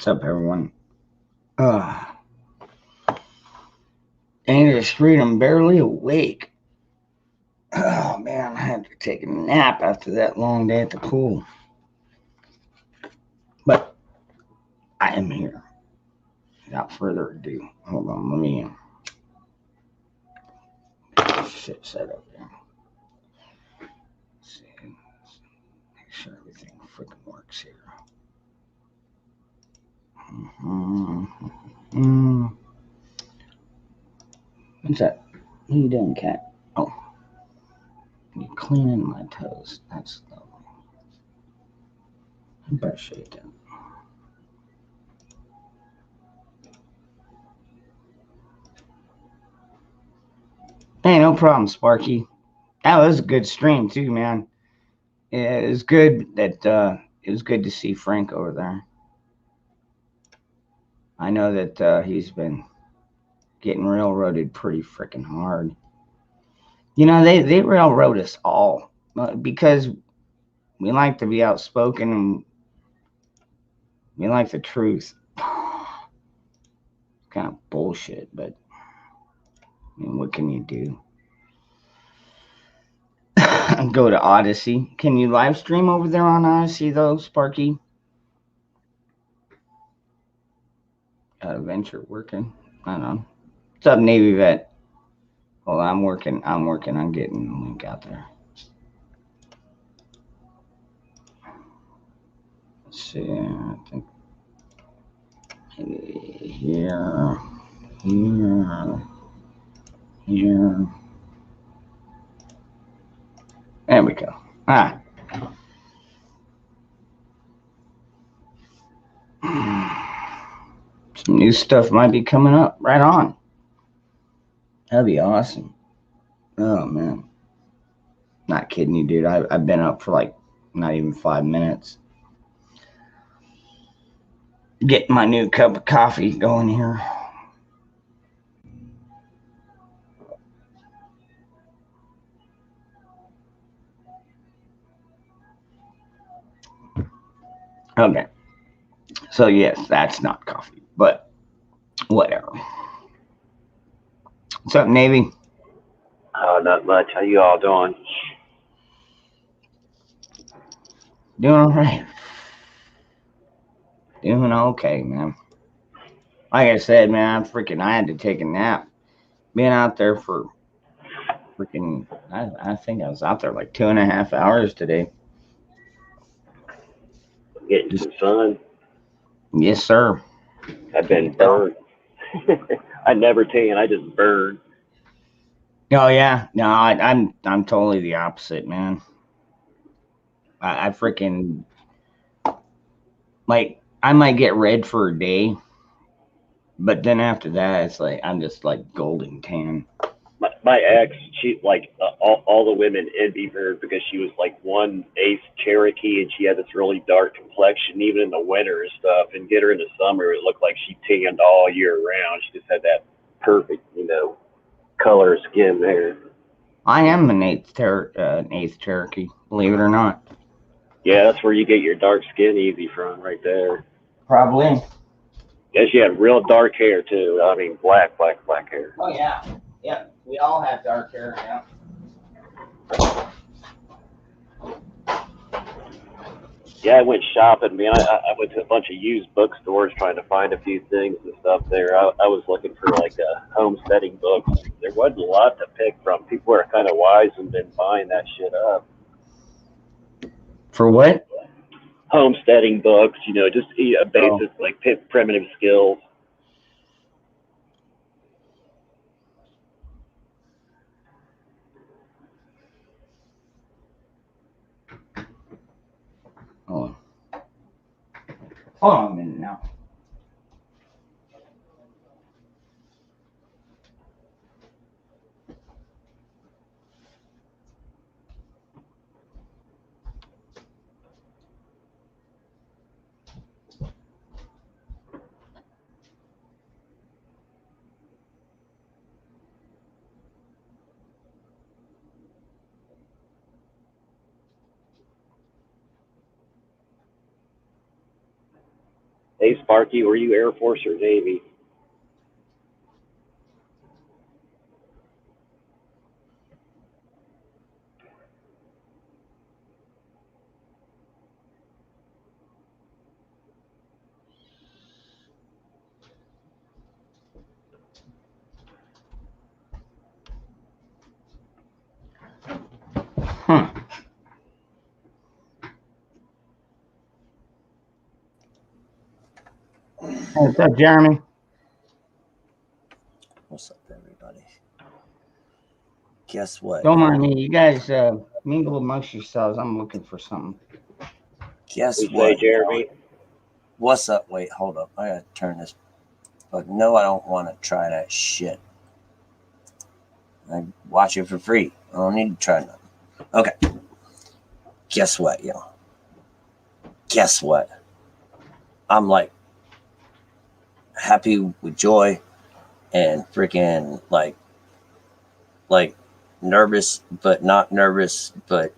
What's up, everyone? Dangerous Street, I'm barely awake. Oh, man, I had to take a nap after that long day at the pool. But I am here. Without further ado, hold on, let me get shit set up here. Let's see. Make sure everything freaking works here. What's that? What are you doing, cat? Oh, you're cleaning my toes. That's lovely. I appreciate that. Hey, no problem, Sparky. That was a good stream too, man. Yeah, it was good that it was good to see Frank over there. I know that he's been getting railroaded pretty freaking hard. You know, they railroad us all because we like to be outspoken and we like the truth. Kind of bullshit, but I mean, what can you do? Go to Odyssey. Can you live stream over there on Odyssey though, Sparky? Venture working. I don't know. What's up, Navy vet? Well, I'm working on getting the link out there. Let's see. I think maybe here. There we go. Some new stuff might be coming up. Right on. That'd be awesome. Oh, man. Not kidding you, dude. I've been up for like not even 5 minutes. Getting my new cup of coffee going here. Okay. So, yes, that's not coffee, but whatever. What's up, Navy? Oh, not much. How you all doing? Doing all right. Doing okay, man. Like I said, man, I had to take a nap. Being out there for freaking, I think I was out there like 2.5 hours today. Getting some sun. Yes, sir. I've been burned. I never tan. I just burn. Oh yeah, no, I'm totally the opposite, man. I freaking like I might get red for a day, but then after that, it's like I'm just like golden tan. My ex, she like all the women envied her because she was like 1/8 Cherokee and she had this really dark complexion even in the winter and stuff. And get her in the summer, it looked like she tanned all year round. She just had that perfect, color skin there. I am an eighth Cherokee, believe it or not. Yeah, that's where you get your dark skin easy from, right there. Probably. Yeah, she had real dark hair too. I mean, black hair. Oh yeah, yeah. We all have dark hair now. Yeah, I went shopping, man. I went to a bunch of used bookstores trying to find a few things and stuff there. I was looking for like homesteading books. There wasn't a lot to pick from. People are kind of wise and been buying that shit up. For what? Homesteading books, just basic like primitive skills. Hold on a minute now. Hey, Sparky, were you Air Force or Navy? Huh. Hey, what's up, Jeremy? What's up, everybody? Guess what? Don't mind me. You guys mingle amongst yourselves. I'm looking for something. Guess We what? say, Jeremy. What's up? Wait, hold up. I gotta turn this. But no, I don't want to try that shit. I watch it for free. I don't need to try nothing. Okay. Guess what, y'all? Guess what? I'm like happy with joy and freaking like nervous, but not nervous, but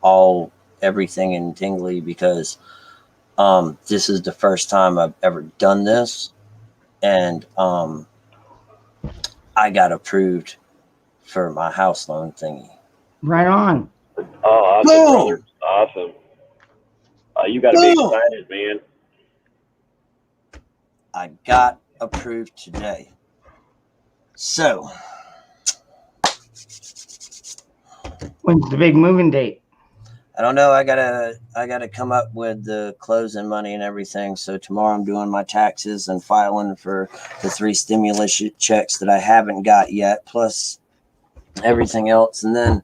all everything and tingly because this is the first time I've ever done this, and I got approved for my house loan thingy. Right on. Oh, awesome, Boom! brother. Awesome. You got to be excited, man. I got approved today. So, When's the big moving date? I don't know. I gotta come up with the closing money and everything. So tomorrow I'm doing my taxes and filing for the 3 stimulus checks that I haven't got yet, plus everything else. And then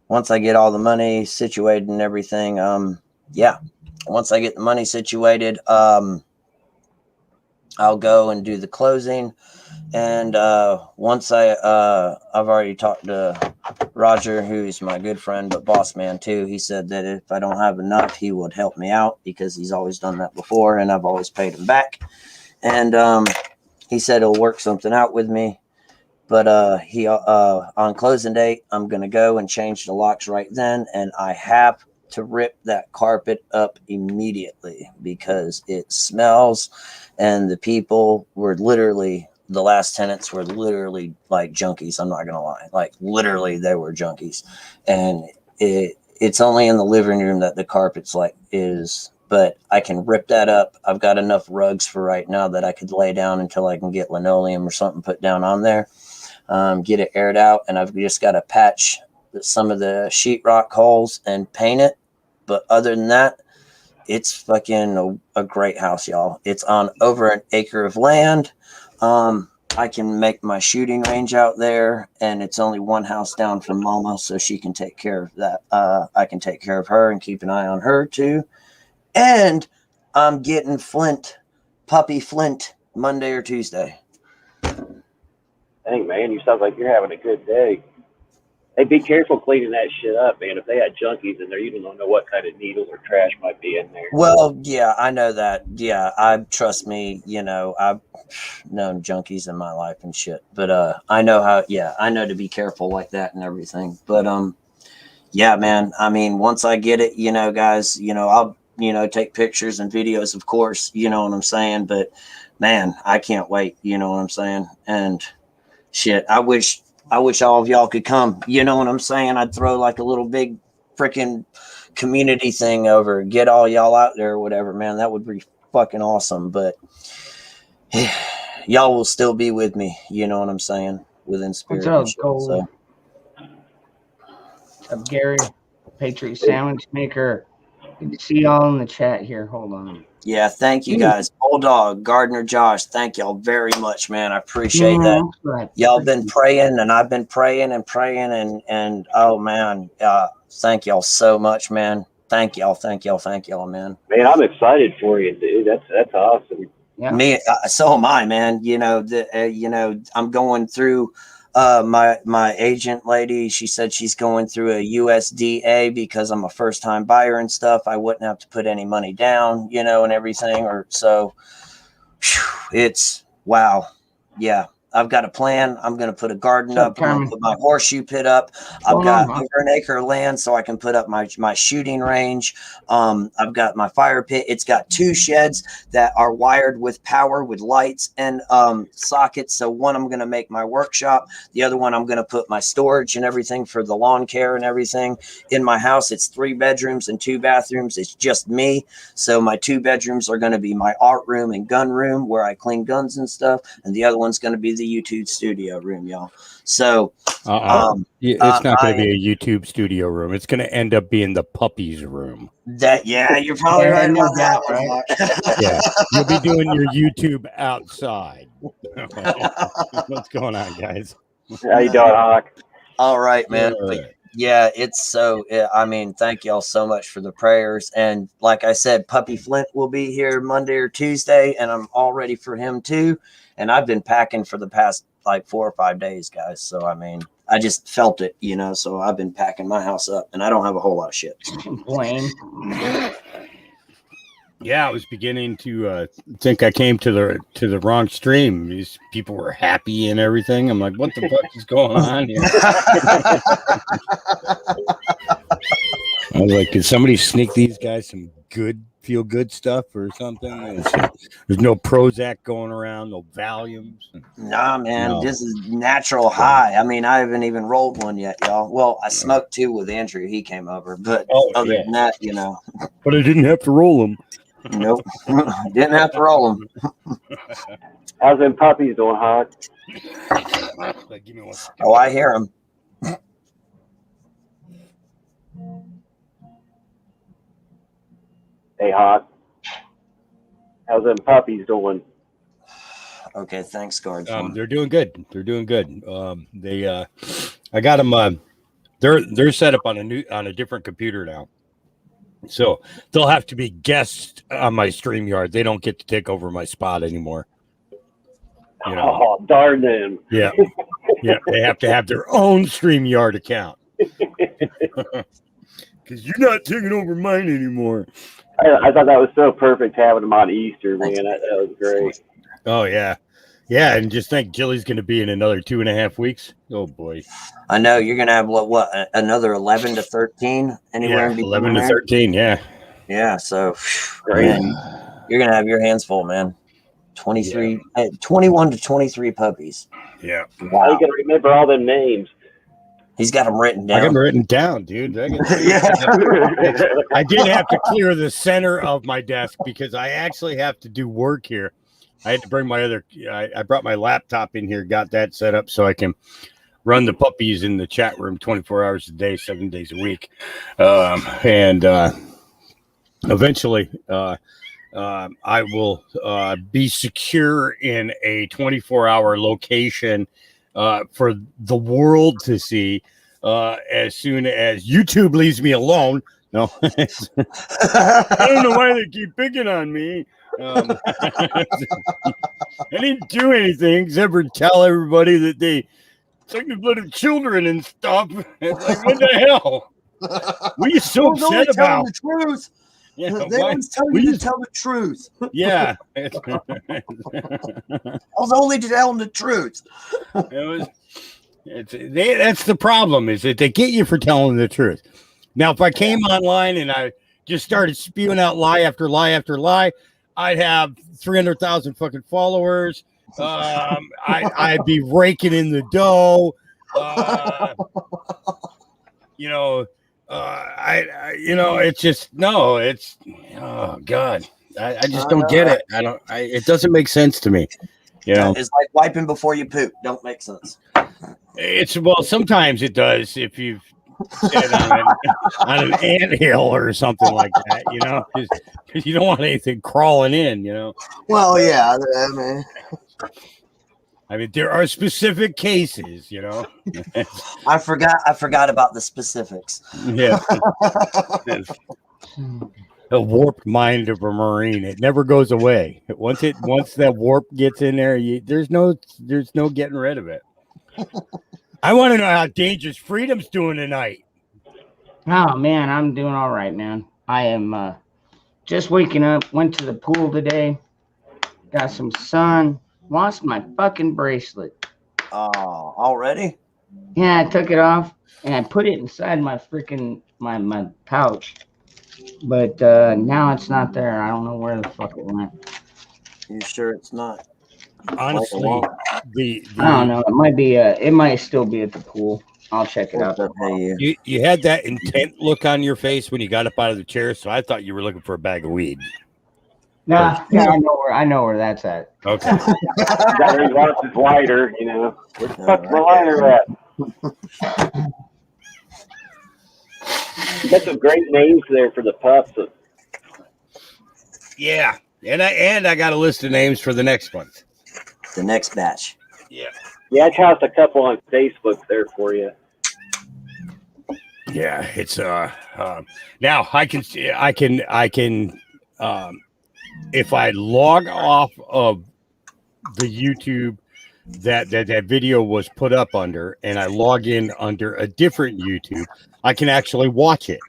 once I get all the money situated and everything, once I get the money situated, I'll go and do the closing. And once I've already talked to Roger, who's my good friend but boss man too. He said that if I don't have enough, he would help me out because he's always done that before, and I've always paid him back. And he said he'll work something out with me. But he on closing date, I'm gonna go and change the locks right then, and I have to rip that carpet up immediately because it smells, and the people were literally. The last tenants were literally like junkies. I'm not gonna lie, like literally they were junkies, and it's only in the living room that the carpet's like is. But I can rip that up. I've got enough rugs for right now that I could lay down until I can get linoleum or something put down on there, get it aired out, and I've just got to patch some of the sheetrock holes and paint it. But other than that, it's fucking a great house, y'all. It's on over an acre of land. I can make my shooting range out there, and it's only one house down from Mama, so she can take care of that. I can take care of her and keep an eye on her too. And I'm getting puppy Flint, Monday or Tuesday. Dang, man, you sound like you're having a good day. Hey, be careful cleaning that shit up, man. If they had junkies in there, you don't know what kind of needles or trash might be in there. Well, yeah, I know that. Yeah, trust me, I've known junkies in my life and shit. But I know I know to be careful like that and everything. But yeah, man. I mean, once I get it, guys, I'll take pictures and videos, of course, you know what I'm saying? But man, I can't wait, you know what I'm saying? And shit, I wish all of y'all could come. You know what I'm saying? I'd throw like a little big freaking community thing over, get all y'all out there or whatever, man. That would be fucking awesome. But y'all will still be with me. You know what I'm saying? Within spirit. What's up, Cole? So. What's up, Gary? Patriot Sandwich Maker. Good to see y'all in the chat here. Hold on. Yeah, thank you guys. Bulldog, Gardner, Josh, thank y'all very much, man. I appreciate that. Right. Y'all been praying, and I've been praying and oh man, thank y'all so much, man. Thank y'all, man. Man, I'm excited for you, dude. That's awesome. Yeah. Me, so am I, man. I'm going through. My agent lady, she said she's going through a USDA because I'm a first time buyer and stuff. I wouldn't have to put any money down, and everything. Or so it's wow. Yeah. I've got a plan. I'm going to put a garden What's up, up. I'm going Carmen? to put my horseshoe pit up. I've Going got on, huh? over an acre of land so I can put up my shooting range. I've got my fire pit. It's got 2 sheds that are wired with power, with lights and sockets. So one, I'm going to make my workshop. The other one, I'm going to put my storage and everything for the lawn care and everything. In my house, it's 3 bedrooms and 2 bathrooms. It's just me. So my 2 bedrooms are going to be my art room and gun room where I clean guns and stuff. And the other one's going to be the YouTube studio room, y'all. So it's not going to be a YouTube studio room. It's going to end up being the Puppies room. You're probably Yeah, right no about doubt, that one, Mark. Yeah, you'll be doing your YouTube outside. What's going on, guys? How you doing, Hawk? All right, man. All right. Yeah, it's so, I mean, thank y'all so much for the prayers. And like I said, Puppy Flint will be here Monday or Tuesday, and I'm all ready for him too. And I've been packing for the past like 4 or 5 days, guys. So, I mean, I just felt it, you know, so I've been packing my house up, and I don't have a whole lot of shit. Blaine. Yeah, I was beginning to think I came to the wrong stream. These people were happy and everything. I'm like, what the fuck is going on here? I was like, did somebody sneak these guys some good feel good stuff or something? There's no Prozac going around, no Valiums. Nah, man, No. this is natural high. I mean, I haven't even rolled one yet, y'all. Well, I smoked 2 with Andrew. He came over, but other than that, you know. But I didn't have to roll them. Nope. Didn't have to roll them. How's them puppies doing, Hawk? Give me one second. Oh, I hear them. Hey, Hawk. How's them puppies doing? Okay, thanks, Guardsman. They're doing good. They're doing good. I got them. They're set up on a different computer now, so they'll have to be guests on my StreamYard. They don't get to take over my spot anymore. You know? Oh, darn them. Yeah, yeah. They have to have their own StreamYard account because you're not taking over mine anymore. I thought that was so perfect having them on Easter, man. That was great. Oh yeah, yeah. And just think, Jilly's going to be in another 2.5 weeks. Oh boy. I know you're gonna have what another 11 to 13 anywhere in between 11 to there? 13. Yeah. Yeah, so man, you're gonna have your hands full, man. 21 to 23 puppies. Yeah. Wow. You got to remember all them names. He's got them written I got down. them written down, dude. I did have to clear the center of my desk because I actually have to do work here. I had to bring my I brought my laptop in here, got that set up so I can run the puppies in the chat room 24 hours a day, 7 days a week. And eventually I will be secure in a 24-hour location for the world to see as soon as YouTube leaves me alone. No, I don't know why they keep picking on me. I didn't do anything except for tell everybody that they took the blood of children and stuff. It's like, what the hell? What are you so upset about? The truth. Yeah, They always tell you to tell the truth. Yeah. I was only telling the truth. That's the problem, is that they get you for telling the truth. Now, if I came online and I just started spewing out lie after lie after lie, I'd have 300,000 fucking followers. I'd be raking in the dough. It's just oh God, I just don't get it. It doesn't make sense to me. You know, it's like wiping before you poop. Don't make sense. Sometimes it does if you've sit on an anthill or something like that, you know, because you don't want anything crawling in, you know. Well, yeah, I mean, there are specific cases, you know. I forgot about the specifics. Yeah. A warped mind of a Marine. It never goes away. Once that warp gets in there, there's no getting rid of it. I want to know how Dangerous Freedom's doing tonight. Oh man, I'm doing all right, man. I am just waking up. Went to the pool today. Got some sun. Lost my fucking bracelet. Already? Yeah, I took it off and I put it inside my freaking my pouch. But now it's not there. I don't know where the fuck it went. You sure it's not? Honestly, I don't know. It might be. It might still be at the pool. I'll check it out. You had that intent look on your face when you got up out of the chair, so I thought you were looking for a bag of weed. Nah, yeah, I know where that's at. Okay. That he wants his lighter, you know. Where the fuck's my lighter at? You got some great names there for the pups. Yeah, and I got a list of names for the next one. The next batch. Yeah. Yeah, I tossed a couple on Facebook there for you. Yeah, it's now I can if I log off of the YouTube that video was put up under, and I log in under a different YouTube, I can actually watch it.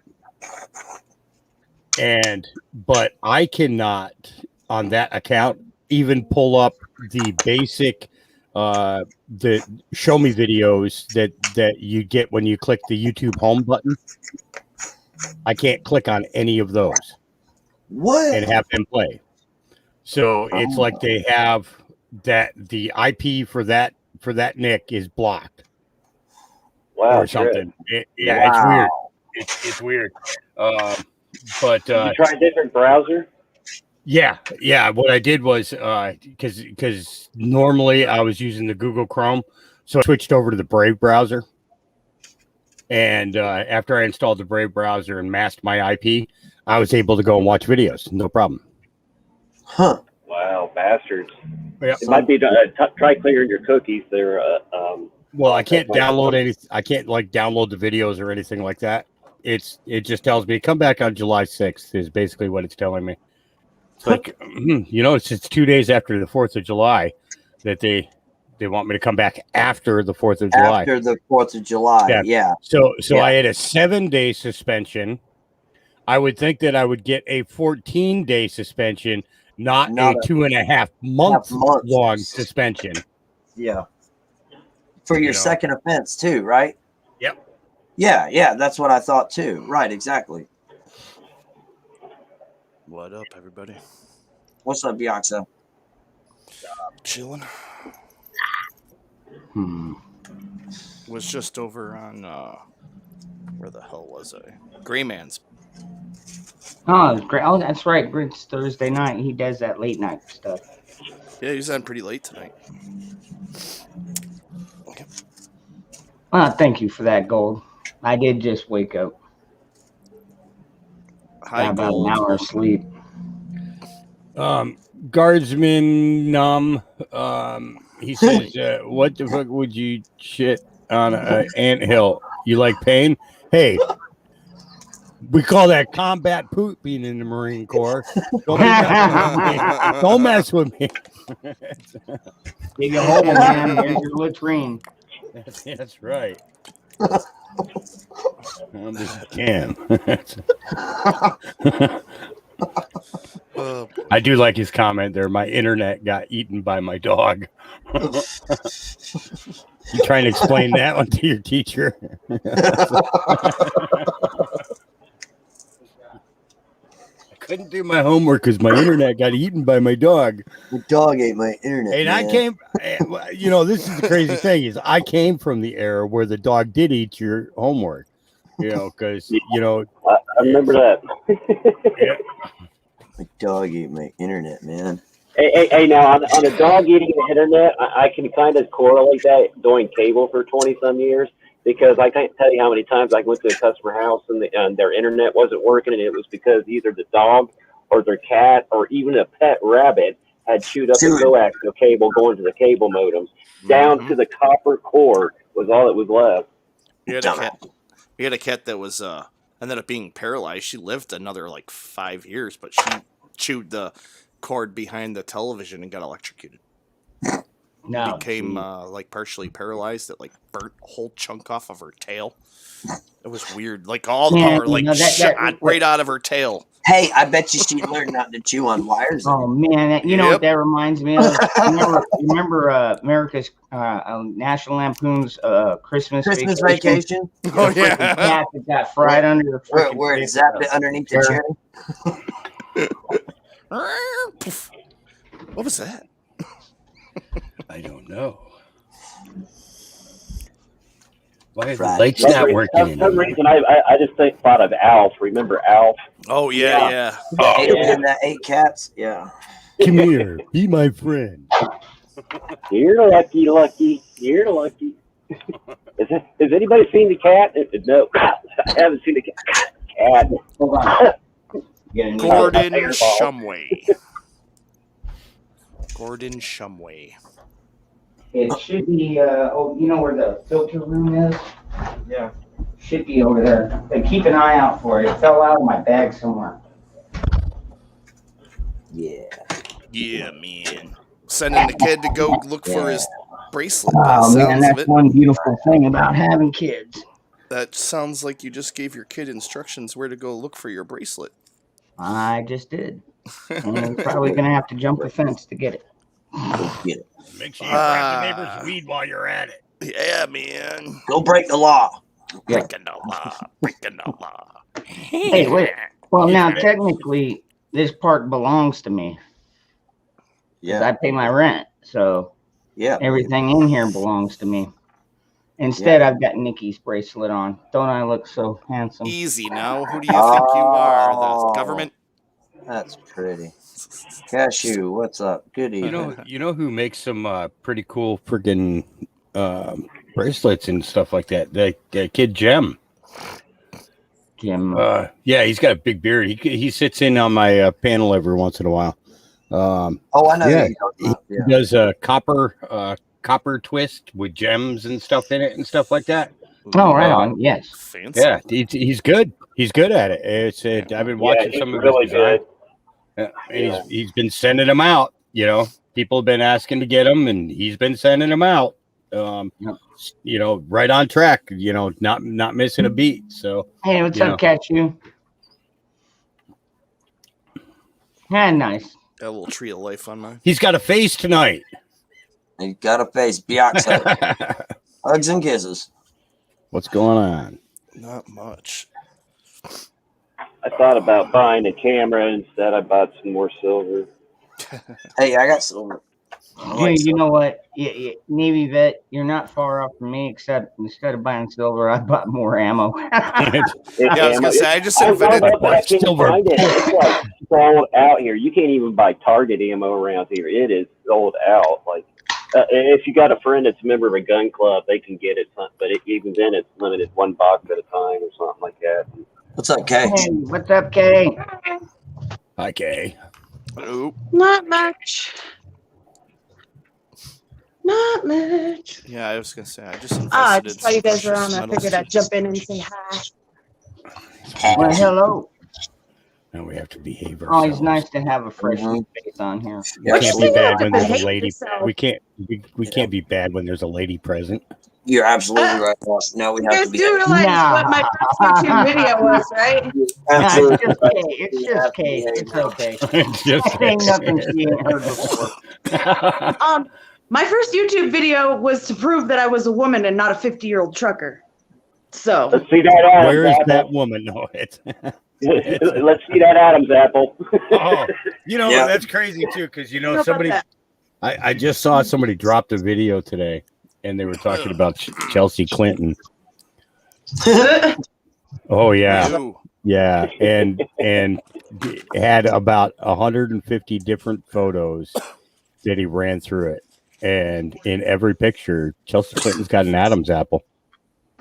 But I cannot on that account even pull up the basic the show me videos that you get when you click the YouTube home button. I can't click on any of those. What? And have them play. So it's like they have that the IP for that nick is blocked. Wow, or something. Wow. It's weird. It's weird. But did you try a different browser? Yeah. What I did was because normally I was using the Google Chrome, so I switched over to the Brave browser. And after I installed the Brave browser and masked my IP, I was able to go and watch videos, no problem. Huh? Wow, bastards! Yeah. It might be try clearing your cookies there. Well, I can't download any. I can't download the videos or anything like that. It just tells me come back on July 6th is basically what it's telling me. It's like it's 2 days after the 4th of July that they want me to come back after the 4th of July. After the 4th of July, yeah. So I had a 7-day suspension. I would think that I would get a 14-day suspension, not a 2.5 month long suspension. Yeah. For your second offense too, right? Yep. Yeah, that's what I thought too. Right, exactly. What up, everybody? What's up, Bianca? Chilling. Was just over on where the hell was I? Gray Man's. Oh, great. Oh, that's right. It's Thursday night. He does that late night stuff. Yeah, he's on pretty late tonight. Okay. Well, thank you for that, Gold. I did just wake up. Hi, Got about Gold. an hour of sleep. Guardsman he says, what the fuck would you shit on an anthill? You like pain? Hey, we call that combat pooping in the Marine Corps. Don't mess with me. Dig a hole, man. There's your latrine. That's right. I'm just can. I do like his comment there. My internet got eaten by my dog. You trying to explain that one to your teacher? I couldn't do my homework because my internet got eaten by my dog. The dog ate my internet. And man. I came, this is the crazy thing is I came from the era where the dog did eat your homework, because, I remember that. Yeah. My dog ate my internet, man. Hey, now on the dog eating the internet, I can kind of correlate that doing cable for 20-some years, because I can't tell you how many times I went to a customer house and their internet wasn't working, and it was because either the dog or their cat or even a pet rabbit had chewed up the coaxial cable going to the cable modems. Down to the copper cord was all that was left. We had a cat that was ended up being paralyzed. She lived another 5 years, but she chewed the cord behind the television and got electrocuted. No, became partially paralyzed. That burnt a whole chunk off of her tail. It was weird. All the power shot right out of her tail. Hey, I bet you she learned not to chew on wires. Oh man, you know what that reminds me of? Remember America's National Lampoon's Christmas Vacation? Oh The freaking yeah. cat that got fried under the freaking Where it zapped it underneath the chair. What was that? I don't know. Why are the Fried. lights not working? For some reason, I just thought of Alf. Remember Alf? Oh yeah. And that 8 cats. Yeah. Come here, be my friend. You're lucky. You're lucky. Has anybody seen the cat? No, I haven't seen the cat. Hold on. Gordon Shumway. Gordon Shumway. It should be, you know where the filter room is? Yeah. Should be over there. But keep an eye out for it. It fell out of my bag somewhere. Yeah. Yeah, man. Sending the kid to go look for his bracelet. Oh, man, Sounds of that's it. one beautiful thing about having kids. That sounds like you just gave your kid instructions where to go look for your bracelet. I just did. And I'm probably going to have to jump the fence to get it. Get it. Make sure you grab the neighbor's weed while you're at it. Yeah, man. Go break the law. Breaking the law. Breaking the law. Hey, wait. Well, now, technically, this park belongs to me. 'Cause I pay my rent. So Yeah. everything in here belongs to me. Instead, I've got Nikki's bracelet on. Don't I look so handsome? Easy now. Who do you think you are? The government? That's pretty. Cashew, what's up? Good evening. You know who makes some pretty cool friggin' bracelets and stuff like that? The kid Jem. Jim. Yeah, he's got a big beard. He sits in on my panel every once in a while. I know. Yeah, He he does a copper twist with gems and stuff in it and stuff like that. Oh, right on. Yes. Fancy. Yeah, he's good. He's good at it. It's I've been watching some of really his design. He's been sending them out. You know, people have been asking to get them, and he's been sending them out. You know, right on track. You know, not missing a beat. So Hey, what's up, Cashew? Yeah, nice. Got a little tree of life on mine. he's got a face tonight. He got a face. Beyonce. Hugs and kisses. What's going on? Not much. I thought about buying a camera. Instead, I bought some more silver. Hey, I got silver. Dude, you know what? Navy vet, you're not far off from me, except instead of buying silver, I bought more ammo. Yeah, I was gonna say I just I invented. can't find it. It's like sold out here. You can't even buy Target ammo around here. It is sold out. Like if you got a friend that's a member of a gun club, they can get it. But even then, it's limited one box at a time or something like that. What's up, Kay? Hey, what's up, Kay? Hi, Kay. Oop. Not much. Not much. Yeah, I was gonna say I just invested. I in just saw you guys some were on. precious I metals. figured I'd jump in and say hi. Well, hello. Now we have to behave ourselves. Always nice to have a fresh face on here. We What can't you be do bad with when the there's a hate lady. yourself? We can't be bad when there's a lady present. You're absolutely right, boss. Now we You have guys to be. do realize what my first YouTube video was, right? Absolutely. It's just Kay. It's just Kay. It's okay. Just Ain't nothing she ain't heard before. My first YouTube video was to prove that I was a woman and not a 50-year-old trucker. So Let's see that Adam's Where is apple. that woman? No, it's. Let's see that Adam's apple. Oh, you know Yeah. that's crazy too, because you How know about somebody. that? I just saw somebody dropped a video today, and they were talking about Chelsea Clinton. Oh yeah, Ew. yeah, and had about 150 different photos that he ran through it, and in every picture, Chelsea Clinton's got an Adam's apple.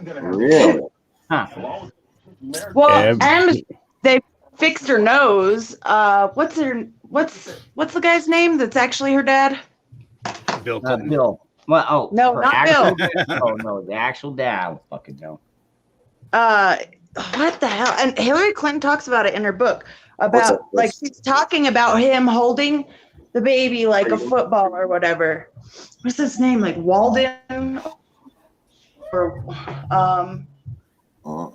Really? Huh. well, and they fixed her nose. What's the guy's name that's actually her dad? Bill Clinton. Bill. Well, oh. No, her not actual, Oh, no. The actual dad. I don't fucking know. What the hell? And Hillary Clinton talks about it in her book What's about up? like she's talking about him holding the baby like a football or whatever. What's his name? Like Walden or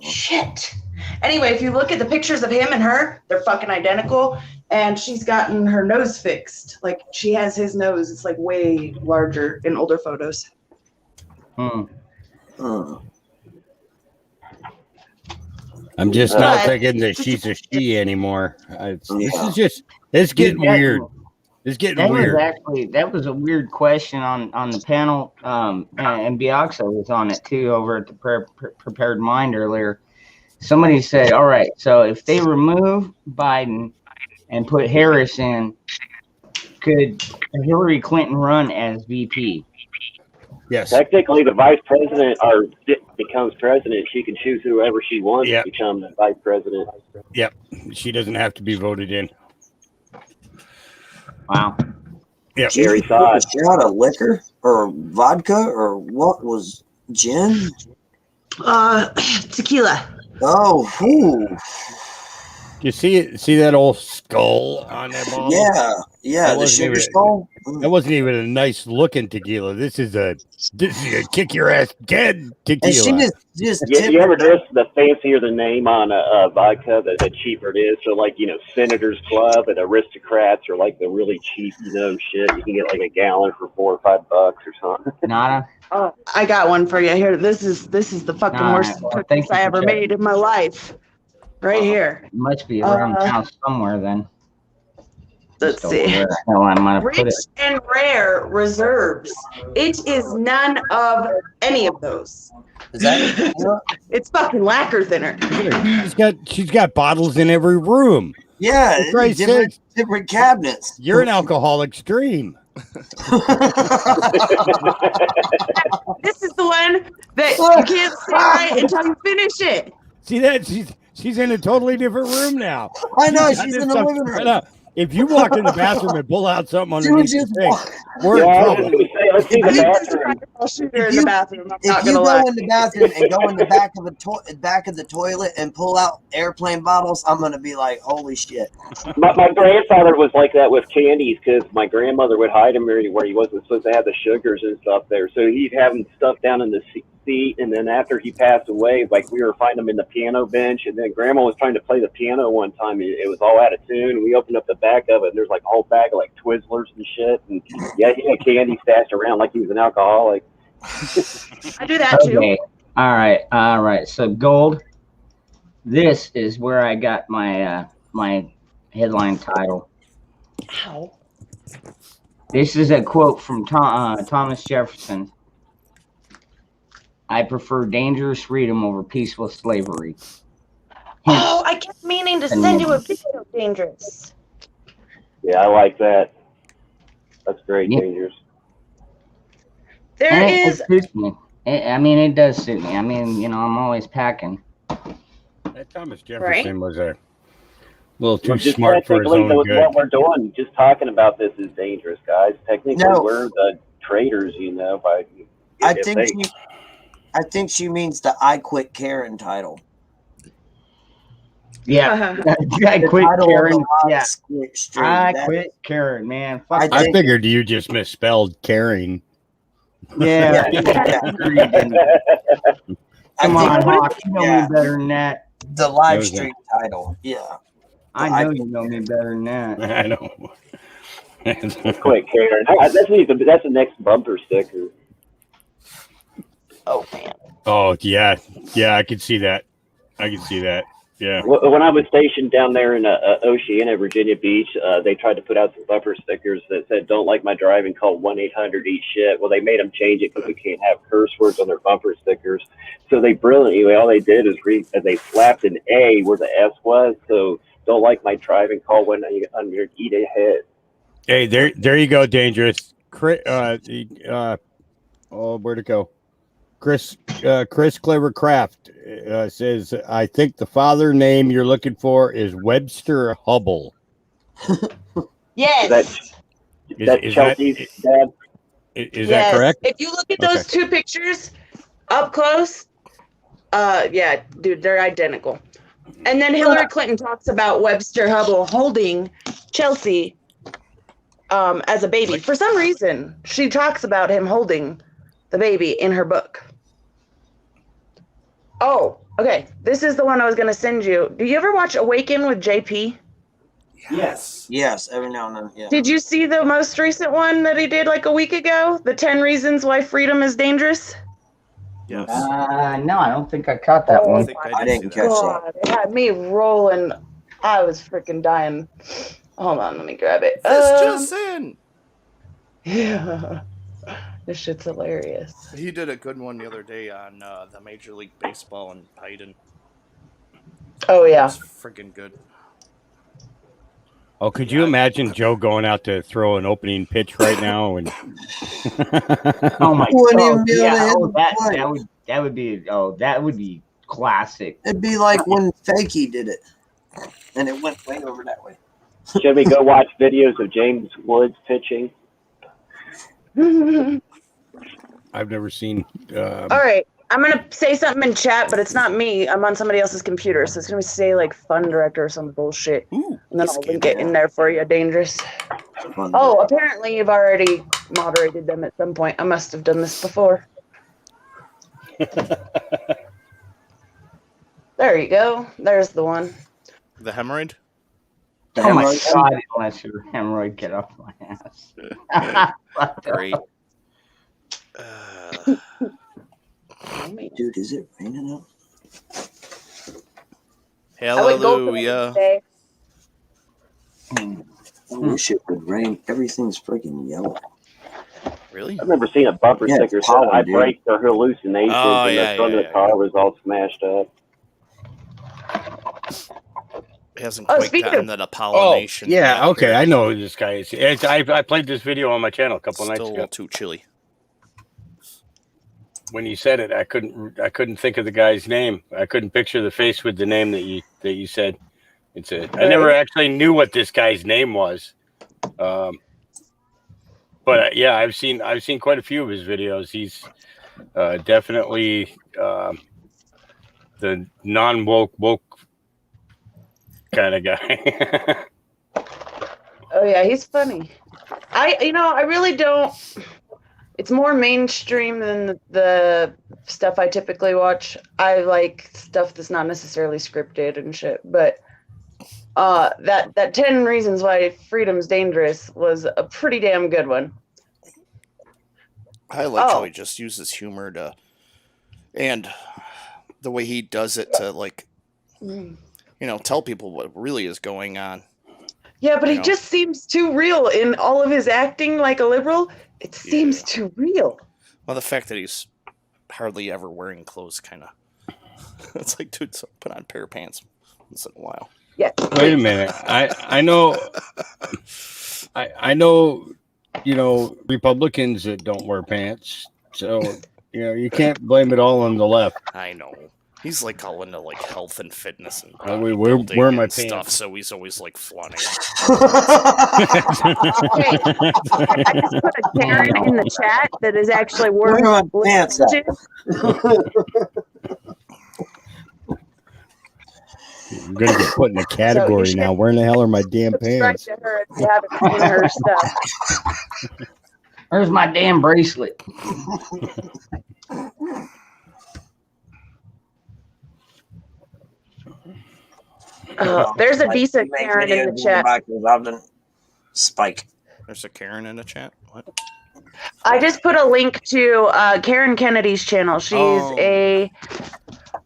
shit. Anyway, if you look at the pictures of him and her, they're fucking identical. And she's gotten her nose fixed. Like, she has his nose. It's like way larger in older photos. Hmm. I'm just not But- thinking that she's a she anymore. It's getting weird. It's getting That weird. was a weird question on the panel, and Biaxa was on it too over at the Prepared Mind earlier. Somebody said, all right, so if they remove Biden and put Harris in, could Hillary Clinton run as VP? Yes. Technically, the vice president becomes president. She can choose whoever she wants to become the vice president. Yep. She doesn't have to be voted in. Wow. Yeah. Gary Took Todd. a shot of liquor or vodka or what was gin? Tequila. Oh, whew. You see it? See that old skull on that bottle? Yeah, That the wasn't sugar even- skull. That wasn't even a nice looking tequila. This is a kick your ass dead tequila. And she just You ever notice the fancier the name on a vodka, the cheaper it is? So, like, Senators Club and Aristocrats are like the really cheap, shit. You can get like a gallon for $4 or $5 or something. Nada. Oh, I got one for you here. This is the fucking worst thank purchase you I for ever checking. made in my life. Right here. It must be around the house somewhere then. Let's Just see. where the hell I might have put Rich it. and Rare Reserves. It is none of any of those. Is that It's fucking lacquer thinner. She's got bottles in every room. Yeah, For Christ's different, sake. different cabinets. You're an alcoholic stream. This is the one that you can't say right until you finish it. See that? She's in a totally different room now. I know, got she's this in the stuff living spread room. out. If you walk in the bathroom and pull out something She underneath was the just sink, we're in Yeah, I was trouble. gonna say, let's see the bathroom. I'll shoot her in the bathroom. I'm If not you gonna go lie. in the bathroom and go in the back of the toilet and pull out airplane bottles, I'm gonna be like, holy shit. My grandfather was like that with candies because my grandmother would hide him where he wasn't supposed to have the sugars and stuff there. So he'd have them stuff down in the seat, and then after he passed away, like we were finding him in the piano bench, and then Grandma was trying to play the piano one time, and it was all out of tune. We opened up the back of it, and there's like a whole bag of like Twizzlers and shit, and yeah, he had candy stashed around like he was an alcoholic. I do that too. Okay. All right. So gold. This is where I got my my headline title. Ow. This is a quote from Thomas Jefferson. I prefer dangerous freedom over peaceful slavery. Oh, I kept meaning to send you a video of Dangerous. Yeah, I like that. That's great, Yeah. Dangerous. There And is. it suits me. I mean, it does suit me. I mean, I'm always packing. That Thomas Jefferson was a little too Well, just smart for his technically, own what good. we're doing, just talking about this is dangerous, guys. Technically, No. we're the traitors, by I think she means the I Quit Karen title. Yeah. I The quit title of Karen. the live Yeah. stream. I That- quit Karen, man. Fuck I that. I think- figured you just misspelled caring. Yeah. Yeah. Come I on, think Hawk. You know yeah. me better than that. the live That was stream title. Yeah. I know you know me better than that. I know. Quick, Karen. That's the next bumper sticker. Oh man. Oh yeah, I can see that. Yeah. When I was stationed down there in Oceana, Virginia Beach, they tried to put out some bumper stickers that said, "Don't like my driving, call 1-800-EAT-SHIT." Well, they made them change it because we can't have curse words on their bumper stickers. So they brilliantly, all they did is they slapped an A where the S was. So don't like my driving, call 1-800-EAT-SHIT. Hey, there you go, Dangerous. Where'd it go? Chris Clevercraft says, I think the father name you're looking for is Webster Hubble. Yes. That's Chelsea's dad. Is that correct? If you look at those two pictures up close, yeah, dude, they're identical. And then Hillary Clinton talks about Webster Hubble holding Chelsea as a baby. For some reason, she talks about him holding the baby in her book. Oh, Okay, this is the one I was going to send you. Do you ever watch Awaken with JP? Yes. Yes, every now and then. Yeah. Did you see the most recent one that he did like a week ago? The 10 reasons why freedom is dangerous? Yes. No, I don't think I caught that Oh, one. I think I did didn't see that. catch God, it had me rolling. I was freaking dying. Hold on, let me grab it. This just in. Yeah. This shit's hilarious. He did a good one the other day on the Major League Baseball and Biden. Oh, yeah. It's freaking good. Oh, could you imagine Joe going out to throw an opening pitch right now? And Oh my Wouldn't god! even be able to Yeah, hit oh, the plate. that would be classic. It'd be like when Fakey did it, and it went way over that way. Should we go watch videos of James Woods pitching? I've never seen. All right. I'm going to say something in chat, but it's not me. I'm on somebody else's computer. So it's going to say like fun director or some bullshit. Ooh, And then I'll link it in there for you. Dangerous. Fun Oh, apparently you've already moderated them at some point. I must have done this before. There you go. There's the one. The hemorrhoid? Oh my hemorrhoid. god! Unless your hemorrhoid, get off my ass. Great. Dude, is it raining out? Hallelujah. I wish it would rain. Everything's freaking yellow. Really? I remember seeing a bumper Yeah, sticker it's said, pollen, I dude. break their hallucinations, Oh, and yeah, the front of yeah, the car was all smashed up. It hasn't Oh, quite speaking gotten of- to the pollination. yeah, yet okay, here. I know who this guy is. I played this video on my channel a couple nights Still a ago. little too chilly. When you said it, I couldn't think of the guy's name. I couldn't picture the face with the name that you said. I never actually knew what this guy's name was. But yeah, I've seen quite a few of his videos. He's definitely the woke kind of guy. Oh, yeah. He's funny. I really don't. It's more mainstream than the stuff I typically watch. I like stuff that's not necessarily scripted and shit. But that 10 reasons why freedom's dangerous was a pretty damn good one. I like how he just uses humor to, and the way he does it to, like, tell people what really is going on. Yeah, but he just seems too real in all of his acting like a liberal. It seems too real. Well, the fact that he's hardly ever wearing clothes, kind of, it's like, dude, so put on a pair of pants once in a while. Yeah. Wait a minute. I know. I know. Republicans that don't wear pants. So you can't blame it all on the left. I know. He's like all into like health and fitness and Where are my stuff. pants? So he's always like flaunting. Okay. I just put a Karen in the chat that is actually worth Where are my pants at? I'm gonna get put in a category now. Where in the hell are my damn Subscribe pants? to her if you haven't seen her stuff. Where's my damn bracelet? There's a decent Karen in the chat. Spike. There's a Karen in the chat. What? I just put a link to Karen Kennedy's channel. She's a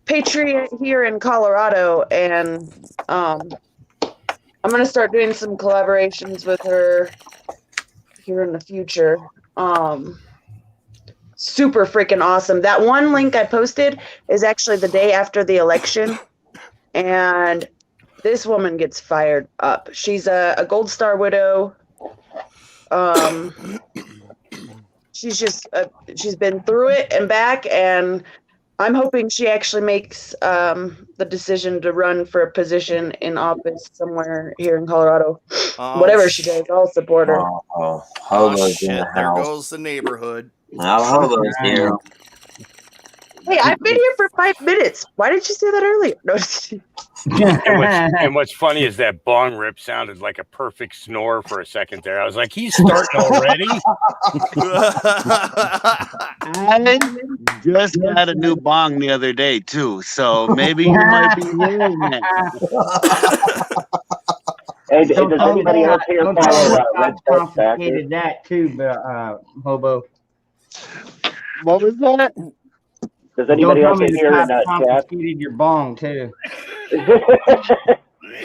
patriot here in Colorado, and I'm gonna start doing some collaborations with her here in the future. Super freaking awesome. That one link I posted is actually the day after the election, and this woman gets fired up. She's a Gold Star widow. She's been through it and back, and I'm hoping she actually makes the decision to run for a position in office somewhere here in Colorado. Whatever she does, I'll support her. Hobo's shit! in the There house. goes the neighborhood. Now Hobo's here. Hey, I've been here for 5 minutes. Why did you say that earlier? No, And what's funny is that bong rip sounded like a perfect snore for a second there. I was like, he's starting already. I just got a new bong the other day too, so maybe you might be hearing that. Hey, does anybody else here Don't tell follow me Red God Steps Stacker? confiscated that too, Hobo. What was that? Does Don't anybody tell else me in the here in cops chat? confiscated your bong too.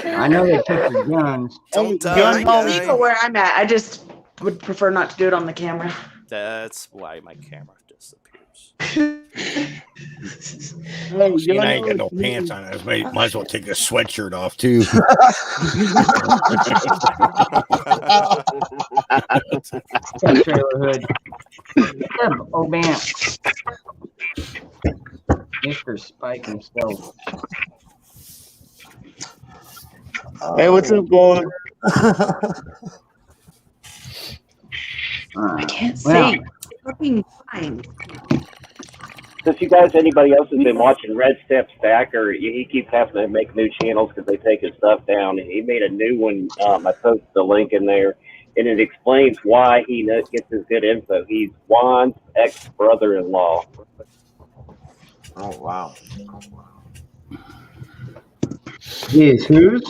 I know they took your guns. Don't Hey, die, you know- It's legal where I'm at. I just would prefer not to do it on the camera. That's why my camera disappears. Hey, See, you I ain't got know no pants on. I might as well take the sweatshirt off too. Trailer hood. Oh man. Mr. Spike himself. Hey, what's up, boy? I can't Well, see. Fucking fine. Since you guys, anybody else has been watching Red Step Stacker, he keeps having to make new channels because they take his stuff down. He made a new one. I posted the link in there, and it explains why he gets his good info. He's Juan's ex-brother-in-law. Oh wow. Yes, who's?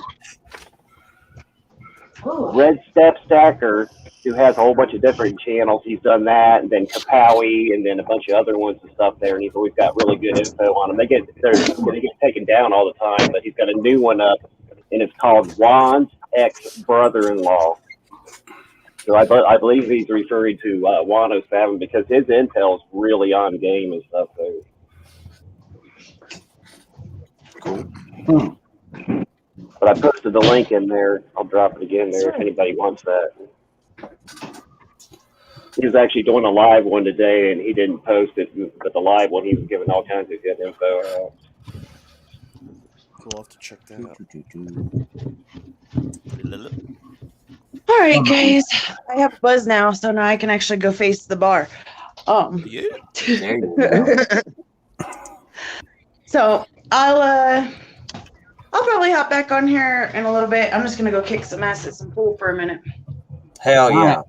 Red Step Stacker, who has a whole bunch of different channels. He's done that, and then Kapowie, and then a bunch of other ones and stuff there. And he's always got really good info on them. They get taken down all the time, but he's got a new one up, and it's called Juan's ex-brother-in-law. So I believe he's referring to Juan 07 because his intel's really on game and stuff there. Cool. But I posted the link in there. I'll drop it again there if anybody wants that. He was actually doing a live one today, and he didn't post it. But the live one, he was giving all kinds of good info out. Cool, I'll have to check that out. All right, guys. I have a buzz now, so now I can actually go face the bar. Yeah. There you go. So I'll probably hop back on here in a little bit. I'm just gonna go kick some ass at some pool for a minute. Hell yeah.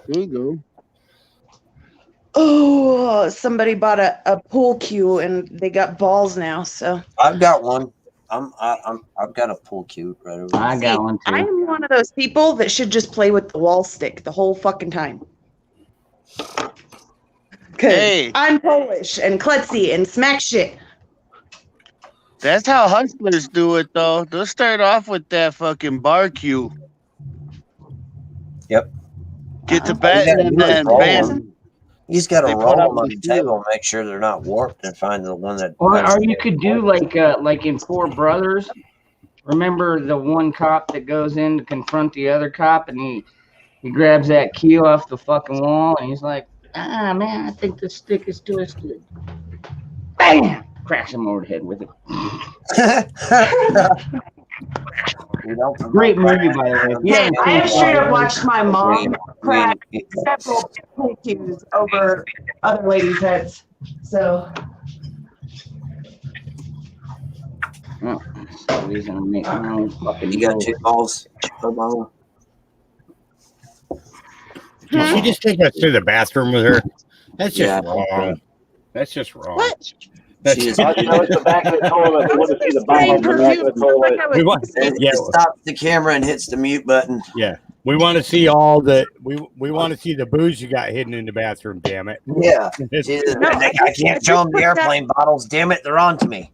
There you go. Oh, somebody bought a pool cue and they got balls now. So I've got one. I've got a pool cue right over there. I got one too. I'm one of those people that should just play with the wall stick the whole fucking time. Hey. I'm Polish and klutzy and smack shit. That's how hustlers do it, though. They'll start off with that fucking bar cue. Yep. Get to You bet gotta and do is then roll bam. 'em. You just got to They roll put up them on the the field. table, make sure they're not warped, and find the one that. Or you could do like in Four Brothers. Remember the one cop that goes in to confront the other cop, and he grabs that key off the fucking wall, and he's like, "Ah, man, I think the stick is twisted." Bam! Cracks him over the head with it. Great movie, by the way. Yeah, I have straight up watched my mom We- crack several pool cues over other ladies' heads. So Oh, so he's gonna make my own fucking. You got 2 balls, Obama. Did she just take us to the bathroom with her? That's just Yeah. wrong. That's just wrong. what? That's She is- I know it's the back of the toilet. You want to see the bottom of the back of the toilet. We want, It yeah, stops the camera and hits the mute button. yeah. We want to see all the we want to see the booze you got hidden in the bathroom. Damn it! Yeah. It's- Jesus, No, I can't show them the airplane bottles. Damn it, they're on to me.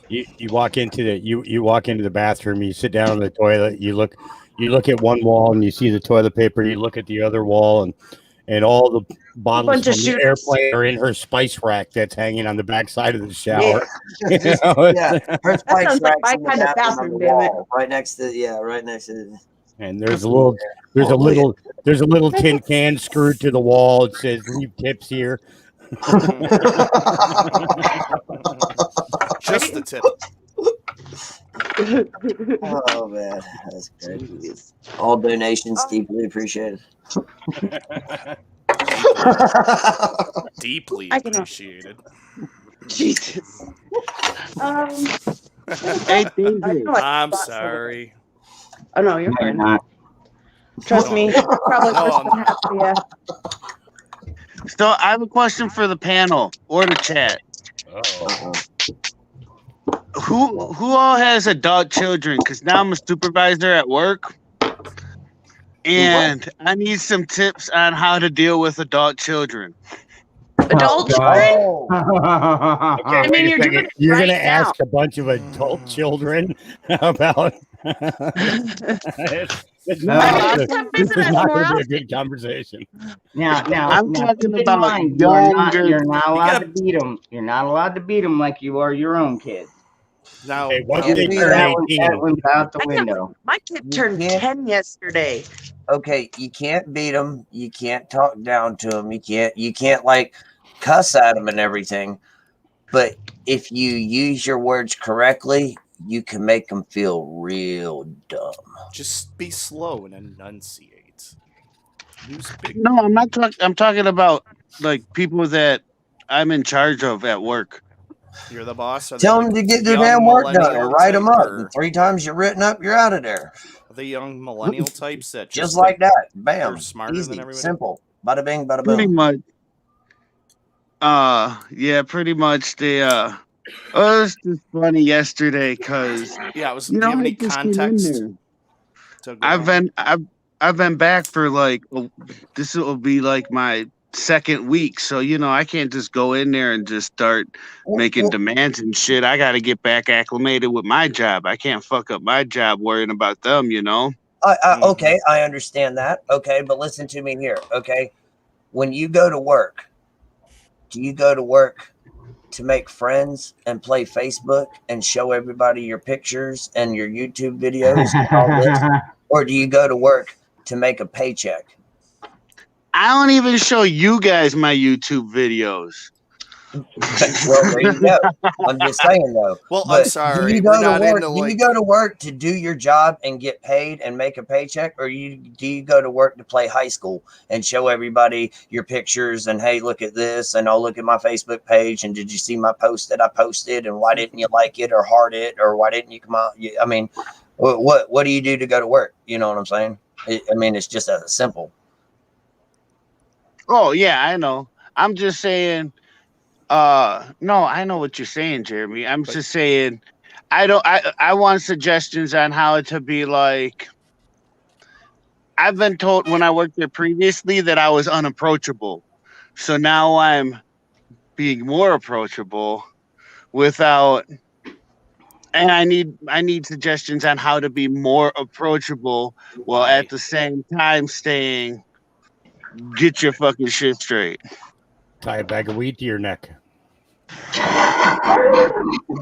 You walk into the you walk into the bathroom. You sit down on the toilet. You look at one wall and you see the toilet paper. You look at the other wall and all the bottles Bunch from of the shooters. airplane are in her spice rack that's hanging on the backside of the shower. You know, Yeah, her spike sounds like rack's my in the kind of bathroom on the bathroom, damn it. wall, right next to. And there's a little tin can screwed to the wall. It says "Leave tips here." Just the tip. Oh man, that's great. All donations deeply appreciated. Deeply I cannot. appreciated. Jesus. Hey, I David. know I I'm thought so. sorry. Oh no, you're No, you're fine. not. Trust No. me. Probably No, worse I'm than not. half of you. So I have a question for the panel or the chat. Oh. Who all has adult children? Because now I'm a supervisor at work, and I need some tips on how to deal with adult children. Adult children? Oh, Okay, I mean, wait a you're doing second. it You're right gonna now. ask a bunch of adult children about. This No, I mean, is come this visit is us not more going to be a often. good conversation. now, I'm now, talking keep in about mind, younger. you're not You allowed gotta- to beat them. You're not allowed to beat them like you are your own kids. Now, Okay, once Yeah, they we- turn That 18, one's out the I can't. window. My kid You turned can't- 10 yesterday. okay, you can't beat them. You can't talk down to them. You can't like cuss at them and everything. But if you use your words correctly, you can make them feel real dumb. just be slow and enunciate. Use big. No, I'm not talking. I'm talking about like people that I'm in charge of at work. You're the boss. Are they Tell like them to get their young damn work done millennial and write them type, up. or And 3 times you're written up, you're out of there. are they young millennial types that Just just like that. they're Bam. smarter than Easy. everybody? Simple. Bada bing, bada Pretty boom. much. Yeah, pretty much. They oh, it's just funny yesterday because Yeah, it was. you Do you know have I any just came in context there. to go I've on? been I've been back for like this will be like my second week, so you know I can't just go in there and just start making demands and shit. I got to get back acclimated with my job. I can't fuck up my job worrying about them, you know. Okay, I understand that. Okay, but listen to me here. Okay, when you go to work, do you go to work to make friends and play Facebook and show everybody your pictures and your YouTube videos and all this? Or do you go to work to make a paycheck? I don't even show you guys my YouTube videos. Well, there you go. I'm just saying though. Well, I'm But sorry, do you we're go to not work? into Do like. you go to work to do your job and get paid and make a paycheck, or do you go to work to play high school and show everybody your pictures and hey, look at this and oh, look at my Facebook page and did you see my post that I posted and why didn't you like it or heart it or why didn't you come out? I mean, what do you do to go to work? You know what I'm saying? I mean, it's just as simple. Oh yeah, I know. I'm just saying. No, I know what you're saying, Jeremy. I'm just saying. I want suggestions on how to be like. I've been told when I worked there previously that I was unapproachable. So now I'm being more approachable without and I need suggestions on how to be more approachable while at the same time staying get your fucking shit straight. Tie a bag of weed to your neck.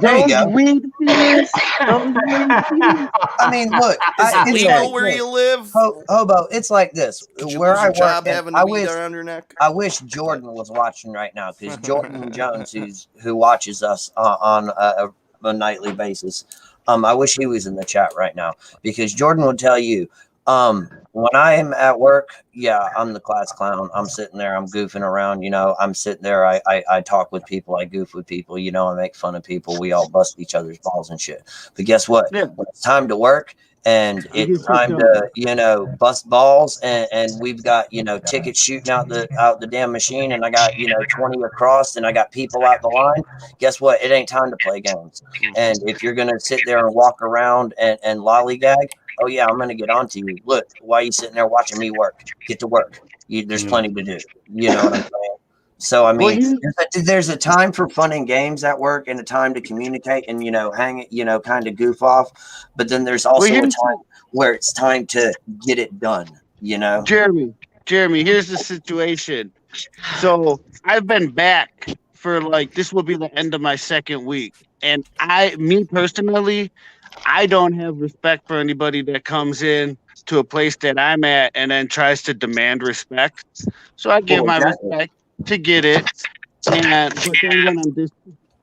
There you go. Weed fees. I mean, look, Is it it's legal like where this. you live? Hobo, it's like this. Could you Where lose I your work, job and having I a weed wish around your neck? I wish Jordan was watching right now because Jordan Jones, who watches us on a nightly basis, I wish he was in the chat right now because Jordan would tell you, when I am at work, yeah, I'm the class clown. I'm sitting there, I'm goofing around, you know, I'm sitting there, I talk with people, I goof with people, you know, I make fun of people, we all bust each other's balls and shit. But guess what? Yeah. When it's time to work and it's time to, you know, bust balls and we've got, you know, tickets shooting out the damn machine and I got, you know, 20 across and I got people out the line. Guess what? It ain't time to play games. And if you're going to sit there and walk around and lollygag, oh yeah, I'm gonna get on to you. Look, why are you sitting there watching me work? Get to work. There's plenty to do. You know what I'm saying? So I mean, there's a time for fun and games at work and a time to communicate and you know hang it, you know, kind of goof off. But then there's also a time where it's time to get it done. You know, Jeremy, here's the situation. So I've been back for like this will be the end of my second week, and me personally, I don't have respect for anybody that comes in to a place that I'm at and then tries to demand respect. So I give my respect to get it, and but then when I'm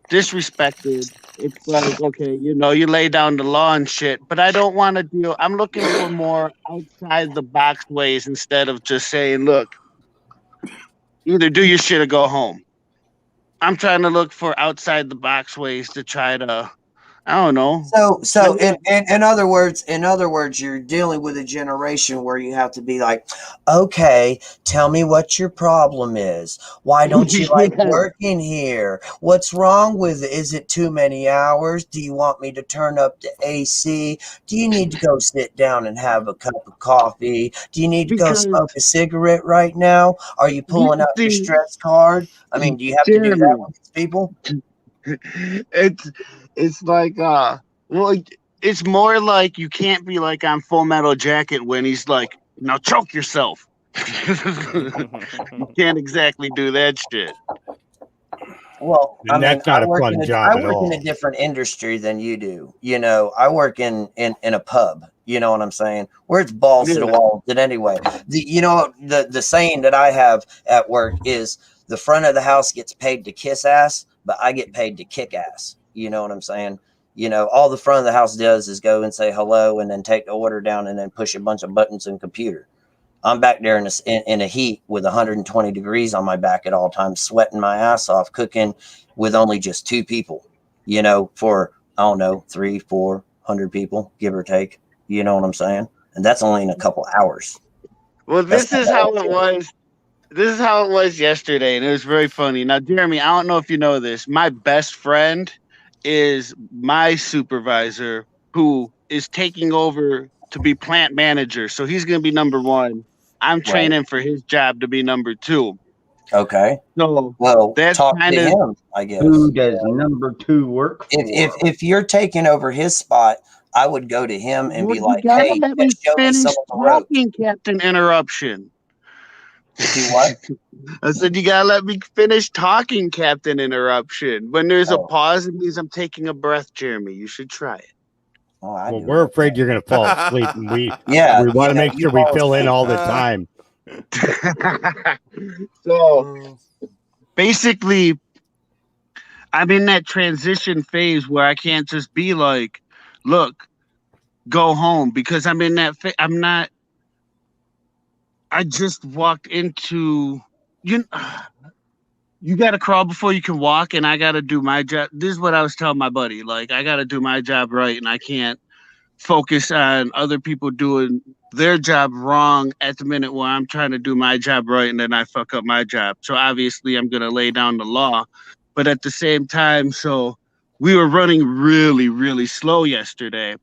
disrespected, it's like okay, you know, you lay down the law and shit. But I don't want to deal. I'm looking for more outside the box ways instead of just saying, look, Either do your shit or go home. I'm trying to look for outside the box ways to try to, I don't know. So in other words, you're dealing with a generation where you have to be like, okay, tell me what your problem is. Why don't you like working here? What's wrong with it? Is it too many hours? Do you want me to turn up the AC? Do you need to go sit down and have a cup of coffee? Do you need to go smoke a cigarette right now? Are you pulling out your stress card? I mean, do you have to do that with these people? It's like well, it's more like you can't be like on Full Metal Jacket when he's like, now choke yourself. You can't exactly do that shit. Well, And that's not a fun job I at work all. in a different industry than you do. You know, I work in a pub. You know what I'm saying? Where it's balls to the wall. But anyway, the saying that I have at work is the front of the house gets paid to kiss ass, but I get paid to kick ass. You know what I'm saying? You know, all the front of the house does is go and say hello and then take the order down and then push a bunch of buttons in computer. I'm back there in a heat with 120 degrees on my back at all times, sweating my ass off, cooking with only just 2 people, you know, for, I don't know, 300-400 people, give or take. You know what I'm saying? And that's only in a couple hours. Well, this is how it was. This is how it was yesterday, and it was very funny. Now, Jeremy, I don't know if you know this. My best friend is my supervisor who is taking over to be plant manager. So he's going to be number 1. I'm training for his job to be number 2. Okay. So well, that's talk kind to of him, I guess. Who does number 2 work for? If you're taking over his spot, I would go to him and be like, hey, let me show me some of the ropes. Captain Interruption. Do what? I said, you gotta let me finish talking, Captain Interruption. When there's a pause, it means I'm taking a breath, Jeremy. You should try it. Oh, well, we're afraid you're going to fall asleep, and we want to make sure we fill in all the time. So basically, I'm in that transition phase where I can't just be like, look, go home, because I'm in that I'm not. I just walked into you got to crawl before you can walk, and I got to do my job. This is what I was telling my buddy. Like, I got to do my job right, and I can't focus on other people doing their job wrong at the minute where I'm trying to do my job right, and then I fuck up my job. So obviously I'm going to lay down the law. But at the same time, so we were running really, really slow yesterday.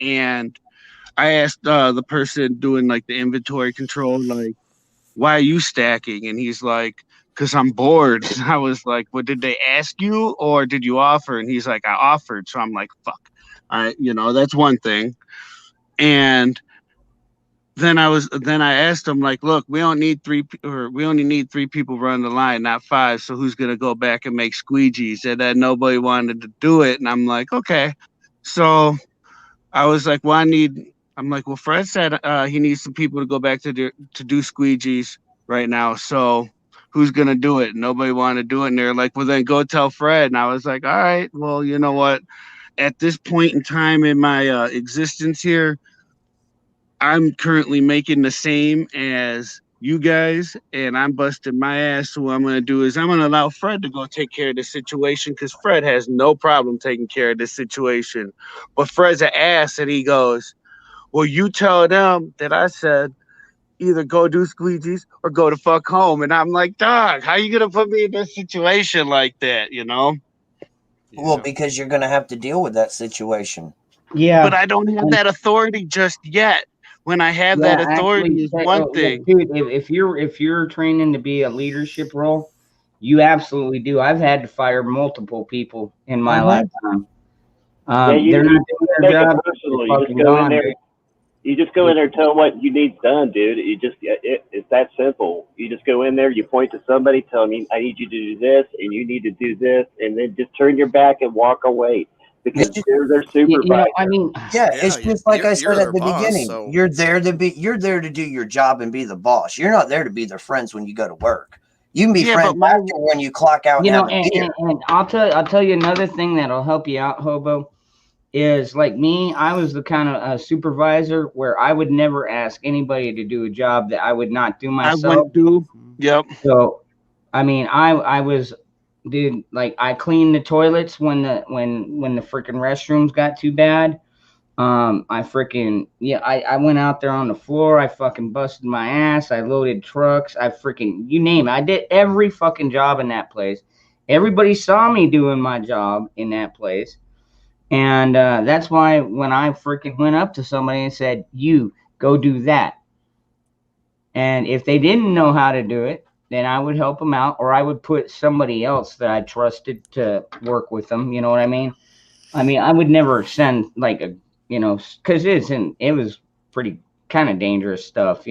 And I asked the person doing like the inventory control, like, why are you stacking? And he's like, because I'm bored. And I was like, well, did they ask you or did you offer? And he's like, I offered. So I'm like, fuck. That's one thing. And then I asked him, like, look, we only need 3 people running the line, not 5. So who's going to go back and make squeegees? And then nobody wanted to do it. And I'm like, okay. So I was like, well, well, Fred said he needs some people to go back to do squeegees right now. So who's going to do it? Nobody wanted to do it. And they're like, well, then go tell Fred. And I was like, all right, well, you know what? At this point in time in my existence here, I'm currently making the same as you guys, and I'm busting my ass. So what I'm going to do is I'm going to allow Fred to go take care of this situation, because Fred has no problem taking care of this situation. But Fred's an ass, and he goes, well, you tell them that I said either go do squeegees or go to fuck home. And I'm like, dog, how you going to put me in this situation like that, you know? Well, because you're going to have to deal with that situation. Yeah. But I don't have that authority just yet. When I have that authority is one thing. Dude, if you're training to be a leadership role, you absolutely do. I've had to fire multiple people in my lifetime. They're not doing their job. You just go in there and tell them what you need done, dude. It's that simple. You just go in there, you point to somebody, tell them, I need you to do this, and you need to do this, and then just turn your back and walk away. Because they're their supervisor. It's just like I said at the beginning. So. You're there to do your job and be the boss. You're not there to be their friends when you go to work. You can be friends after when you clock out. And I'll tell you another thing that'll help you out, Hobo, is like me. I was the kind of supervisor where I would never ask anybody to do a job that I would not do myself. Yep. So I was, dude, like I cleaned the toilets when the freaking restrooms got too bad. I freaking, yeah, I went out there on the floor. I fucking busted my ass. I loaded trucks. I freaking, you name it. I did every fucking job in that place. Everybody saw me doing my job in that place. And that's why when I freaking went up to somebody and said, "You go do that," and if they didn't know how to do it, then I would help them out, or I would put somebody else that I trusted to work with them. You know what I mean? I would never send like a, because it was pretty kind of dangerous stuff.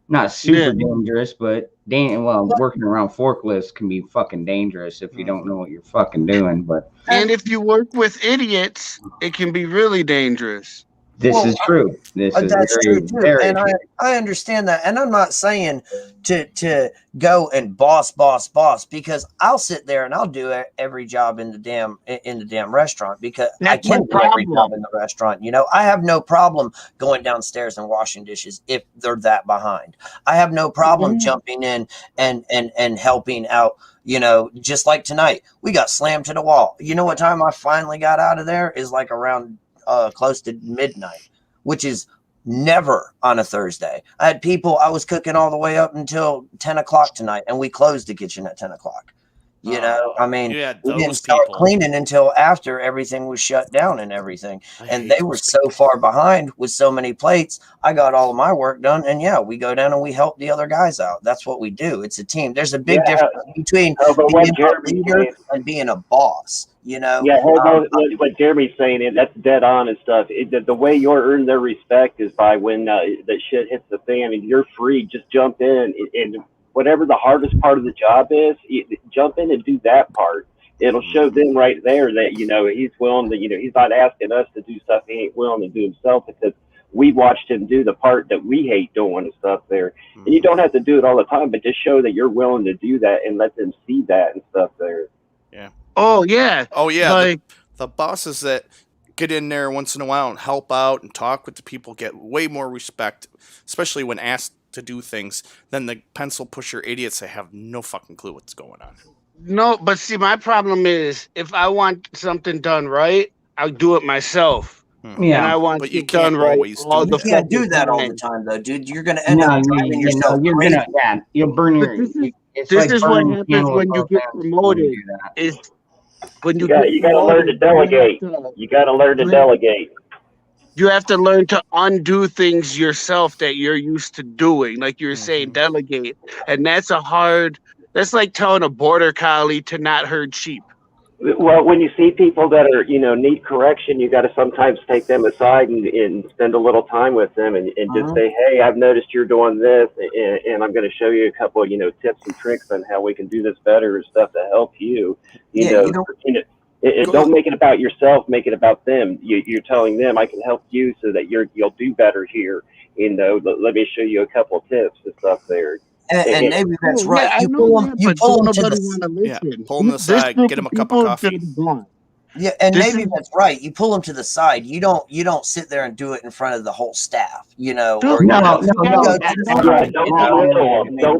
Not super dangerous, but working around forklifts can be fucking dangerous if you don't know what you're fucking doing. But And if you work with idiots, it can be really dangerous. this is true. This is That's very, true too, very and true. I understand that, and I'm not saying to go and boss, because I'll sit there and I'll do every job in the damn restaurant, because I can do every job in the restaurant. I have no problem going downstairs and washing dishes if they're that behind. I have no problem jumping in and helping out. Just like tonight, we got slammed to the wall. You know what time I finally got out of there is like around close to midnight, which is never on a Thursday. I had people, I was cooking all the way up until 10 o'clock tonight, and we closed the kitchen at 10 o'clock. We didn't start cleaning until after everything was shut down and everything. And they were so far behind with so many plates. I got all of my work done, and we go down and we help the other guys out. That's what we do. It's a team. There's a big difference between being a leader and being a boss. What Jeremy's saying, and that's dead on and stuff. The way you'll earn their respect is by when the shit hits the fan and you're free. Just jump in and whatever the hardest part of the job is, jump in and do that part. It'll show them right there that, he's willing to, he's not asking us to do stuff he ain't willing to do himself, because we watched him do the part that we hate doing and stuff there. And you don't have to do it all the time, but just show that you're willing to do that and let them see that and stuff there. Yeah. Oh, yeah. Oh, yeah. Like, the bosses that get in there once in a while and help out and talk with the people get way more respect, especially when asked to do things, than the pencil pusher idiots that have no fucking clue what's going on. No, but see, my problem is if I want something done right, I'll do it myself. Yeah, and I want but you it done right. You can't do that all the time, though, dude. You're going to end up driving yourself crazy. You'll burn your. This is what happens when you get promoted. Is when you got to learn to delegate. You got to learn to delegate. You have to learn to undo things yourself that you're used to doing, like you're saying, delegate, and that's That's like telling a border collie to not herd sheep. Well, when you see people that are, need correction, you got to sometimes take them aside and spend a little time with them and just say, hey, I've noticed you're doing this, and I'm going to show you a couple of, tips and tricks on how we can do this better and stuff to help you. Don't make it about yourself, make it about them. You're telling them, I can help you so that you'll do better here. Let me show you a couple of tips and stuff there. And maybe that's right. You pull them to the side, get them a cup of coffee. Yeah, and maybe that's right. You pull them to the side. You don't sit there and do it in front of the whole staff. Don't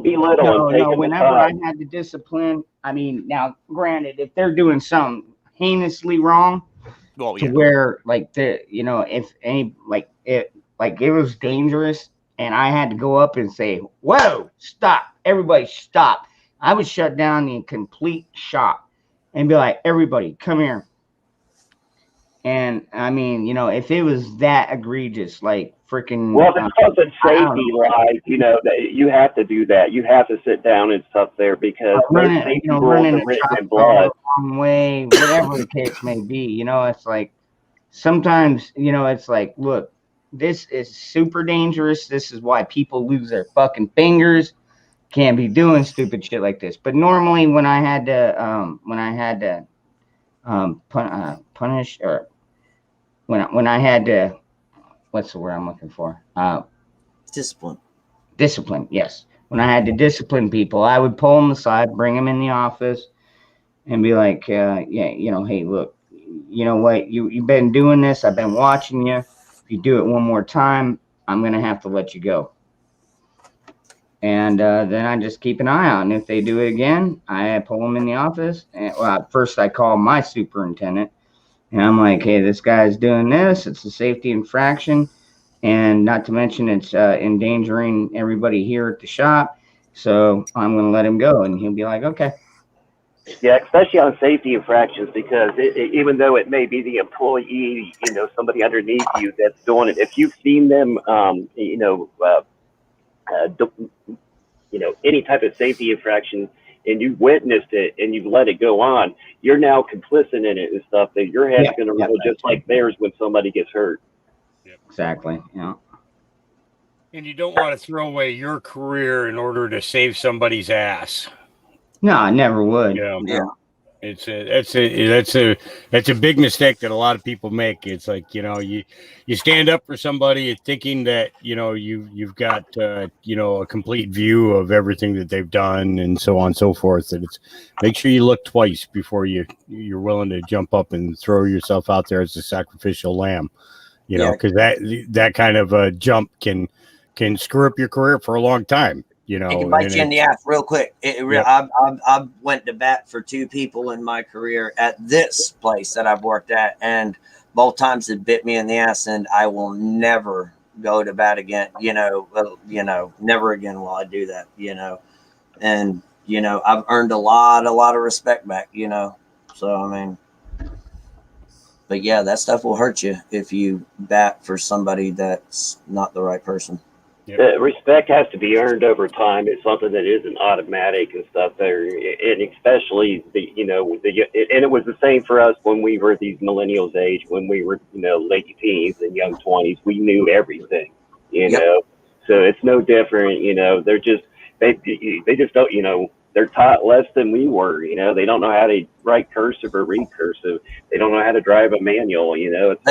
be little. No, whenever I had to discipline, now granted, if they're doing something heinously wrong, to where if any it was dangerous. And I had to go up and say, whoa, stop. Everybody stop. I would shut down the complete shop and be like, everybody, come here. And, if it was that egregious, like freaking... Well, because it's safety, right? You have to do that. You have to sit down and stuff there because running the shop the wrong way, whatever the case may be. It's like, sometimes, it's like, look, this is super dangerous. This is why people lose their fucking fingers. Can't be doing stupid shit like this. But normally, when I had to, punish, or when I had to, what's the word I'm looking for? Discipline. Discipline. Yes. When I had to discipline people, I would pull them aside, bring them in the office, and be like, hey, look, you know what? You've been doing this. I've been watching you. If you do it one more time, I'm going to have to let you go. And then I just keep an eye out. And if they do it again, I pull them in the office. And, well, first I call my superintendent. And I'm like, hey, this guy's doing this. It's a safety infraction. And not to mention it's endangering everybody here at the shop. So I'm going to let him go. And he'll be like, okay. Yeah, especially on safety infractions, because even though it may be the employee, somebody underneath you that's doing it, if you've seen them, any type of safety infraction, and you witnessed it and you've let it go on, you're now complicit in it and stuff. That your head's going to roll just like theirs when somebody gets hurt. Exactly. Yeah. And you don't want to throw away your career in order to save somebody's ass. No, I never would. Yeah. That's a big mistake that a lot of people make. It's like, you stand up for somebody thinking that, you've got, a complete view of everything that they've done and so on and so forth. And it's make sure you look twice before you're willing to jump up and throw yourself out there as a sacrificial lamb, because that kind of a jump can screw up your career for a long time. It can bite you in the ass real quick. I went to bat for 2 people in my career at this place that I've worked at, and both times it bit me in the ass, and I will never go to bat again. Never again will I do that. And I've earned a lot of respect back. So I mean, but yeah, that stuff will hurt you if you bat for somebody that's not the right person. Yep. Respect has to be earned over time. It's something that isn't automatic and stuff there, and especially and it was the same for us when we were these millennials age, when we were late teens and young 20s. We knew everything, so it's no different. They're just they just don't they're taught less than we were. They don't know how to write cursive or read cursive. They don't know how to drive a manual. It's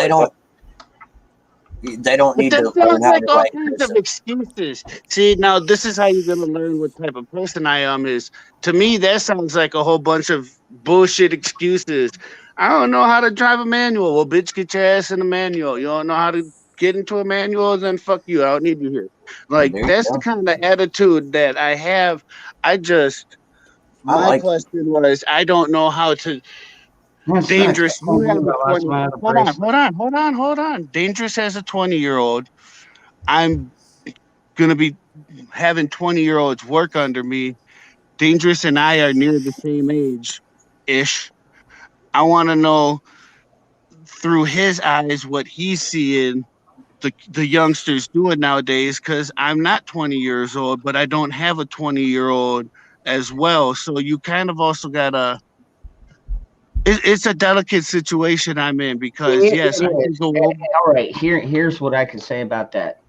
They don't need to learn how to all write kinds cursive. of excuses. See, now this is how you're gonna learn what type of person I am. Is to me that sounds like a whole bunch of bullshit excuses. I don't know how to drive a manual. Well, bitch, get your ass in a manual. You don't know how to get into a manual, then fuck you. I don't need you here. Like that's the kind of attitude that I have. My question was, I don't know how to. Dangerous. You have a 20. Hold on. Dangerous as a 20-year-old. I'm gonna be having 20-year-olds work under me. Dangerous and I are near the same age, ish. I want to know through his eyes what he's seeing the youngsters doing nowadays. Because I'm not 20 years old, but I don't have a 20-year-old as well. So you kind of also gotta. It's a delicate situation I'm in because yes, I can go. All right, here's what I can say about that.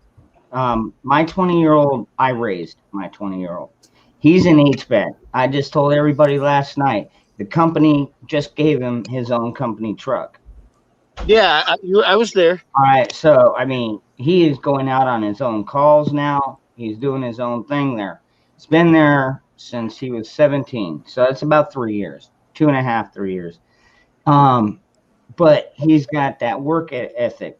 My 20-year-old, I raised my 20-year-old. He's an HVAC. I just told everybody last night. The company just gave him his own company truck. Yeah, I was there. All right, so I mean, he is going out on his own calls now. He's doing his own thing there. He's been there since he was 17, so that's about 3 years, 2.5, 3 years. But he's got that work ethic.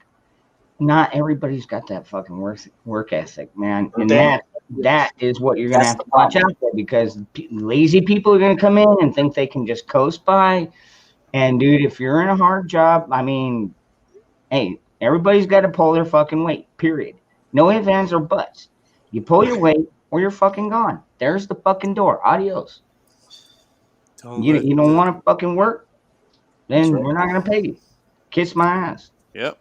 Not everybody's got that fucking work ethic, man. And that is what you're gonna have to watch out for, because lazy people are gonna come in and think they can just coast by. And dude, if you're in a hard job, I mean, hey, everybody's got to pull their fucking weight. Period. No ifs, ands, or buts. You pull your weight, or you're fucking gone. There's the fucking door. Adios. You don't want to fucking work, then we're not gonna pay you. Kiss my ass. Yep.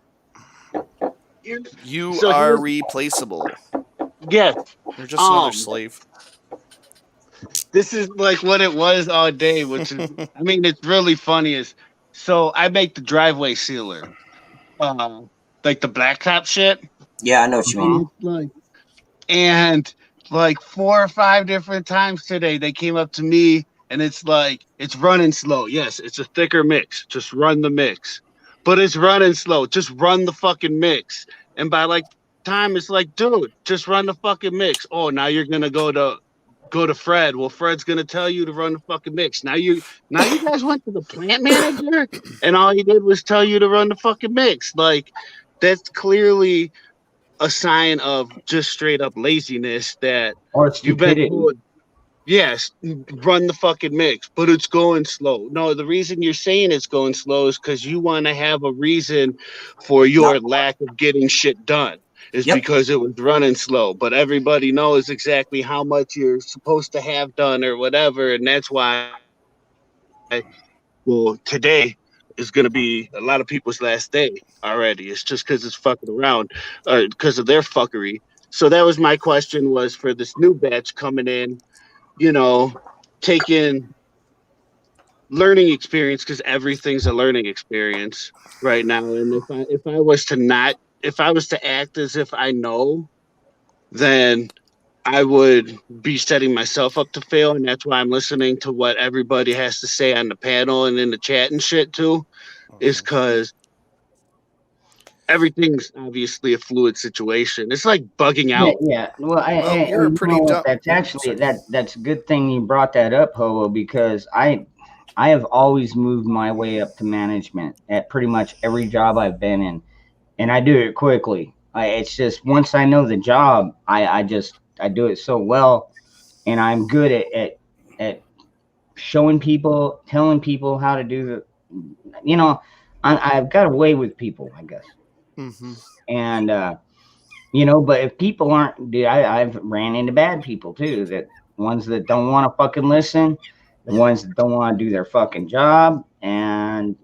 You are replaceable. Yes. You're just another slave. This is like what it was all day, which is, I mean, it's really funny. So I make the driveway sealer, like the blacktop shit. Yeah, I know what you mean. And like 4 or 5 different times today, they came up to me and it's like, it's running slow. Yes, it's a thicker mix. Just run the mix. But it's running slow. Just run the fucking mix. And by like time, it's like, dude, just run the fucking mix. Oh, now you're gonna go to Fred. Well, Fred's gonna tell you to run the fucking mix. Now you guys went to the plant manager and all he did was tell you to run the fucking mix. Like, that's clearly a sign of just straight up laziness that Or you've been stupidity. told, yes, run the fucking mix, but it's going slow. No, the reason you're saying it's going slow is because you want to have a reason for your lack of getting shit done. Is Yep. because it was running slow, but everybody knows exactly how much you're supposed to have done or whatever, and that's why. Well, today is going to be a lot of people's last day already. It's just because it's fucking around, or because of their fuckery. So that was my question: was for this new batch coming in, you know, taking learning experience because everything's a learning experience right now. And if I was to not if I was to act as if I know, then I would be setting myself up to fail, and that's why I'm listening to what everybody has to say on the panel and in the chat and shit too. Is because everything's obviously a fluid situation. It's like bugging Yeah, out. yeah. Well, Well, you're a and you pretty know what? dumb. That's actually Sorry. that's a good thing you brought that up, Hobo, because I have always moved my way up to management at pretty much every job I've been in, and I do it quickly. It's just once I know the job, I do it so well, and I'm good at showing people, telling people how to do you know, I've got a way with people, I guess, Mm-hmm. and but if people aren't, dude, I've ran into bad people too. That ones that don't want to fucking listen, the ones that don't want to do their fucking job, and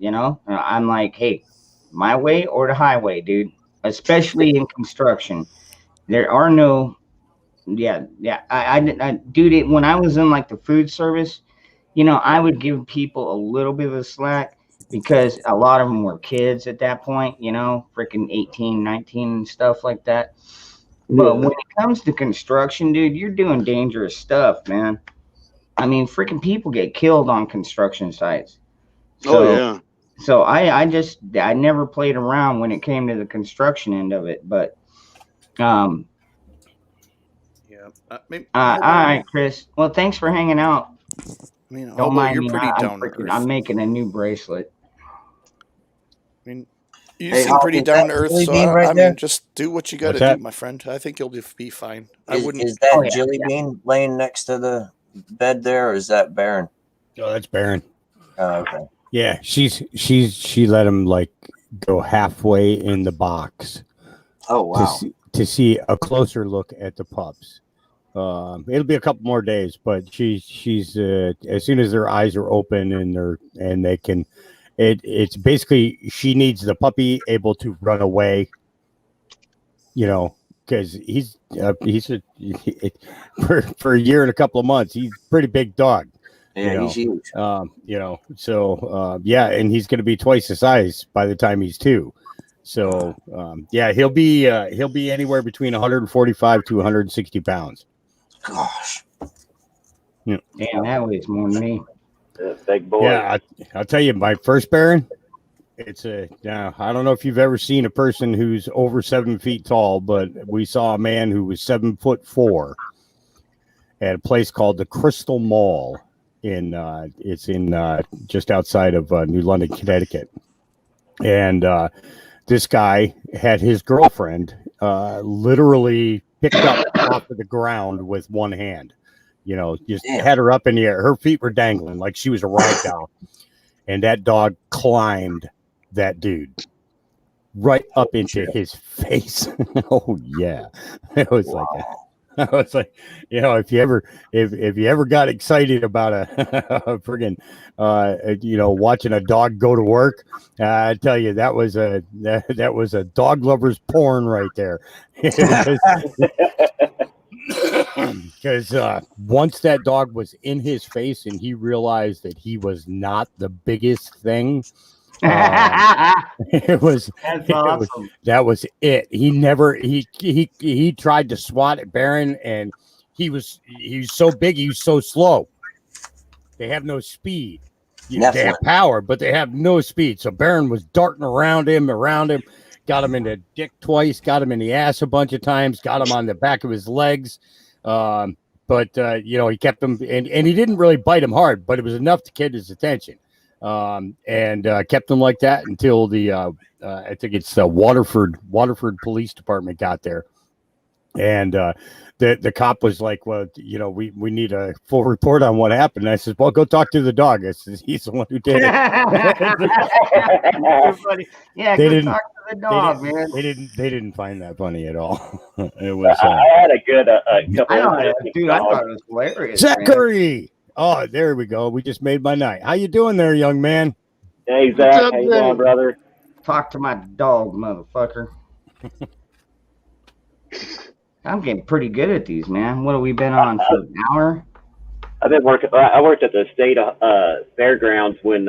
I'm like, hey, my way or the highway, dude. Especially in construction, there are no, yeah, yeah. Dude, when I was in like the food service, I would give people a little bit of a slack because a lot of them were kids at that point, freaking 18, 19 and stuff like that. But when it comes to construction, dude, you're doing dangerous stuff, man. I mean, freaking people get killed on construction sites. Oh So, yeah. so I never played around when it came to the construction end of it. But, um, Yeah. Maybe, all right, Chris. Well, thanks for hanging out. I mean, Don't Hobo, mind you're me. pretty down to earth. I'm making a new bracelet. I mean, you Hey, seem pretty is down that to earth, Jelly so Bean right I there? mean, just do what you got to What's do, that? my friend. I think you'll be fine. I wouldn't. Is that Oh, yeah, Jelly yeah. Bean laying next to the bed there, or is that Baron? Oh, that's Baron. Oh, okay. Yeah, she let him like go halfway in the box Oh wow. to see a closer look at the pups. It'll be a couple more days, but she's as soon as their eyes are open and they can, it's basically she needs the puppy able to run away. Because for a year and a couple of months, he's a pretty big dog. Yeah, he's huge. Yeah, and he's going to be twice the size by the time he's 2. So, yeah, he'll be anywhere between 145 to 160 pounds. Gosh. Yeah. Damn, that weighs more than me. Big boy. Yeah, I'll tell you, my first Baron, it's I don't know if you've ever seen a person who's over 7 feet tall, but we saw a man who was 7'4" at a place called the Crystal Mall it's in just outside of New London, Connecticut. And this guy had his girlfriend literally picked up off of the ground with one hand. Just had her up in the air. Her feet were dangling like she was a rag doll. And that dog climbed that dude right up into his face. Oh yeah. It was like I was like, if you ever got excited about a friggin' watching a dog go to work, I tell you that was a dog lover's porn right there. Because once that dog was in his face and he realized that he was not the biggest thing, it was That's awesome. that was it. He never he tried to swat at Baron, and he was so big, he was so slow. They have no speed. They have power, but they have no speed. So Baron was darting around him, got him in the dick twice, got him in the ass a bunch of times, got him on the back of his legs. But he kept him, and he didn't really bite him hard, but it was enough to get his attention. and kept them like that until the I think it's the Waterford Police Department got there, and the cop was like, "Well, we need a full report on what happened." And I said, "Well, go talk to the dog. I said, he's the one who did it." Yeah, They go didn't- talk to the dog, man. They didn't find that funny at all. It was I had a good couple I of know, dude. I thought it was hilarious. man. Zachary. Oh, there we go. We just made my night. How you doing there, young man? Hey, What's Zach, up, how you Zach? doing, brother? Talk to my dog, motherfucker. I'm getting pretty good at these, man. What have we been on for an hour? I've been working. I worked at the state fairgrounds when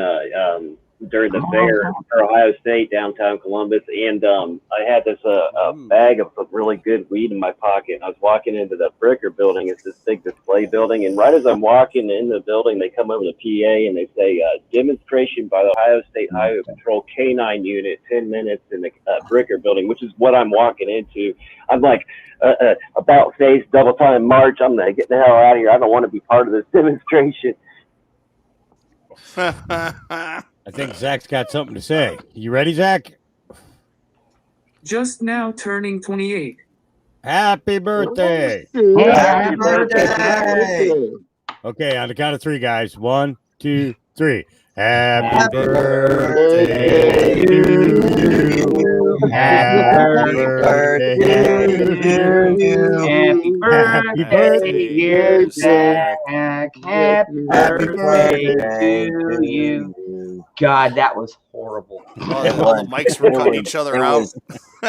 during the fair for Ohio State downtown Columbus, and I had this a bag of really good weed in my pocket. And I was walking into the Bricker building. It's this big display building, and right as I'm walking in the building, they come over to the PA and they say demonstration by the Ohio State Highway Patrol K9 unit, 10 minutes in the Bricker building, which is what I'm walking into. I'm like, about face, double time march. I'm gonna get the hell out of here. I don't want to be part of this demonstration. I think Zach's got something to say. You ready, Zach? Just now turning 28. Happy birthday. Happy birthday. Okay, on the count of three, guys. 1, 2, 3. Happy Happy birthday to you. Happy birthday to you. Happy Happy birthday, dear Zach. Zach. Happy birthday to you. God, that was horrible. Oh, all the mics were cutting each other out.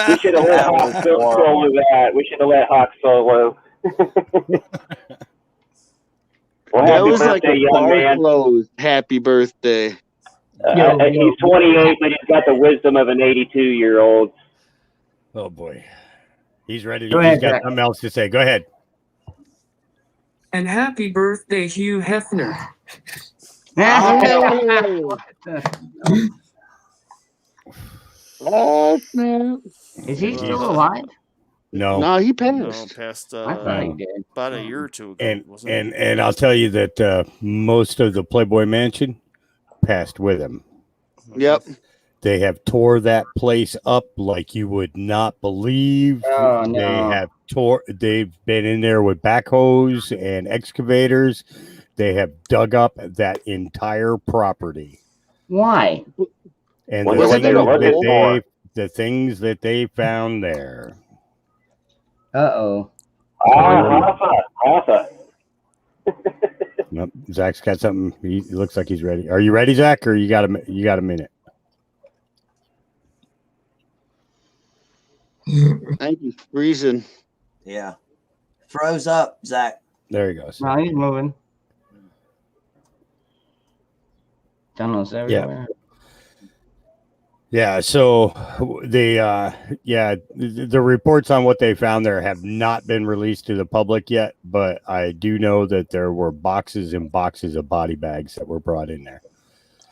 We should have let Hawk solo that. We should have let Hawk solo. Well, That happy was like birthday, a young bar man. close. Happy birthday. He's 28, but he's got the wisdom of an 82-year-old. Oh, boy. He's ready. Go He's ahead, got Zach. something else to say. Go ahead. And happy birthday, Hugh Hefner. Oh, snap. Is he still alive? No. No, he No, passed. past I thought he did. about a year or two ago. wasn't it? And I'll tell you that most of the Playboy Mansion passed with him. Yep. They have tore that place up like you would not believe. Oh, no. They've been in there with backhoes and excavators. They have dug up that entire property. Why? And Well, the what things they were looking for. the things that they found there. Uh-oh. Hoffa. Nope. Zach's got something. He looks like he's ready. Are you ready, Zach, or you got a minute? I think he's freezing. Yeah. Froze up, Zach. There he goes. No, he's moving. Tunnels everywhere. Yeah, so the reports on what they found there have not been released to the public yet, but I do know that there were boxes and boxes of body bags that were brought in there.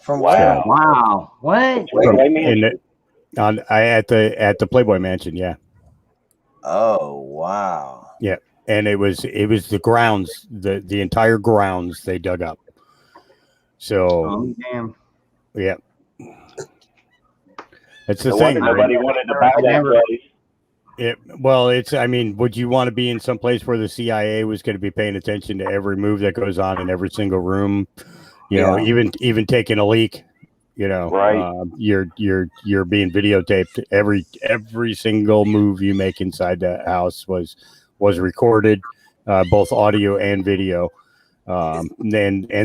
From Wow. Wow. What? Playboy Mansion. At the Playboy Mansion, yeah. Oh, wow. And it was the grounds, the entire grounds they dug up. So Oh, damn. yeah. That's the No thing. wonder nobody wanted to buy that place. I mean, would you want to be in some place where the CIA was going to be paying attention to every move that goes on in every single room? You know, even taking a leak. You know, Right. You're being videotaped. Every single move you make inside that house was recorded, both audio and video. And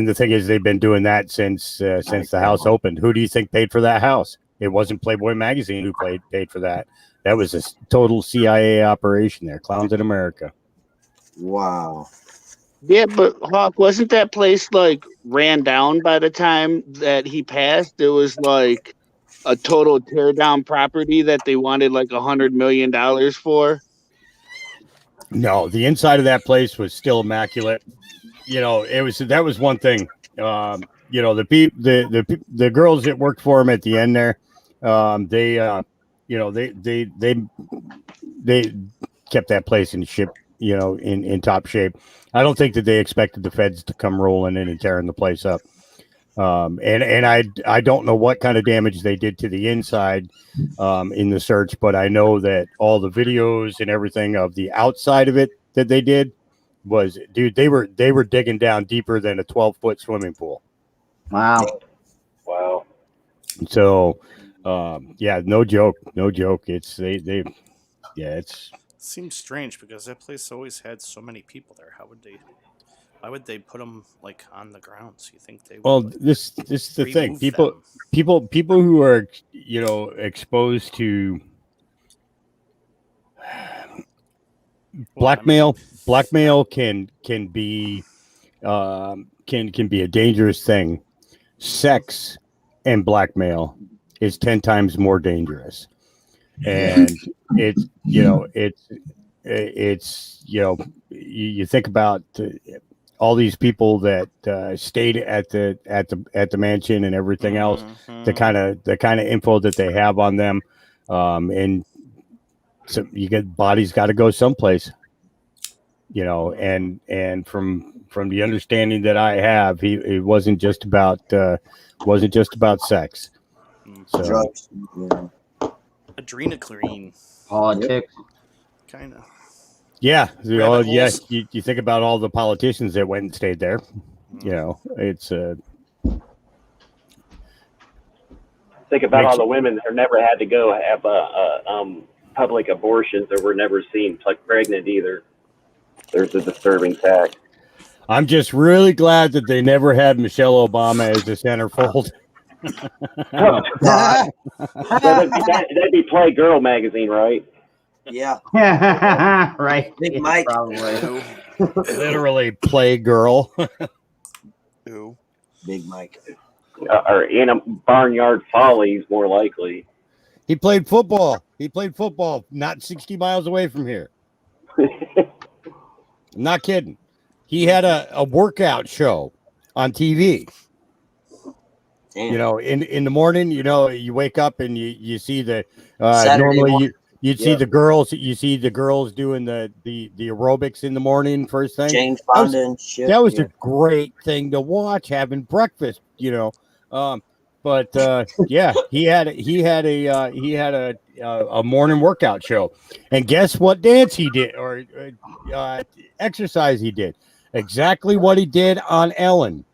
the thing is, they've been doing that since the house opened. Who do you think paid for that house? It wasn't Playboy Magazine who paid for that. That was a total CIA operation there. Clowns in America. Wow. Yeah, but Hawk, wasn't that place like ran down by the time that he passed? It was like a total tear down property that they wanted like $100 million for. No, the inside of that place was still immaculate. You know, that was one thing. You know, the girls that worked for him at the end there, they kept that place in top shape. I don't think that they expected the feds to come rolling in and tearing the place up. And I don't know what kind of damage they did to the inside in the search, but I know that all the videos and everything of the outside of it that they did was, dude, they were digging down deeper than a 12-foot swimming pool. Wow. Wow. So, yeah, no joke. It's it's Seems strange because that place always had so many people there. Why would they put them like on the grounds? You think they would? well, Like, this is the thing. remove People them? who are, exposed to Well, I mean, blackmail can be can be a dangerous thing. Sex and blackmail is 10 times more dangerous, and it's you think about all these people that stayed at the mansion and everything else, the kind of info that they have on them, and so you get bodies got to go someplace, and from the understanding that I have, it wasn't just about sex. So Drugs. adrenochrome, Politics. kind of. yeah, Rabbit holes. you think about all the politicians that went and stayed there. It's Think about Makes- all the women that never had to go have public abortions or were never seen like pregnant either. There's a disturbing fact. I'm just really glad that they never had Michelle Obama as the centerfold. Oh, God. That'd be Playgirl magazine, right? Yeah. Right. Big Yeah, Mike. Probably. Literally play girl. Ooh. Big Mike. Or in a Barnyard Follies, more likely. He played football. Not 60 miles away from here. I'm not kidding. He had a workout show on TV. Damn. In the morning, you wake up and you see the Saturday normally morning. you'd see the girls. You see the girls doing the aerobics in the morning first thing. Jane Fonda and shit. That was a great thing to watch, having breakfast. But yeah, he had a morning workout show, and guess what dance he did or exercise he did? Exactly what he did on Ellen.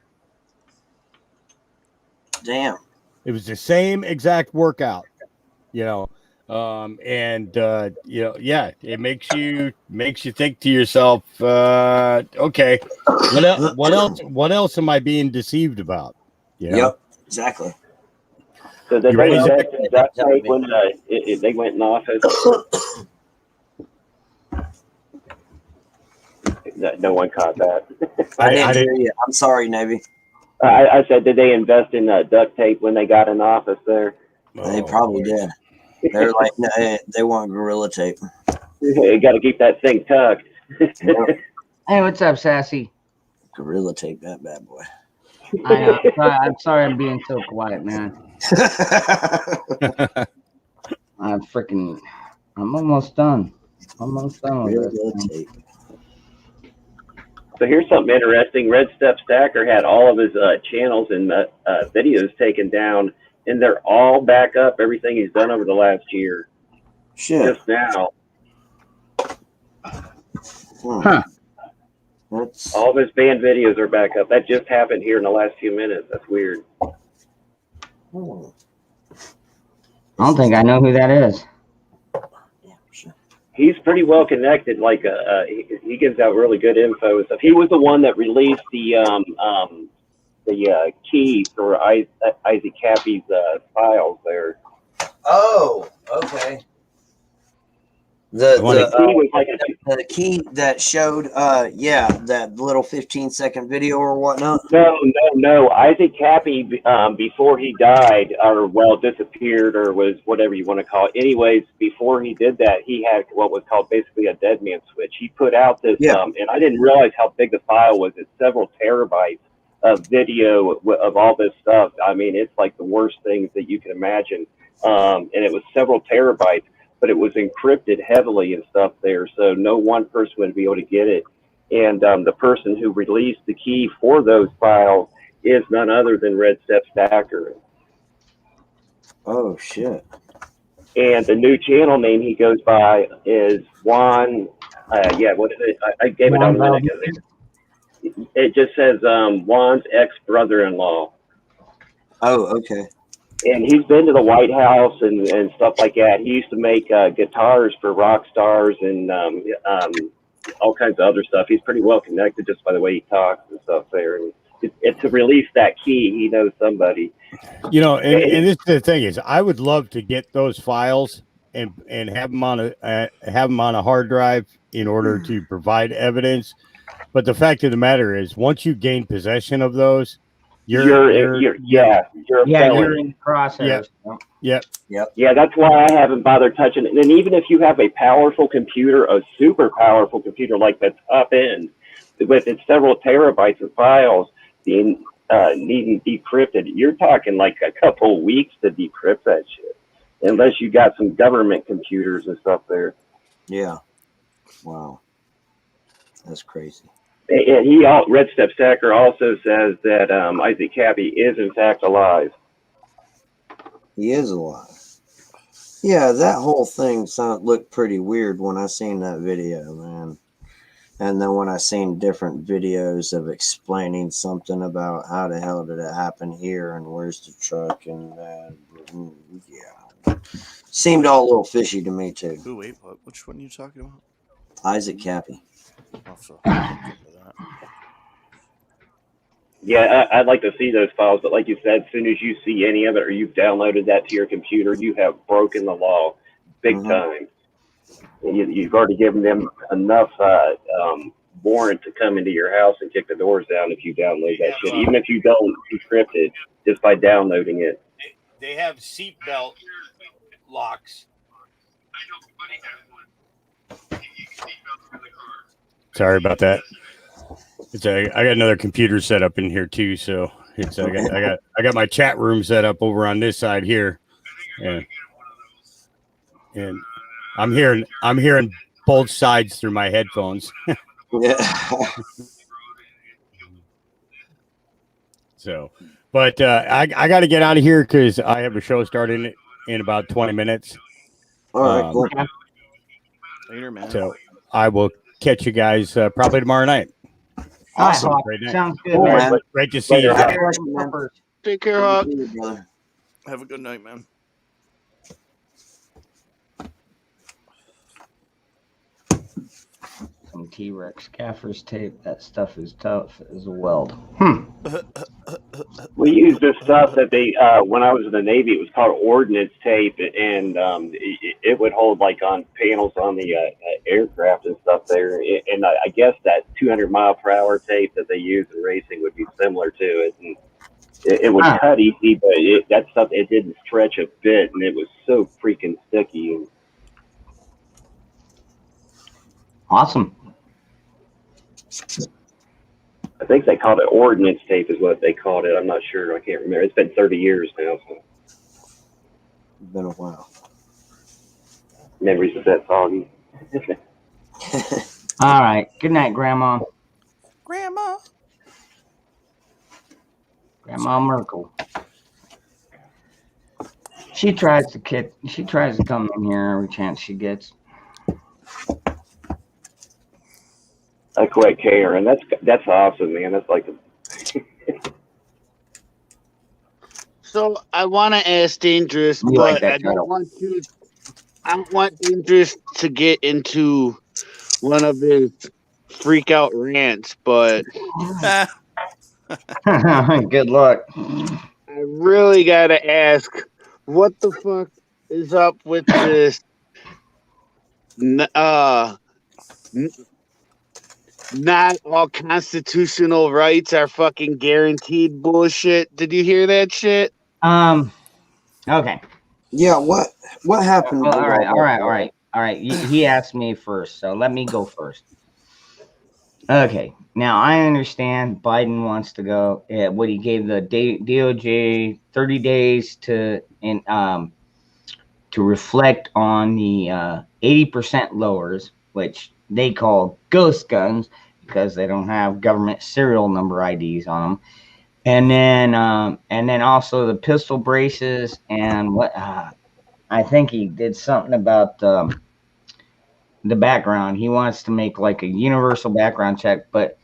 Damn. It was the same exact workout, and it makes you think to yourself, okay, what else am I being deceived about? Yep. Exactly. So did You they ready? invest in duct tape when they went in office? No one caught that. I didn't hear you. I'm sorry, Navy. I said, did they invest in duct tape when they got in office there? They probably did. They're like, no, they want gorilla tape. You got to keep that thing tucked. Hey, what's up, Sassy? Gorilla tape that bad boy. I'm sorry I'm being so quiet, man. I'm almost done. Almost done with Gorilla this. tape. So here's something interesting. Red Step Stacker had all of his channels and videos taken down, and they're all back up. Everything he's done over the last year. Shit. Just now. Huh. That's, All of his band videos are back up. That just happened here in the last few minutes. That's weird. oh, I don't think I know who that is. yeah, sure. He's pretty well connected. Like he gives out really good info and stuff. He was the one that released the key for Isaac Cappy's files there. Oh, okay. The key was like The key that showed, that little 15-second video or whatnot. No. Isaac Cappy, before he died, or disappeared, or was whatever you want to call it. Anyways, before he did that, he had what was called basically a dead man switch. He put out this, and I didn't realize how big the file was. It's several terabytes of video of all this stuff. I mean, it's like the worst things that you can imagine. And it was several terabytes. But it was encrypted heavily and stuff there, so no one person would be able to get it. And the person who released the key for those files, is none other than Red Step Stacker. Oh shit. And the new channel name he goes by is Juan. What is it? I gave it out a minute ago. It just says Juan's ex-brother-in-law. Oh, okay. And he's been to the White House and stuff like that. He used to make guitars for rock stars and all kinds of other stuff. He's pretty well connected just by the way he talks and stuff there. And it's to release that key. He knows somebody. You know, and this is the thing is, I would love to get those files and have them on a hard drive in order to provide evidence. But the fact of the matter is, once you gain possession of those, you're in the crosshairs. Yep. Yeah, that's why I haven't bothered touching it. And even if you have a powerful computer, a super powerful computer like the top end, with its several terabytes of files being needing decrypted, you're talking like a couple weeks to decrypt that shit, unless you got some government computers and stuff there. Yeah. Wow. That's crazy. And Red Step Stacker also says that Isaac Cabby is in fact alive. He is alive. Yeah, that whole thing looked pretty weird when I seen that video, man. And then when I seen different videos of explaining something about how the hell did it happen here and where's the truck and yeah, seemed all a little fishy to me too. Ooh, wait, which one are you talking about? Isaac Cappy. Yeah, I'd like to see those files, but like you said, as soon as you see any of it or you've downloaded that to your computer, you have broken the law big time. And you've already given them enough warrant to come into your house and kick the doors down if you download that shit, even if you don't decrypt it, just by downloading it. They have seatbelt locks. Sorry about that. I got another computer set up in here too, so I got my chat room set up over on this side here, and I'm hearing both sides through my headphones. Yeah. So, but I got to get out of here because I have a show starting in about 20 minutes. All right, cool. Later, man. So I will catch you guys probably tomorrow night. Awesome. Great night. Sounds good, Cool, man. man. Great to see you guys. Take care, Hawk. Have a good night, man. Some T-Rex Gaffer's tape. That stuff is tough as a weld. We used this stuff that they, when I was in the Navy, it was called ordnance tape, and it would hold like on panels on the aircraft and stuff there. And I guess that 200-mile-per-hour tape that they use in racing would be similar to it. And it would cut easy, but that stuff, it didn't stretch a bit, and it was so freaking sticky. Awesome. I think they called it ordnance tape is what they called it. I'm not sure. I can't remember. It's been 30 years now. So. It's been a while. Memories of that foggy. All right. Good night, Grandma. Grandma Merkel. She tries to come in here every chance she gets. I quite care, and that's awesome, man. That's like. So I want to ask Dangerous, You but like that I don't title. want to. I don't want Dangerous to get into one of his freak out rants, but Good luck. I really gotta ask, what the fuck is up with this? Not all constitutional rights are fucking guaranteed bullshit. Did you hear that shit? Okay. Yeah, what happened? Well, all right. He asked me first, so let me go first. Okay. Now I understand Biden wants to go. What he gave the DOJ 30 days to reflect on the 80% lowers, which they call ghost guns because they don't have government serial number IDs on them. and then also the pistol braces and what I think he did something about the background. He wants to make like a universal background check, but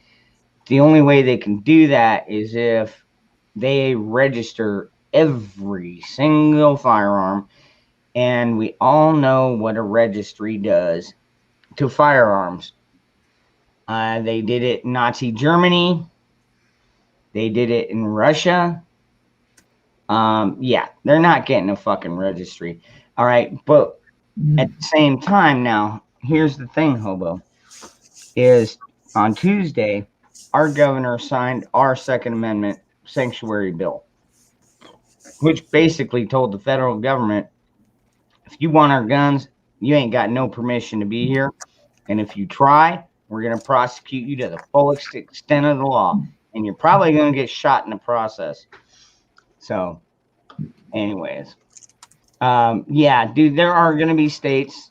the only way they can do that is if they register every single firearm, and we all know what a registry does to firearms. They did it in Nazi Germany. They did it in Russia. Yeah, they're not getting a fucking registry. All right, but at the same time, now here's the thing, Hobo, is on Tuesday, our governor signed our Second Amendment sanctuary bill, which basically told the federal government, if you want our guns, you ain't got no permission to be here. And if you try, we're going to prosecute you to the fullest extent of the law. And you're probably going to get shot in the process. So, anyways. Yeah, dude, there are going to be states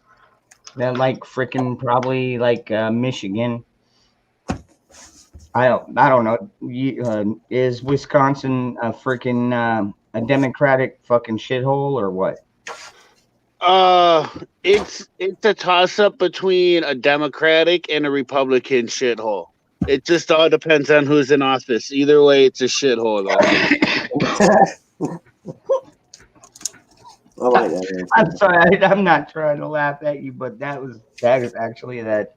that like freaking probably like Michigan. I don't know. Is Wisconsin a freaking a Democratic fucking shithole or what? It's a toss up between a Democratic and a Republican shithole. It just all depends on who's in office. Either way, it's a shithole. I like that. I'm sorry, I'm not trying to laugh at you, but that is actually that.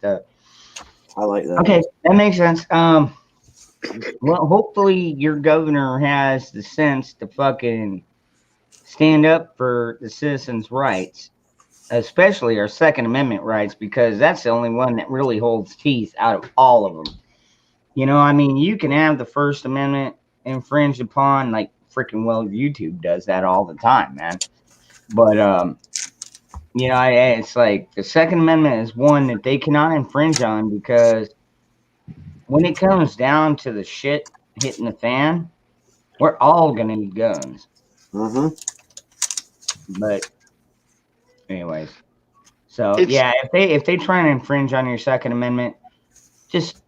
I like that. Okay, that makes sense. Well, hopefully your governor has the sense to fucking stand up for the citizens' rights, especially our Second Amendment rights, because that's the only one that really holds teeth out of all of them. You know, I mean, you can have the First Amendment infringed upon, like freaking well, YouTube does that all the time, man. But you know, it's like the Second Amendment is one that they cannot infringe on, because when it comes down to the shit hitting the fan, we're all gonna need guns. Mm-hmm. But anyways, so yeah, if they try and infringe on your Second Amendment, just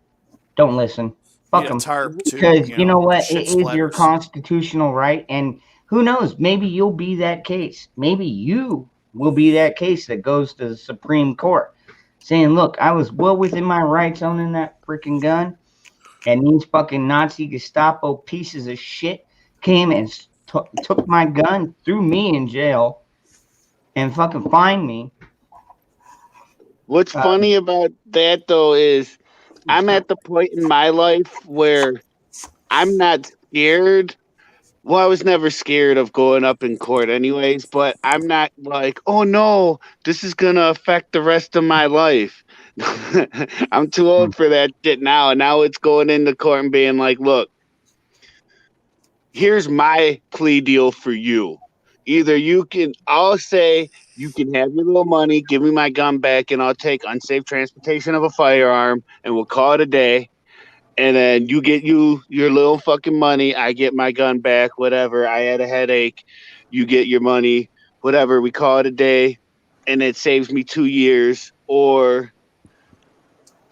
don't listen. Fuck them, because you know what? It is your constitutional right, and who knows? Maybe you'll be that case. Maybe you will be that case that goes to the Supreme Court, saying, "Look, I was well within my rights owning that freaking gun, and these fucking Nazi Gestapo pieces of shit came and took my gun, threw me in jail, and fucking fined me." What's funny about that though is I'm at the point in my life where I'm not scared. Well, I was never scared of going up in court anyways, but I'm not like, oh no, this is going to affect the rest of my life. I'm too old for that shit now. And now it's going into court and being like, look, here's my plea deal for you. Either I'll say you can have your little money, give me my gun back, and I'll take unsafe transportation of a firearm, and we'll call it a day. And then you get your little fucking money. I get my gun back, whatever. I had a headache. You get your money, whatever. We call it a day, and it saves me 2 years. Or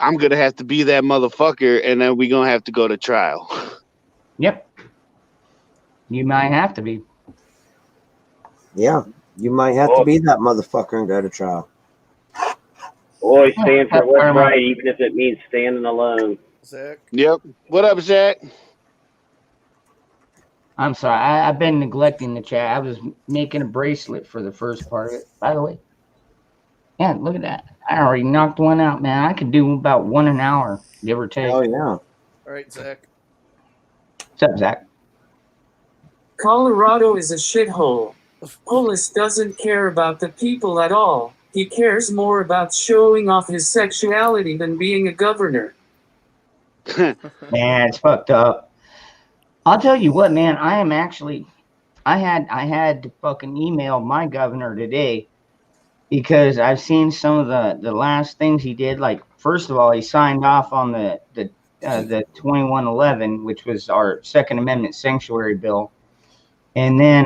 I'm going to have to be that motherfucker, and then we're going to have to go to trial. Yep. You might have to be. Yeah, you might have to be that motherfucker and go to trial. Always stand for what's right, even if it means standing alone. Zach? Yep. What up, Zach? I'm sorry. I've been neglecting the chat. I was making a bracelet for the first part of it, by the way. Yeah, look at that. I already knocked one out, man. I could do about one an hour, give or take. Oh, yeah. All right, Zach. What's up, Zach? Colorado is a shithole. Polis doesn't care about the people at all. He cares more about showing off his sexuality than being a governor. Man, it's fucked up. I'll tell you what, man. I had to fucking email my governor today, because I've seen some of the last things he did. Like, first of all, he signed off on the 2111, which was our Second Amendment sanctuary bill, and then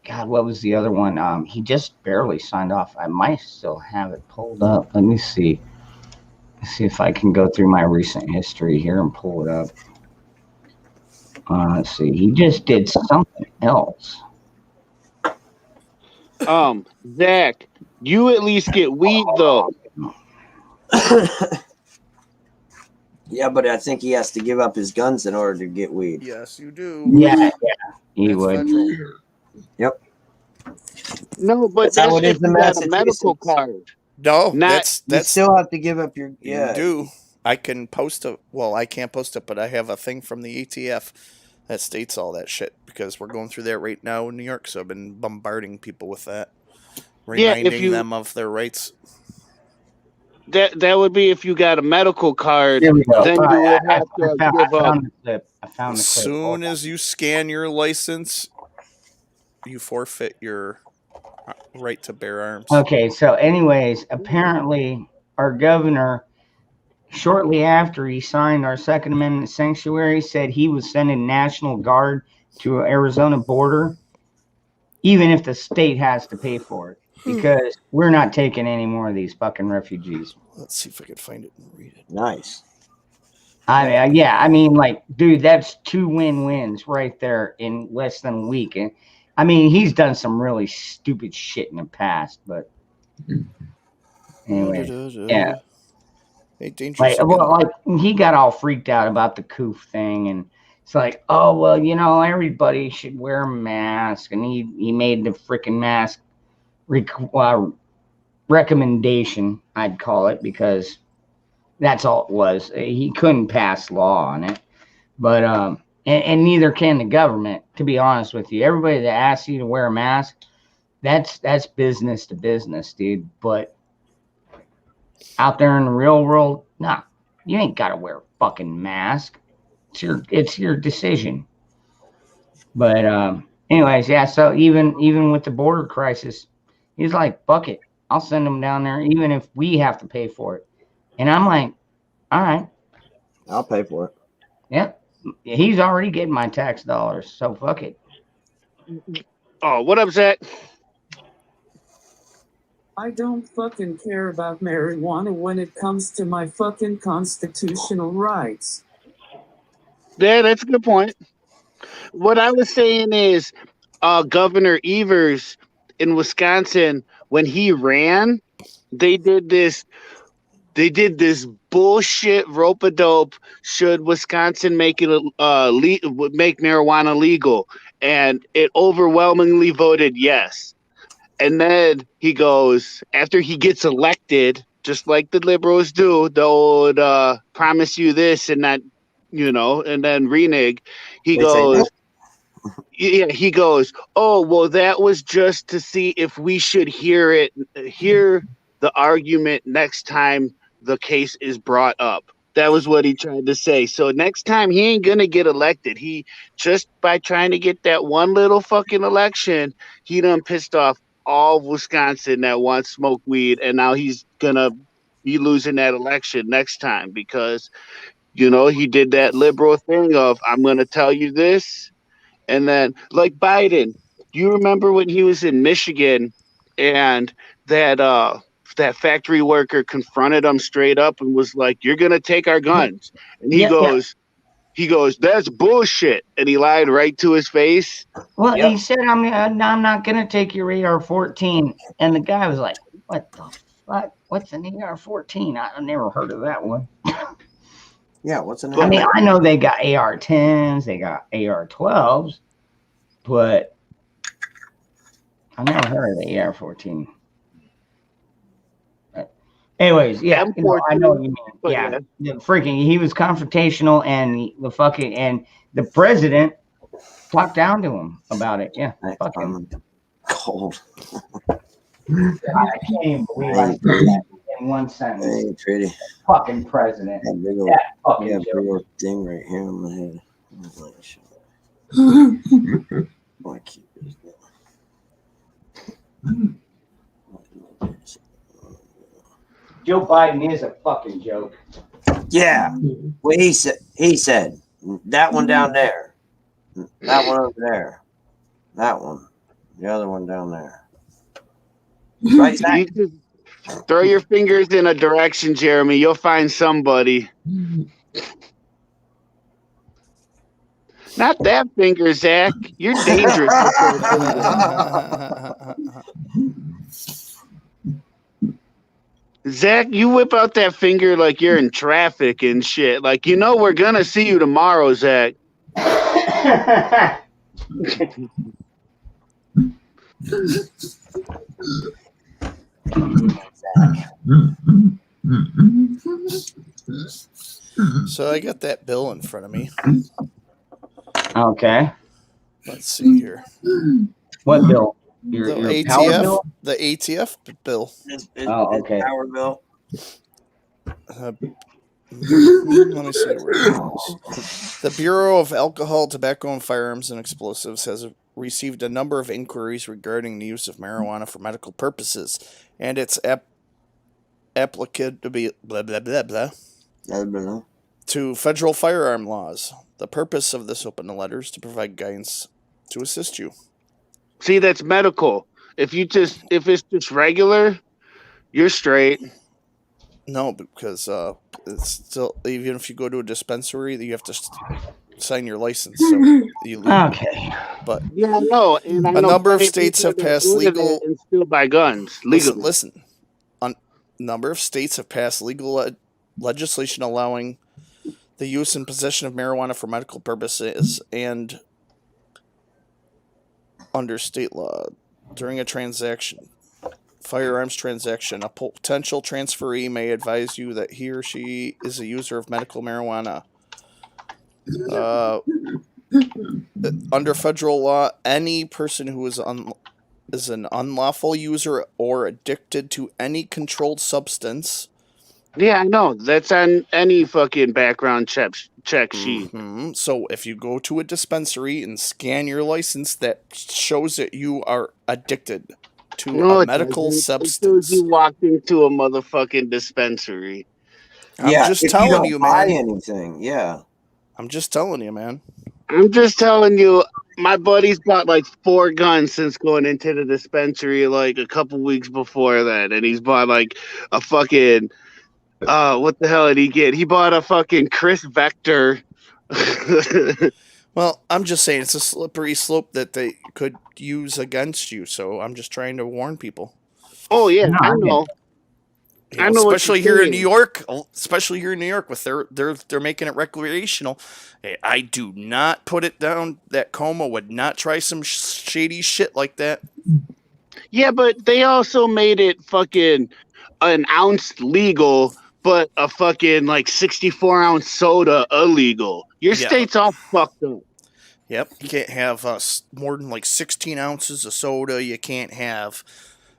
God, what was the other one? He just barely signed off. I might still have it pulled up. Let me see. Let's see if I can go through my recent history here and pull it up. Let's see. He just did something else. Zach, you at least get weed though. Yeah, but I think he has to give up his guns in order to get weed. Yes, you do. Yeah, he That's would. federal. Yep. No, but That's how that's it if is in you got a medical Massachusetts. card. No, Not You still have to give up your you do. I can post it. Well, I can't post it, but I have a thing from the ATF that states all that shit because we're going through that right now in New York. So I've been bombarding people with that, yeah. If reminding you them of their rights. that would be if you got a medical card. There we go. Then All you right, would have to give I up. found the clip. I found As the clip. soon as you scan your license, you forfeit your right to bear arms. Okay, so anyways, apparently our governor, shortly after he signed our Second Amendment sanctuary, said he was sending National Guard to Arizona border, even if the state has to pay for it, because we're not taking any more of these fucking refugees. Let's see if I can find it and read it. Nice. I mean, like, dude, that's 2 win-wins right there in less than a week. And I mean, he's done some really stupid shit in the past, but anyway, yeah. Hey, dangerous. Like he got all freaked out about the coof thing, and it's like, oh well, you know, everybody should wear a mask, and he made the freaking mask recommendation, I'd call it, because that's all it was. He couldn't pass law on it, but and neither can the government. To be honest with you, everybody that asks you to wear a mask, that's business to business, dude. But out there in the real world, nah, you ain't got to wear a fucking mask. It's your decision. But anyways, yeah. So even with the border crisis, he's like, fuck it, I'll send them down there, even if we have to pay for it. And I'm like, all right, I'll pay for it. yeah. He's already getting my tax dollars, so fuck it. Oh, what up, Zach? I don't fucking care about marijuana when it comes to my fucking constitutional rights. Yeah, that's a good point. What I was saying is, Governor Evers in Wisconsin, when he ran, they did this bullshit rope-a-dope. Should Wisconsin make it make marijuana legal? And it overwhelmingly voted yes. And then he goes, after he gets elected, just like the liberals do, they'll promise you this and that, you know, and then renege. He goes, oh, well, that was just to see if we should hear the argument next time the case is brought up. That was what he tried to say. So next time he ain't gonna get elected. He just by trying to get that one little fucking election, he done pissed off all of Wisconsin that wants smoke weed, and now he's gonna be losing that election next time because, you know, he did that liberal thing of I'm gonna tell you this, and then like Biden. Do you remember when he was in Michigan and that factory worker confronted him straight up and was like, "You're gonna take our guns," and he goes, "That's bullshit," and he lied right to his face. Well, he said, I'm not gonna take your AR-14, and the guy was like, what the fuck? What's an AR-14? I've never heard of that one. Yeah, what's an I mean, I know they got AR-10s, they got AR-12s, but I never heard of the AR-14. Anyways, yeah, you know, I know what you mean. Yeah, freaking, he was confrontational, and the president talked down to him about it. Yeah, fucking cold. I can't even believe I said that in one sentence. Hey, pretty. Fucking president. Big old thing right here on my head. I keep it. Joe Biden is a fucking joke. Yeah. Well, he said that one down there, that one over there, that one, the other one down there. Right, Zach? You just throw your fingers in a direction, Jeremy. You'll find somebody. Not that finger, Zach. You're dangerous with that finger. Zach, you whip out that finger like you're in traffic and shit. Like, you know, we're gonna see you tomorrow, Zach. So I got that bill in front of me. Okay. Let's see here. What bill? The Your power ATF, bill? the ATF bill. Oh, okay. Power bill. Let me see where it is. The Bureau of Alcohol, Tobacco, and Firearms and Explosives has received a number of inquiries regarding the use of marijuana for medical purposes and its applicability blah, blah, blah, blah, to federal firearm laws. The purpose of this open letter is to provide guidance to assist you. See, that's medical. If it's just regular, you're straight. No, because it's still, even if you go to a dispensary, you have to sign your license. So you leave. Okay. But yeah, I know. And I a know number of plenty states people have that passed order that legal. and still buy guns legally. Listen. A number of states have passed legal legislation allowing the use and possession of marijuana for medical purposes and under state law during a firearms transaction. A potential transferee may advise you that he or she is a user of medical marijuana. Under federal law, any person who is an unlawful user or addicted to any controlled substance. Yeah, I know. That's on any fucking background check sheet. Mm-hmm. So if you go to a dispensary and scan your license, that shows that you are addicted to a medical substance. It shows you walked into a motherfucking dispensary. I'm just telling you, man. Buy anything, yeah. I'm just telling you, man. I'm just telling you, my buddy's bought like 4 guns since going into the dispensary like a couple weeks before that, and he's bought like a fucking what the hell did he get? He bought a fucking Chris Vector. Well, I'm just saying it's a slippery slope that they could use against you, so I'm just trying to warn people. Oh yeah, no, I know. I know, especially here in New York. Especially here in New York, with they're making it recreational. Hey, I do not put it down that Coma would not try some shady shit like that. Yeah, but they also made it fucking an ounce legal, but a fucking like 64-ounce soda illegal. Your state's all fucked up. Yep, you can't have more than like 16 ounces of soda. You can't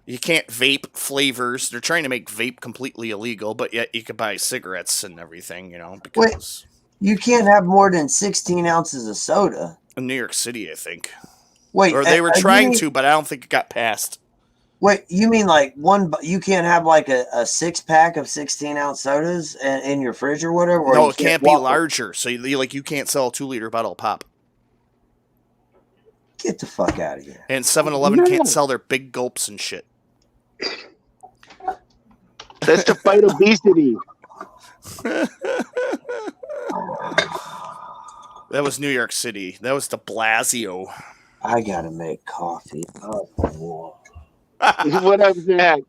vape flavors. They're trying to make vape completely illegal, but yet you can buy cigarettes and everything, because... Wait, you can't have more than 16 ounces of soda? In New York City, I think. Wait, or they were trying to, but I don't think it got passed. Wait, you mean like you can't have like a 6-pack of 16-ounce sodas in your fridge or whatever? Or No, it can't be larger. So you can't sell a 2-liter bottle of pop. Get the fuck out of here. And 7-Eleven can't sell their big gulps and shit. That's to fight obesity. That was New York City. That was de Blasio. I gotta make coffee. Oh, what up, Zach?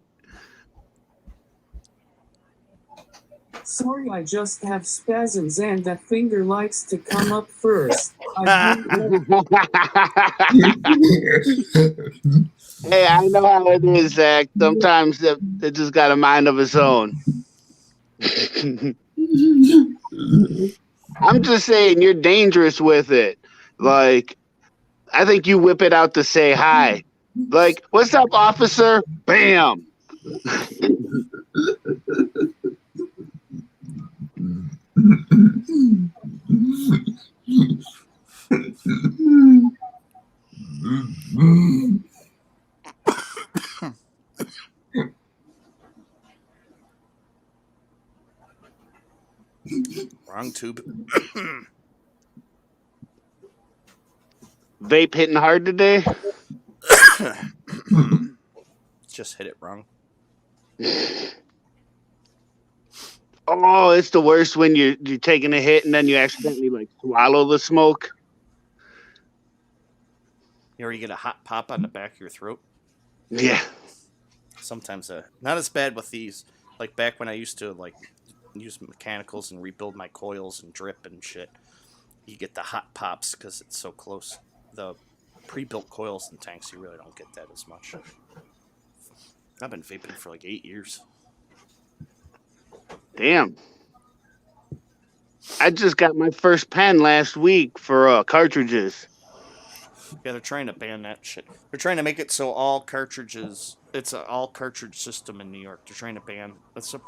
Sorry, I just have spasms and that finger likes to come up first. Hey, I know how it is, Zach. Sometimes it just got a mind of its own. I'm just saying, you're dangerous with it. Like, I think you whip it out to say hi. Like, what's up, officer? Bam! Wrong tube. Vape hitting hard today? Just hit it wrong. Oh, it's the worst when you're taking a hit and then you accidentally like swallow the smoke. You get a hot pop on the back of your throat. Yeah. Sometimes not as bad with these. Like back when I used to like use mechanicals and rebuild my coils and drip and shit. You get the hot pops because it's so close. The pre-built coils and tanks, you really don't get that as much. I've been vaping for like 8 years. Damn. I just got my first pen last week for cartridges. Yeah, they're trying to ban that shit. They're trying to make it so all cartridges. It's an all cartridge system in New York. They're trying to ban.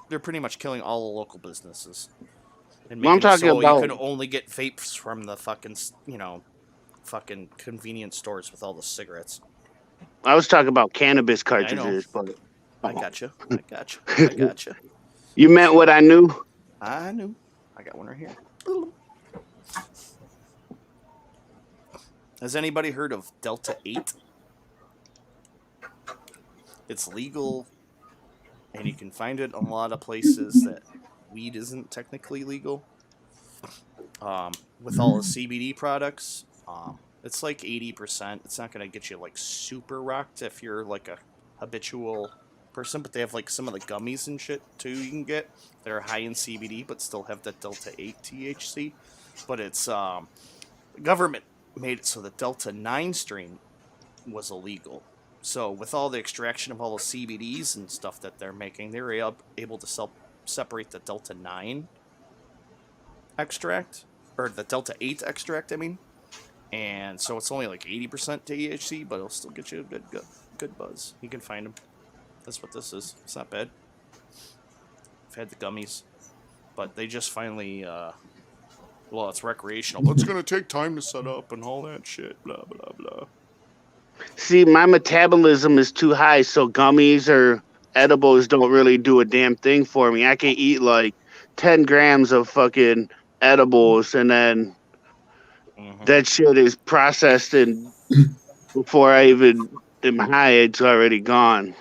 They're pretty much killing all the local businesses and Well, I'm making it talking so you about. can only get vapes from the fucking fucking convenience stores with all the cigarettes. I was talking about cannabis I know. cartridges, but I gotcha. I gotcha. I gotcha. you meant what I knew. I knew. I got one right here. Has anybody heard of Delta 8? It's legal, and you can find it in a lot of places that weed isn't technically legal. With all the CBD products, it's like 80%. It's not going to get you like super rocked if you're like a habitual person, but they have like some of the gummies and shit too you can get that are high in CBD but still have that Delta 8 THC. But it's the government made it so the Delta 9 strain was illegal. So with all the extraction of all the CBDs and stuff that they're making, they were able to separate the Delta 9 extract, or the Delta 8 extract, I mean. And so it's only like 80% THC, but it'll still get you a good buzz. You can find them. That's what this is. It's not bad. I've had the gummies, but they just finally, well, it's recreational, but it's going to take time to set up and all that shit, blah, blah, blah. See, my metabolism is too high, so gummies or edibles don't really do a damn thing for me. I can eat like 10 grams of fucking edibles, and then that shit is processed, and before I even am high, it's already gone.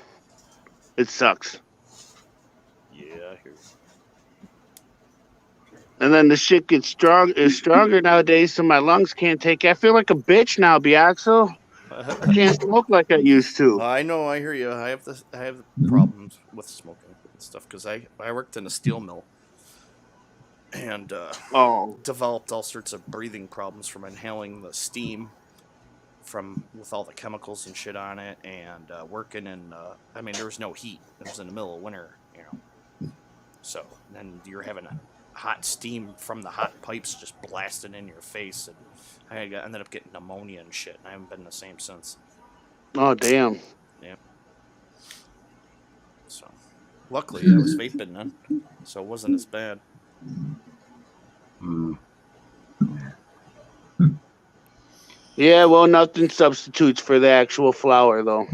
It sucks. Yeah, I hear you. And then the shit gets stronger nowadays, so my lungs can't take it. I feel like a bitch now, Biaxo. I can't smoke like I used to. I know, I hear you. I have problems with smoking and stuff because I worked in a steel mill and developed all sorts of breathing problems from inhaling the steam from with all the chemicals and shit on it, and working in. I mean, there was no heat. It was in the middle of winter, So then you're having a hot steam from the hot pipes just blasting in your face, and I ended up getting pneumonia and shit. And I haven't been the same since. Oh damn. Yeah. So, luckily I was vaping then, so it wasn't as bad. Yeah, well, nothing substitutes for the actual flower, though.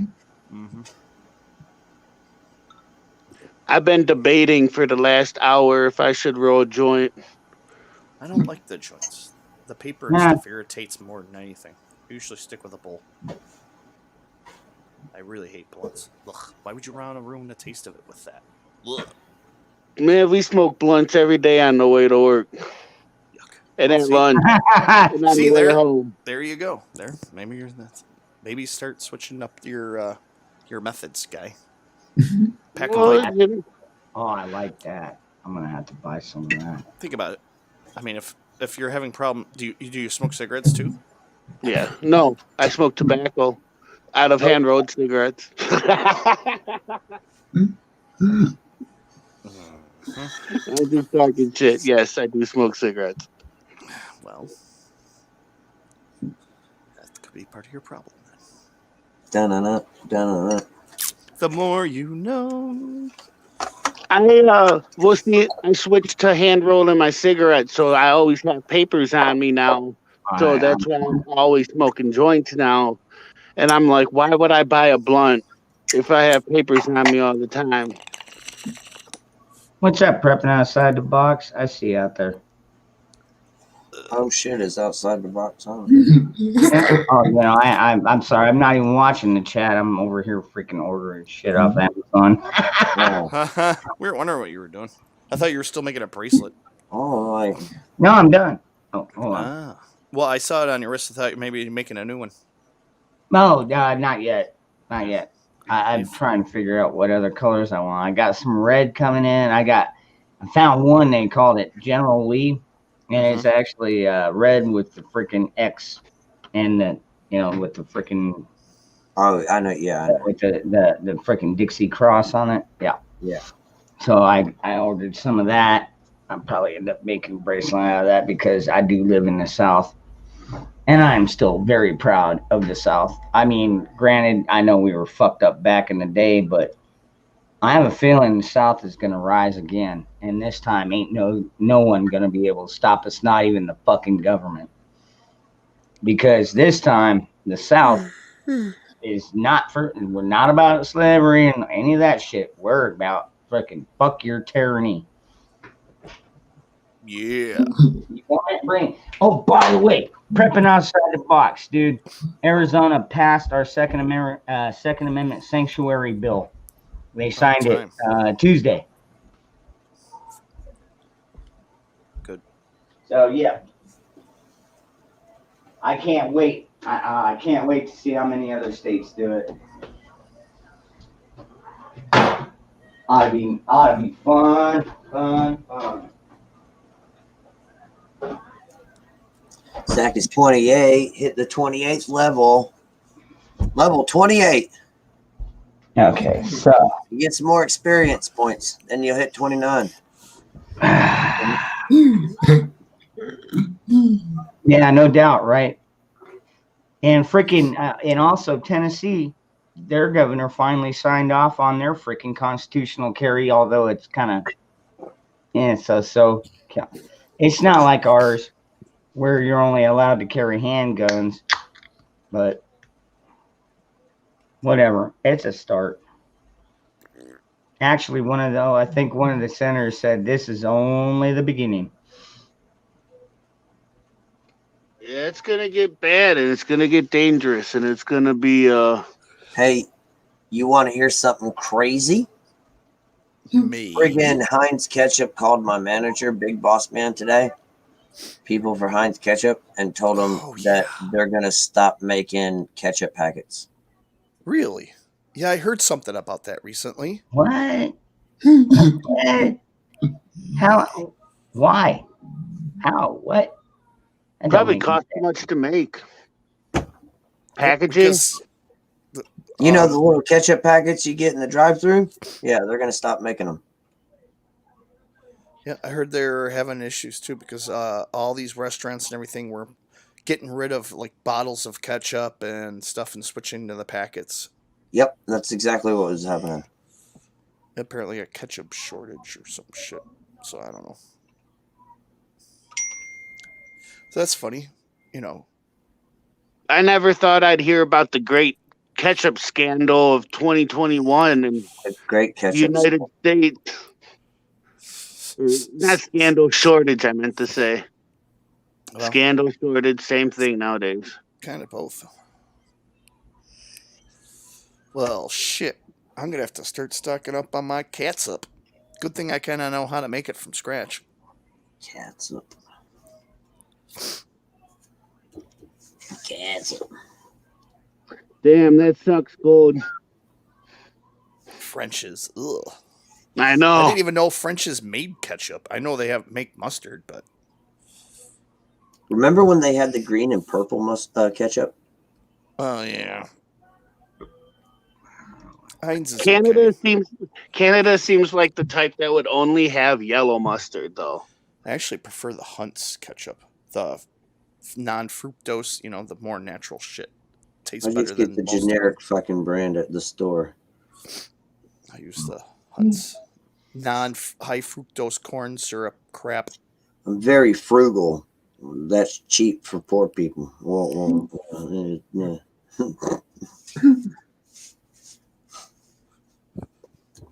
I've been debating for the last hour if I should roll a joint. I don't like the joints. The paper and stuff irritates more than anything. I usually stick with a bowl. I really hate blunts. Ugh, why would you want to ruin the taste of it with that? Ugh. Man, we smoke blunts every day on the way to work. Yuck. And at lunch. And on See the way there, home. there you go. There, maybe start switching up your methods, guy. Pack a pipe. Oh, I like that. I'm gonna have to buy some of that. Think about it. I mean, if you're having problem, do you smoke cigarettes too? Yeah. No, I smoke tobacco out of hand rolled cigarettes. I'm just talking shit. Yes, I do smoke cigarettes. Well, that could be part of your problem then. Dun-dun-dun, dun-dun-dun. The more you know. I switched to hand rolling my cigarettes, so I always have papers on me now. So that's why I'm always smoking joints now. And I'm like, why would I buy a blunt if I have papers on me all the time? What's that prepping outside the box? I see out there. Oh shit! It's outside the box. Oh, I'm sorry. I'm not even watching the chat. I'm over here freaking ordering shit off Amazon. We were wondering what you were doing. I thought you were still making a bracelet. Oh, no, I'm done. Oh, hold on. Well, I saw it on your wrist. I thought maybe you're making a new one. No, not yet. Not yet. I'm trying to figure out what other colors I want. I got some red coming in. I found one, they called it General Lee, and it's actually red with the freaking X and the, with the freaking, Oh, I know. Yeah, I know. with the freaking Dixie cross on it. Yeah. Yeah. So I ordered some of that. I'll probably end up making a bracelet out of that because I do live in the South. And I'm still very proud of the South. I mean, granted, I know we were fucked up back in the day, but I have a feeling the South is going to rise again. And this time ain't no one going to be able to stop us, not even the fucking government. Because this time, the South is not we're not about slavery and any of that shit. We're about fucking fuck your tyranny. Yeah. You want to bring? Oh, by the way, prepping outside the box, dude. Arizona passed our Second Amendment sanctuary bill. They signed it Tuesday. Good. So yeah, I can't wait. I can't wait to see how many other states do it. Ought to be fun. Zach is 28. Hit the 28th level. Level 28. Okay, so You get some more experience points, then you'll hit 29. yeah, no doubt, right? And freaking, and also Tennessee, their governor finally signed off on their freaking constitutional carry, although it's kind of, so it's not like ours where you're only allowed to carry handguns, but whatever, it's a start. Actually, I think one of the senators said this is only the beginning. Yeah, it's gonna get bad and it's gonna get dangerous and it's gonna be Hey, you want to hear something crazy? Me. Friggin' Heinz Ketchup called my manager, Big Boss Man, today. People for Heinz Ketchup, and told them that they're gonna stop making ketchup packets. Really? Yeah, I heard something about that recently. What? How? Why? How? What? That don't probably make cost too much to make. Packaging. Because You know the little ketchup packets you get in the drive-thru? Yeah, they're gonna stop making them. Yeah, I heard they're having issues too because all these restaurants and everything were getting rid of like bottles of ketchup and stuff and switching to the packets. Yep, that's exactly what was happening. Apparently a ketchup shortage or some shit. So I don't know. So that's funny, I never thought I'd hear about the great ketchup scandal of 2021 in A great ketchup. United States. Not scandal, shortage, I meant to say. Well, Scandal, shortage, same thing nowadays. kind of both. Well, shit. I'm going to have to start stocking up on my catsup. Good thing I kind of know how to make it from scratch. Catsup. Catsup. Damn, that sucks, Gold. French's. Ugh. I know. I didn't even know French's made ketchup. I know they make mustard, but Remember when they had the green and purple ketchup? oh yeah. Heinz is Canada okay. seems like the type that would only have yellow mustard, though. I actually prefer the Hunt's ketchup, the non-fructose, the more natural shit. Tastes I better just get than the most generic fucking brand at the store. I use the Hunt's non-high fructose corn syrup crap. I'm very frugal. That's cheap for poor people.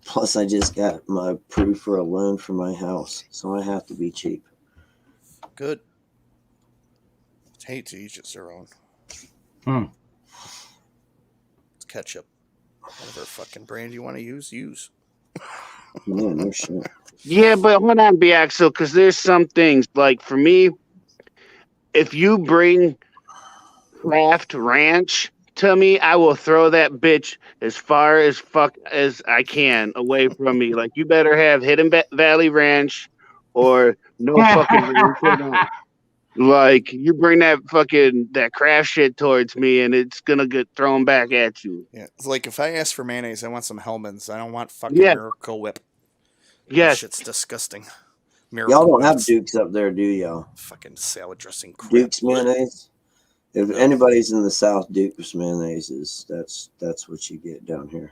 Plus, I just got my proof for a loan for my house, so I have to be cheap. Good. Hey, to each its their own. It's ketchup. Whatever fucking brand you want to use. Yeah, no shit. Yeah, but hold on, Biaxo, because there's some things, like for me, if you bring Kraft Ranch to me, I will throw that bitch as far as fuck as I can away from me. Like, you better have Hidden Valley Ranch or no fucking ranch at all. Like, you bring that craft shit towards me, and it's gonna get thrown back at you. Yeah, it's like if I ask for mayonnaise, I want some Hellman's. I don't want fucking Yeah. Miracle Whip. That Yes. shit's disgusting. Y'all Miracle don't have Whips. Dukes up there, do y'all? Fucking salad dressing crap. Duke's mayonnaise. If anybody's in the South, Duke's mayonnaise that's what you get down here.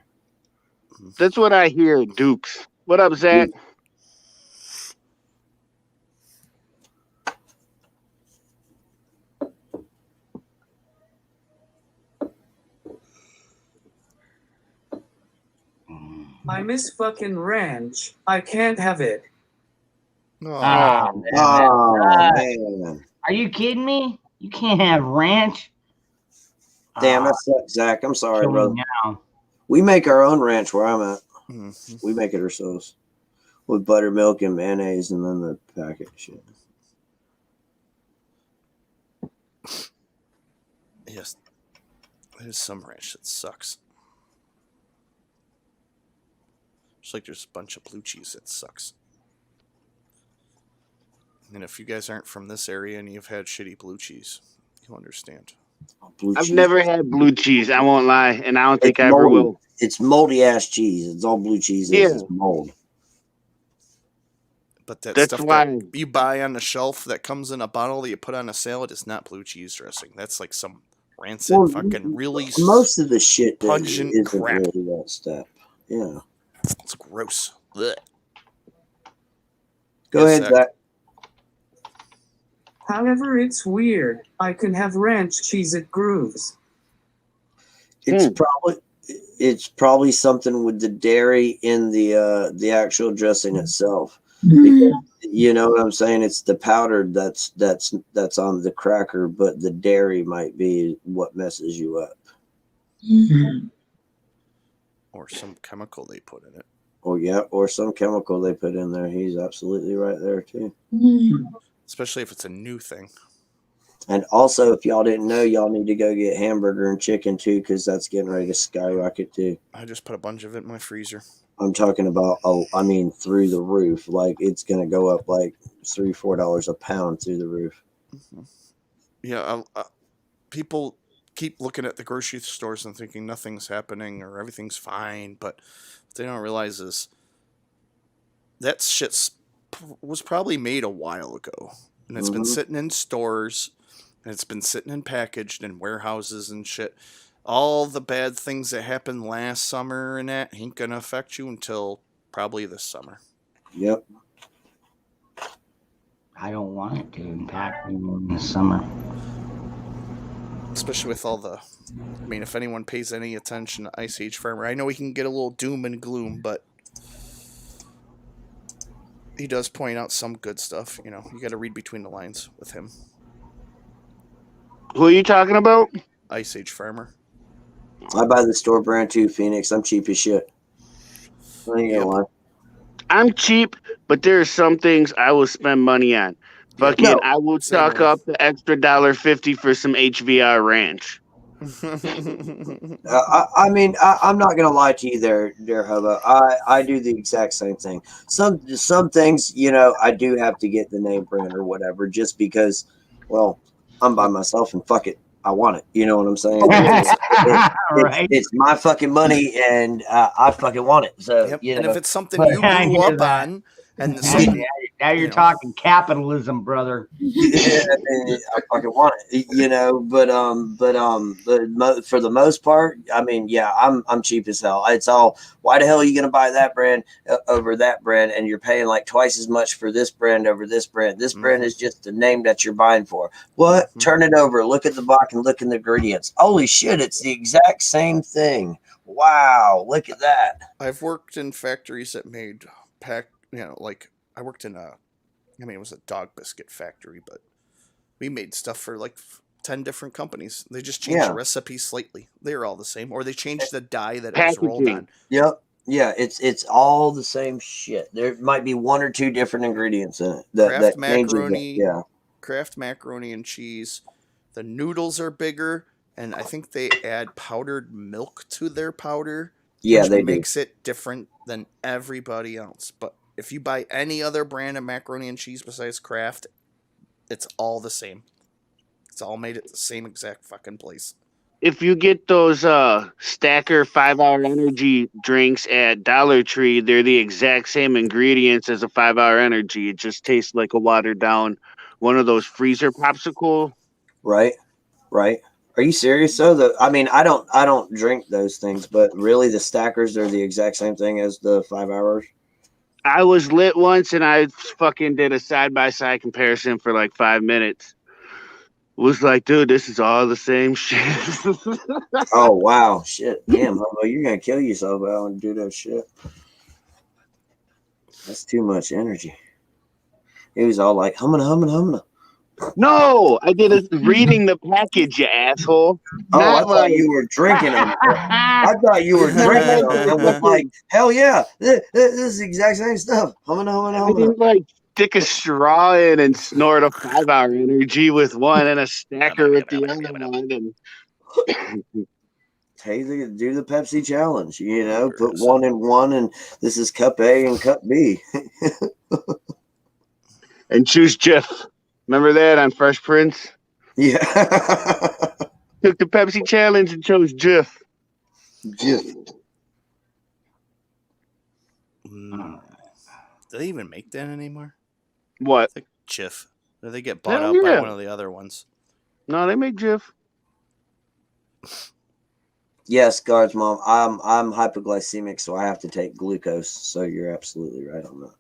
That's what I hear, Dukes. What up, Zach? I miss fucking ranch. I can't have it. Oh, Man. Are you kidding me? You can't have ranch. Damn, that sucks, Zach. I'm sorry, Kill me brother. now. We make our own ranch where I'm at. Mhm. We make it ourselves with buttermilk and mayonnaise and then the packet shit. Yes, there's some ranch that sucks. Just like there's a bunch of blue cheese that sucks. And if you guys aren't from this area and you've had shitty blue cheese, you'll understand. I've never had blue cheese. I won't lie, and I don't think I ever will. It's moldy ass cheese. It's all blue cheese is. Yeah. It's mold. But that That's stuff why- that you buy on the shelf that comes in a bottle that you put on a salad is not blue cheese dressing. That's like some rancid, Well, fucking really Most of the shit that pungent isn't crap. really that stuff. Yeah. It's gross. Blech. Go Yes, ahead, Zach. However, it's weird. I can have ranch cheese at Grooves. It's probably something with the dairy in the actual dressing itself. Because, you know what I'm saying? It's the powder that's on the cracker, but the dairy might be what messes you up. Or some chemical they put in it. Or some chemical they put in there. He's absolutely right there too. Especially if it's a new thing. And also, if y'all didn't know, y'all need to go get hamburger and chicken too, because that's getting ready to skyrocket too. I just put a bunch of it in my freezer. I'm talking about, through the roof. Like, it's going to go up like $3-4 a pound through the roof. Mm-hmm. Yeah, people keep looking at the grocery stores and thinking nothing's happening or everything's fine, but what they don't realize is that shit was probably made a while ago, and it's been sitting in stores, and it's been sitting in packaged in warehouses and shit. All the bad things that happened last summer and that ain't gonna affect you until probably this summer. Yep. I don't want it to impact me in the summer. Especially with all the... I mean, if anyone pays any attention to Ice Age Farmer, I know he can get a little doom and gloom, but he does point out some good stuff. You know, you got to read between the lines with him. Who are you talking about? Ice Age Farmer. I buy the store brand too, Phoenix. I'm cheap as shit. I ain't gonna lie. I'm cheap, but there are some things I will spend money on. Fucking, No. I will Same chalk way. up the extra $1.50 for some HVR ranch. I'm not gonna lie to you there, Hobo. I do the exact same thing. Some things, I do have to get the name brand or whatever, just because, well, I'm by myself and fuck it, I want it. You know what I'm saying? Right. It's my fucking money, and I fucking want it. So Yep. you And know, if it's something But you I grew hear up that. on, and Now you're talking capitalism, brother. I fucking want it, but for the most part, I'm cheap as hell. It's all, why the hell are you gonna buy that brand over that brand, and you're paying like twice as much for this brand over this brand? This brand is just the name that you're buying for. What? Turn it over, look at the box and look in the ingredients. Holy shit, it's the exact same thing. Wow, look at that. I've worked in factories that made I worked in it was a dog biscuit factory, but we made stuff for like 10 different companies. They just changed the recipe slightly. They're all the same, or they changed the dye that it was rolled on. Yep. Yeah, it's all the same shit. There might be one or two different ingredients in it. Kraft macaroni and cheese. The noodles are bigger. and I think they add powdered milk to their powder, Yeah, which they do. makes it different than everybody else. But if you buy any other brand of macaroni and cheese besides Kraft, it's all the same. It's all made at the same exact fucking place. If you get those Stacker 5-hour energy drinks at Dollar Tree, they're the exact same ingredients as a 5-hour energy. It just tastes like a watered down one of those freezer popsicle. Right. Are you serious? So I mean, I don't drink those things, but really, the Stackers are the exact same thing as the 5 hours. I was lit once, and I fucking did a side by side comparison for like 5 minutes. Was like, dude, this is all the same shit. Oh wow, shit, damn, Hobo, you're gonna kill yourself out and do that shit. That's too much energy. He was all like humming. No, I did it reading the package, you asshole. Oh, I Not thought like, you were drinking them. I thought you were drinking them and was like, hell yeah, this is the exact same stuff. I Humming. didn't like stick a straw in and snort a 5-hour energy with one and a Stacker with the other one. And Hey, do the Pepsi challenge. You know, put one in one, and this is cup A and cup B. and choose Jif. Remember that on Fresh Prince? Yeah. Took the Pepsi challenge and chose Jif. Jif. Do they even make that anymore? What? It's like Jif. Or they get bought Hell out by yeah. one of the other ones? No, they make Jif. Yes, Guards Mom. I'm hypoglycemic, so I have to take glucose. So you're absolutely right on that.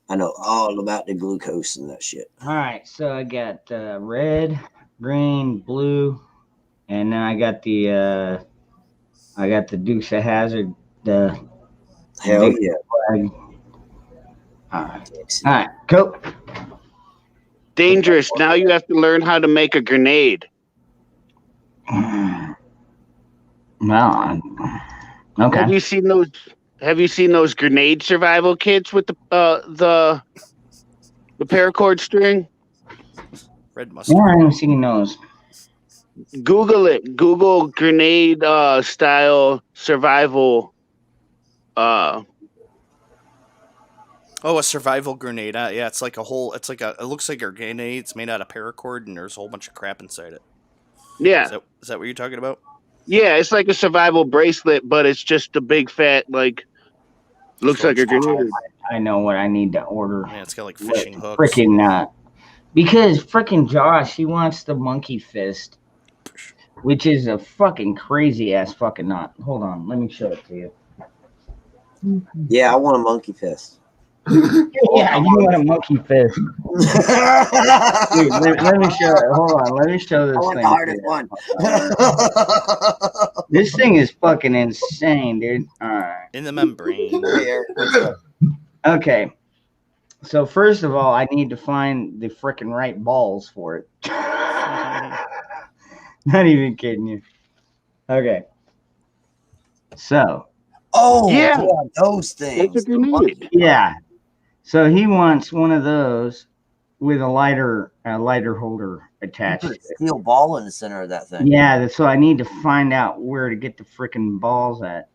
I know all about the glucose and that shit. All right, so I got red, green, blue, and then I got the Dukes of Hazzard. The Hell big yeah. flag. All right, go. Dangerous. Now you have to learn how to make a grenade. Well, okay. Have you seen those grenade survival kits with the paracord string? Red mustard. Yeah, I haven't seen those. Google it. Google grenade style survival. Oh, a survival grenade. Yeah, it's like a whole. It looks like a grenade. It's made out of paracord, and there's a whole bunch of crap inside it. Yeah. Is that what you're talking about? Yeah, it's like a survival bracelet, but it's just a big fat looks like a grenade. I know what I need to order. Yeah, it's got like fishing hooks. Freaking because freaking Josh, he wants the monkey fist, which is a fucking crazy ass fucking knot. Hold on, let me show it to you. Yeah, I want a monkey fist. Yeah, you want a monkey fist. Dude, let me show it. Hold on, let me show this I want thing. the hardest one. This thing is fucking insane, dude. All right. In the membrane. Okay. So first of all, I need to find the freaking right balls for it. Not even kidding you. Okay. So. Oh, yeah, those things. it's a grenade. Yeah. So he wants one of those with a lighter holder attached. Put a steel ball in the center of that thing. Yeah, so I need to find out where to get the freaking balls at.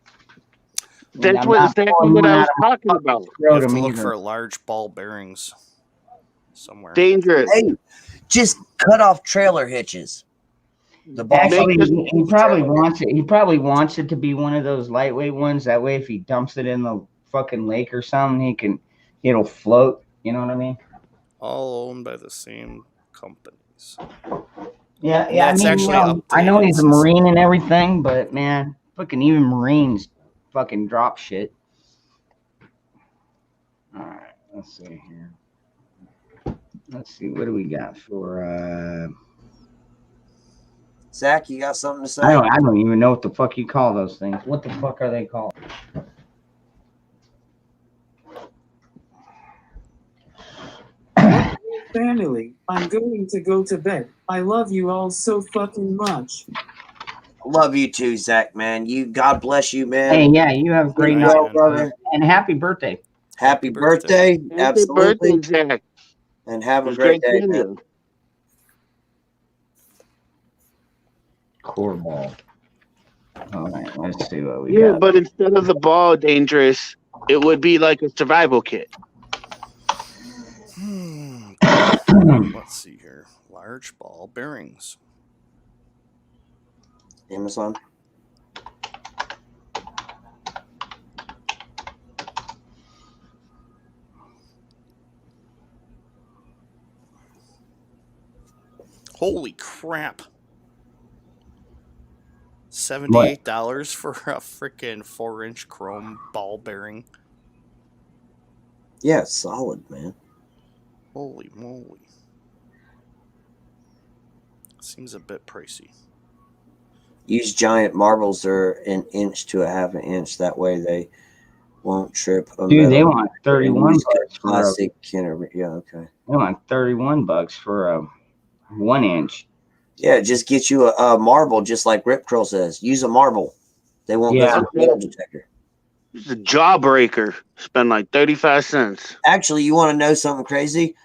That's I'm what not exactly pulling what them I was out of talking my about. You throat have to them look either. for large ball bearings somewhere. Dangerous. Hey, just cut off trailer hitches. The ball. Actually, he probably wants it. He probably wants it to be one of those lightweight ones. That way, if he dumps it in the fucking lake or something, it'll float. You know what I mean? All owned by the same companies. Yeah. And that's actually I know updated he's a since- Marine and everything, but man, fucking even Marines fucking drop shit. All right, let's see here. Let's see, what do we got for? Zach, you got something to say? I don't even know what the fuck you call those things. What the fuck are they called? Family, I'm going to go to bed. I love you all so fucking much. Love you too, Zach, man. God bless you, man. Hey, yeah, you have a great Good night, night, man. brother, and happy birthday. Happy birthday. Happy Absolutely. birthday, Jack. And have It a was great day, seeing man. you. Core ball. All right, let's see what we Yeah, got. but instead of the ball dangerous, it would be like a survival kit. Let's see here. Large ball bearings. Amazon. Holy crap. $78 for a freaking 4-inch chrome ball bearing. Yeah, it's solid, man. Holy moly. Seems a bit pricey. Use giant marbles that are an inch to a half an inch. That way they won't trip a Dude, metal. they want And 31 use bucks for a, plastic. Yeah, okay. they want 31 bucks for a 1 inch. Yeah, just get you a marble, just like Rip Curl says. Use a marble. They won't go Yeah. through the metal detector. It's a jawbreaker. Spend like 35 cents. Actually, you want to know something crazy?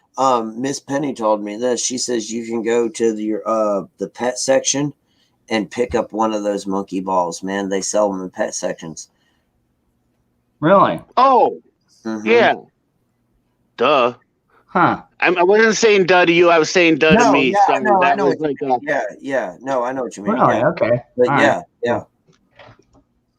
Miss Penny told me this. She says you can go to the pet section and pick up one of those monkey balls. Man, they sell them in pet sections. Really? Oh, Mhm. yeah. Duh. Huh. I wasn't saying duh to you. I was saying duh to No, me. yeah, Sorry, no, I that know was what you like mean. Yeah. No, I know what you mean. Really? Yeah. Okay. But All yeah, right. yeah.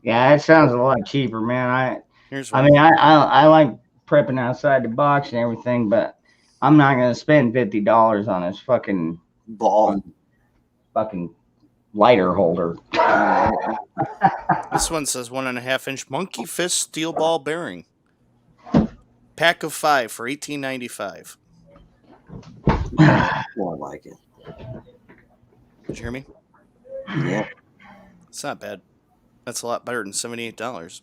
Yeah, it sounds a lot cheaper, man. Here's I one. mean, I like prepping outside the box and everything, but I'm not gonna spend $50 on this fucking Ball. lighter holder. This one says 1.5-inch monkey fist steel ball bearing. Pack of 5 for $18.95. More like it. Did you hear me? Yeah. It's not bad. That's a lot better than $78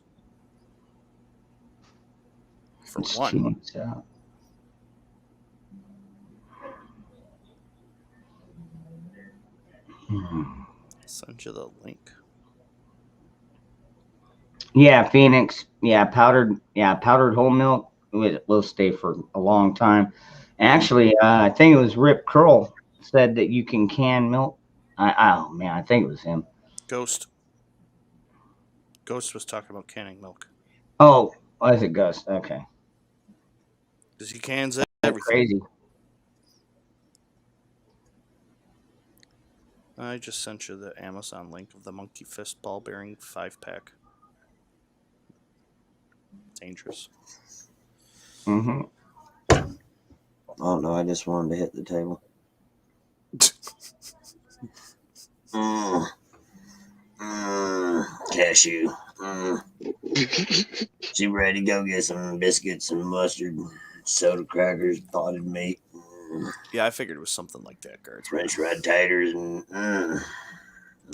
for It's one. 2 months out. Send you the link. Yeah, Phoenix. Yeah, powdered whole milk will stay for a long time. Actually, I think it was Rip Curl said that you can can milk. Oh man, I think it was him. Ghost. Ghost was talking about canning milk. Oh, was it Gus? Okay, Because he cans that's everything. crazy. I just sent you the Amazon link of the monkey fist ball bearing 5-pack. Dangerous. Mm-hmm. Oh no, I just wanted to hit the table. Cashew. She ready to go get some biscuits and mustard, soda crackers, potted meat. Yeah, I figured it was something like that, guards. French fried taters and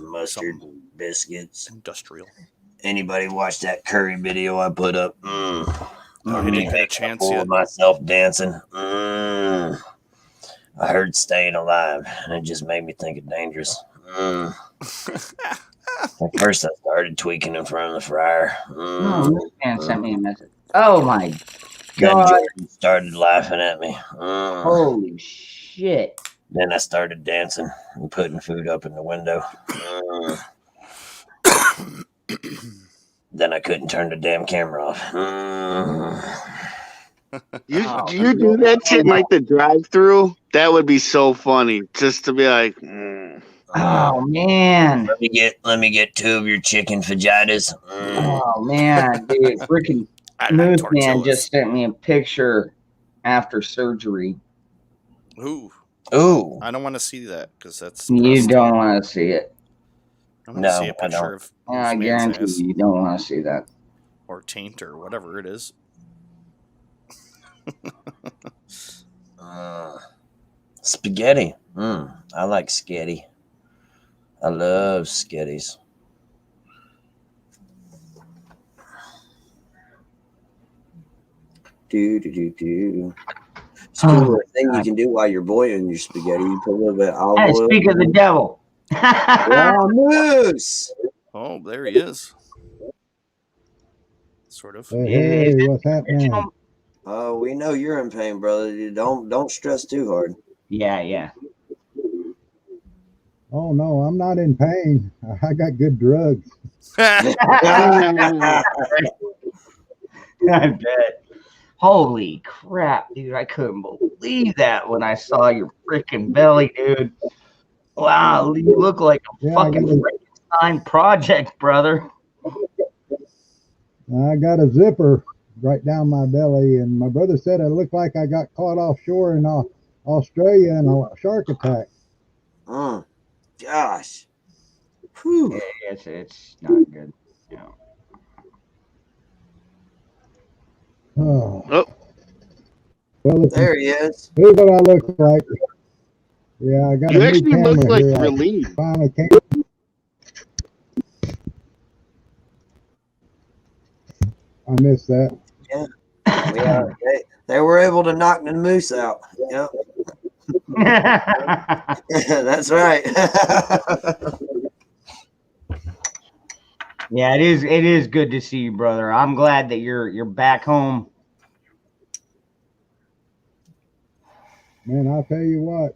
mustard and biscuits. Industrial. Anybody watch that curry video I put up? I didn't get a chance Full yet. of myself dancing. I heard "Staying Alive," and it just made me think of Dangerous. At first, I started tweaking in front of the fryer. No, this man sent me a message. Oh my Then God! Jordan started laughing at me. Holy shit! Then I started dancing and putting food up in the window. Then I couldn't turn the damn camera off. You do that shit in like the drive-through? That would be so funny. Just to be like, Oh man! Let me get 2 of your chicken fajitas. Oh man, dude! Freaking I Moose like Man tortillas. just sent me a picture after surgery. Ooh. Ooh. I don't want to see that because that's. You depressing. don't want to see it. I want to see a I picture don't. of I this man's guarantee ass you don't want to see that. or taint or whatever it is. Spaghetti. I like sketty. I love sketties. Do. Cool thing you can do while you're boiling your spaghetti. You put a little bit of olive Hey, oil. speak of the devil. Wow, Moose. Oh, there he is. Sort of. Hey, what's happening? Oh, we know you're in pain, brother. You don't stress too hard. Yeah. Oh no, I'm not in pain. I got good drugs. I bet. Holy crap, dude. I couldn't believe that when I saw your freaking belly, dude. Wow, you look like a Yeah, fucking Frankenstein project, brother. I got a zipper right down my belly, and my brother said I looked like I got caught offshore in Australia in a shark attack. Gosh. Whew. Yeah, it's not good. Yeah. Oh. Oh, Well, There he is. here's what I look like. Yeah, I got you a new actually look camera like here. relieved. I finally came. I missed that. Yeah. They were able to knock the moose out. Yep. That's right. Yeah, it is good to see you, brother. I'm glad that you're back home. Man, I'll tell you what.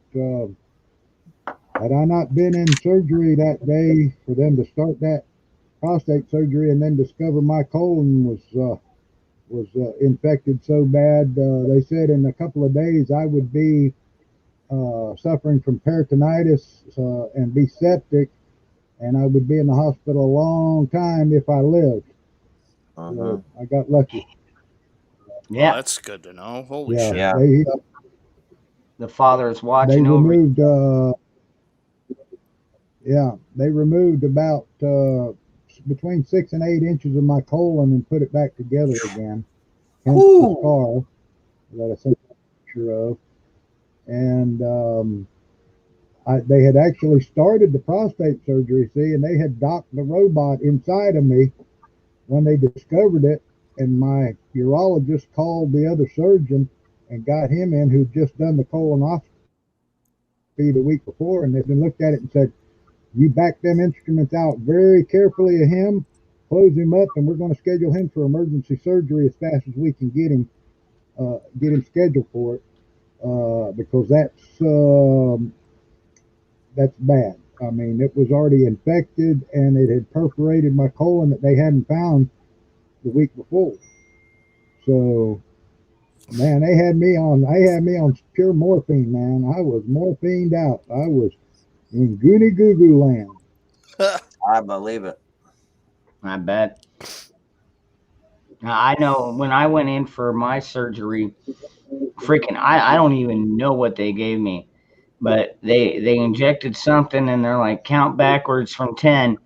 Had I not been in surgery that day for them to start that prostate surgery and then discover my colon was infected so bad, they said in a couple of days I would be suffering from peritonitis and be septic, and I would be in the hospital a long time if I lived. So I got lucky. Yeah, well, that's good to know. Holy Yeah, shit. Yeah. the father is They watching over you. removed. Yeah, they removed about between 6 and 8 inches of my colon and put it back together again. Hence the scar that I sent a picture of. And they had actually started the prostate surgery, see, and they had docked the robot inside of me when they discovered it. And my urologist called the other surgeon and got him in, who'd just done the colonoscopy the week before, and they looked at it and said, "You back them instruments out very carefully of him, close him up, and we're going to schedule him for emergency surgery as fast as we can get him scheduled for it, because that's bad. I mean, it was already infected, and it had perforated my colon that they hadn't found the week before. So, man, they had me on pure morphine, man. I was morphined out. I was in goony goo goo land. I believe it. I bet. Now, I know when I went in for my surgery, freaking, I don't even know what they gave me, but they injected something and they're like, count backwards from 10.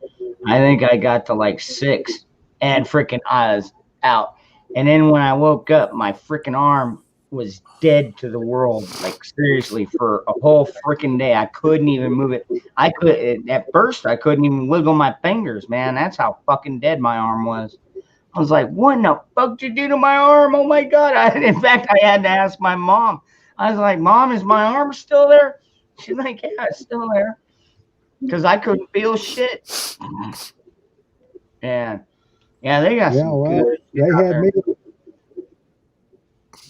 I think I got to like 6, and freaking I was out. And then when I woke up, my freaking arm was dead to the world. Like seriously, for a whole freaking day, I couldn't even move it. At first I couldn't even wiggle my fingers, man. That's how fucking dead my arm was. I was like, what in the fuck did you do to my arm? Oh my God. In fact, I had to ask my mom. I was like, Mom, is my arm still there? She's like, yeah, it's still there. Because I couldn't feel shit. Yeah. Yeah, they got some good they had me.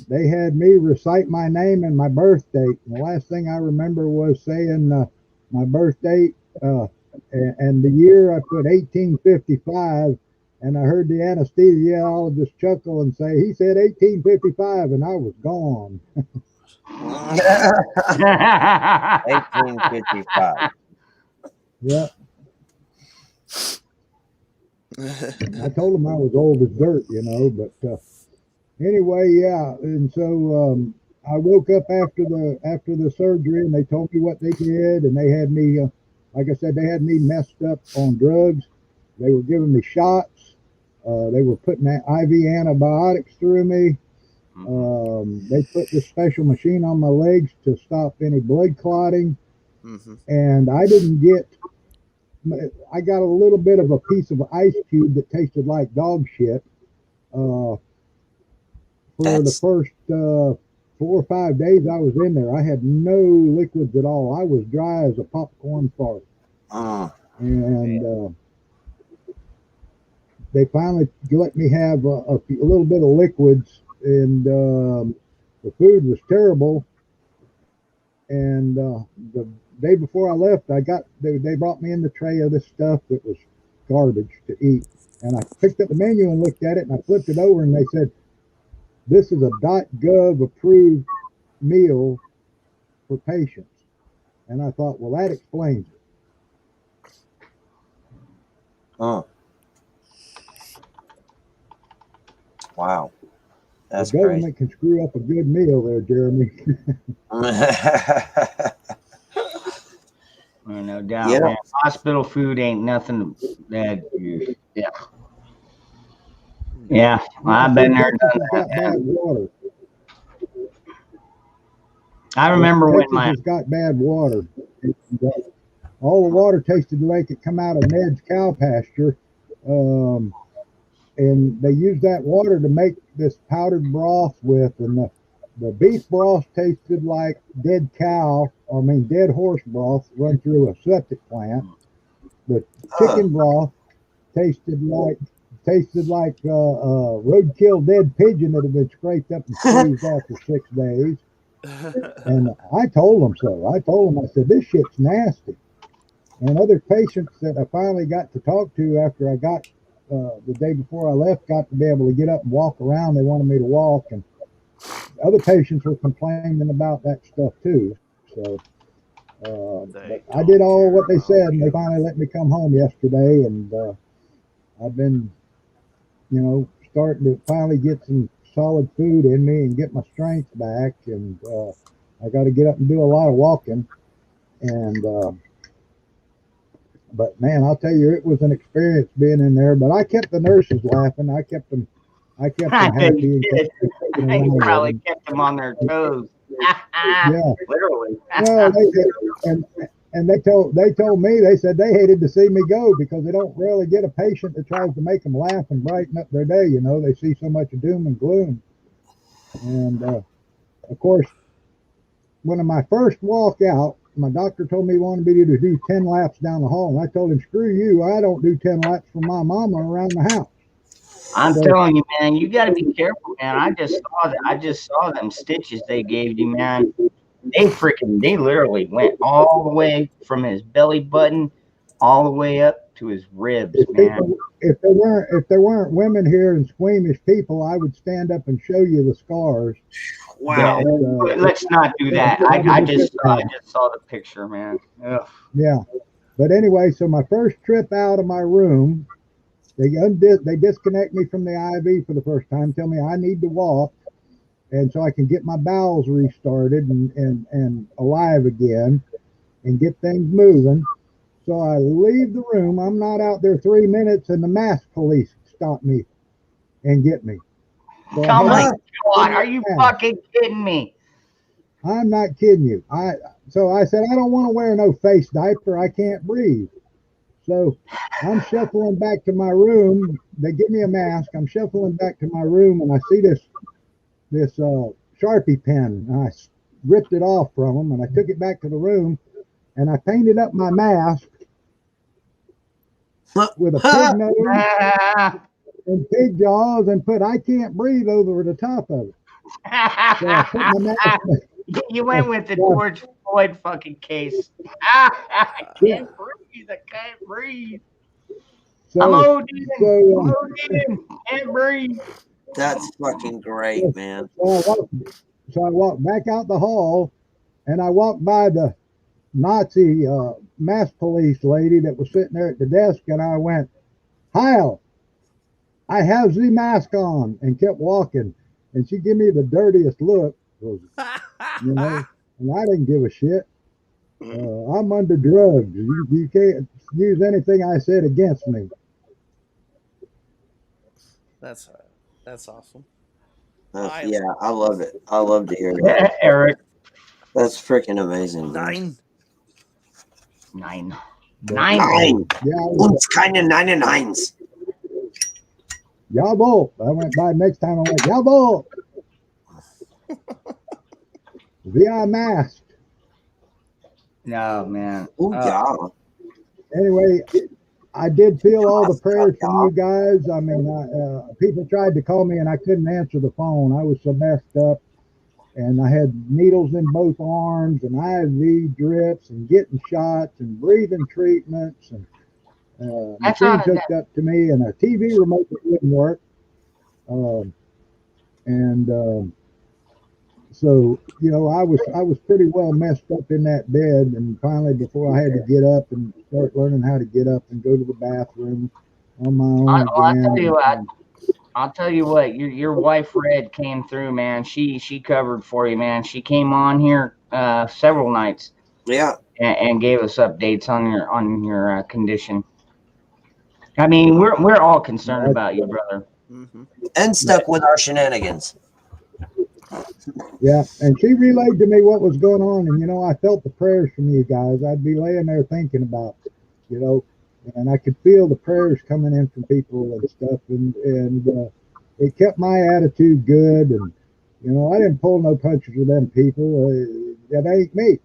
They had me recite my name and my birth date. And the last thing I remember was saying my birth date and the year. I put 1855, and I heard the anesthesiologist chuckle and say, "He said 1855," and I was gone. 1855. Yeah. I told him I was old as dirt, but anyway, yeah. And so I woke up after the surgery, and they told me what they did, and they had me, like I said, they had me messed up on drugs. They were giving me shots. They were putting IV antibiotics through me. They put this special machine on my legs to stop any blood clotting. And I didn't get. I got a little bit of a piece of ice cube that tasted like dog shit. For the first 4 or 5 days I was in there, I had no liquids at all. I was dry as a popcorn fart. And they finally let me have a little bit of liquids, and the food was terrible. And the day before I left, they brought me in the tray of this stuff that was garbage to eat, and I picked up the menu and looked at it, and I flipped it over, and they said, "This is a .gov approved meal for patients." And I thought, well, that explains it. Oh. Wow. That's the government can screw up a good meal there, Jeremy. No doubt, man. Hospital food ain't nothing that. Yeah, well, I've been there. Done that, bad water. I remember when Texas has got bad water. All the water tasted like it come out of Ned's cow pasture, and they used that water to make this powdered broth with, and the beef broth tasted like dead horse broth run through a septic plant. The chicken broth tasted like roadkill dead pigeon that had been scraped up and squeezed after 6 days. And I told them so. I said, this shit's nasty. And other patients that I finally got to talk to after I got the day before I left, got to be able to get up and walk around. They wanted me to walk, and other patients were complaining about that stuff too. So I did all what they said, and they finally let me come home yesterday, and I've been, starting to finally get some solid food in me and get my strength back, and I got to get up and do a lot of walking, and but man, I'll tell you, it was an experience being in there. But I kept the nurses laughing. I kept them happy. You probably kept them on their toes. Yeah, literally. Well, and they told me, they said they hated to see me go because they don't really get a patient that tries to make them laugh and brighten up their day. They see so much doom and gloom. And of course, when my first walk out, my doctor told me he wanted me to do 10 laps down the hall. And I told him, screw you, I don't do 10 laps for my mama around the house. I'm telling you, man, you got to be careful, man. I just saw them stitches they gave you, man. They literally went all the way from his belly button all the way up to his ribs, man. If there weren't women here and squeamish people, I would stand up and show you the scars. Wow. Let's not do that. I just saw the picture, man. Ugh. Yeah. But anyway, so my first trip out of my room, they disconnect me from the IV for the first time, tell me I need to walk, and so I can get my bowels restarted and alive again and get things moving. So I leave the room. I'm not out there 3 minutes, and the mask police stop me and get me. So oh my God, are you fucking kidding me? I'm not kidding you. So I said, I don't want to wear no face diaper. I can't breathe. So I'm shuffling back to my room. They give me a mask. I'm shuffling back to my room, and I see this Sharpie pen. And I ripped it off from them, and I took it back to the room, and I painted up my mask with a pig nose and pig jaws, and put "I can't breathe" over the top of it. So I put my mask. You went with the George Floyd fucking case. I can't breathe. I can't breathe. So, I'm ODing. Can't breathe. That's fucking great, man. So I walked back out the hall, and I walked by the Nazi mask police lady that was sitting there at the desk, and I went, "Heil, I have the mask on," and kept walking. And she gave me the dirtiest look, and I didn't give a shit. I'm under drugs. You can't use anything I said against me. That's awesome. Yeah, I love it. I love to hear that. Eric. That's freaking amazing. 9. Yeah, Uns keine 99s. Jawohl. I went by next time. I went, jawohl. We are masked. No, man. Oh, yeah. Anyway, I did feel all the prayers from you guys. I mean, people tried to call me, and I couldn't answer the phone. I was so messed up. and I had needles in both arms and IV drips and getting shots and breathing treatments and That's on machines hooked up to me and a TV remote that wouldn't work. Um, and So, I was pretty well messed up in that bed, and finally, before I had to get up and start learning how to get up and go to the bathroom on my own again. I'll tell you what, your wife Red came through, man. She covered for you, man. She came on here several nights. Yeah. And gave us updates on your condition. I mean, we're all concerned about you, brother. Mm-hmm. And stuck with our shenanigans. Yeah, and she relayed to me what was going on, and I felt the prayers from you guys. I'd be laying there thinking about, and I could feel the prayers coming in from people and stuff, and it kept my attitude good, and I didn't pull no punches with them people. That ain't me,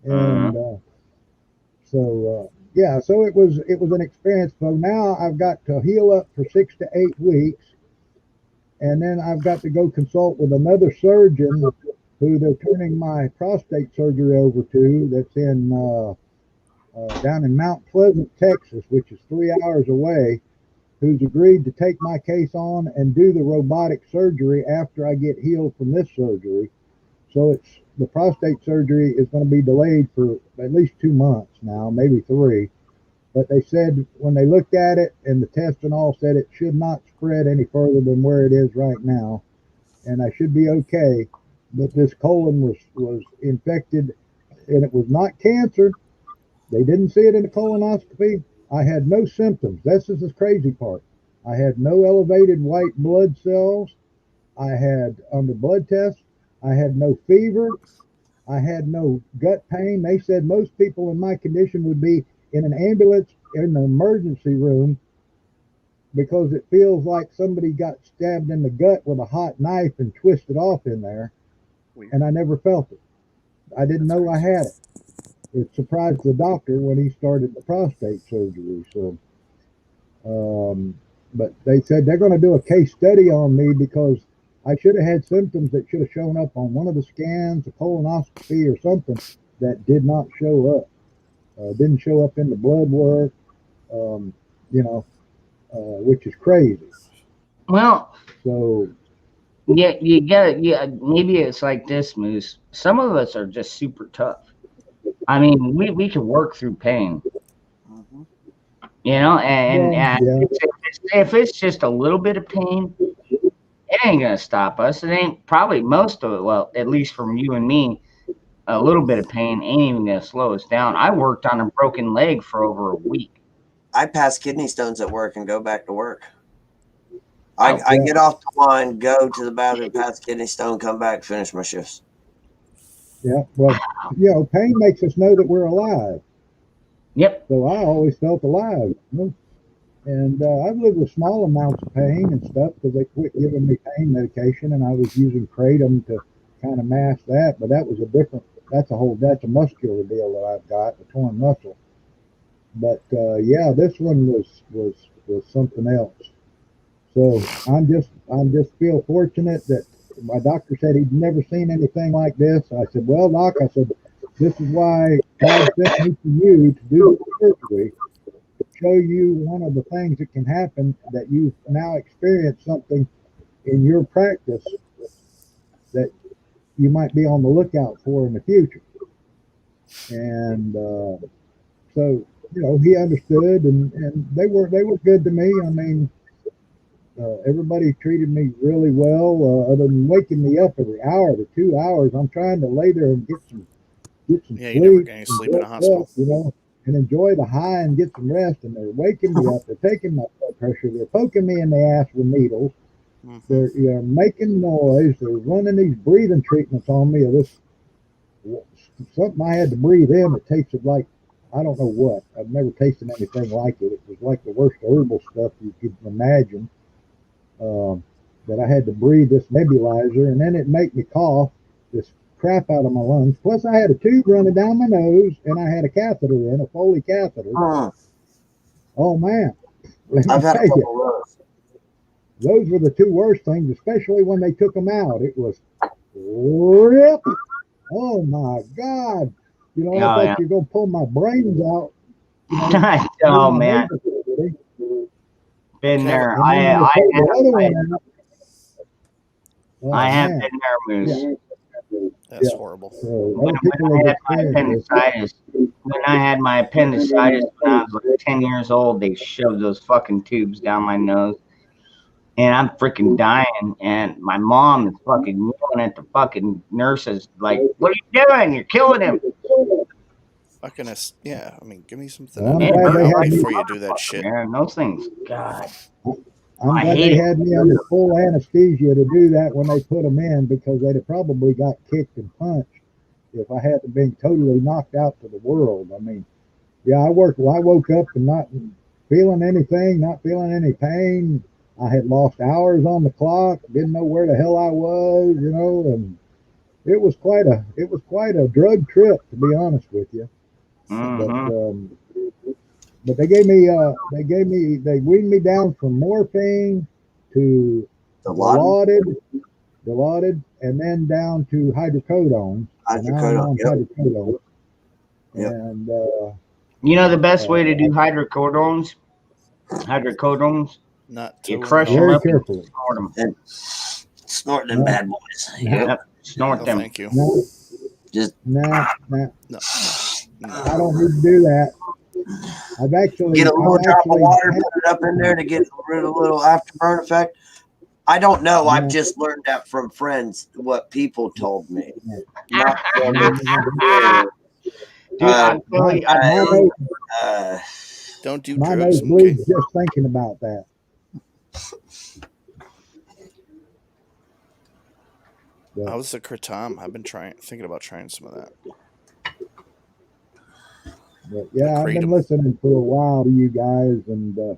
and yeah, so it was an experience. So now I've got to heal up for 6 to 8 weeks. And then I've got to go consult with another surgeon who they're turning my prostate surgery over to. That's in down in Mount Pleasant, Texas, which is 3 hours away. Who's agreed to take my case on and do the robotic surgery after I get healed from this surgery. So the prostate surgery is going to be delayed for at least 2 months now, maybe 3. But they said when they looked at it and the test and all said it should not spread any further than where it is right now. And I should be okay. But this colon was infected, and it was not cancer. They didn't see it in the colonoscopy. I had no symptoms. This is the crazy part. I had no elevated white blood cells. I had on the blood test, I had no fever. I had no gut pain. They said most people in my condition would be in an ambulance in the emergency room because it feels like somebody got stabbed in the gut with a hot knife and twisted off in there. And I never felt it. I didn't know I had it. It surprised the doctor when he started the prostate surgery. So, but they said they're going to do a case study on me because I should have had symptoms that should have shown up on one of the scans, a colonoscopy or something that did not show up. Didn't show up in the blood work, which is crazy. Well, so yeah, you got maybe it's like this, Moose. Some of us are just super tough. I mean, we can work through pain, and if it's just a little bit of pain, it ain't gonna stop us. It ain't probably most of it. Well, at least from you and me. A little bit of pain ain't even going to slow us down. I worked on a broken leg for over a week. I pass kidney stones at work and go back to work. I get off the line, go to the bathroom, pass kidney stone, come back, finish my shifts. Yeah, well, pain makes us know that we're alive. Yep. So I always felt alive. And I've lived with small amounts of pain and stuff because they quit giving me pain medication, and I was using kratom to kind of mask that. But that was that's a muscular deal that I've got, a torn muscle. But this one was something else. So I'm just feel fortunate that my doctor said he'd never seen anything like this. I said, well, Doc, this is why God sent me to you to do the surgery, to show you one of the things that can happen, that you've now experienced something in your practice that you might be on the lookout for in the future. And so he understood, and they were good to me. I mean, everybody treated me really well, other than waking me up every hour to 2 hours. I'm trying to lay there and get some sleep. You never get any sleep in a hospital. And enjoy the high and get some rest. And they're waking me up. They're taking my blood pressure. They're poking me in the ass with needles. They're making noise. They're running these breathing treatments on me of this something I had to breathe in. It tasted like, I don't know what. I've never tasted anything like it. It was like the worst herbal stuff you could imagine. That I had to breathe this nebulizer, and then it made me cough this crap out of my lungs. Plus, I had a tube running down my nose, and I had a catheter in, a Foley catheter. Oh man, let me tell you, those were the two worst things, especially when they took them out. It was rip. Oh my God. You know, I Oh, thought yeah. you were going to pull my brains out. You know, Oh, my man. neighbor, Been Okay. there. and then when you pull the other one out, I oh have man. been there, Moose. Yeah. That's Yeah. horrible. So When other people I have had my experienced this. appendicitis, when I had my appendicitis when I was like 10 years old, they shoved those fucking tubes down my nose. And I'm freaking dying. And my mom is fucking yelling at the fucking nurses, like, what are you doing? You're killing him. Fucking yeah. I mean, give me something Well, I'm under It glad your hurt they belt had like me. before you do that motherfucker, shit. man. Those things, God, I'm I glad hate they it. had me under full anesthesia to do that when they put them in, because they'd have probably got kicked and punched if I hadn't been totally knocked out to the world. I mean, yeah, I woke up and not feeling anything, not feeling any pain. I had lost hours on the clock, didn't know where the hell I was, you know, and it was quite a drug trip, to be honest with you. But Mm-hmm. but they weaned me down from morphine to Dilaudid? Dilaudid, and then down to hydrocodone. So now I'm Hydrocodone. on Yep. hydrocodone. Yep. And You know the best way to do hydrocodones? Hydrocodones? Not You to crush them very inhale. up and carefully. snort them. And snort them No, bad boys. no, Yep. Yep. Snort No, them. thank you. no, Just no. No, no, no. I don't need to do that. I've get a little drop of actually water, put it up in there to get rid of a little afterburn effect. I don't know. I've just learned that from friends, what people told me. Not from Dude, I'm telling you, my nose, Don't do my drugs, nose bleeds okay? just thinking about that. But, How's the kratom? I've been thinking about trying some of that. but yeah, I've been Kratom. listening for a while to you guys, and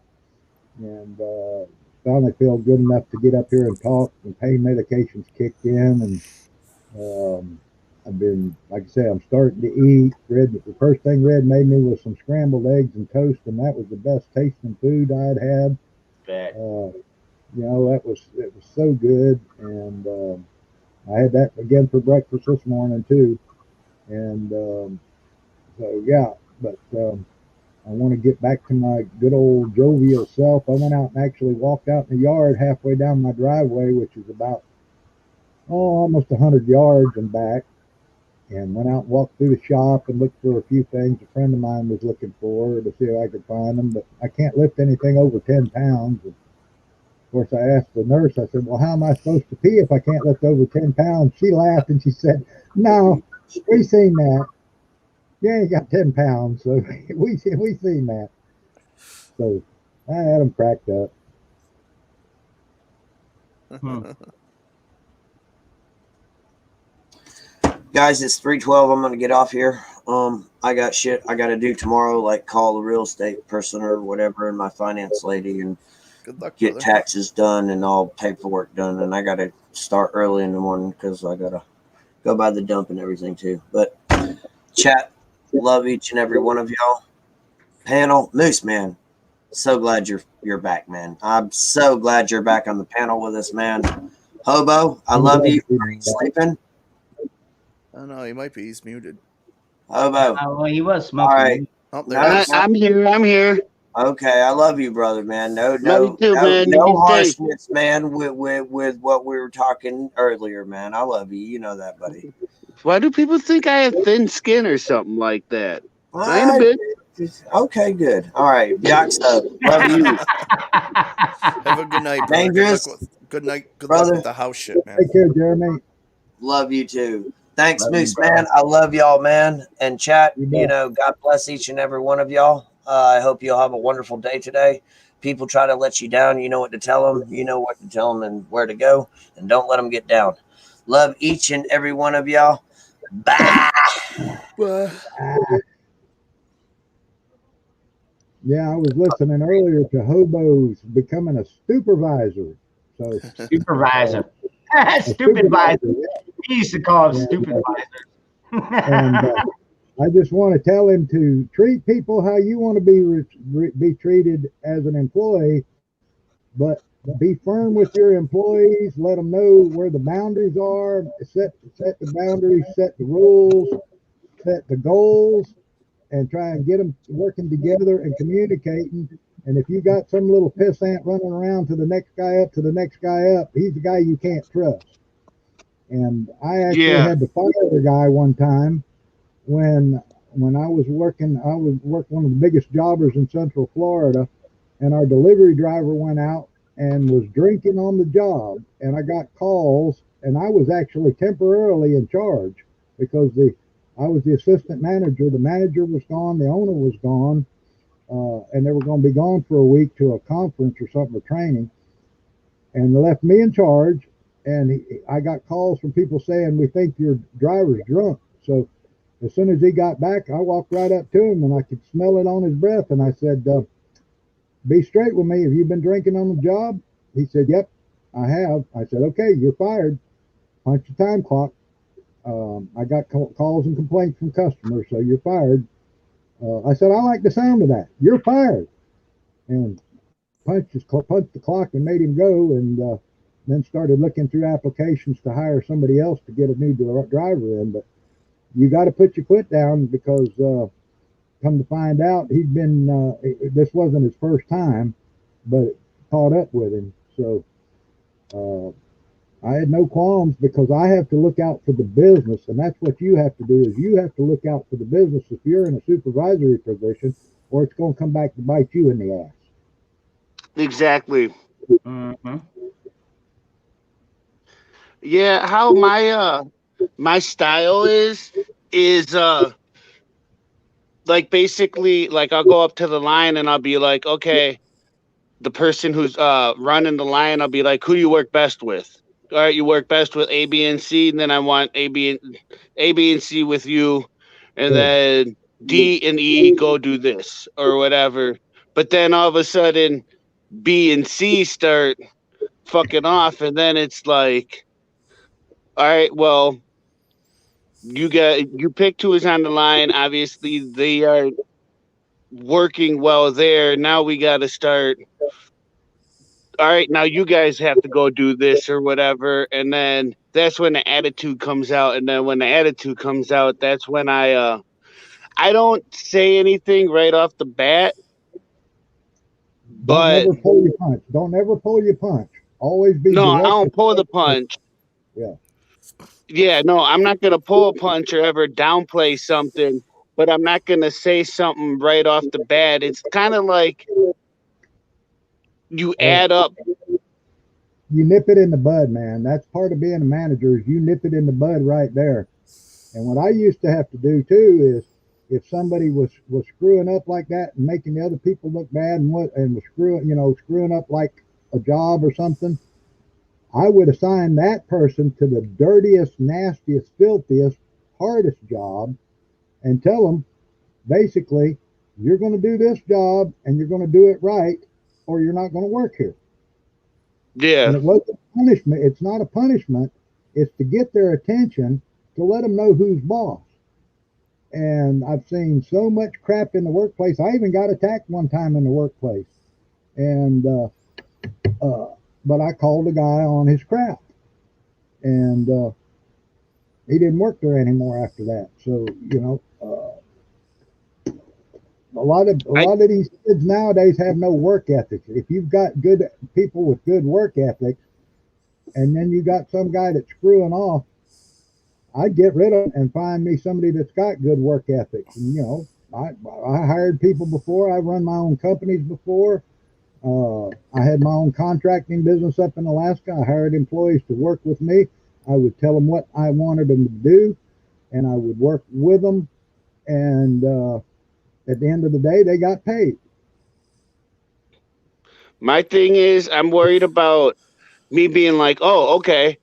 finally feel good enough to get up here and talk. And pain medications kicked in, and I've been, like I said, I'm starting to eat. The first thing Red made me was some scrambled eggs and toast, and that was the best tasting food I'd had. bet. You know, it was so good, and I had that again for breakfast this morning too. And so yeah, but I want to get back to my good old jovial self. I went out and actually walked out in the yard halfway down my driveway, which is about almost 100 yards and back, and went out and walked through the shop and looked for a few things a friend of mine was looking for to see if I could find them. But I can't lift anything over 10 pounds. And of course, I asked the nurse, I said, well, how am I supposed to pee if I can't lift over 10 pounds? She laughed and she said, no, we seen that. You ain't got 10 pounds. So we seen that. So I had them cracked up. guys, it's 3:12. I'm gonna get off here. I got shit I gotta do tomorrow, like call the real estate person or whatever, and my finance lady, and Good luck, get brother. taxes done and all paperwork done. And I gotta start early in the morning because I gotta go by the dump and everything too. But chat, love each and every one of y'all. Panel, Moose man, so glad you're back, man. I'm so glad you're back on the panel with us, man. Hobo, I love you. Are you sleeping? Oh no, he might be. He's muted. Hobo. Well, he was smoking. All right. Oh, there he No, is. I'm here. okay, I love you, brother, man. Love you too, man. You No be safe. harshness, man. With what we were talking earlier, man. I love you. You know that, buddy. Why do people think I have thin skin or something like that? I ain't a bit. Okay, good. All right, Byaxo, love you. Have a good night, brother. Dangerous. Good night. Good Brother. luck with the house shit, man. Take care, Jeremy. Love you too. Thanks, Love you, Moose, brother. man. I love y'all, man. And chat, You bet. you know, God bless each and every one of y'all. I hope you'll have a wonderful day today. People try to let you down. You know what to tell them. You know what to tell them and where to go. And don't let them get down. Love each and every one of y'all. Bye. Yeah, I was listening earlier to hobos becoming a supervisor. So Supervisor. a Stupid visor. supervisor. We used to call them Yeah. stupid visors. And I just want to tell him to treat people how you want to be treated as an employee, but Be firm with your employees. Let them know where the boundaries are. Set the boundaries. Set the rules. Set the goals, and try and get them working together and communicating. And if you got some little pissant running around to the next guy up, he's the guy you can't trust. And I actually had to fire a guy one time when I was working one of the biggest jobbers in Central Florida, and our delivery driver went out and was drinking on the job, and I got calls, and I was actually temporarily in charge because I was the assistant manager. The manager was gone, the owner was gone, and they were going to be gone for a week to a conference or something, a training, and they left me in charge. And I got calls from people saying, we think your driver's drunk. So as soon as he got back, I walked right up to him, and I could smell it on his breath. And I said, be straight with me. Have you been drinking on the job? He said, yep, I have. I said, okay, you're fired. Punch the time clock. I got calls and complaints from customers, so you're fired. I said, I like the sound of that. You're fired. And punched the clock and made him go, and then started looking through applications to hire somebody else to get a new driver in. But you got to put your foot down, because come to find out, he'd been, this wasn't his first time, but it caught up with him. So I had no qualms, because I have to look out for the business, and that's what you have to do, is you have to look out for the business if you're in a supervisory position, or it's going to come back to bite you in the ass. Exactly. Mm-hmm. Yeah, how my style is like, basically, like, I'll go up to the line and I'll be like, okay, the person who's running the line, I'll be like, who do you work best with? All right, you work best with A, B, and C, and then I want A, B, and C with you, and then D and E go do this or whatever. But then all of a sudden, B and C start fucking off, and then it's like, all right, well, you picked who is on the line. Obviously, they are working well there. Now we got to start. All right, now you guys have to go do this or whatever, and then that's when the attitude comes out. And then when the attitude comes out, that's when I don't say anything right off the bat. But don't ever pull your punch. Don't ever pull your punch. Always be no, direct. I don't pull the punch. Yeah. Yeah, no, I'm not gonna pull a punch or ever downplay something, but I'm not gonna say something right off the bat. It's kind of like you add up. You nip it in the bud, man. That's part of being a manager, is you nip it in the bud right there. And what I used to have to do too is, if somebody was screwing up like that and making the other people look bad and was screwing up like a job or something, I would assign that person to the dirtiest, nastiest, filthiest, hardest job, and tell them, basically, you're going to do this job and you're going to do it right, or you're not going to work here. Yeah. And it wasn't punishment. It's not a punishment. It's to get their attention, to let them know who's boss. And I've seen so much crap in the workplace. I even got attacked one time in the workplace. And, but I called the guy on his crap. And he didn't work there anymore after that. So, a lot of these kids nowadays have no work ethics. If you've got good people with good work ethics, and then you got some guy that's screwing off, I'd get rid of him and find me somebody that's got good work ethics. And I hired people before. I run my own companies before. I had my own contracting business up in Alaska. I hired employees to work with me. I would tell them what I wanted them to do, and I would work with them. And at the end of the day, they got paid. My thing is, I'm worried about me being like, oh, okay,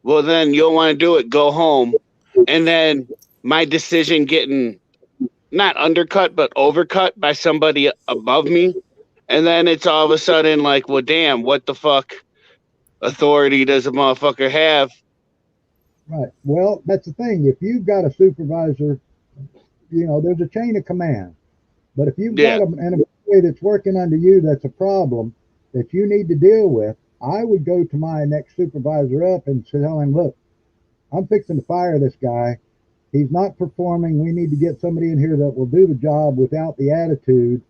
well, then you'll want to do it, go home. And then my decision getting not undercut, but overcut by somebody above me. And then it's all of a sudden like, well, damn, what the fuck authority does a motherfucker have? Right. Well, that's the thing. If you've got a supervisor, there's a chain of command. But if you've got an employee that's working under you that's a problem that you need to deal with, I would go to my next supervisor up and tell him, look, I'm fixing to fire this guy. He's not performing. We need to get somebody in here that will do the job without the attitude.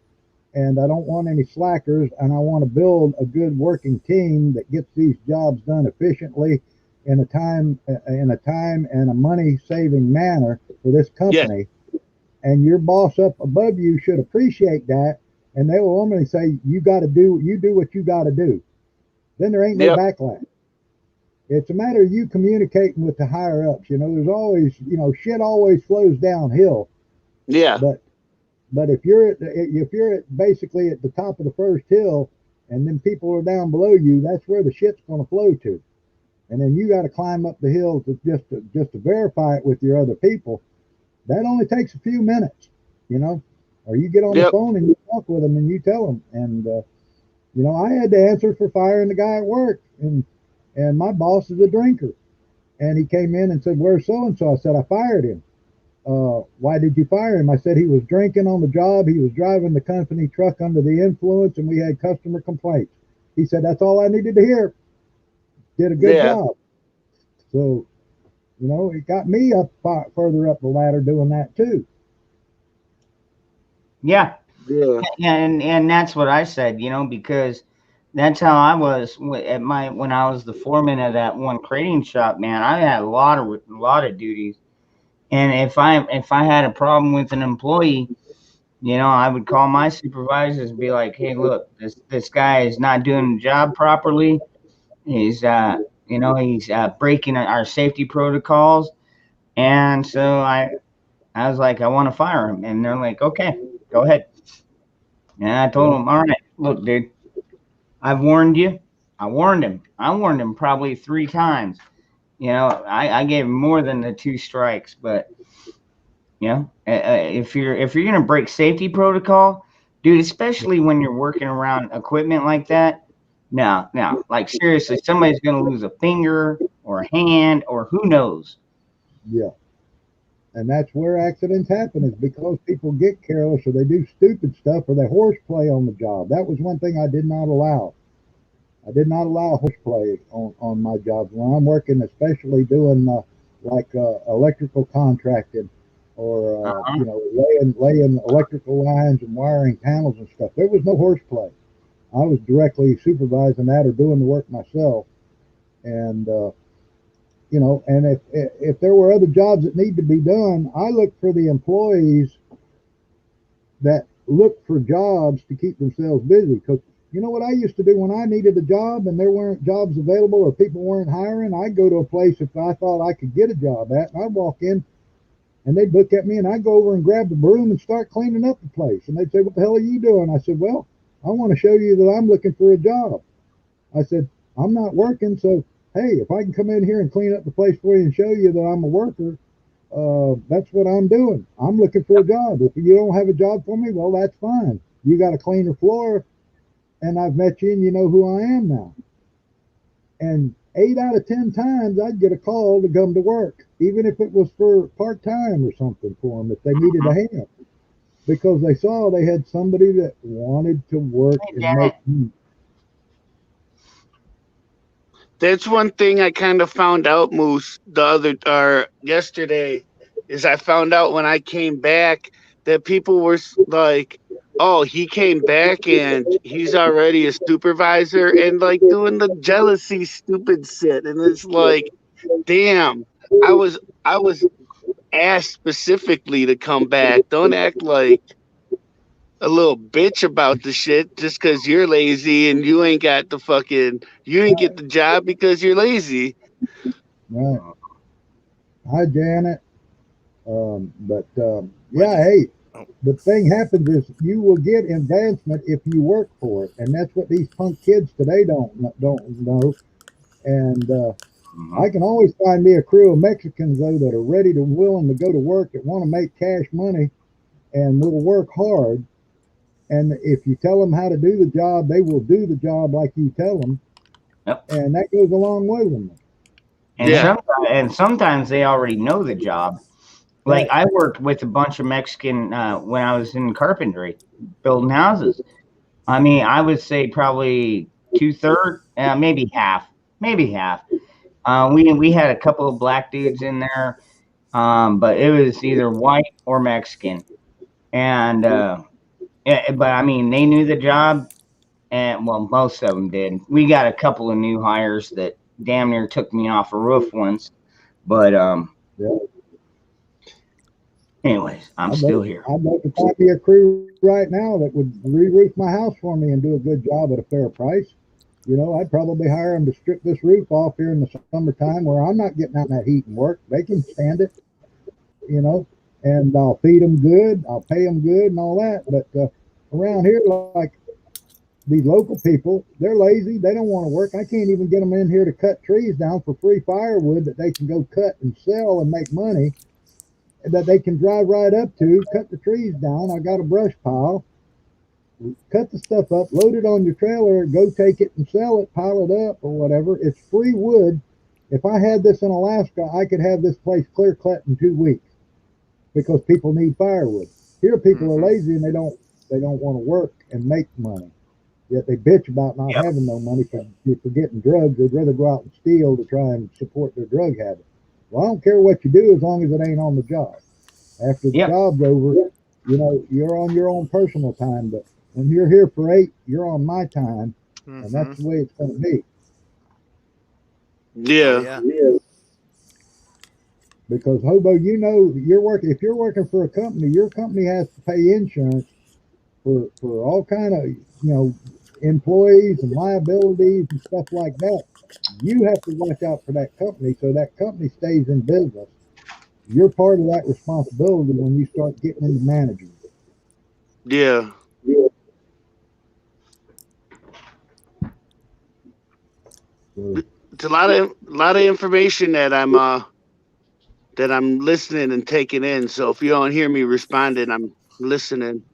And I don't want any slackers. And I want to build a good working team that gets these jobs done efficiently in a time and a money saving manner for this company. Yeah. And your boss up above you should appreciate that. And they will normally say, you do what you got to do. Then there ain't no backlash. It's a matter of you communicating with the higher ups. There's always, shit always flows downhill. Yeah. But if you're basically at the top of the first hill, and then people are down below you, that's where the shit's going to flow to. And then you got to climb up the hill just to verify it with your other people. That only takes a few minutes, or you get on the phone and you talk with them and you tell them. And I had to answer for firing the guy at work, and my boss is a drinker. And he came in and said, where's so-and-so? I said, I fired him. Why did you fire him? I said, he was drinking on the job. He was driving the company truck under the influence, and we had customer complaints. He said, that's all I needed to hear. Did a good job. So, it got me up further up the ladder doing that too. Yeah. And that's what I said, because that's how I was when I was the foreman of that one crating shop, man. I had a lot of duties, and if I had a problem with an employee, I would call my supervisors and be like, hey, look, this guy is not doing the job properly. He's he's breaking our safety protocols, and so I was like, I want to fire him, and they're like, okay, go ahead. And I told him, all right, look, dude, I've warned you. I warned him probably 3 times. I gave him more than the 2 strikes, but if you're gonna break safety protocol, dude, especially when you're working around equipment like that, no, like seriously, somebody's gonna lose a finger or a hand or who knows. Yeah. And that's where accidents happen, is because people get careless or they do stupid stuff or they horseplay on the job. That was one thing I did not allow. I did not allow horseplay on my jobs when I'm working, especially doing electrical contracting or laying electrical lines and wiring panels and stuff. There was no horseplay. I was directly supervising that or doing the work myself, and and if there were other jobs that need to be done, I look for the employees that look for jobs to keep themselves busy. Because you know what I used to do when I needed a job and there weren't jobs available or people weren't hiring, I'd go to a place if I thought I could get a job at, and I'd walk in and they'd look at me and I'd go over and grab the broom and start cleaning up the place. And they'd say, what the hell are you doing? I said, well, I want to show you that I'm looking for a job. I said, I'm not working, so hey, if I can come in here and clean up the place for you and show you that I'm a worker, that's what I'm doing. I'm looking for a job. If you don't have a job for me, well, that's fine. You got a cleaner floor, and I've met you, and you know who I am now. And 8 out of 10 times, I'd get a call to come to work, even if it was for part-time or something for them, if they needed a hand, because they saw they had somebody that wanted to work and make money. That's one thing I kind of found out, Moose, yesterday, is I found out when I came back that people were like, oh, he came back and he's already a supervisor, and like doing the jealousy stupid shit. And it's like, damn, I was asked specifically to come back. Don't act like a little bitch about the shit just because you're lazy and you ain't get the job because you're lazy. Right. Hi, Janet. Hey, the thing happens is you will get advancement if you work for it, and that's what these punk kids today don't know. And I can always find me a crew of Mexicans though that are ready to willing to go to work, that want to make cash money and will work hard. And if you tell them how to do the job, they will do the job like you tell them. Yep. And that goes a long way with them. And sometimes they already know the job. Like I worked with a bunch of Mexican when I was in carpentry, building houses. I mean, I would say probably 2/3, maybe half, maybe half. We had a couple of black dudes in there, but it was either white or Mexican, and but I mean they knew the job, and well, most of them did. We got a couple of new hires that damn near took me off a roof once, but Yeah. anyways, I'm still here. I'd like to find me a crew right now that would re-roof my house for me and do a good job at a fair price. You know, I'd probably hire them to strip this roof off here in the summertime where I'm not getting out in that heat and work. They can stand it, you know, and I'll feed them good. I'll pay them good and all that. But around here, like these local people, they're lazy. They don't want to work. I can't even get them in here to cut trees down for free firewood that they can go cut and sell and make money, that they can drive right up to, cut the trees down. I got a brush pile. Cut the stuff up, load it on your trailer, go take it and sell it, pile it up or whatever. It's free wood. If I had this in Alaska, I could have this place clear cut in 2 weeks because people need firewood. Here people are lazy and they don't want to work and make money. Yet they bitch about not having no money for getting drugs. They'd rather go out and steal to try and support their drug habit. Well, I don't care what you do as long as it ain't on the job. After the job's over, you know, you're on your own personal time, but when you're here for 8, you're on my time, and that's the way it's going to be. Yeah. Because hobo, you know, if you're working for a company, your company has to pay insurance for all kind of, you know, employees and liabilities and stuff like that. You have to watch out for that company so that company stays in business. You're part of that responsibility when you start getting into managing. Yeah. It's a lot of information that I'm listening and taking in. So if you don't hear me responding, I'm listening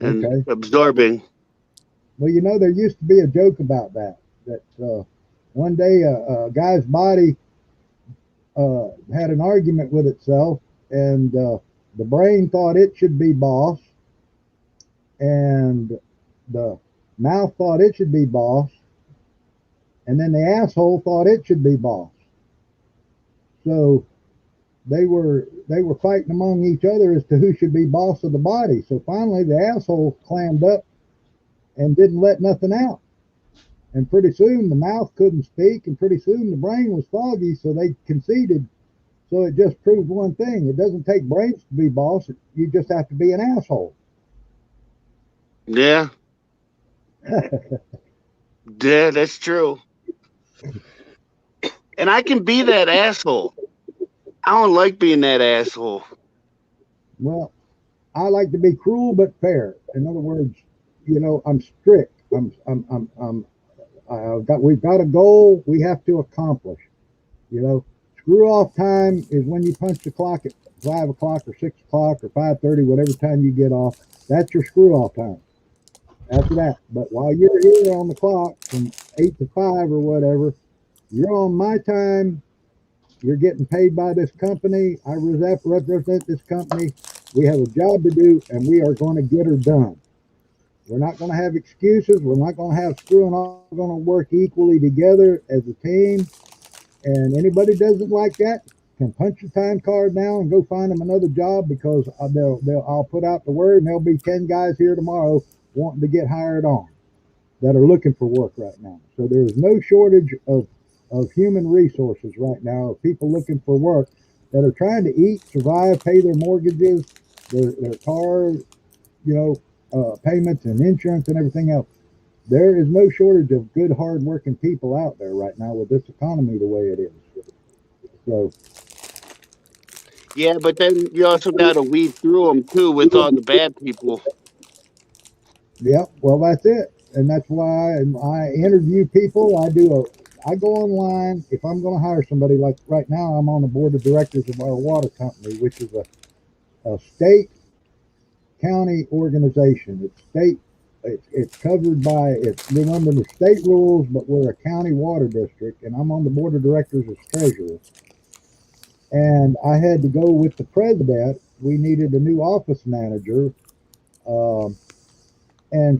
and absorbing. Well, you know, there used to be a joke about that one day a guy's body had an argument with itself, and the brain thought it should be boss, and the mouth thought it should be boss, and then the asshole thought it should be boss. So they were fighting among each other as to who should be boss of the body. So finally the asshole clammed up and didn't let nothing out. And pretty soon the mouth couldn't speak, and pretty soon the brain was foggy, so they conceded. So it just proved one thing. It doesn't take brains to be boss. You just have to be an asshole. Yeah. Yeah, that's true. And I can be that asshole. I don't like being that asshole. Well, I like to be cruel but fair. In other words, you know, I'm strict. We've got a goal we have to accomplish. You know, screw off time is when you punch the clock at 5 o'clock or 6 o'clock or 5:30, whatever time you get off. That's your screw off time. After that, but while you're here on the clock from 8 to 5 or whatever, you're on my time. You're getting paid by this company. I represent this company. We have a job to do, and we are going to get her done. We're not going to have excuses. We're not going to have screwing off. We're going to work equally together as a team. And anybody doesn't like that can punch your time card now and go find them another job, because I'll put out the word, and there'll be 10 guys here tomorrow wanting to get hired on that are looking for work right now. So there's no shortage of human resources right now, of people looking for work that are trying to eat, survive, pay their mortgages, their car, you know, payments and insurance and everything else. There is no shortage of good, hard-working people out there right now with this economy the way it is. So, yeah, but then you also got to weed through them too with all the bad people. yeah, well, that's it, and that's why I interview people. I go online if I'm going to hire somebody. Like right now, I'm on the board of directors of our water company, which is a state county organization. It's state. It's covered by, we're under the state rules, but we're a county water district, and I'm on the board of directors as treasurer. And I had to go with the president. We needed a new office manager, and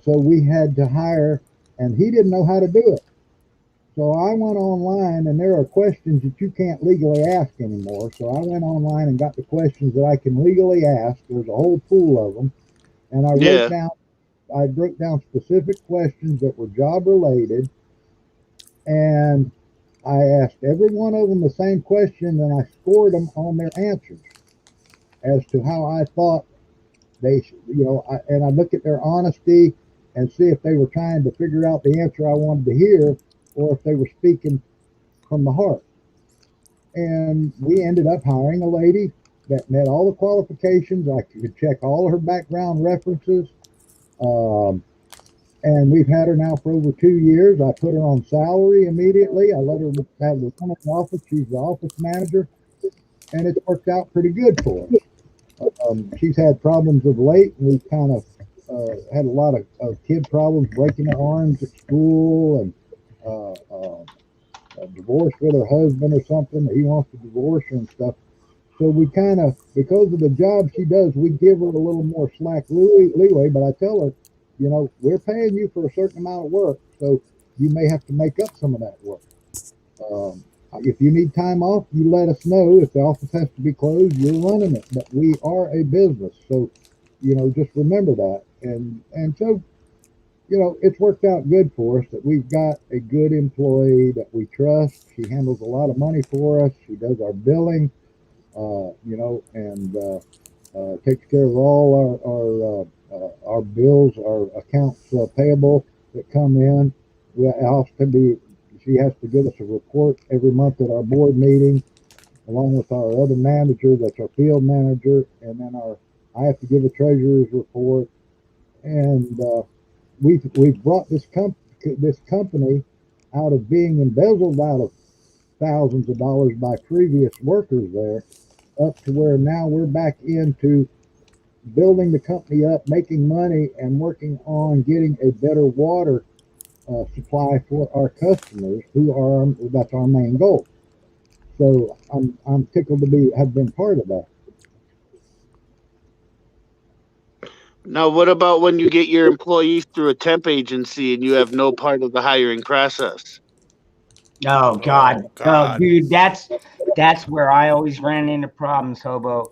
so we had to hire and he didn't know how to do it. So I went online, and there are questions that you can't legally ask anymore. So I went online and got the questions that I can legally ask. There's a whole pool of them, and I broke down specific questions that were job related, and I asked every one of them the same question, and I scored them on their answers as to how I thought they should, and I look at their honesty and see if they were trying to figure out the answer I wanted to hear, or if they were speaking from the heart. And we ended up hiring a lady that met all the qualifications. I could check all of her background references. And we've had her now for over 2 years. I put her on salary immediately. I let her have the front office. She's the office manager, and it's worked out pretty good for her. She's had problems of late, and we've kind of had a lot of kid problems, breaking their arms at school, and a divorce with her husband or something. He wants to divorce her and stuff. So we kind of, because of the job she does, we give her a little more slack leeway. But I tell her, we're paying you for a certain amount of work, so you may have to make up some of that work. If you need time off, you let us know. If the office has to be closed, you're running it. But we are a business, so just remember that. And so it's worked out good for us that we've got a good employee that we trust. She handles a lot of money for us. She does our billing, and takes care of all our bills, our accounts payable that come in. She has to give us a report every month at our board meeting, along with our other manager, that's our field manager, and then I have to give a treasurer's report. And we've brought this company out of being embezzled out of thousands of dollars by previous workers there, up to where now we're back into building the company up, making money, and working on getting a better water supply for our customers, that's our main goal. So I'm tickled to have been part of that. Now, what about when you get your employees through a temp agency and you have no part of the hiring process? Oh God. Oh, dude, that's where I always ran into problems, Hobo.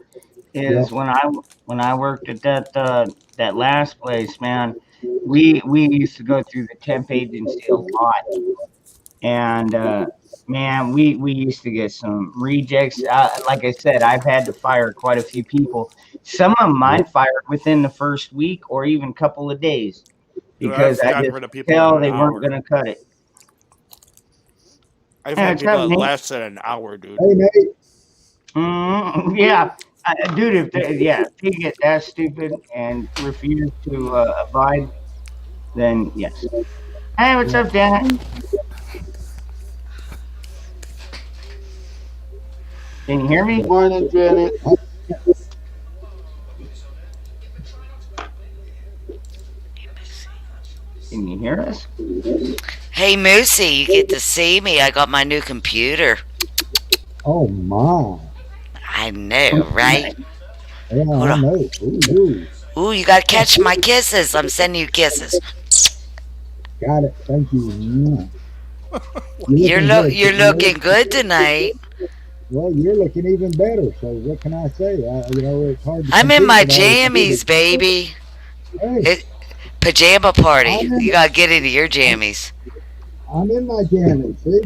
Is when I worked at that last place, man. We used to go through the temp agency a lot, and man, we used to get some rejects. Like I said, I've had to fire quite a few people. Some of them I fired within the first week or even couple of days, because I just could tell they weren't going to cut it. I've had people that lasted an hour, dude. Hey, Nate. Yeah. Dude, if they get that stupid and refuse to abide, then yes. Hey, what's up, Dan? Can you hear me? Good morning, Janet. Can you hear us? Hey, Moosey, you get to see me. I got my new computer. Oh, my. I know, right? Yeah, Hold I on. know. Ooh, you got to catch my kisses. I'm sending you kisses. Got it. Thank you. You're looking good tonight. Well, you're looking even better. So what can I say? It's hard to I'm in my jammies, baby. Hey, pajama party. You gotta get into your jammies. I'm in my jammies. See?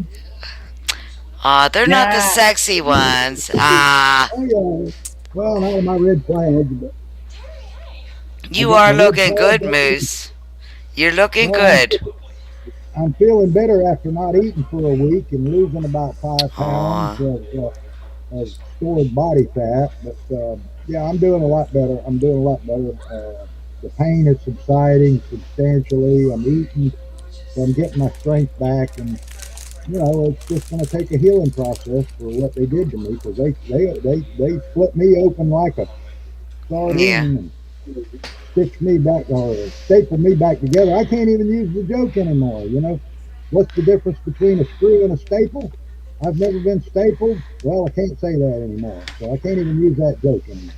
They're not the sexy ones. Oh, yeah. Well, not in my red flags, but you are looking good, Moose. You're looking good. I'm feeling better after not eating for a week and losing about 5 pounds of stored body fat. But yeah, I'm doing a lot better. The pain is subsiding substantially. I'm eating, so I'm getting my strength back, and it's just going to take a healing process for what they did to me, because they split me open like a sardine and stitched me back or stapled me back together. I can't even use the joke anymore. What's the difference between a screw and a staple? I've never been stapled. Well, I can't say that anymore, so I can't even use that joke anymore.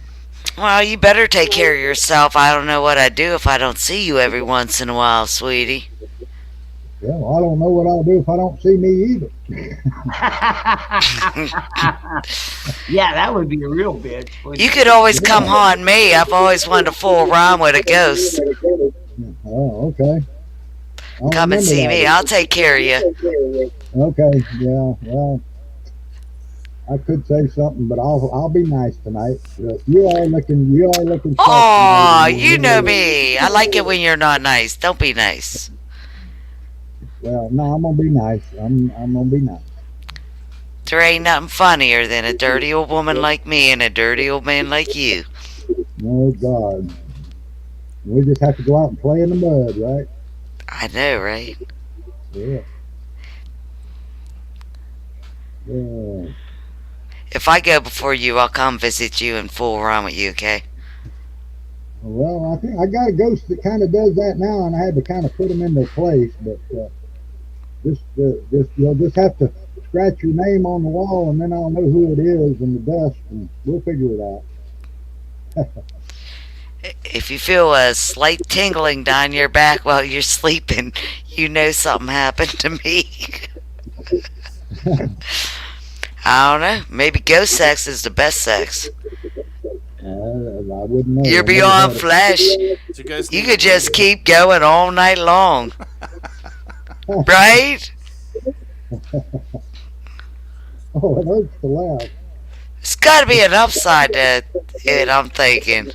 Well, you better take care of yourself. I don't know what I'd do if I don't see you every once in a while, sweetie. Yeah, well, I don't know what I'll do if I don't see me either. Yeah, that would be a real bitch. You could always come haunt me. I've always wanted to fool around with a ghost. Oh, okay. I'll Come and see me. I'll take care of you. Okay, yeah, well, I could say something, but I'll be nice tonight. You are looking. Oh, you know me. I like it when you're not nice. Don't be nice. Well, no, I'm gonna be nice. I'm gonna be nice. There ain't nothing funnier than a dirty old woman like me and a dirty old man like you. Oh God, we just have to go out and play in the mud, right? I know, right? Yeah. Yeah. If I go before you, I'll come visit you and fool around with you, okay? Well, I think I got a ghost that kind of does that now, and I had to kind of put them in their place. But you'll just have to scratch your name on the wall, and then I'll know who it is in the dust, and we'll figure it out. If you feel a slight tingling down your back while you're sleeping, you know something happened to me. I don't know. Maybe ghost sex is the best sex. I wouldn't know. You're beyond flesh. You could just keep going all night long. Right? Oh, it hurts to laugh. It's got to be an upside to it, I'm thinking.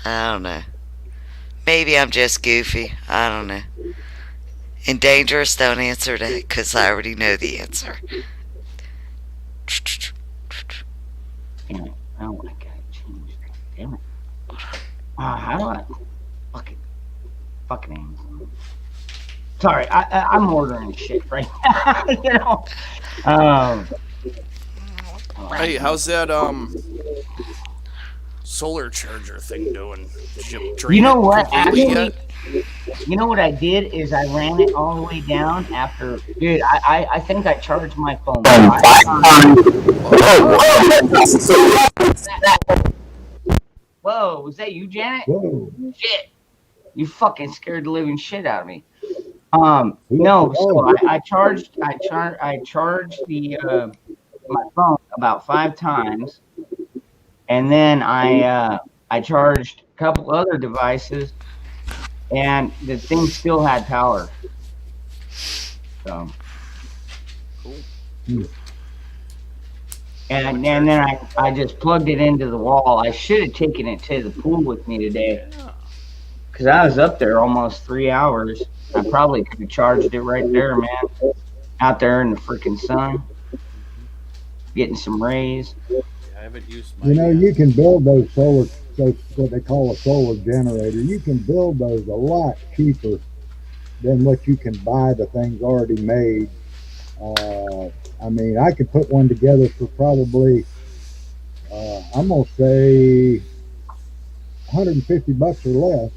I don't know. Maybe I'm just goofy. I don't know. And dangerous, don't answer that because I already know the answer. Damn it. Oh, I gotta change that. Damn it. How do I fucking Amazon. Sorry, I'm ordering shit right now. You know. Hey, how's that solar charger thing doing? Did you drain You know it what? completely Actually, you know what I did is I ran it all the way down after. Dude, I think I charged my phone 5 times. Whoa, was that you, Janet? Whoa. Shit. You fucking scared the living shit out of me. No, so I charged the my phone about 5 times, and then I charged a couple other devices, and the thing still had power. So, and then I just plugged it into the wall. I should have taken it to the pool with me today, because I was up there almost 3 hours. I probably could have charged it right there, man. Out there in the freaking sun, getting some rays. I haven't used my. You know, you can build those what they call a solar generator. You can build those a lot cheaper than what you can buy the things already made. I mean, I could put one together for probably, I'm gonna say, $150 or less,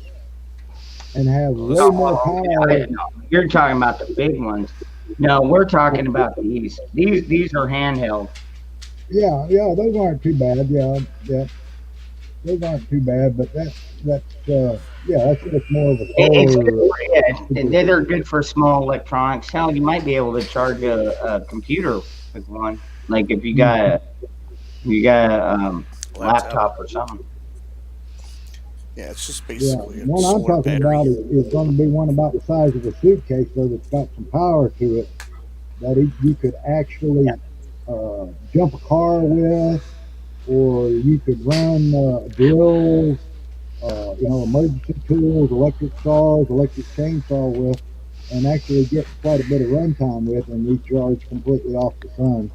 and have way more power. You're talking about the big ones. No, we're talking about these. These are handheld. Yeah, those aren't too bad. Yeah, those aren't too bad. But that's just more of a solar. They're good for small electronics. Hell, you might be able to charge a computer with one. Like if you got a laptop or something. Yeah, it's just basically a one I'm solar talking battery. about is going to be one about the size of a suitcase, though, that's got some power to it that you could actually jump a car with, or you could run drills, emergency tools, electric saws, electric chainsaw with, and actually get quite a bit of runtime with, and recharge completely off the sun.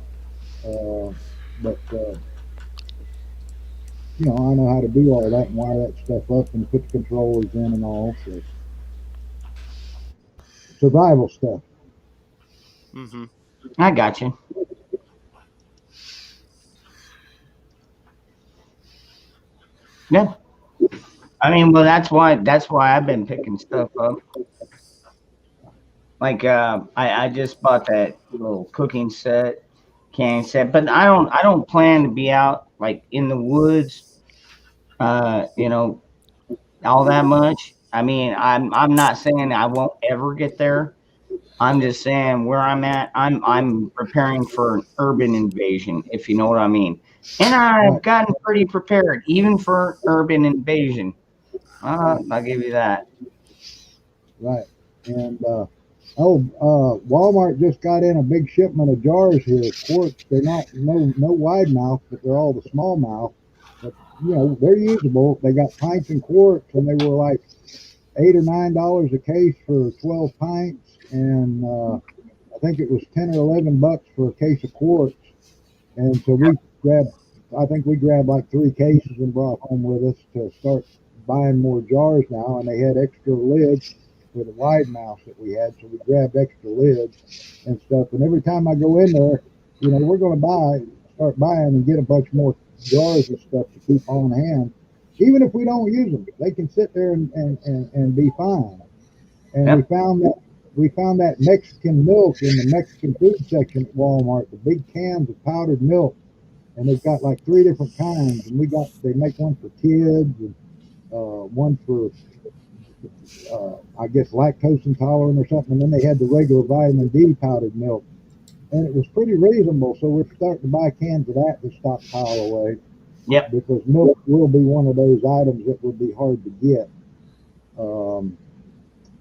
I know how to do all that and wire that stuff up and put the controllers in and all. So survival stuff. Mm-hmm. I got you. Yeah. I mean, well, that's why I've been picking stuff up. Like, I just bought that little cooking set, canning set, but I don't plan to be out like in the woods, all that much. I mean, I'm not saying I won't ever get there. I'm just saying where I'm at. I'm preparing for an urban invasion, if you know what I mean. And I've Right, gotten pretty prepared, even for urban invasion. I'll give you that. right. And Walmart just got in a big shipment of jars here, quarts. They're not no wide mouth, but they're all the small mouth. But they're usable. They got pints and quarts, and they were like $8 or $9 a case for 12 pints, and I think it was 10 or $11 for a case of quarts. And so I think we grabbed like 3 cases and brought home with us to start buying more jars now. And they had extra lids for the wide mouths that we had, so we grabbed extra lids and stuff. And every time I go in there, we're going to start buying and get a bunch more jars and stuff to keep on hand. Even if we don't use them, they can sit there and be fine. And Yep. we found that Mexican milk in the Mexican food section at Walmart, the big cans of powdered milk, and they've got like 3 different kinds. And they make one for kids and one for I guess lactose intolerant or something. And then they had the regular vitamin D powdered milk, and it was pretty reasonable. So we're starting to buy cans of that to stockpile away. Yep. Because milk will be one of those items that would be hard to get.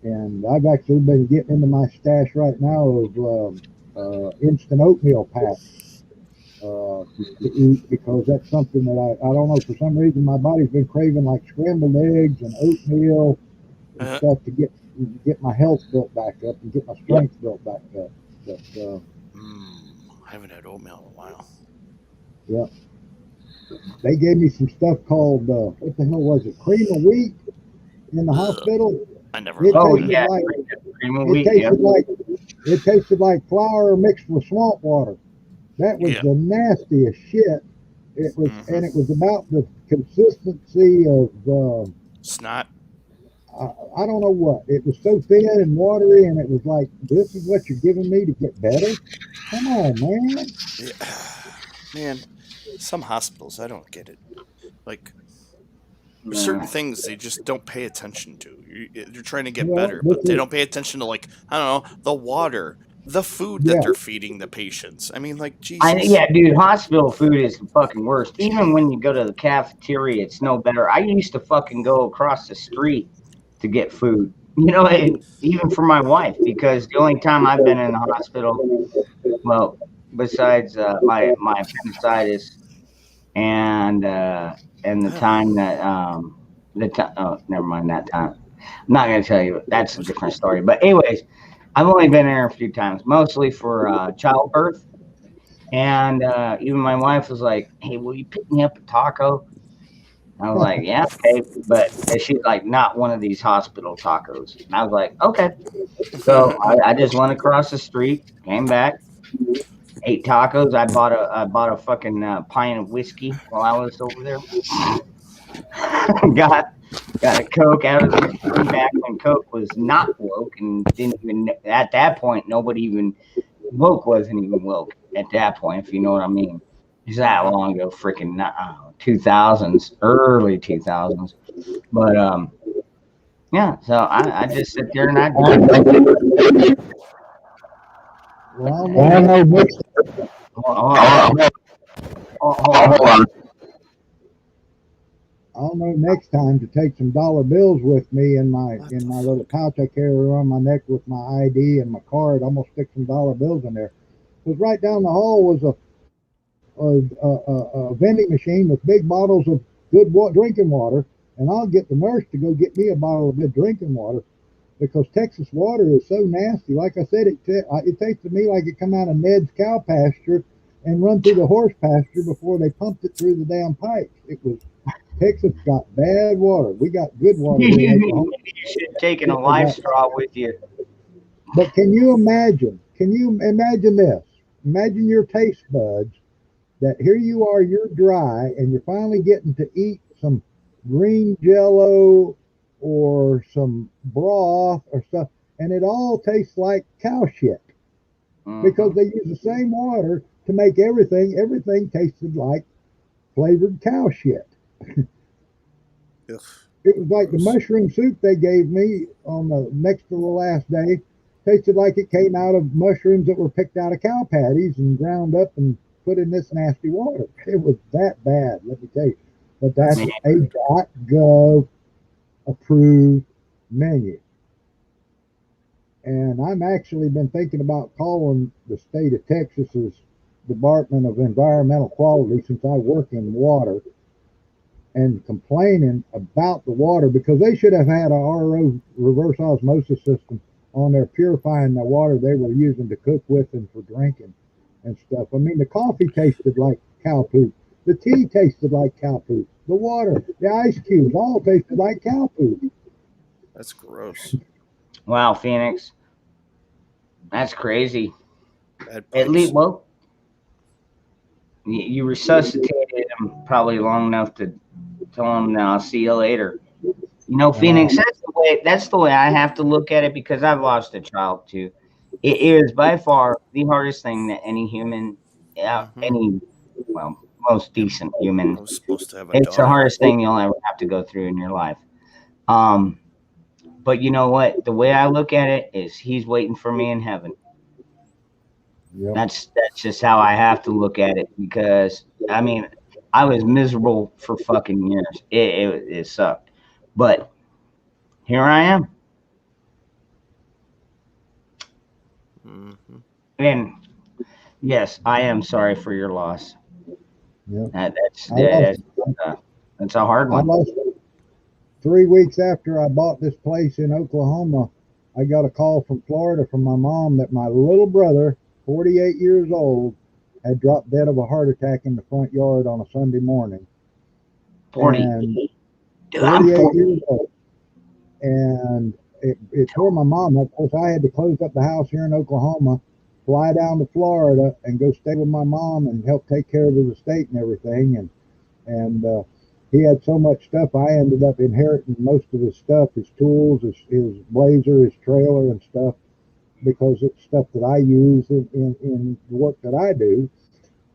And I've actually been getting into my stash right now of instant oatmeal packs to eat, because that's something that I don't know, for some reason my body's been craving like scrambled eggs and oatmeal and stuff to get my health built back up and get my strength built back up. But I haven't had oatmeal in a while. yeah, they gave me some stuff called what the hell was it? Cream of wheat in the hospital. I never. It Oh tasted yeah, like cream of it wheat. tasted Yep. like it tasted like flour mixed with swamp water. That was Yeah. the nastiest shit. It was, and it was about the consistency of Snot. I don't know what. It was so thin and watery, and it was like, this is what you're giving me to get better? Come on, man. Yeah. Man, some hospitals, I don't get it. Like, there's certain things they just don't pay attention to. You're trying to get Well, better, this but they is don't pay attention to, like, I don't know, the water, the food that yeah. they're feeding the patients. I mean, like, Jesus. Yeah, dude, hospital food is the fucking worst. Even when you go to the cafeteria, it's no better. I used to fucking go across the street to get food. And even for my wife, because the only time I've been in the hospital, well, besides my appendicitis and the time that oh, never mind that time. I'm not gonna tell you. That's a different story. But anyways, I've only been there a few times, mostly for childbirth. And even my wife was like, "Hey, will you pick me up a taco?" I was like, "Yeah, okay," but she's like, "Not one of these hospital tacos." And I was like, "Okay." So I just went across the street, came back, ate tacos. I bought a fucking pint of whiskey while I was over there. got got a Coke out of the machine back when Coke was not woke, and didn't even at that point nobody even woke wasn't even woke at that point, if you know what I mean. It's that long ago, freaking 2000s, early 2000s. But yeah. So I just sit there and I Well, I know next, hold on. I'll know next time to take some dollar bills with me in my little pouch I carry around my neck with my ID and my card. I'm gonna stick some dollar bills in there. Because right down the hall was a vending machine with big bottles of good drinking water, and I'll get the nurse to go get me a bottle of good drinking water, because Texas water is so nasty. Like I said, it tastes to me like it come out of Ned's cow pasture and run through the horse pasture before they pumped it through the damn pipes. Texas got bad water. We got good water here in Oklahoma. You should have taken a life straw with you. But can you imagine? Can you imagine this? Imagine your taste buds that here you are, you're dry, and you're finally getting to eat some green jello or some broth or stuff, and it all tastes like cow shit because they use the same water to make everything. Everything tasted like flavored cow shit. It was like the mushroom soup they gave me on the next to the last day. Tasted like it came out of mushrooms that were picked out of cow patties and ground up and put in this nasty water. It was that bad, let me tell you. But that's a .gov approved menu. And I'm actually been thinking about calling the state of Texas's Department of Environmental Quality, since I work in water, and complaining about the water, because they should have had a RO, reverse osmosis system, on there purifying the water they were using to cook with and for drinking and stuff. I mean, the coffee tasted like cow poop. The tea tasted like cow poop. The water, the ice cubes, all tasted like cow poop. That's gross. Wow, Phoenix. That's crazy. Bad At least, pipes. well, you resuscitated him probably long enough to tell him, "Now I'll see you later." You know, Phoenix. That's the way I have to look at it, because I've lost a child too. It is by far the hardest thing that any human, most decent human. I was supposed to have a It's the daughter. hardest thing you'll ever have to go through in your life. But you know what? The way I look at it is, he's waiting for me in heaven. Yep. That's just how I have to look at it, because I mean, I was miserable for fucking years. It sucked, but here I am. Mm-hmm. And yes, I am sorry for your loss. Yeah. That's a hard one. I lost 3 weeks after I bought this place in Oklahoma. I got a call from Florida from my mom that my little brother, 48 years old, had dropped dead of a heart attack in the front yard on a Sunday morning. 48. Dude, 48 years old. And it tore my mom up. Of course, I had to close up the house here in Oklahoma, fly down to Florida, and go stay with my mom and help take care of his estate and everything. And he had so much stuff, I ended up inheriting most of his stuff, his tools, his blazer, his trailer and stuff, because it's stuff that I use in the work that I do.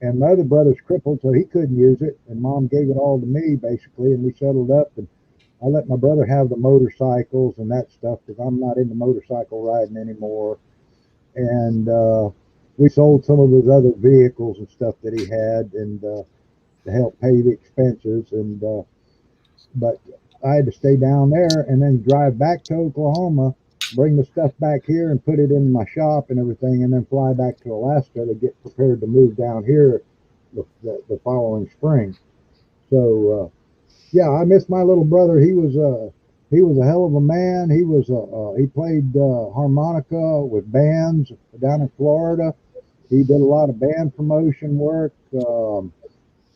And my other brother's crippled, so he couldn't use it. And Mom gave it all to me, basically, and we settled up. And I let my brother have the motorcycles and that stuff, because I'm not into motorcycle riding anymore. And we sold some of his other vehicles and stuff that he had, and to help pay the expenses. And but I had to stay down there and then drive back to Oklahoma, bring the stuff back here and put it in my shop and everything, and then fly back to Alaska to get prepared to move down here the following spring. So yeah, I miss my little brother. He was a hell of a man. He played harmonica with bands down in Florida. He did a lot of band promotion work.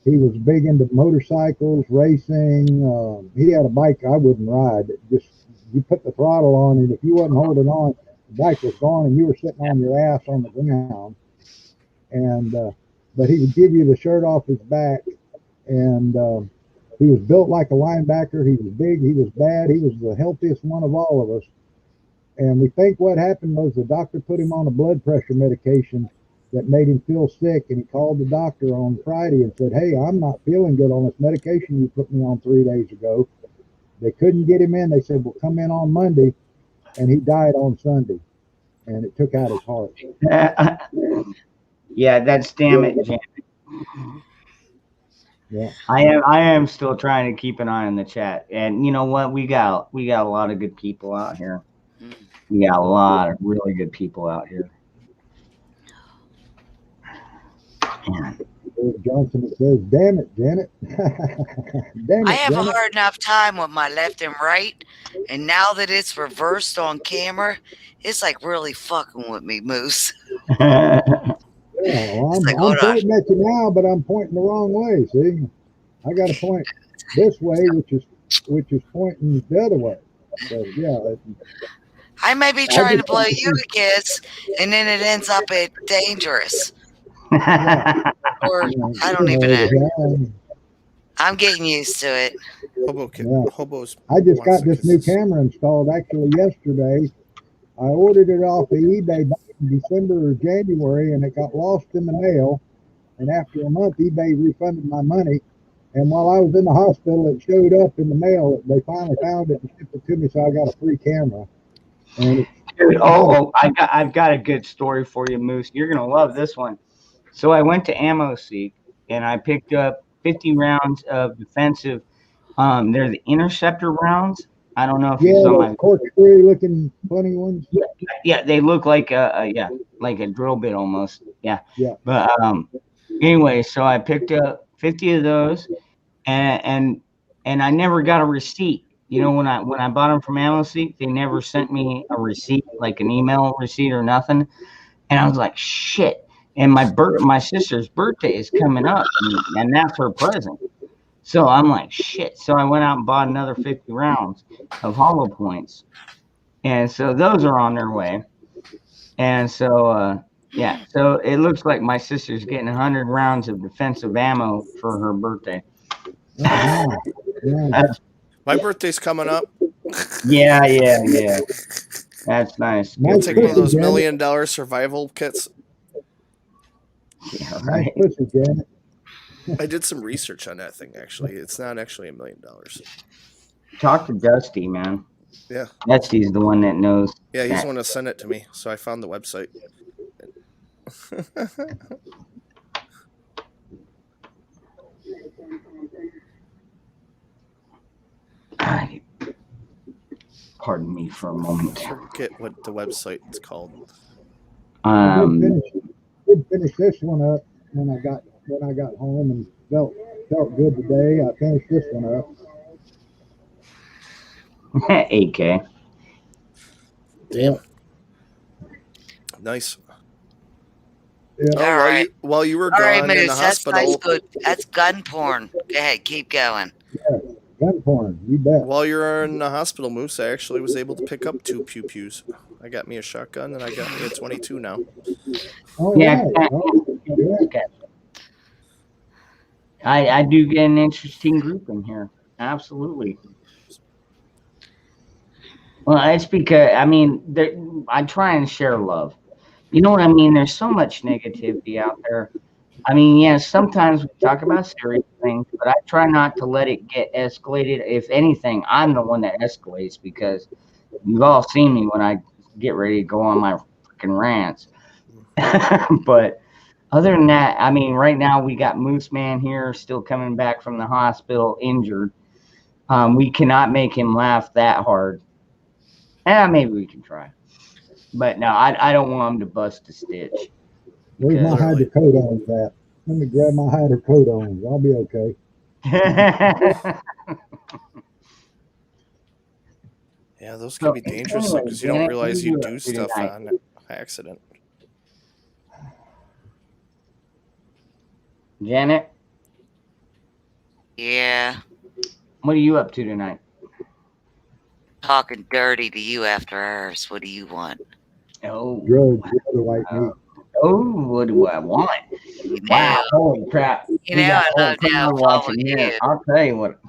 He was big into motorcycles, racing. He had a bike I wouldn't ride. You put the throttle on, and if you wasn't holding on, the bike was gone, and you were sitting on your ass on the ground. And but he would give you the shirt off his back, and he was built like a linebacker. He was big. He was bad. He was the healthiest one of all of us. And we think what happened was the doctor put him on a blood pressure medication that made him feel sick, and he called the doctor on Friday and said, "Hey, I'm not feeling good on this medication you put me on 3 days ago." They couldn't get him in. They said, "Well, come in on Monday," and he died on Sunday, and it took out his heart. Yeah, that's damn it, Janet. Yeah, I am still trying to keep an eye on the chat, and you know what? We got a lot of good people out here. We got a lot of really good people out here. Man. Johnson says, "Damn it, Janet." Damn it, I have Janet. a hard enough time with my left and right, and now that it's reversed on camera, it's like really fucking with me, Moose. Yeah, well, I'm hold on. pointing at you now, but I'm pointing the wrong way. See, I got to point this way, which is pointing the other way. So yeah, I may be trying to play you a kiss, and then it ends up at dangerous. Or I don't even know. I'm getting used to it. Hobos. I just got this new camera installed actually yesterday. I ordered it off of eBay back in December or January, and it got lost in the mail. And after a month, eBay refunded my money. And while I was in the hospital, it showed up in the mail. They finally found it and shipped it to me, so I got a free camera. And Dude, I've got a good story for you, Moose. You're gonna love this one. So I went to Ammo Seek and I picked up 50 rounds of defensive. They're the interceptor rounds. I don't know if you saw my corkscrew looking funny ones. Yeah, they look like like a drill bit almost. Yeah. Yeah. But anyway, so I picked up 50 of those, and I never got a receipt. You know, when I bought them from Ammo Seek, they never sent me a receipt, like an email receipt or nothing. And I was like, shit. And my sister's birthday is coming up, and that's her present. So I'm like, shit. So I went out and bought another 50 rounds of hollow points. And so those are on their way. And so, yeah, so it looks like my sister's getting 100 rounds of defensive ammo for her birthday. My birthday's coming up. Yeah. That's nice. We'll take one of those $1 million survival kits. Yeah, right. I did some research on that thing, actually. It's not actually $1 million. Talk to Dusty, man. Yeah. Dusty's the one that knows. Yeah, he's the one that sent it to me, so I found the website. Pardon me for a moment. I forget what the website is called. I did finish this one up when I got home and felt good today. I finished this one up. 8K. Damn. Nice. Yeah. All right. While you were gone in the hospital. That's good. That's gun porn. Go ahead, keep going. Yeah, gun porn. You bet. While you were in the hospital, Moose, I actually was able to pick up 2 pew-pews. I got me a shotgun, and I got me a 22 now. Oh, Yeah. right. I do get an interesting group in here. Absolutely. Well, it's because, I mean, I try and share love. You know what I mean? There's so much negativity out there. I mean, yeah, sometimes we talk about serious things, but I try not to let it get escalated. If anything, I'm the one that escalates because you've all seen me when I get ready to go on my freaking rants. But other than that, I mean, right now we got Moose Man here still coming back from the hospital injured. We cannot make him laugh that hard. Maybe we can try. But no, I don't want him to bust a stitch. Where's my hydrocodone at? Let me grab my hydrocodone. I'll be okay. Yeah, those can be dangerous because you don't realize you do stuff on accident. Janet? Yeah. What are you up to tonight? Talking dirty to you after hours. What do you want? Oh. Drugs, the other white meat. Oh, what do I want? Wow, holy crap. You know, I love that. I'll tell you what.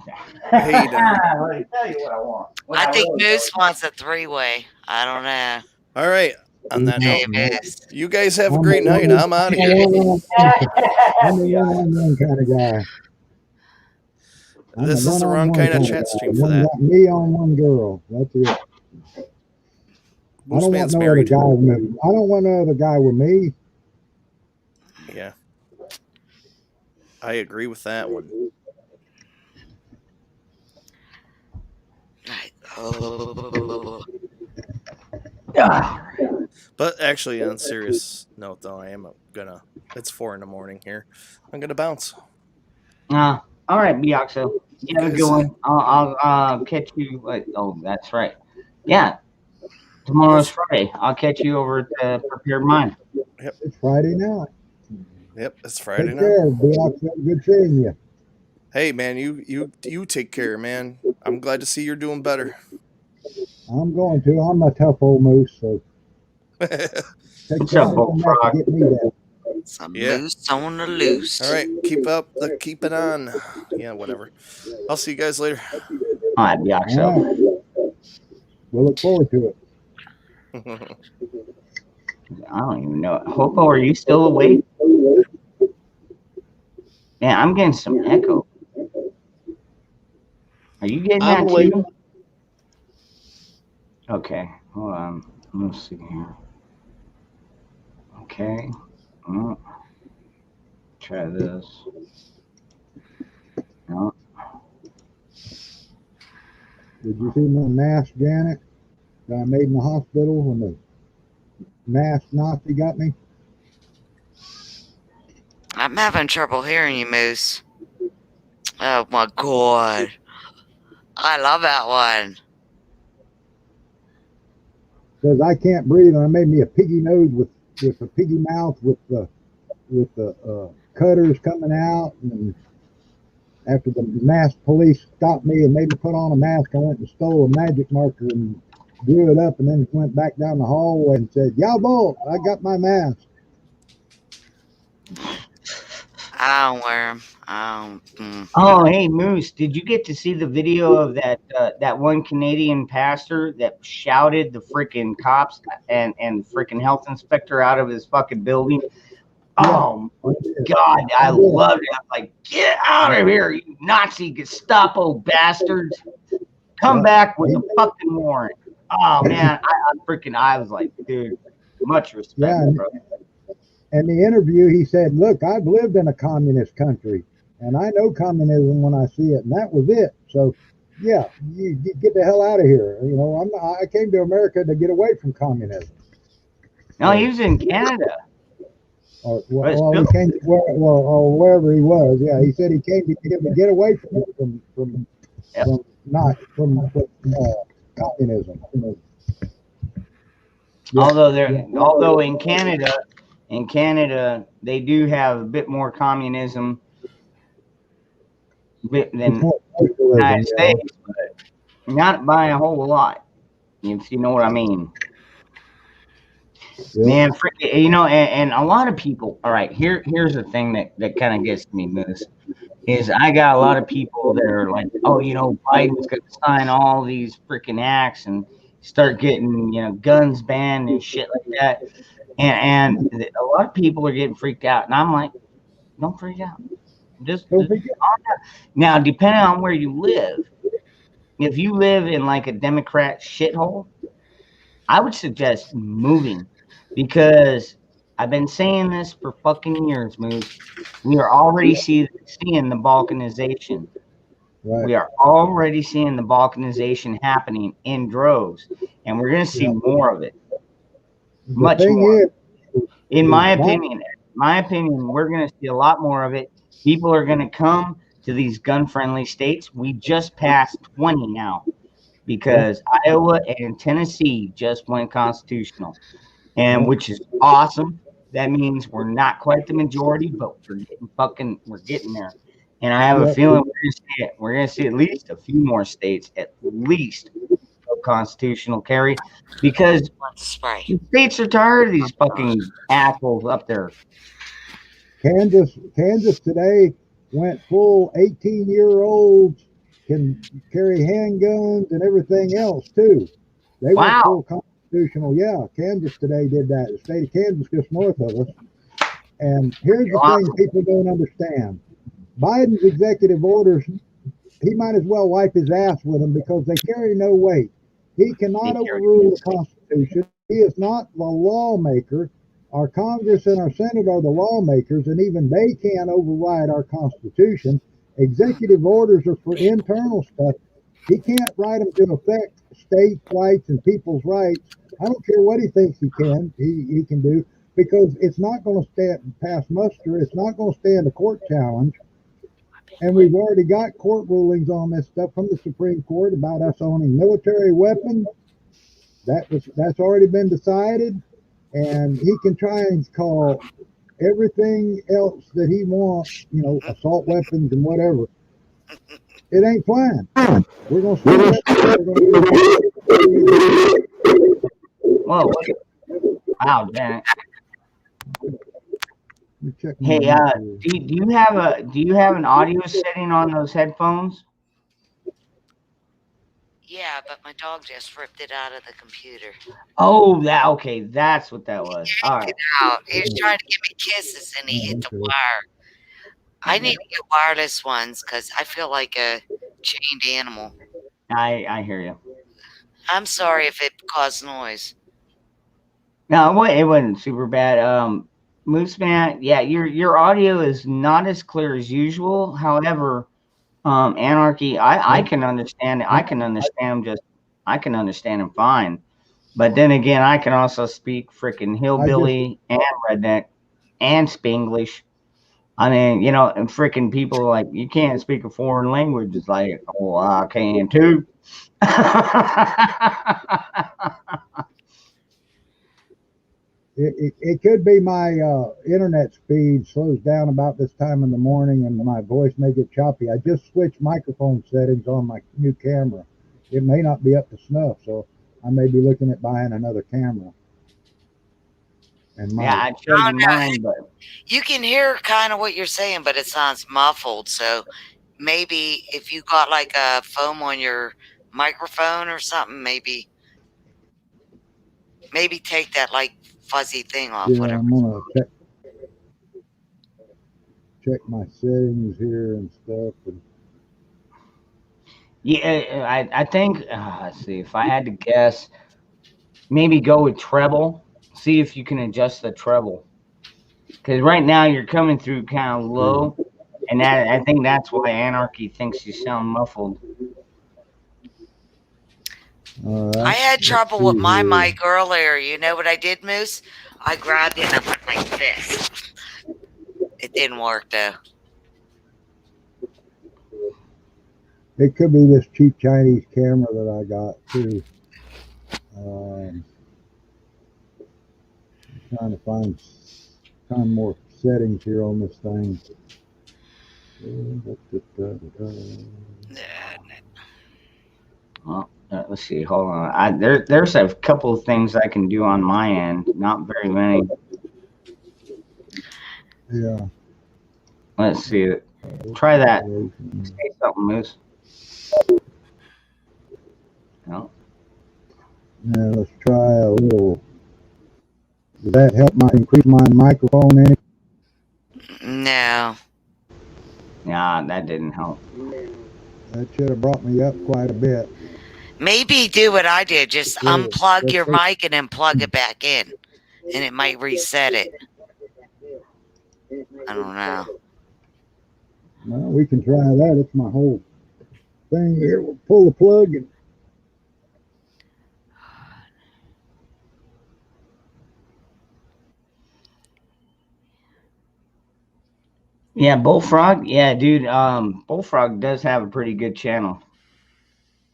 Hey, Let me tell you what I want. I think Moose wants a 3-way. I don't know. All right. On that Hey, note, Moose. you guys have a great night. I'm out of here. I'm a one kind of guy. This is the wrong kind of chat stream for that. Me on one girl. That's it. Moose I don't Man's want no other married. guy with me. I don't want no other guy with me. Yeah. I agree with that one. Oh. But actually, on a serious note, though, I am gonna. It's 4 a.m. here. I'm gonna bounce. All right, Bioxo. You have a good one. I'll catch you. Oh, that's right. Yeah. Tomorrow's Friday. I'll catch you over at the Prepared Mind. Yep. It's Friday night. Yep, it's Friday Take night. care, Bioxo. Good seeing you. Hey, man, you take care, man. I'm glad to see you're doing better. I'm going to. I'm a tough old moose, so. What's up, Bullfrog? Get me there. Some moose on the loose. All right, keep it on. Yeah, whatever. I'll see you guys later. All right, Bioxo. All right. We'll look forward to it. I don't even know. Hopo, are you still awake? Man, I'm getting some echo. Are you getting I'm that waiting. too? Okay, hold on. Let's see here. Okay. Try this. No. Did you see my mask, Janet, that I made in the hospital when the mask Nazi got me? I'm having trouble hearing you, Moose. Oh my god. I love that one. Because I can't breathe, and I made me a piggy nose with a piggy mouth with the cutters coming out. And after the mask police stopped me and made me put on a mask, I went and stole a magic marker and drew it up, and then went back down the hallway and said, "Y'all, I got my mask." I don't wear them. Oh, hey Moose, did you get to see the video of that one Canadian pastor that shouted the freaking cops and freaking health inspector out of his fucking building? Oh my God, I loved it. I'm like, get out of here, you Nazi Gestapo bastards! Come back with a fucking warrant. Oh man, I was like, dude, much respect, bro. In the interview, he said, "Look, I've lived in a communist country, and I know communism when I see it, and that was it. So, yeah, you get the hell out of here. You know, I came to America to get away from communism." No, he was in Canada. Or he came or wherever he was. Yeah, he said he came to get away from it, from communism. Yeah. Although in Canada they do have a bit more communism than the United States, but not by a whole lot. If you know what I mean. Yeah. Man, freaking, you know, and a lot of people. All right, here's the thing that kind of gets me, Moose, is I got a lot of people that are like, oh, you know, Biden's going to sign all these freaking acts and start getting, you know, guns banned and shit like that. And a lot of people are getting freaked out. And I'm like, don't freak out. Just now, depending on where you live, if you live in like a Democrat shithole, I would suggest moving, because I've been saying this for fucking years, Moose. We are already seeing the Balkanization. Right. We are already seeing the Balkanization happening in droves, and we're going to see more of it. Much more. In my opinion, we're going to see a lot more of it. People are going to come to these gun-friendly states. We just passed 20 now, because Iowa and Tennessee just went constitutional, and which is awesome. That means we're not quite the majority, but we're getting there. And I have a feeling we're going to see at least a few more states, at least, constitutional carry, because the states are tired of these fucking assholes up there. Kansas today went full 18-year-olds can carry handguns and everything else too. They went full constitutional. Yeah, Kansas today did that. The state of Kansas, just north of us. And here's the thing people don't understand. Biden's executive orders, he might as well wipe his ass with them, because they carry no weight. He cannot overrule the Constitution. He is not the lawmaker. Our Congress and our Senate are the lawmakers, and even they can't override our Constitution. Executive orders are for internal stuff. He can't write them to affect states' rights and people's rights. I don't care what he thinks he can do, because it's not going to stand past muster. It's not going to stand a court challenge. And we've already got court rulings on this stuff from the Supreme Court about us owning military weapons. That's already been decided. And he can try and call everything else that he wants, you know, assault weapons and whatever. It ain't flying. We're going to Whoa. Wow, damn. Hey, do you have an audio setting on those headphones? Yeah, but my dog just ripped it out of the computer. Oh, okay, that's what that was. All right. He was trying to give me kisses and he hit the wire. I need to get wireless ones because I feel like chained animal. I hear you. I'm sorry if it caused noise. No, it wasn't super bad. Moose Man, yeah, your audio is not as clear as usual. However, Anarchy, I can understand. I can understand him fine. But then again, I can also speak freaking hillbilly and redneck and Spanglish. I mean, and freaking people like you can't speak a foreign language. It's like, oh, I can too. It could be my internet speed slows down about this time in the morning and my voice may get choppy. I just switched microphone settings on my new camera. It may not be up to snuff, so I may be looking at buying another camera. And Yeah, I'd show you mine, but you can hear kind of what you're saying, but it sounds muffled. So maybe if you got like a foam on your microphone or something, maybe take that like fuzzy thing off. Yeah, whatever. I'm gonna check my settings here and stuff. And yeah, I think let's see, if I had to guess, maybe go with treble. See if you can adjust the treble. Because right now you're coming through kind of low, and I think that's why Anarchy thinks you sound muffled. I had trouble with my mic earlier. You know what I did, Moose? I grabbed it and I went like this. It didn't work though. it could be this cheap Chinese camera that I got too. I'm trying to find more settings here on this thing. Well, let's see. Hold on. There's a couple of things I can do on my end. Not very many. Yeah. Let's see. Try that. Say something, Moose. No. Yeah, let's try a little. Does that help increase my microphone any? No. Nah, that didn't help. That should have brought me up quite a bit. Maybe do what I did. Just unplug your mic and then plug it back in. And it might reset it. I don't know. Well, we can try that. It's my whole thing here. We'll pull the plug and Yeah, Bullfrog. Yeah, dude. Bullfrog does have a pretty good channel.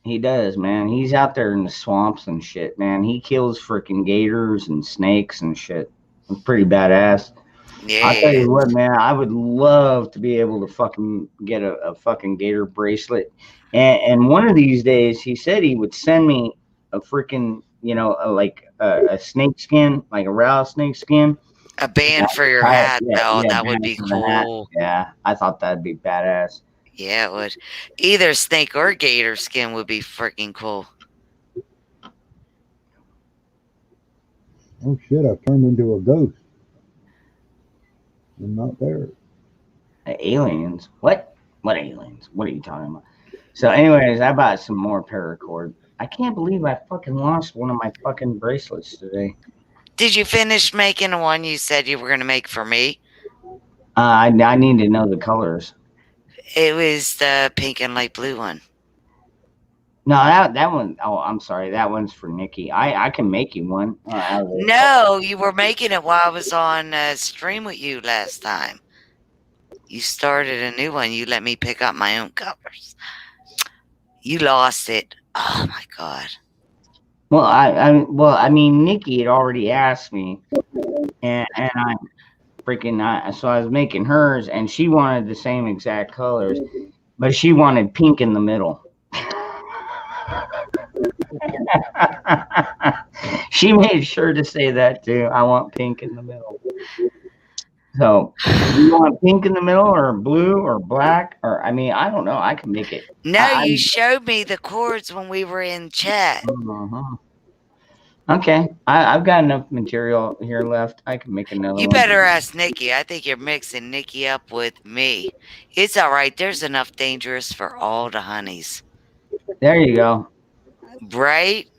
He does, man. He's out there in the swamps and shit, man. He kills freaking gators and snakes and shit. It's pretty badass. Yeah. I'll tell you what, man. I would love to be able to fucking get a fucking gator bracelet. And one of these days, he said he would send me a freaking, a snake skin, like a rattlesnake skin. A band for your hat, though. That would be cool. Yeah, I thought that'd be badass. Yeah, it would. Either snake or gator skin would be freaking cool. oh shit! I've turned into a ghost. I'm not there. Aliens? What? What aliens? What are you talking about? So, anyways, I bought some more paracord. I can't believe I fucking lost one of my fucking bracelets today. Did you finish making the one you said you were going to make for me? I need to know the colors. It was the pink and light blue one. No, that one. Oh, I'm sorry. That one's for Nikki. I can make you one. No, you were making it while I was on stream with you last time. You started a new one. You let me pick up my own colors. You lost it. Oh my god. Well, I mean, Nikki had already asked me, and I freaking so I was making hers, and she wanted the same exact colors, but she wanted pink in the middle. She made sure to say that too. I want pink in the middle. So, you want pink in the middle, or blue, or black, or I mean, I don't know. I can make it. No, you showed me the chords when we were in chat. Okay, I've got enough material here left. I can make another You one. better ask Nikki. I think you're mixing Nikki up with me. It's all right. There's enough dangerous for all the honeys. There you go. Right?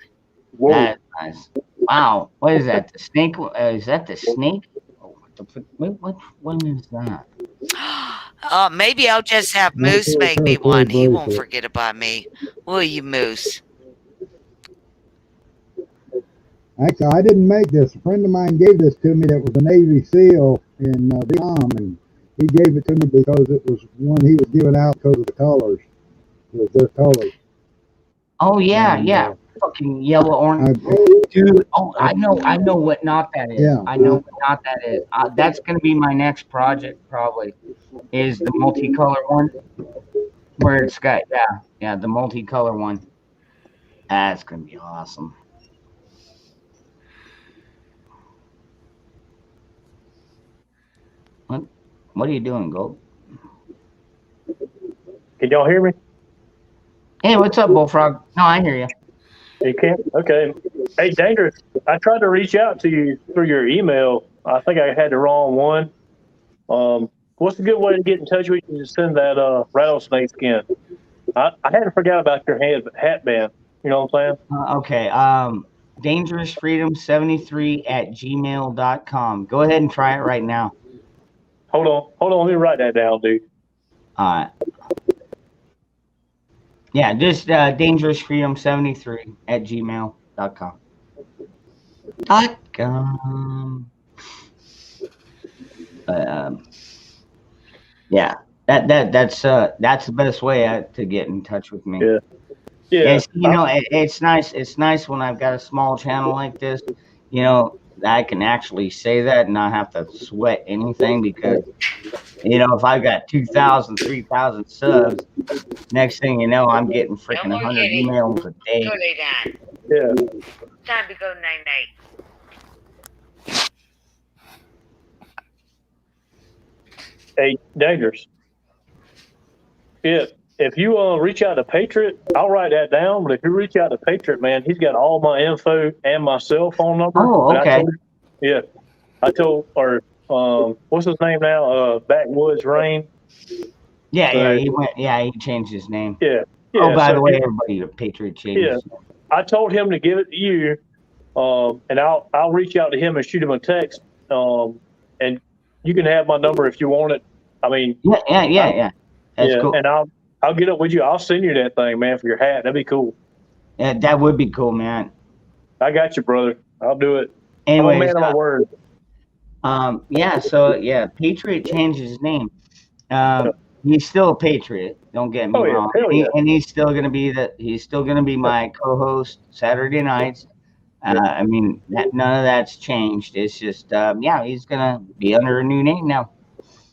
Whoa. That's nice. Wow. What is that? The snake? Is that the snake? Oh, what the wait, what one is that? Maybe I'll just have Moose make me one. He won't forget about me. Will you, Moose? Actually, I didn't make this. A friend of mine gave this to me that was a Navy SEAL in Vietnam, and he gave it to me because it was one he was giving out because of the colors. It was their colors. Oh yeah, And, yeah. Fucking yellow orange. Dude, oh, I know what knot that is. Yeah. I know what knot that is. That's gonna be my next project probably. Is the multicolor one where it's got yeah the multicolor one. That's gonna be awesome. What are you doing, Gold? Can y'all hear me? Hey, what's up, Bullfrog? No, I hear you. You can't? Okay. Hey, Dangerous, I tried to reach out to you through your email. I think I had the wrong one. What's a good way to get in touch with you to send that rattlesnake skin? I hadn't forgot about your hat band. You know what I'm saying? Okay. dangerousfreedom73@gmail.com. Go ahead and try it right now. Hold on. Let me write that down, dude. All right. Yeah, just dangerousfreedom73@gmail.com. Yeah, that's the best way to get in touch with me. Yeah. It's, it's nice. It's nice when I've got a small channel like this. I can actually say that and not have to sweat anything because, if I've got 2,000, 3,000 subs, next thing you know, I'm getting freaking 100 emails a day. Go lay down. Yeah. Time to go night-night. Hey, Dangerous. If you reach out to Patriot, I'll write that down. But if you reach out to Patriot, man, he's got all my info and my cell phone number. Oh, okay. I told, or what's his name now? Backwoods Rain. Yeah, he went. Yeah, he changed his name. Yeah. Oh, by the way, everybody, the Patriot changed. Yeah. I told him to give it to you, and I'll reach out to him and shoot him a text. And you can have my number if you want it. I mean. Yeah. That's cool. And I'll get up with you. I'll send you that thing, man, for your hat. That'd be cool. Yeah, that would be cool, man. I got you, brother. I'll do it. Anyways, I'm a man of my word. Patriot changed his name. He's still a Patriot. Don't get me wrong. And he's still gonna be my co-host Saturday nights. I mean, none of that's changed. It's just he's gonna be under a new name now.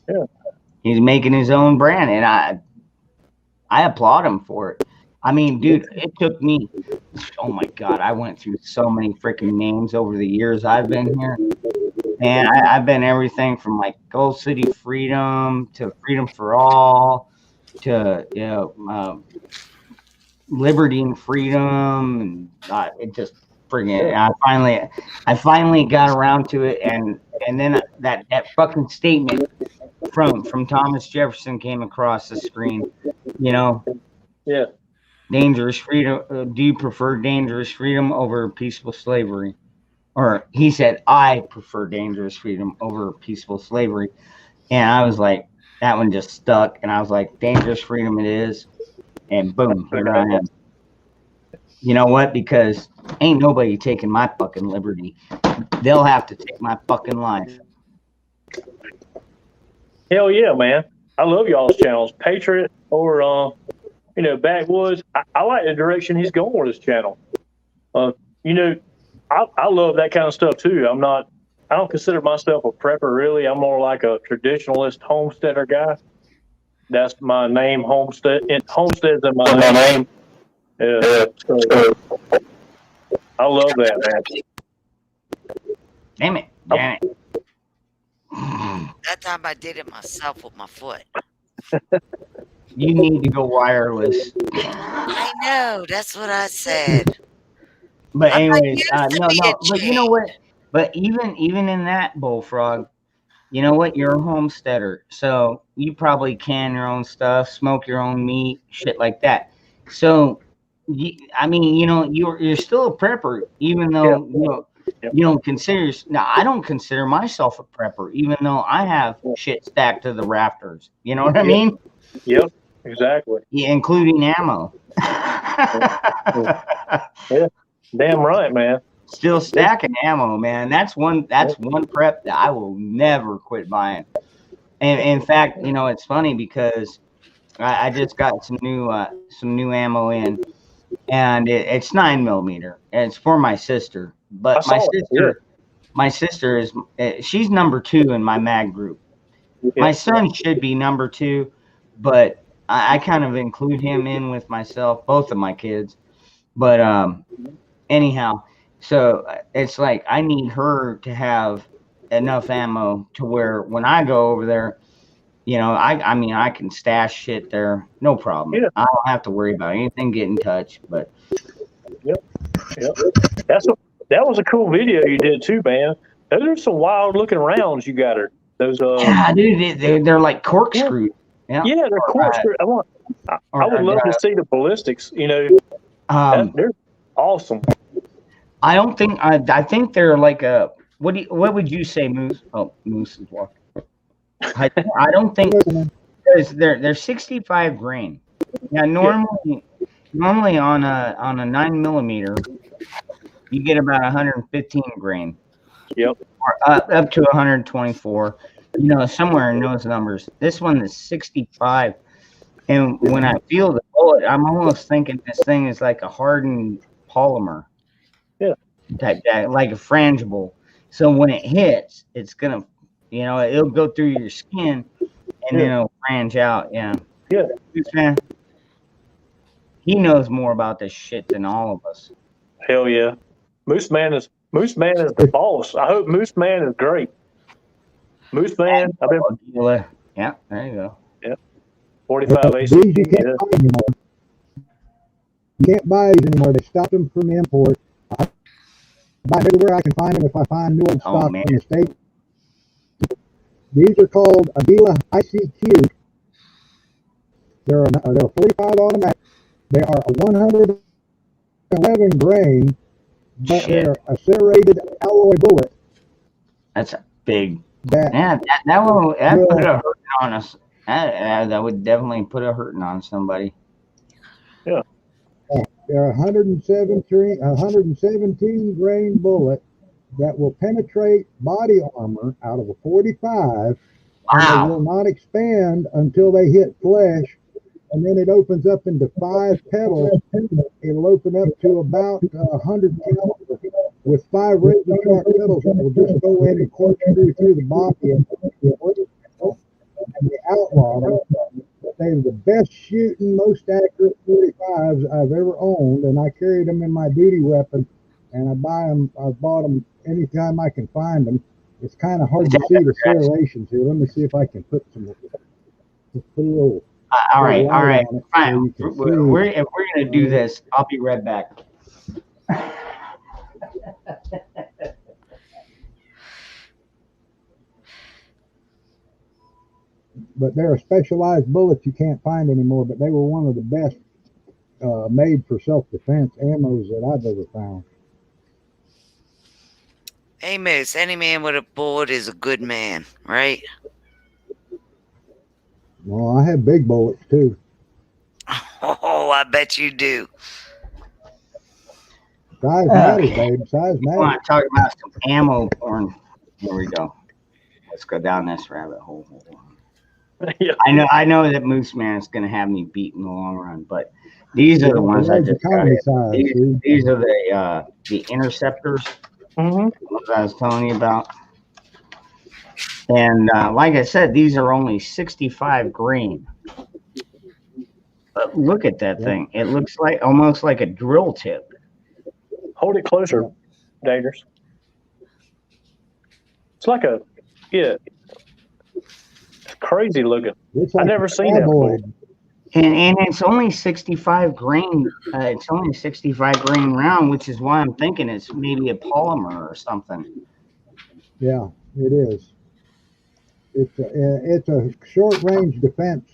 Yeah. He's making his own brand, and I applaud him for it. I mean, dude, it took me. Oh my God, I went through so many freaking names over the years I've been here, and I've been everything from like Gold City Freedom to Freedom for All to Liberty and Freedom, and it just friggin'. I finally got around to it, and then that fucking statement from Thomas Jefferson came across the screen. Yeah. Dangerous freedom. Do you prefer dangerous freedom over peaceful slavery? Or he said, I prefer dangerous freedom over peaceful slavery. And I was like, that one just stuck. And I was like, dangerous freedom it is. And boom, here I am. You know what? Because ain't nobody taking my fucking liberty. They'll have to take my fucking life. Hell yeah, man. I love y'all's channels. Patriot or, Backwoods. I like the direction he's going with his channel. I love that kind of stuff too. I don't consider myself a prepper really. I'm more like a traditionalist homesteader guy. That's my name, homesteads in my name. Yeah. So, I love that, man. Damn it. That time I did it myself with my foot. You need to go wireless. I know. That's what I said. But I'm not anyways, used to no, being no. But you know changed. what? But even in that bullfrog, you know what? You're a homesteader, so you probably can your own stuff, smoke your own meat, shit like that. So, I mean, you're still a prepper, even Yeah. though Yep. you don't consider. Now, I don't consider myself a prepper, even though I have shit stacked to the rafters. You know what I Yep. mean? Yep. Exactly. Yeah, including ammo. Yeah. Damn right, man. Still stacking ammo, man. That's one. That's one prep that I will never quit buying. And in fact, it's funny because I just got some new ammo in, and it's 9 millimeter, and it's for my sister. I But saw it. Yeah. my sister is she's number 2 in my mag group. My Yeah. son should be number 2, but I kind of include him in with myself, both of my kids. But anyhow, so it's like I need her to have enough ammo to where when I go over there, I mean, I can stash shit there, no problem. Yeah. I don't have to worry about anything getting touched. But Yep. Yep. That was a cool video you did too, man. Those are some wild looking rounds you got her. Those yeah, dude, they're like corkscrew. Yeah, yeah, they're corkscrew. I would love to see the ballistics. They're awesome. I don't think I think they're like a what would you say, Moose? Oh, Moose is walking. I don't think because they're 65 grain. Yeah, normally on a 9 millimeter, you get about 115 grain. Yep. Or up to 124. Somewhere in those numbers. This one is 65. And when I feel the bullet, I'm almost thinking this thing is like a hardened polymer. Yeah. Type that, like a frangible. So when it hits, it's gonna, it'll go through your skin, and then it'll frange out. Yeah. Yeah. Man, he knows more about this shit than all of us. Hell yeah. Moose Man is the boss. I hope Moose Man is great. Moose Man, Yeah, there you go. Yeah. 45 AC. These you can't buy anymore. You can't buy these anymore. They stopped them from import. I buy everywhere I can find them if I find new old stock in the state. These are called Avila ICQ. They're a 45 automatic. They are a 111 grain, but they're a serrated alloy bullet. That's a big. That will put a hurting on us. That would definitely put a hurting on somebody. Yeah. They're 117 grain bullet that will penetrate body armor out of a 45. And they will not expand until they hit flesh. And then it opens up into 5 petals. It'll open up to about 100 caliber with 5 razor sharp petals that will just go in and corkscrew through the body and the outlaw them. They're the best shooting, most accurate 45s I've ever owned, and I carried them in my duty weapon. And I bought them anytime I can find them. It's kind of hard to see the serrations here. Let me see if I can put some. All right, fine. If we're gonna do this, I'll be right back. But they're a specialized bullets you can't find anymore. But they were one of the best made for self-defense ammos that I've ever found. Hey, Moose, any man with a bullet is a good man, right? Well, I have big bullets too. Oh, I bet you do. Size matters, babe. Size matters. I want to talk about some ammo porn. Here we go. Let's go down this rabbit hole. Yeah. I know that Moose Man is going to have me beat in the long run, but these are the ones I just got. These are the interceptors. What I was telling you about. And like I said, these are only 65 grain. But look at that thing. It looks like almost like a drill tip. Hold it closer, Dangerous. It's like it's crazy looking. It's like I've never seen that before. And it's only 65 grain. It's only a 65 grain round, which is why I'm thinking it's maybe a polymer or something. Yeah, it is. It's a short range defense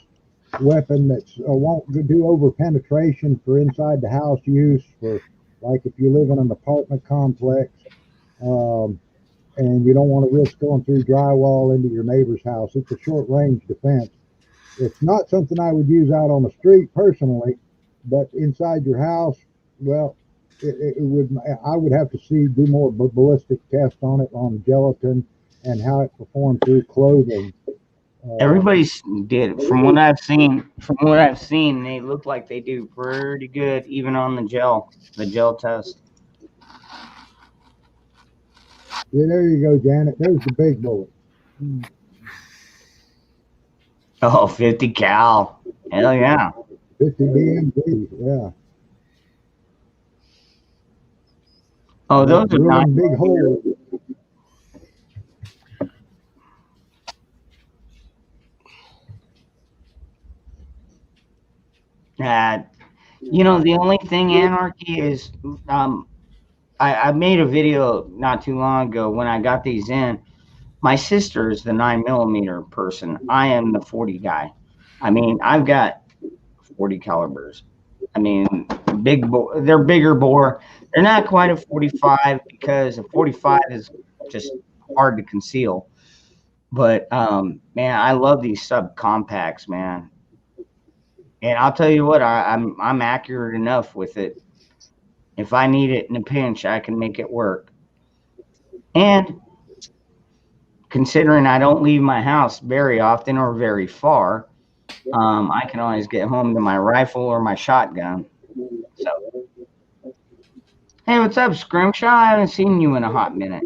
weapon that's won't do over penetration for inside the house use, for like if you live in an apartment complex, and you don't want to risk going through drywall into your neighbor's house. It's a short range defense. It's not something I would use out on the street personally, but inside your house, well, it would. I would have to do more ballistic tests on it, on gelatin, and how it performed through clothing. Everybody's did from what I've seen. From what I've seen, they look like they do pretty good, even on the gel test. Yeah, there you go, Janet. There's the big bullet. Oh, 50 cal. Hell yeah. 50 BMG, yeah. Oh, those are nice. Big holes. You know, the only thing, Anarchy, is I made a video not too long ago when I got these in. My sister is the 9mm person. I am the 40 guy. I mean, I've got 40 calibers. I mean, they're bigger bore. They're not quite a 45 because a 45 is just hard to conceal. But man, I love these subcompacts, man. And I'll tell you what, I'm accurate enough with it. If I need it in a pinch, I can make it work. And considering I don't leave my house very often or very far, I can always get home to my rifle or my shotgun. So, hey, what's up, Scrimshaw? I haven't seen you in a hot minute.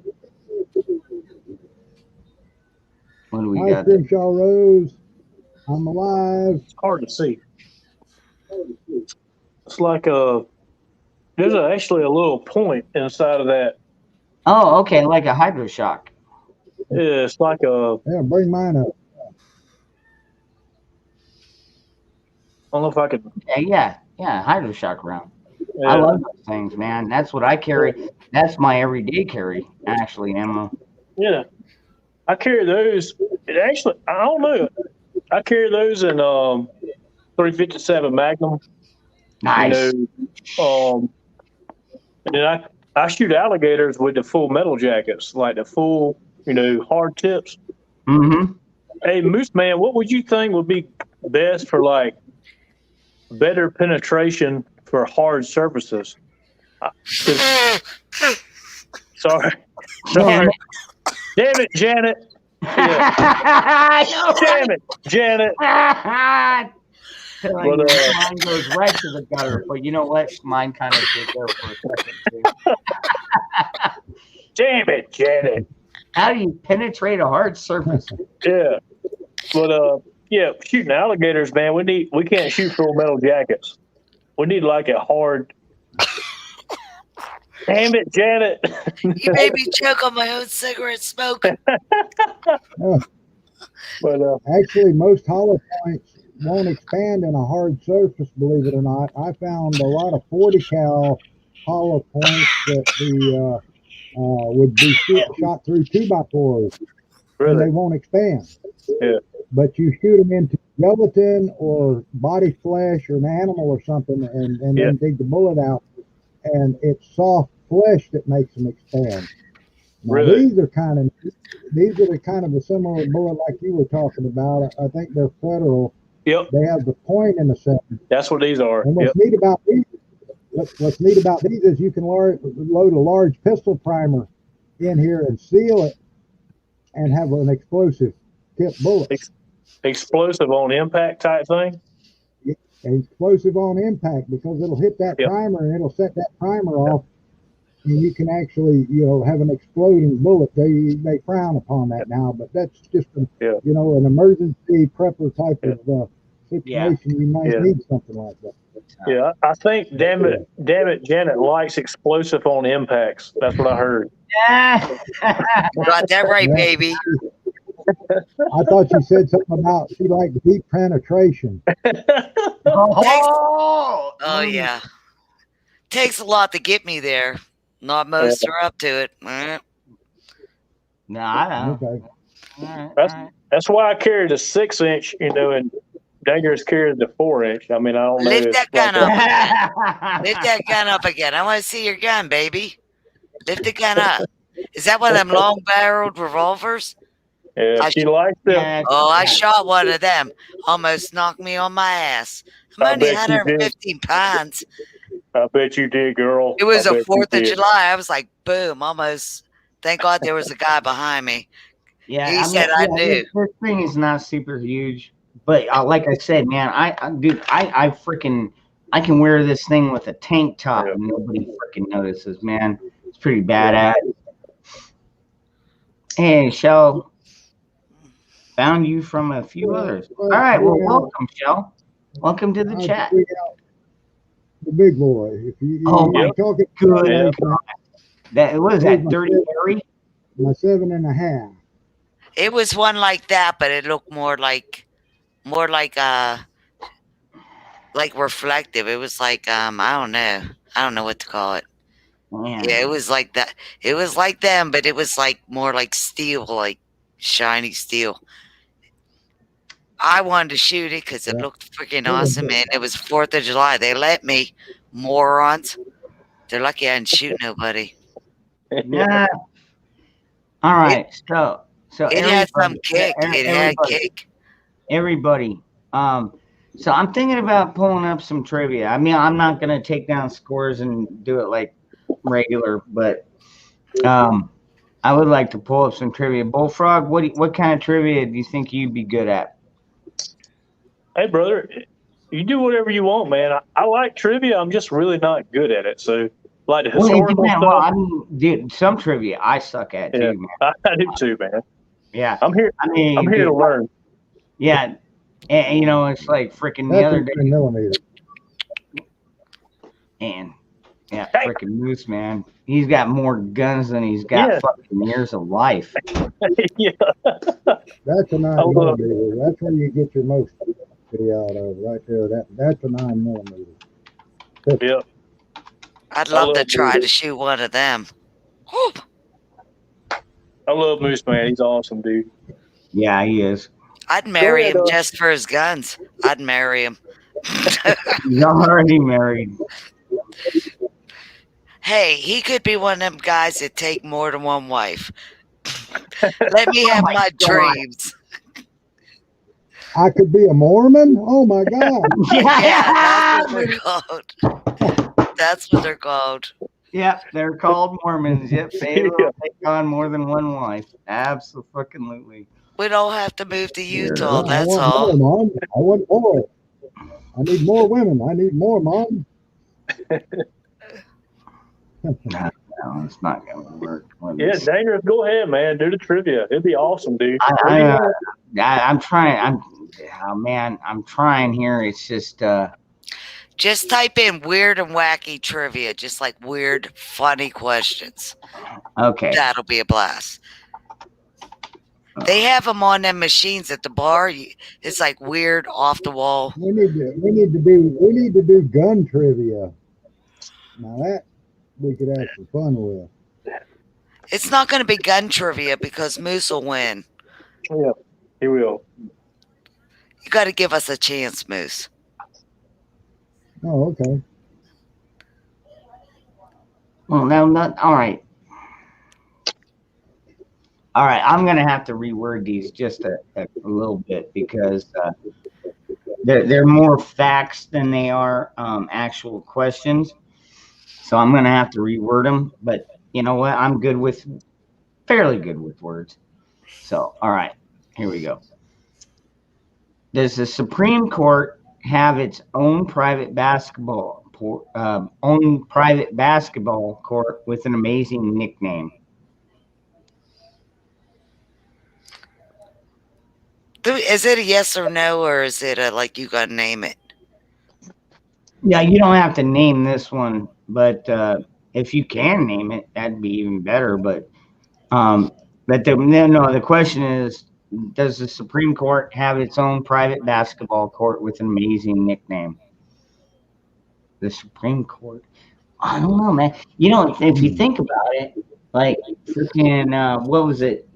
What do we Hi, got? Scrimshaw Rose. I'm alive. It's hard to see. It's like there's actually a little point inside of that. Oh, okay, like a hydroshock. Yeah, it's like a. Yeah, bring mine up. I don't know if I could. Yeah, hydroshock round. Yeah. I love those things, man. That's what I carry. That's my everyday carry, actually, ammo. Yeah, I carry those. It actually, I don't know. I carry those in 357 Magnum. Nice. You know, and then I shoot alligators with the full metal jackets, like the full, hard tips. Mm-hmm. Hey, Moose Man, what would you think would be best for like better penetration for hard surfaces? Sorry. Damn it, Janet. Yeah. Damn it, Janet. Mine goes right to the gutter, but you know what? Mine kind of did there for a second too. Damn it, Janet. How do you penetrate a hard surface? Yeah. But shooting alligators, man, we can't shoot full metal jackets. We need like a hard. Damn it, Janet. You made me choke on my own cigarette smoke. But actually, most hollow points won't expand in a hard surface, believe it or not. I found a lot of 40 cal hollow points that would be shot through 2x4s, really? And they won't expand. Yeah. But you shoot them into gelatin or body flesh or an animal or something, and then dig the bullet out, and it's soft flesh that makes them expand. Now, really? These are the kind of a similar bullet like you were talking about. I think they're Federal. Yep. They have the point in the center. That's what these are. And what's neat about these is you can load a large pistol primer in here and seal it and have an explosive tip bullet. Explosive on impact type thing? Explosive on impact, because it'll hit that primer and it'll set that primer off, and you can actually have an exploding bullet. They frown upon that now, but that's just an emergency prepper type of situation. You might need something like that. Yeah, I think damn it, Janet likes explosive on impacts. That's what I heard. Got that right, baby. I thought you said something about she liked deep penetration. Oh, Oh yeah. Takes a lot to get me there. Not most are up to it. No, I don't. Okay. All right, all That's right. that's why I carried a 6-inch, and Dangerous carried the 4-inch. I mean, I don't know Lift if that like gun up again. Lift that gun up again. I want to see your gun, baby. Lift the gun up. Is that one of them long-barreled revolvers? if I she likes them. Yeah, Oh, I yeah. shot one of them. Almost knocked me on my ass. I'm I only bet you did. 115 pounds. I bet you did, girl. It was I a bet you 4th of did. July. I was like, boom, almost. Thank God there was a guy behind me. Yeah, He I mean, said I yeah, knew. this thing is not super huge, but like I said, man, I freaking, I can wear this thing with a tank top Yeah. and nobody freaking notices, man. It's pretty badass. Hey, Shell, found you from a few others. All right, well, welcome, Shell. Welcome to the I'll chat. dig out the big boy. If Oh my you're talking good Yeah. God. That what is that? 30 Harry? my 7.5. It was one like that, but it looked more like reflective. It was like I don't know what to call it. Man. Yeah, it was like that. It was like them, but it was like more like steel, like shiny steel. I wanted to shoot it because it looked freaking awesome, and it was 4th of July. They let me, morons. They're lucky I didn't shoot nobody. Yeah. All right. So It had some everybody, kick. It had kick. everybody. So I'm thinking about pulling up some trivia. I mean, I'm not gonna take down scores and do it like regular, but I would like to pull up some trivia. Bullfrog, what kind of trivia do you think you'd be good at? Hey, brother, you do whatever you want, man. I like trivia. I'm just really not good at it. So, like the Well, it historical depends. stuff. Well, I mean, dude, some trivia I suck at Yeah, too, man. I do too, man. Yeah, I'm here. I mean, I'm here dude, to learn. yeah, and you know, it's like freaking the That's other a day, 10mm. and yeah, Hey. freaking Moose, man. He's got more guns than he's got Yeah. fucking years of life. Yeah. That's a I love 9mm. That's where you get your most video out of right there. That's a 9mm. Yeah. I'd love to love try Moose. to shoot one of them. Whew. I love Moose, man. He's awesome, dude. Yeah, he is. I'd marry ahead, him just for his guns. I'd marry him. He's already married. Hey, he could be one of them guys that take more than one wife. Let me have my dreams. I could be a Mormon? Oh my God. Yeah, that's what they're called. That's what they're called. Yep, they're called Mormons. Yep, they will Yeah. take on more than one wife. Absolutely. We don't have to move to Utah, I that's want all. more, Mom. I want more. I need more women. I need more, Mom. No, it's not going to work. Yeah, Dangerous. Go ahead, man. Do the trivia. It'd be awesome, dude. I'm trying. I'm trying here. It's just type in weird and wacky trivia, just like weird, funny questions. Okay. That'll be a blast. They have them on them machines at the bar. It's like weird, off the wall. We need to do gun trivia. Now that we could have some fun with. It's not going to be gun trivia because Moose will win. Yeah, he will. You got to give us a chance, Moose. Oh, okay. Well, no, not all right. All right, I'm gonna have to reword these just a little bit because they're more facts than they are actual questions. So I'm gonna have to reword them. But you know what? I'm fairly good with words. So all right, here we go. Does the Supreme Court have its own private basketball court with an amazing nickname? Is it a yes or no, or is it like you got to name it? Yeah, you don't have to name this one, but if you can name it, that'd be even better. But the question is, does the Supreme Court have its own private basketball court with an amazing nickname? The Supreme Court. I don't know, man. You know, if you think about it, like freaking, what was it?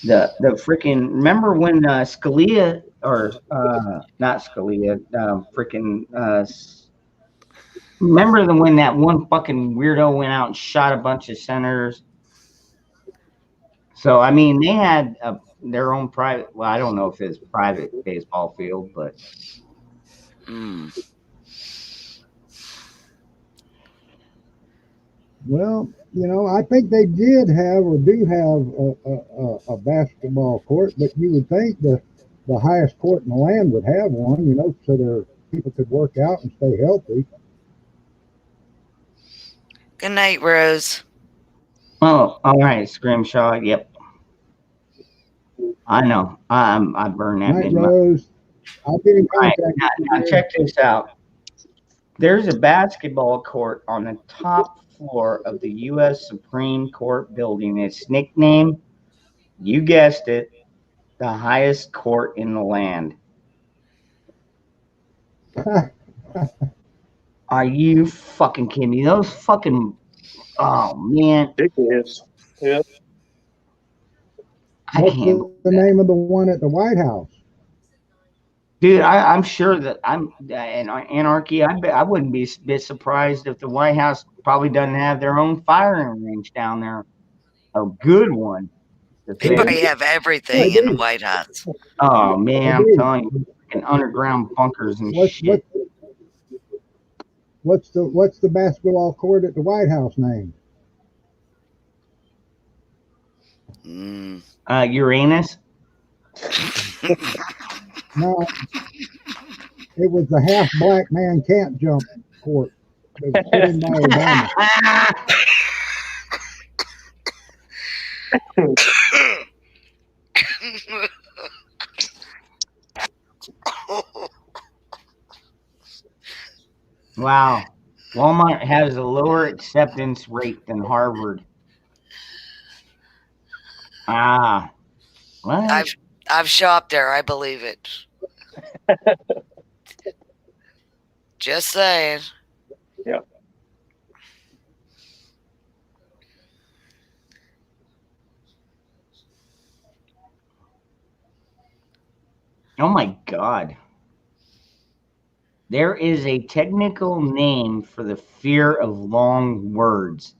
The freaking. Remember when Scalia or not Scalia? Freaking. Remember when that one fucking weirdo went out and shot a bunch of senators? So I mean, they had their own private. Well, I don't know if it's private baseball field, but. Well, you know, I think they did have or do have a basketball court, but you would think the highest court in the land would have one, you know, so their people could work out and stay healthy. Good night, Rose. Oh, all right, Scrimshaw. Yep. I know. I burn that. Night, Rose. I'll be in contact with you. Now check this out. There's a basketball court on the top floor of the U.S. Supreme Court building. Its nickname, you guessed it, the highest court in the land. Are you fucking kidding me? Those fucking, oh man. Ridiculous. Yeah. What's the name of the one at the White House? Dude, I'm sure that I'm in Anarchy. I wouldn't be a bit surprised if the White House probably doesn't have their own firing range down there. A good one. They probably have everything in the White House. Oh, man, I'm telling you. And underground bunkers and shit. What's the basketball court at the White House name? Uranus? No, it was the half black man can't jump court. It was put in by Obama. Wow. Walmart has a lower acceptance rate than Harvard. Ah. What? I've shopped there. I believe it. Just saying. Yeah. Oh my God. There is a technical name for the fear of long words.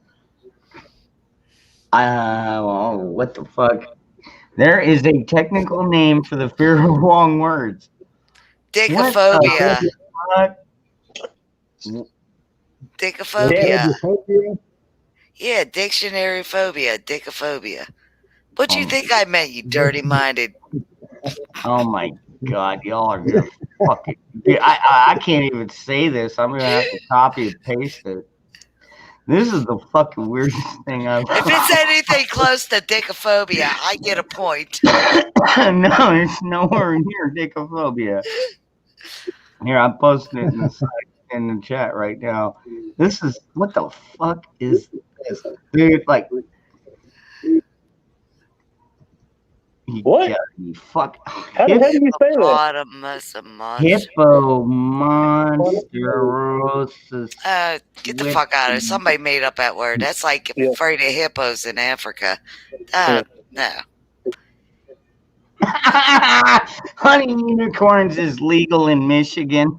Well, what the fuck? There is a technical name for the fear of long words. Dicophobia. Dicophobia. Yeah, dictionary phobia. Dicophobia. What do you think I meant, you dirty-minded? Oh my God, y'all are gonna fucking. I can't even say this. I'm gonna have to copy and paste it. This is the fucking weirdest thing I've. If it's anything close to dicophobia, I get a point. No, it's nowhere near dicophobia. Here, I'm posting it in the chat right now. This is what the fuck is this, dude? Like, what? Fuck. How do you say that? Hippomonsterosis. Get the fuck out of it. Somebody made up that word. That's like afraid of hippos in Africa. No. Hunting unicorns is legal in Michigan.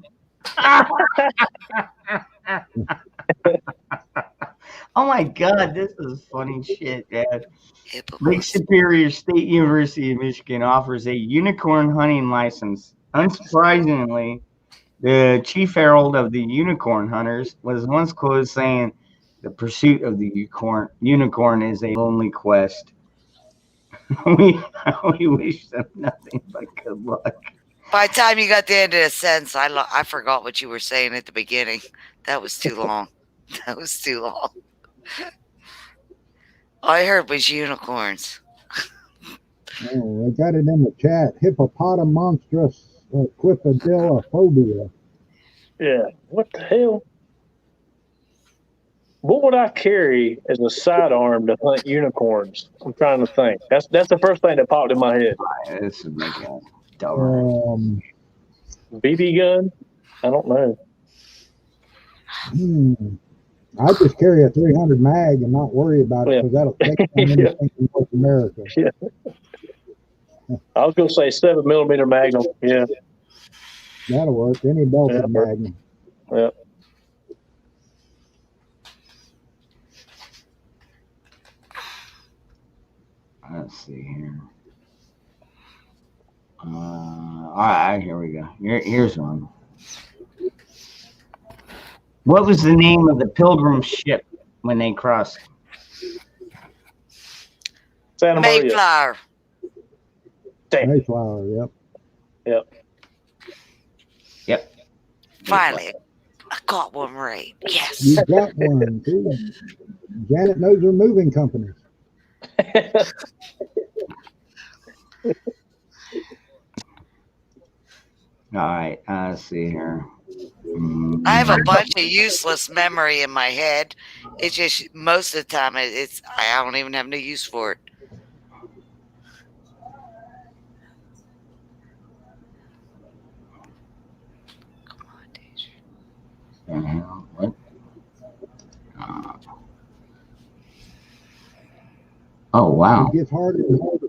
Oh my God, this is funny shit, Dad. Lake Superior State University of Michigan offers a unicorn hunting license. Unsurprisingly, the chief herald of the unicorn hunters was once quoted saying, "The pursuit of the unicorn is a lonely quest." we wish them nothing but good luck. By the time you got to the end of the sentence, I forgot what you were saying at the beginning. That was too long. That was too long. All I heard was unicorns. Oh, I got it in the chat. Hippopotamonstrous phobia. Yeah. What the hell? what would I carry as a sidearm to hunt unicorns? I'm trying to think. That's the first thing that popped in my head. This would make it dumber. BB gun? I don't know. I just carry a 300 mag and not worry about it because that'll take anything in North America. Yeah. I was going to say 7mm Magnum. Yeah. That'll work. Any belted Magnum. Yeah. Let's see here. All right, here we go. Here's one. What was the name of the pilgrim ship when they crossed? Santa Maria. Mayflower. Mayflower, yep. Yep. Finally, I got one right. Yes. You got one, too. Janet knows her moving companies. All right, let's see here. I have a bunch of useless memory in my head. It's just most of the time I don't even have no use for it. Come on, Deja. What? Oh, wow. It gets harder and harder.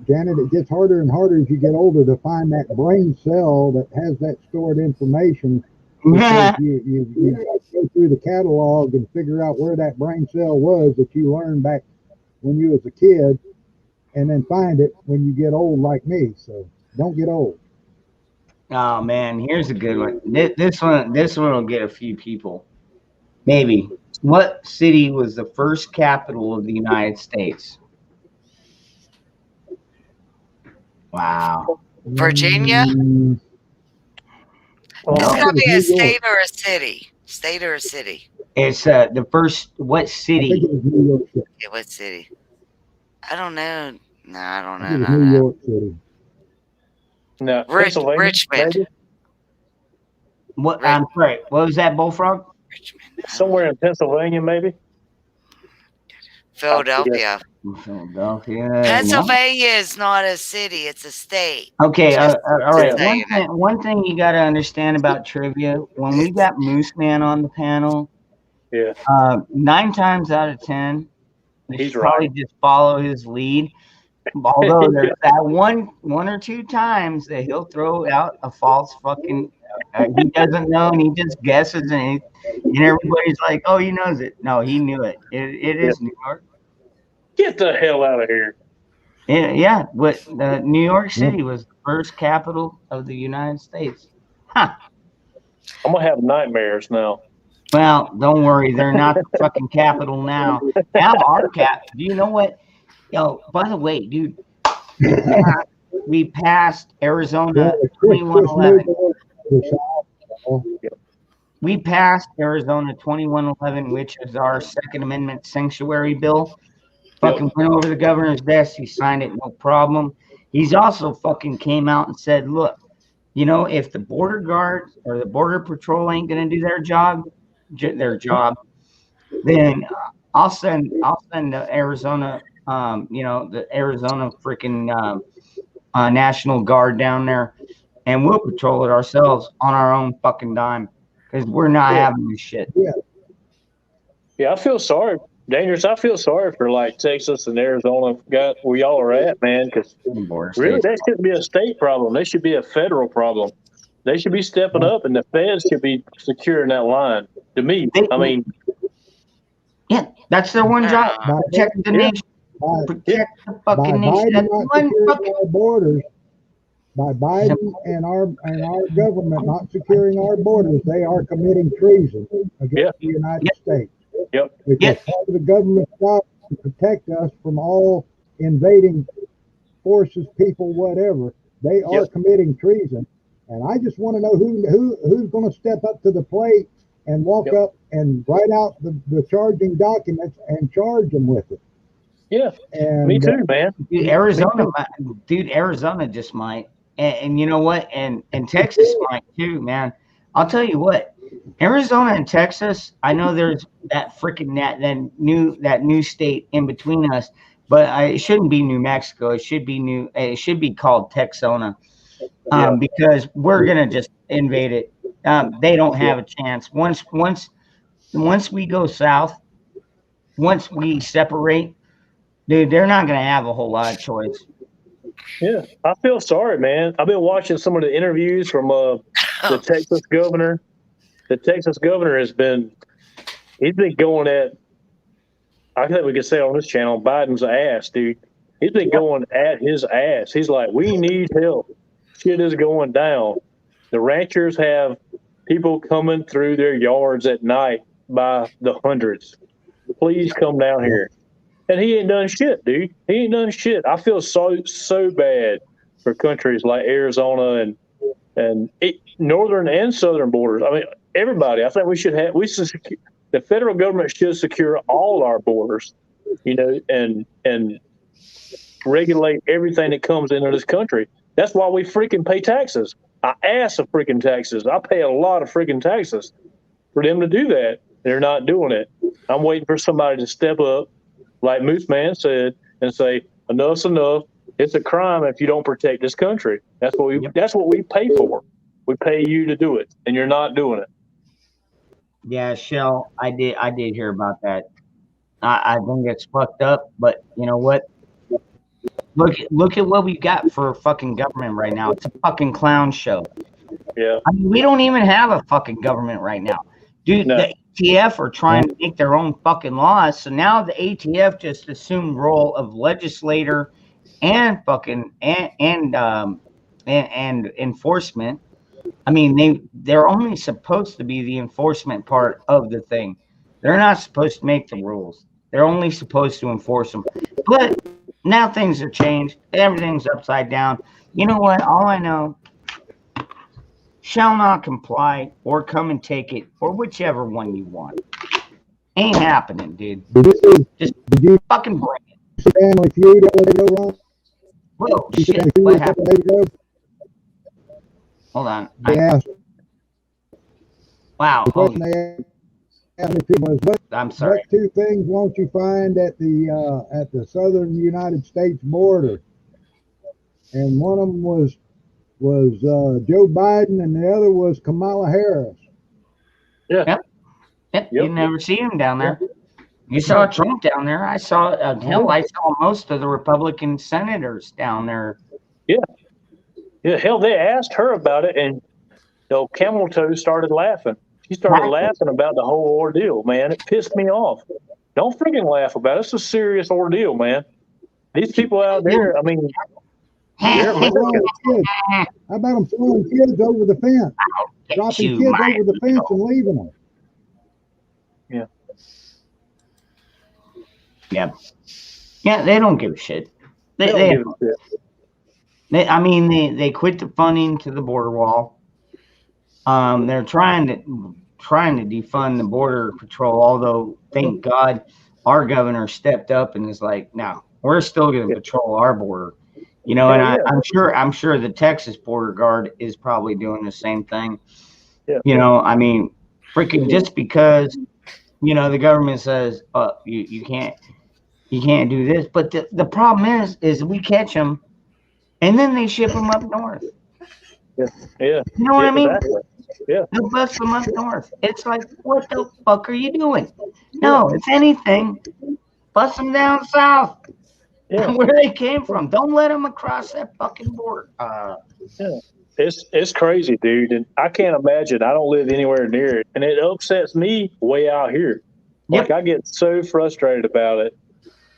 Janet, it gets harder and harder as you get older to find that brain cell that has that stored information. Because you go through the catalog and figure out where that brain cell was that you learned back when you was a kid, and then find it when you get old like me. So don't get old. Oh man, here's a good one. This one will get a few people. Maybe. What city was the first capital of the United States? Wow. Virginia? It's gotta be a state or a city. State or a city. It's the first. What city? Yeah, what city? I don't know. No, I don't know. New York City. No, Richmond. Maybe? What? I'm sorry. What was that, Bullfrog? Somewhere in Pennsylvania, maybe. Philadelphia. Philadelphia. Pennsylvania is not a city; it's a state. Okay. All right. saying One thing you got to understand about trivia: when we got Moose Man on the panel, 9 times out of 10, we should probably just follow his lead. Although there's that one or two times that he'll throw out a false fucking. He doesn't know and he just guesses and everybody's like, "Oh, he knows it." No, he knew it. It is New York. Get the hell out of here. Yeah. What New York City was the first capital of the United States. Huh. I'm gonna have nightmares now. Well, don't worry, they're not the fucking capital now. Now our cap. Do you know what? Yo, by the way, dude, we passed Arizona 2111. We passed Arizona 2111, which is our Second Amendment sanctuary bill. Fucking went over the governor's desk. He signed it, no problem. He's also fucking came out and said, look, if the border guard or the border patrol ain't going to do their job, then I'll send the Arizona, the Arizona freaking National Guard down there, and we'll patrol it ourselves on our own fucking dime because we're not having this shit. Yeah, I feel sorry. Dangerous. I feel sorry for like Texas and Arizona, got where y'all are at, man. Because really, that shouldn't be a state problem. They should be a federal problem. They should be stepping up, and the feds should be securing that line. To me, that's their one job: protect the nation, protect the fucking nation. That's one fucking borders. By Biden and our government not securing our borders, they are committing treason against the United States. Because part of the government's job to protect us from all invading forces, people, whatever. They are committing treason, and I just want to know who's going to step up to the plate and walk up and write out the charging documents and charge them with it. Yeah, and, me too, man. Dude, Arizona just might, and you know what, and Texas might too, man. I'll tell you what, Arizona and Texas, I know there's that freaking that new state in between us, but it shouldn't be New Mexico. It should be It should be called Texona, Yeah. because we're gonna just invade it. They don't have a chance. Once we go south, once we separate, dude, they're not gonna have a whole lot of choice. Yeah, I feel sorry, man. I've been watching some of the interviews from the Texas governor. The Texas governor he's been going at, I think we could say on this channel, Biden's ass, dude. He's been going at his ass. He's like, we need help. Shit is going down. The ranchers have people coming through their yards at night by the hundreds. Please come down here. And he ain't done shit, dude. He ain't done shit. I feel so bad for countries like Arizona and northern and southern borders. I mean, everybody. I think the federal government should secure all our borders, and regulate everything that comes into this country. That's why we freaking pay taxes. I ask for freaking taxes. I pay a lot of freaking taxes for them to do that. They're not doing it. I'm waiting for somebody to step up, like Moose Man said, and say, enough's enough. It's a crime if you don't protect this country. That's what we pay for. We pay you to do it, and you're not doing it. Yeah, Shell, I did hear about that. I think it's fucked up, but you know what? Look at what we got for fucking government right now. It's a fucking clown show. Yeah. I mean, we don't even have a fucking government right now. Dude, No. The ATF are trying to make their own fucking laws. So now the ATF just assumed role of legislator and fucking and enforcement. I mean, they're only supposed to be the enforcement part of the thing. They're not supposed to make the rules. They're only supposed to enforce them. But now things have changed. Everything's upside down. You know what? All I know, shall not comply or come and take it, or whichever one you want. Ain't happening, dude. Just fucking bring it. Family Feud a couple days ago, Whoa, Ron? shit. Family Feud What a couple happened? days ago. Hold on. They asked, Wow. the question they asked me was, I'm sorry. what two things won't you find at the southern United States border? And one of them was Joe Biden, and the other was Kamala Harris. Yep. You never see him down there. You saw Trump down there. I saw I saw most of the Republican senators down there. Yeah, hell, they asked her about it, and Camel Toe started laughing. She started laughing about the whole ordeal, man. It pissed me off. Don't freaking laugh about it. It's a serious ordeal, man. These people out there, I mean, they're American. How about them throwing kids over the fence? Dropping kids over the fence and leaving them. Yeah, they don't give a shit. They don't give a shit. They quit the funding to the border wall. They're trying to defund the border patrol, although thank God our governor stepped up and is like, no, we're still going to patrol our border. And I'm sure the Texas border guard is probably doing the same thing. Yeah. Freaking just because the government says you can't do this, but the problem is we catch them and then they ship them up north. Yeah. You know what I mean? Exactly. Yeah. They'll bust them up north. It's like, what the fuck are you doing? No, if anything, bust them down south. Yeah. Where they came from. Don't let them across that fucking border. It's crazy, dude, and I can't imagine. I don't live anywhere near it, and it upsets me way out here. Like I get so frustrated about it,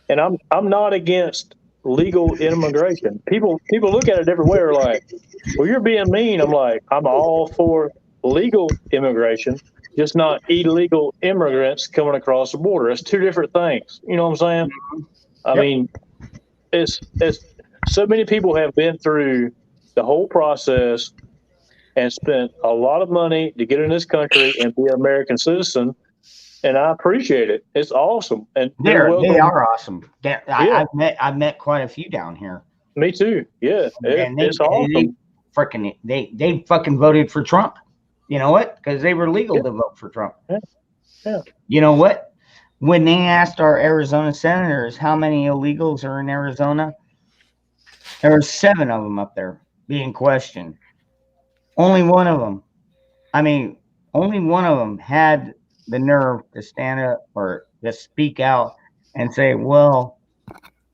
and I'm not against legal immigration. People look at it a different way. They're like, "Well, you're being mean." I'm like, I'm all for legal immigration, just not illegal immigrants coming across the border. It's two different things. You know what I'm saying? I mean, it's so many people have been through the whole process and spent a lot of money to get in this country and be an American citizen, and I appreciate it. It's awesome, and they are awesome. I've met quite a few down here. Me too. Yeah, it's awesome. They fucking voted for Trump. You know what? Because they were legal to vote for Trump. Yeah. You know what? When they asked our Arizona senators how many illegals are in Arizona, there were 7 of them up there being questioned. Only one of them had the nerve to stand up or to speak out and say, well,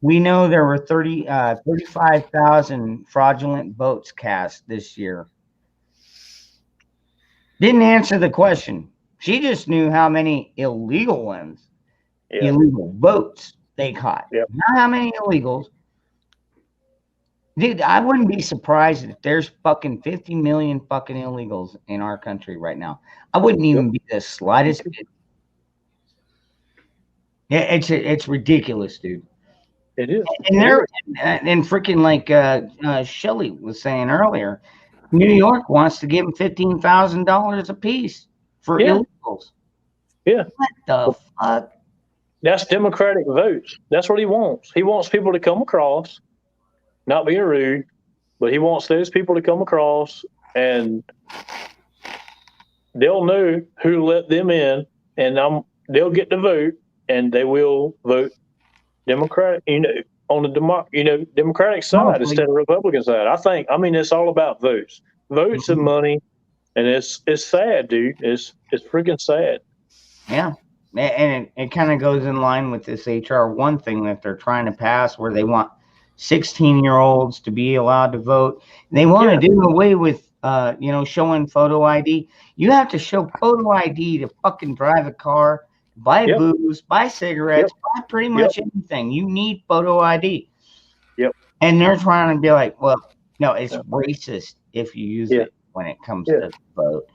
we know there were 35,000 fraudulent votes cast this year. Didn't answer the question. She just knew how many illegal votes they caught. Yep. Not how many illegals. Dude, I wouldn't be surprised if there's fucking 50 million fucking illegals in our country right now. I wouldn't even be the slightest bit. Yeah, it's ridiculous, dude. It is. And freaking like Shelley was saying earlier, New York wants to give them $15,000 a piece for illegals. Yeah. What the fuck? That's Democratic votes. That's what he wants. He wants people to come across, not being rude, but he wants those people to come across, and they'll know who let them in, and they'll get to vote, and they will vote Democratic, on the Democratic side instead of Republican side. I mean, it's all about votes and money, and it's sad, dude. It's freaking sad. Yeah. And it kind of goes in line with this HR 1 thing that they're trying to pass, where they want 16-year-olds to be allowed to vote. They want to do away with, showing photo ID. You have to show photo ID to fucking drive a car, buy booze, buy cigarettes, buy pretty much anything. You need photo ID. Yep. And they're trying to be like, well, no, it's racist if you use it when it comes to vote.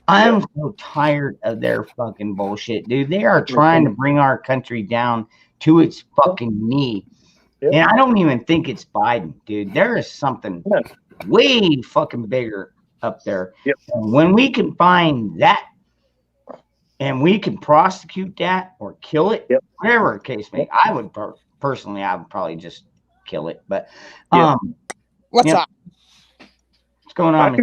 I'm so tired of their fucking bullshit, dude. They are trying to bring our country down to its fucking knee. And I don't even think it's Biden, dude. There is something way fucking bigger up there. And when we can find that and we can prosecute that or kill it, whatever the case may be, I would personally probably just kill it. But what's up? What's going on?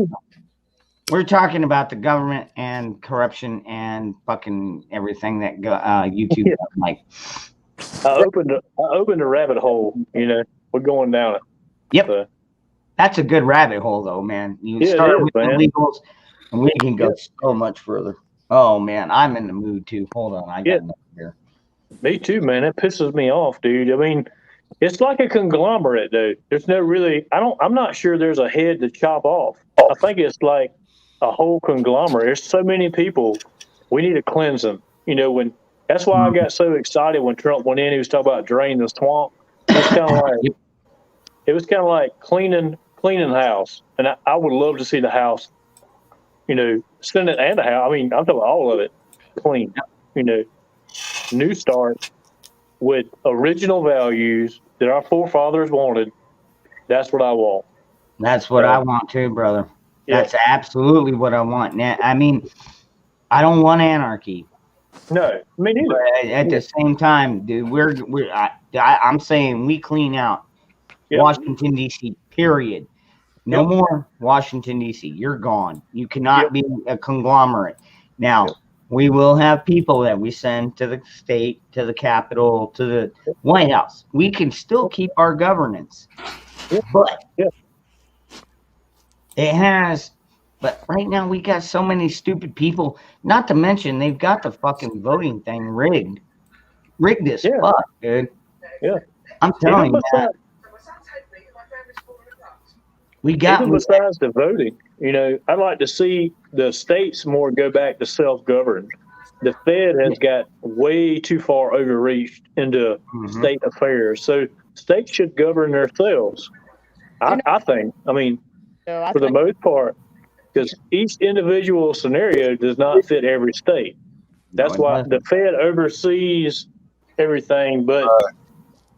We're talking about the government and corruption and fucking everything that YouTube does. Like, I opened a rabbit hole. We're going down it. Yep. So. That's a good rabbit hole, though, man. You start with illegals, and we can go so much further. Oh man, I'm in the mood too. Hold on, I got nothing here. Me too, man. That pisses me off, dude. I mean, it's like a conglomerate, dude. There's no really. I'm not sure there's a head to chop off. I think it's like a whole conglomerate. There's so many people. We need to cleanse them. That's why I got so excited when Trump went in. He was talking about drain the swamp. It was kind of like cleaning the house. And I would love to see the house, Senate and the House. I mean, I'm talking about all of it clean. New start with original values that our forefathers wanted. That's what I want. That's what I want too, brother. That's absolutely what I want. Now, I mean, I don't want anarchy. No, me neither. But at the same time, dude, I'm saying we clean out Washington, D.C., period. No more Washington, D.C. You're gone. You cannot be a conglomerate. Now, we will have people that we send to the state, to the Capitol, to the White House. We can still keep our governance. But but right now we got so many stupid people, not to mention they've got the fucking voting thing rigged. Rigged as fuck, dude. Yeah. I'm telling you that. Even besides the voting, I'd like to see the states more go back to self-govern. The Fed has got way too far overreached into state affairs. So states should govern themselves. I think. I mean, for the most part, because each individual scenario does not fit every state. That's why the Fed oversees everything, but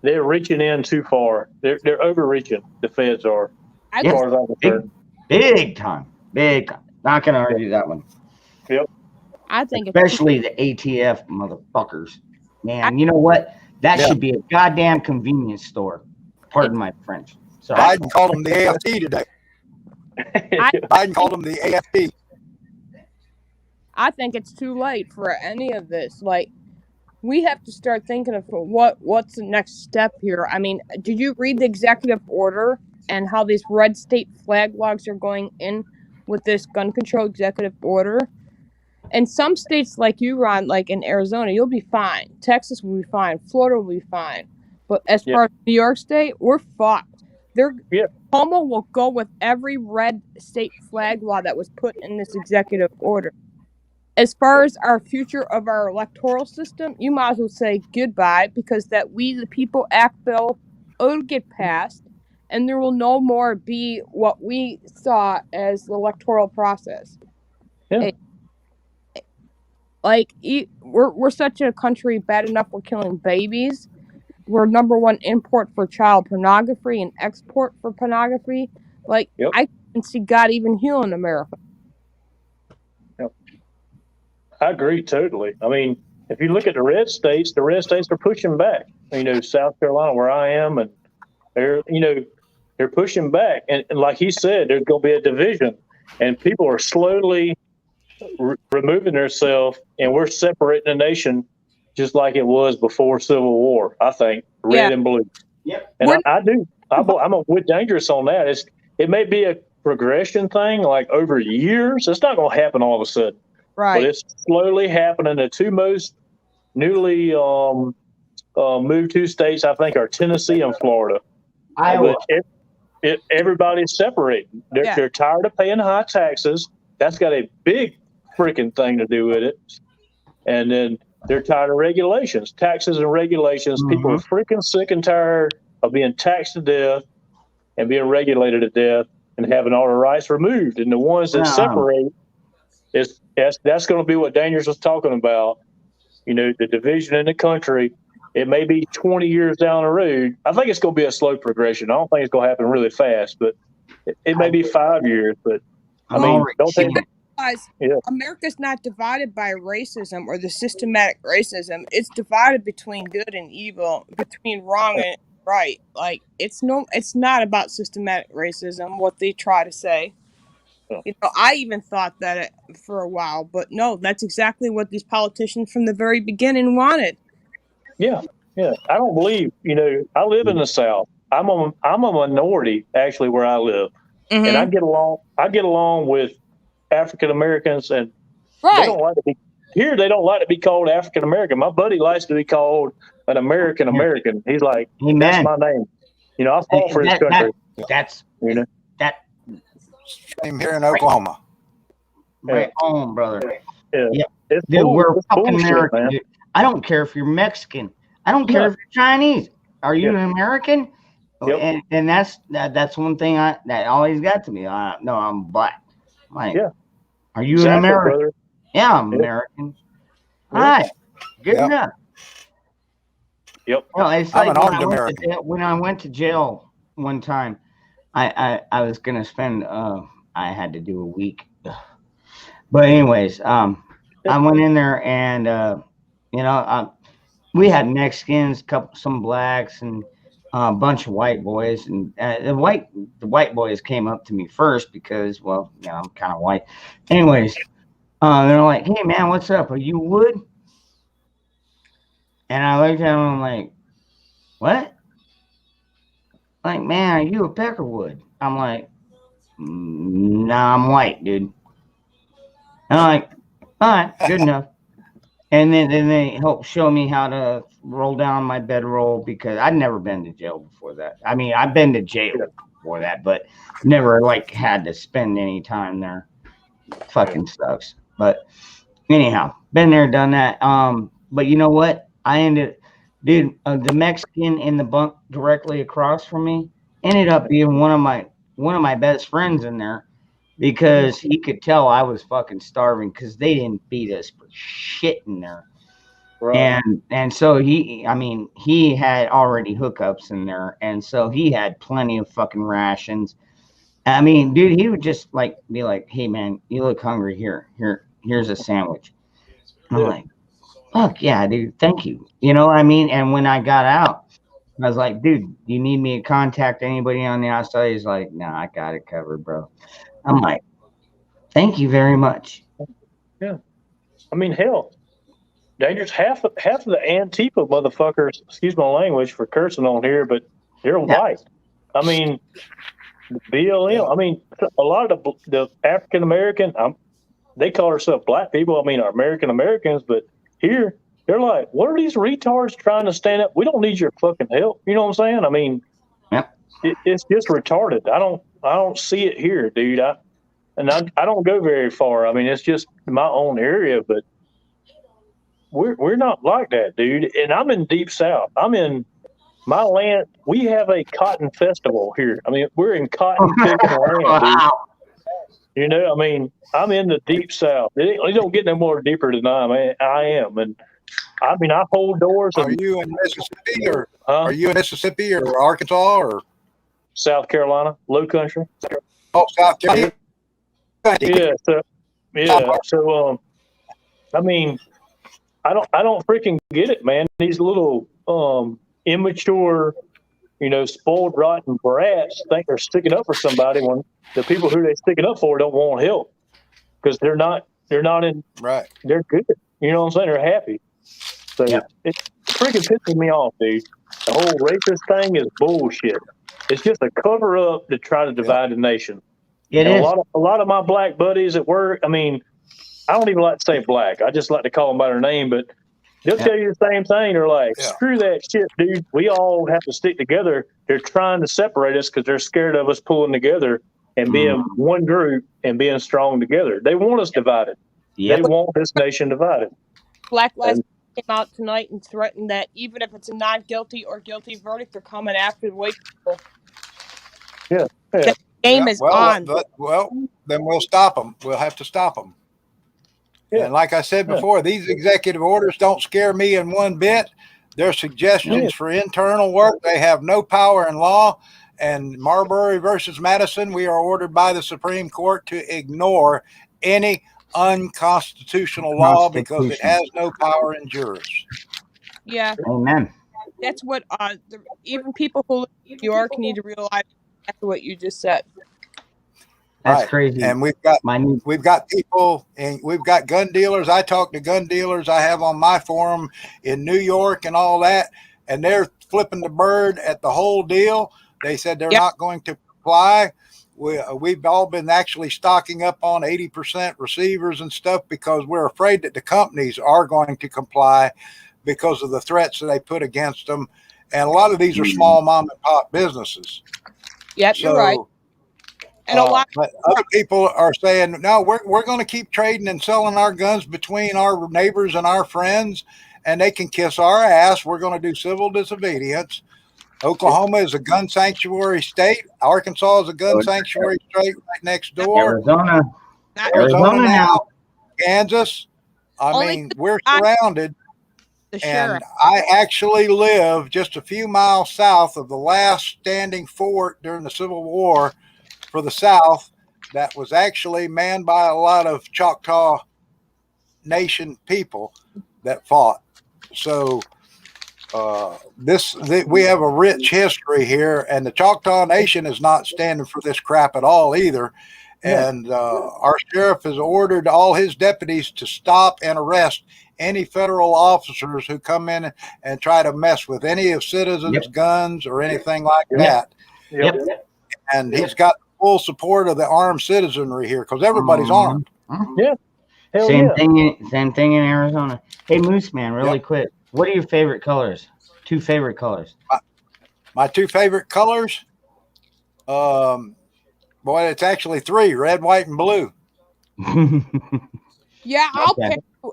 they're reaching in too far. They're overreaching. The Feds are. As far as I'm concerned. Big time. Not going to argue that one. Yep. I think especially the ATF motherfuckers. Man, you know what? That should be a goddamn convenience store. Pardon my French. So Biden called them the AFT today. Biden called them the AFT. I think it's too late for any of this. Like, we have to start thinking of what's the next step here. I mean, did you read the executive order and how these red state flag laws are going in with this gun control executive order? And some states like you, Ron, like in Arizona, you'll be fine. Texas will be fine. Florida will be fine. But as far as New York State, we're fucked. Homo will go with every red state flag law that was put in this executive order. As far as our future of our electoral system, you might as well say goodbye, because that We the People Act bill will get passed, and there will no more be what we saw as the electoral process. Yeah. We're such a country, bad enough we're killing babies. We're #1 import for child pornography and export for pornography. I can see God even healing America. Yep. I agree totally. I mean, if you look at the red states are pushing back. You know, South Carolina, where I am, and they're pushing back. And like he said, there's going to be a division, and people are slowly removing themselves, and we're separating the nation just like it was before Civil War, I think, red and blue. Yep. And I'm with Dangerous on that. It may be a progression thing, like over years. It's not going to happen all of a sudden. Right. But it's slowly happening. The two most newly moved to states, I think, are Tennessee and Florida. Iowa. Everybody's separating. They're tired of paying high taxes. That's got a big freaking thing to do with it. And then they're tired of regulations, taxes and regulations. Mm-hmm. People are freaking sick and tired of being taxed to death and being regulated to death and having all their rights removed. And the ones that separate, that's going to be what Dangerous was talking about. You know, the division in the country. It may be 20 years down the road. I think it's going to be a slow progression. I don't think it's going to happen really fast, but it may be 5 years. But I mean, don't think. America's not divided by racism or the systematic racism. It's divided between good and evil, between wrong and right. Like, it's not about systematic racism, what they try to say. You know, I even thought that for a while, but no, that's exactly what these politicians from the very beginning wanted. Yeah. I don't believe, I live in the South. I'm a minority actually where I live. Mm-hmm. And I get along with African Americans, and they don't like to be here. They don't like to be called African American. My buddy likes to be called an American American. He's like, that's my name. You know, I fought for this country. Same here in Oklahoma. Right on, brother. Yeah. Dude, we're fucking American. Dude. I don't care if you're Mexican. I don't care if you're Chinese. Are you an American? Yep. And that's one thing that always got to me. No, I'm black. Like, are you an American? Brother. Yeah, I'm American. All right, good enough. Yep. Well, it's like when I went to jail one time. I was gonna spend. I had to do a week, but anyways, I went in there and we had Mexicans, some blacks, and a bunch of white boys. And the white boys came up to me first because, well, I'm kind of white. Anyways, they're like, "Hey man, what's up? Are you wood?" And I looked at them and I'm like, "What?" Like, "Man, are you a peckerwood?" I'm like, "Nah, I'm white, dude." And I'm like, "All right, good enough." And then they helped show me how to roll down my bedroll, because I'd never been to jail before that. I mean, I've been to jail before that, but never had to spend any time there. Fucking sucks. But anyhow, been there, done that. But you know what? The Mexican in the bunk directly across from me ended up being one of my best friends in there, because he could tell I was fucking starving, because they didn't feed us for shit in there. Right. And so he had already hookups in there, and so he had plenty of fucking rations. I mean, dude, he would just be like, "Hey man, you look hungry, here's a sandwich." I'm like, "Fuck yeah, dude, thank you." You know what I mean? And when I got out, I was like, "Dude, do you need me to contact anybody on the outside?" He's like, "No, I got it covered, bro." I'm like, "Thank you very much." Yeah. I mean, hell, Dangerous, half of the Antifa motherfuckers, excuse my language for cursing on here, but they're white. I mean, BLM. I mean, a lot of the African American, they call themselves black people. I mean, are American Americans, but here they're like, what are these retards trying to stand up? We don't need your fucking help. You know what I'm saying? I mean, it's just retarded. I don't see it here, dude. I don't go very far. I mean, it's just my own area, but we're not like that, dude. And I'm in Deep South. I'm in my land. We have a cotton festival here. I mean, we're in cotton picking land, dude. You know, I mean, I'm in the Deep South. It don't get no more deeper than I am. And I mean, I hold doors. Are you in Mississippi or are you in Mississippi or Arkansas or South Carolina, Low Country? Oh, South Carolina. Yeah. So I mean, I don't freaking get it, man. These little immature, spoiled rotten brats think they're sticking up for somebody when the people who they're sticking up for don't want help because they're not in right. They're good. You know what I'm saying? They're happy. So it freaking pisses me off, dude. The whole racist thing is bullshit. It's just a cover up to try to divide the nation. It is. A lot of my black buddies at work. I mean, I don't even like to say black. I just like to call them by their name, but they'll tell you the same thing. They're like, screw that shit, dude. We all have to stick together. They're trying to separate us because they're scared of us pulling together and being one group and being strong together. They want us divided. They want this nation divided. Black Lives Matter came out tonight and threatened that even if it's a not guilty or guilty verdict, they're coming after the white people. Yeah. The game is on. Well, then we'll stop them. We'll have to stop them. Yeah. And like I said before, these executive orders don't scare me in one bit. They're suggestions for internal work. They have no power in law. And Marbury versus Madison, we are ordered by the Supreme Court to ignore any unconstitutional law because it has no power in jurors. Yeah. Amen. That's what even people who live in New York need to realize exactly what you just said. That's crazy. And we've got people and we've got gun dealers. I talk to gun dealers I have on my forum in New York and all that, and they're flipping the bird at the whole deal. They said they're not going to comply. We've all been actually stocking up on 80% receivers and stuff because we're afraid that the companies are going to comply because of the threats that they put against them. And a lot of these are small mom and pop businesses. Yep, you're right. And but other people are saying, no, we're going to keep trading and selling our guns between our neighbors and our friends, and they can kiss our ass. We're going to do civil disobedience. Oklahoma is a gun sanctuary state. Arkansas is a gun sanctuary state right next door. Arizona now. Kansas. I mean, we're surrounded. And I actually live just a few miles south of the last standing fort during the Civil War for the South that was actually manned by a lot of Choctaw Nation people that fought. So we have a rich history here, and the Choctaw Nation is not standing for this crap at all either. And our sheriff has ordered all his deputies to stop and arrest any federal officers who come in and try to mess with any of citizens' guns or anything like that. And he's got full support of the armed citizenry here because everybody's armed. Same thing in Arizona. Hey, Moose Man, really quick. What are your favorite colors? 2 favorite colors. My 2 favorite colors? Boy, it's actually 3: red, white, and blue. Yeah,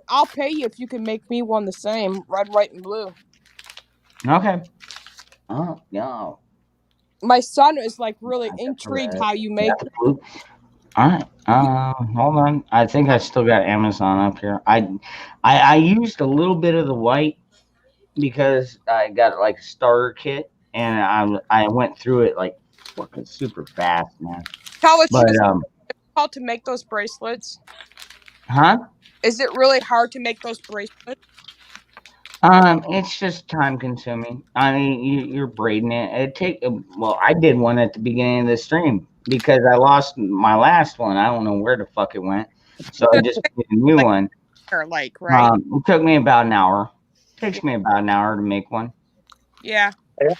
I'll pay you if you can make me one the same: red, white, and blue. Okay. Oh no. My son is like really intrigued how you make it. All right. Hold on. I think I still got Amazon up here. I used a little bit of the white because I got like a starter kit, and I went through it like fucking super fast, man. How it's difficult to make those bracelets? Huh? Is it really hard to make those bracelets? It's just time consuming. I mean, you're braiding it. I did one at the beginning of the stream because I lost my last one. I don't know where the fuck it went. So I just made a new one. like, right? It took me about an hour. Takes me about an hour to make one. Yeah. Yeah.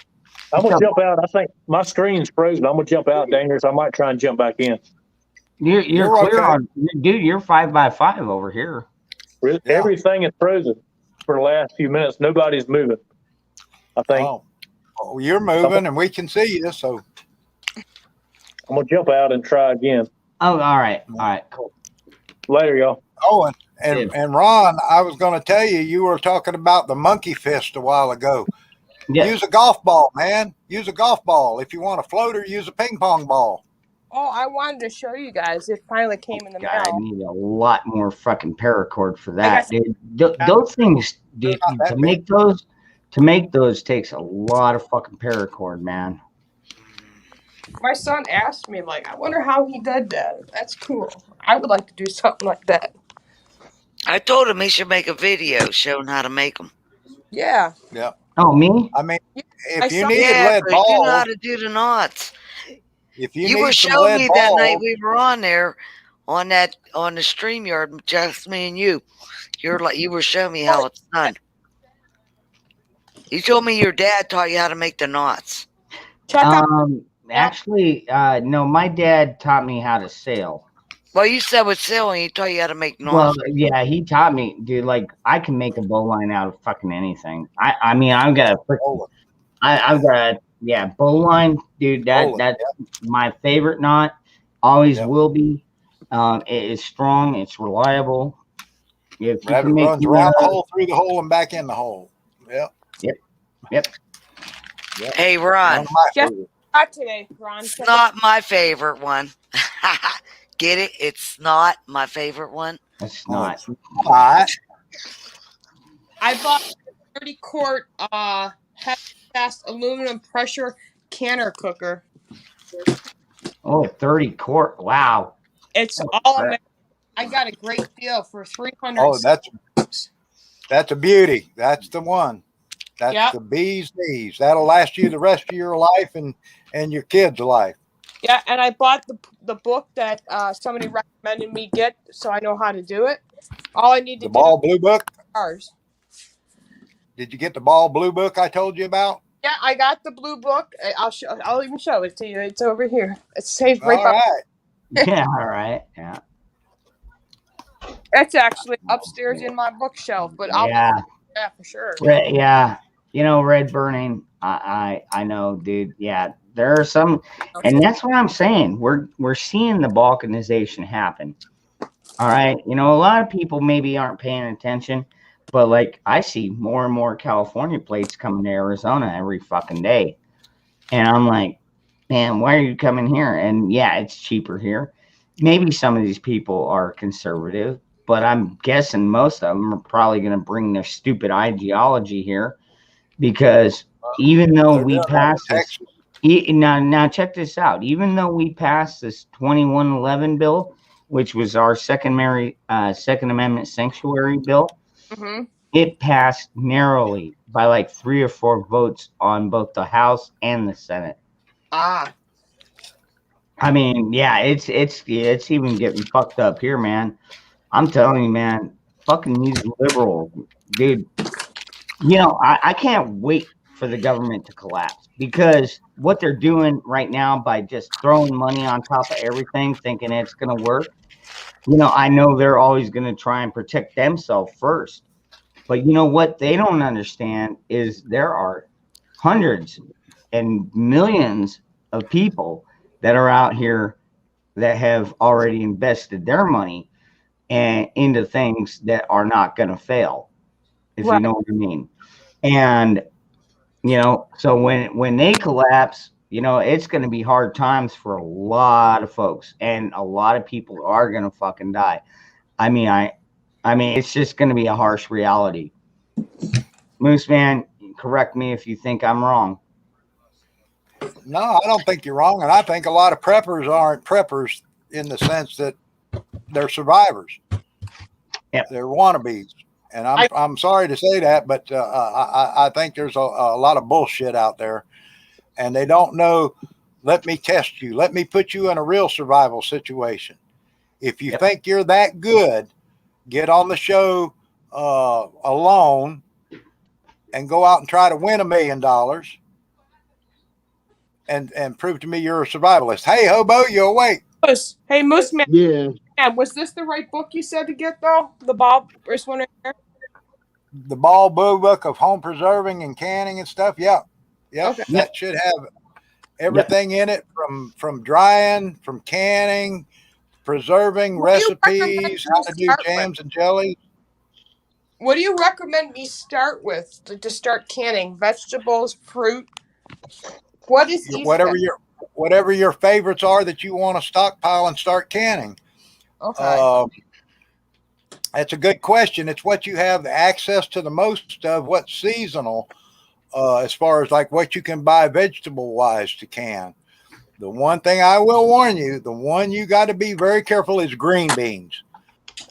I'm gonna So jump out. I think my screen's frozen. I'm gonna jump out, Dangerous. I might try and jump back in. you're You're clear okay. on, dude. You're 5x5 over here. Yeah. Everything is frozen for the last few minutes. Nobody's moving. I think. Oh, you're moving, and we can see you. So I'm gonna jump out and try again. Oh, all right, cool. Later, y'all. Oh, and Ron, I was going to tell you, you were talking about the monkey fist a while ago. Yeah. Use a golf ball, man. Use a golf ball. If you want a floater, use a ping pong ball. Oh, I wanted to show you guys. It finally came in the God, I mail. need a lot more fucking paracord for that, dude. Those things, dude, to make those takes a lot of fucking paracord, man. My son asked me, like, I wonder how he did that. That's cool. I would like to do something like that. I told him he should make a video showing how to make them. Yeah. Yeah. Oh, me? I mean, if you Yeah, needed lead but you know how balls, to do the knots. if You you were need some showing lead me that night balls, we were on there on the StreamYard, just me and you. You were showing me how it's done. You told me your dad taught you how to make the knots. Actually, no, my dad taught me how to sail. Well, you said with sailing, he taught you how to make knots. Well, yeah, he taught me, dude. Like, I can make a bowline out of fucking anything. I mean, I've got I've got bowline, dude. That's my favorite knot. Always will be. It is strong. It's reliable. If you rabbit can make runs around the hole, through the hole, and back in the hole. Yep. Yep. Hey, Ron. Not today, Ron. It's not my favorite one. Get it? It's not my favorite one. It's not. I bought a 30-quart heavy-cast aluminum pressure canner cooker. Oh, 30 quart. Wow. It's all American. I got a great deal for $300. Oh, that's a beauty. That's the one. That's the bee's knees. That'll last you the rest of your life and your kids' life. Yeah, and I bought the book that somebody recommended me get, so I know how to do it. All I need to The Ball Blue Book. Ours. Did you get the Ball Blue Book I told you about? Yeah, I got the blue book. I'll even show it to you. It's over here. It's saved right All by. right. Yeah. All right. Yeah. It's actually upstairs in my bookshelf, but I'll for sure. Yeah. You know, red burning. I know, dude. Yeah. There are some, and that's what I'm saying. We're seeing the balkanization happen. All right. You know, a lot of people maybe aren't paying attention, but like I see more and more California plates coming to Arizona every fucking day. And I'm like, man, why are you coming here? And yeah, it's cheaper here. Maybe some of these people are conservative, but I'm guessing most of them are probably going to bring their stupid ideology here because even though we passed this, now check this out. Even though we passed this 2111 bill, which was our Second Amendment sanctuary bill, it passed narrowly by like 3 or 4 votes on both the House and the Senate. I mean, yeah, it's even getting fucked up here, man. I'm telling you, man, fucking these liberals, dude. You know, I can't wait for the government to collapse because what they're doing right now by just throwing money on top of everything, thinking it's going to work. You know, I know they're always going to try and protect themselves first. But you know what they don't understand is there are hundreds and millions of people that are out here that have already invested their money and into things that are not going to fail, if you know what I mean. And you know, so when they collapse, you know, it's going to be hard times for a lot of folks, and a lot of people are going to fucking die. I mean, it's just going to be a harsh reality. Moose Man, correct me if you think I'm wrong. No, I don't think you're wrong, and I think a lot of preppers aren't preppers in the sense that they're survivors. Yep. They're wannabes. And I'm sorry to say that, but I think there's a lot of bullshit out there, and they don't know. Let me test you. Let me put you in a real survival situation. If you think you're that good, get on the show alone and go out and try to win $1 million and prove to me you're a survivalist. Hey, hobo, you awake? Hey, Moose Man. Yeah. Was this the right book you said to get though? The Bob first one right there? The Ball Blue Book of Home Preserving and Canning and stuff. Yeah. Yep. Okay. That should have everything in it from drying, from canning, preserving, recipes, how to do jams and jellies. What do you recommend me start with to start canning? Vegetables, fruit? What is easy? Whatever your favorites are that you want to stockpile and start canning. Okay. That's a good question. It's what you have access to the most of, what's seasonal, as far as like what you can buy vegetable wise to can. The one thing I will warn you, the one you got to be very careful is green beans.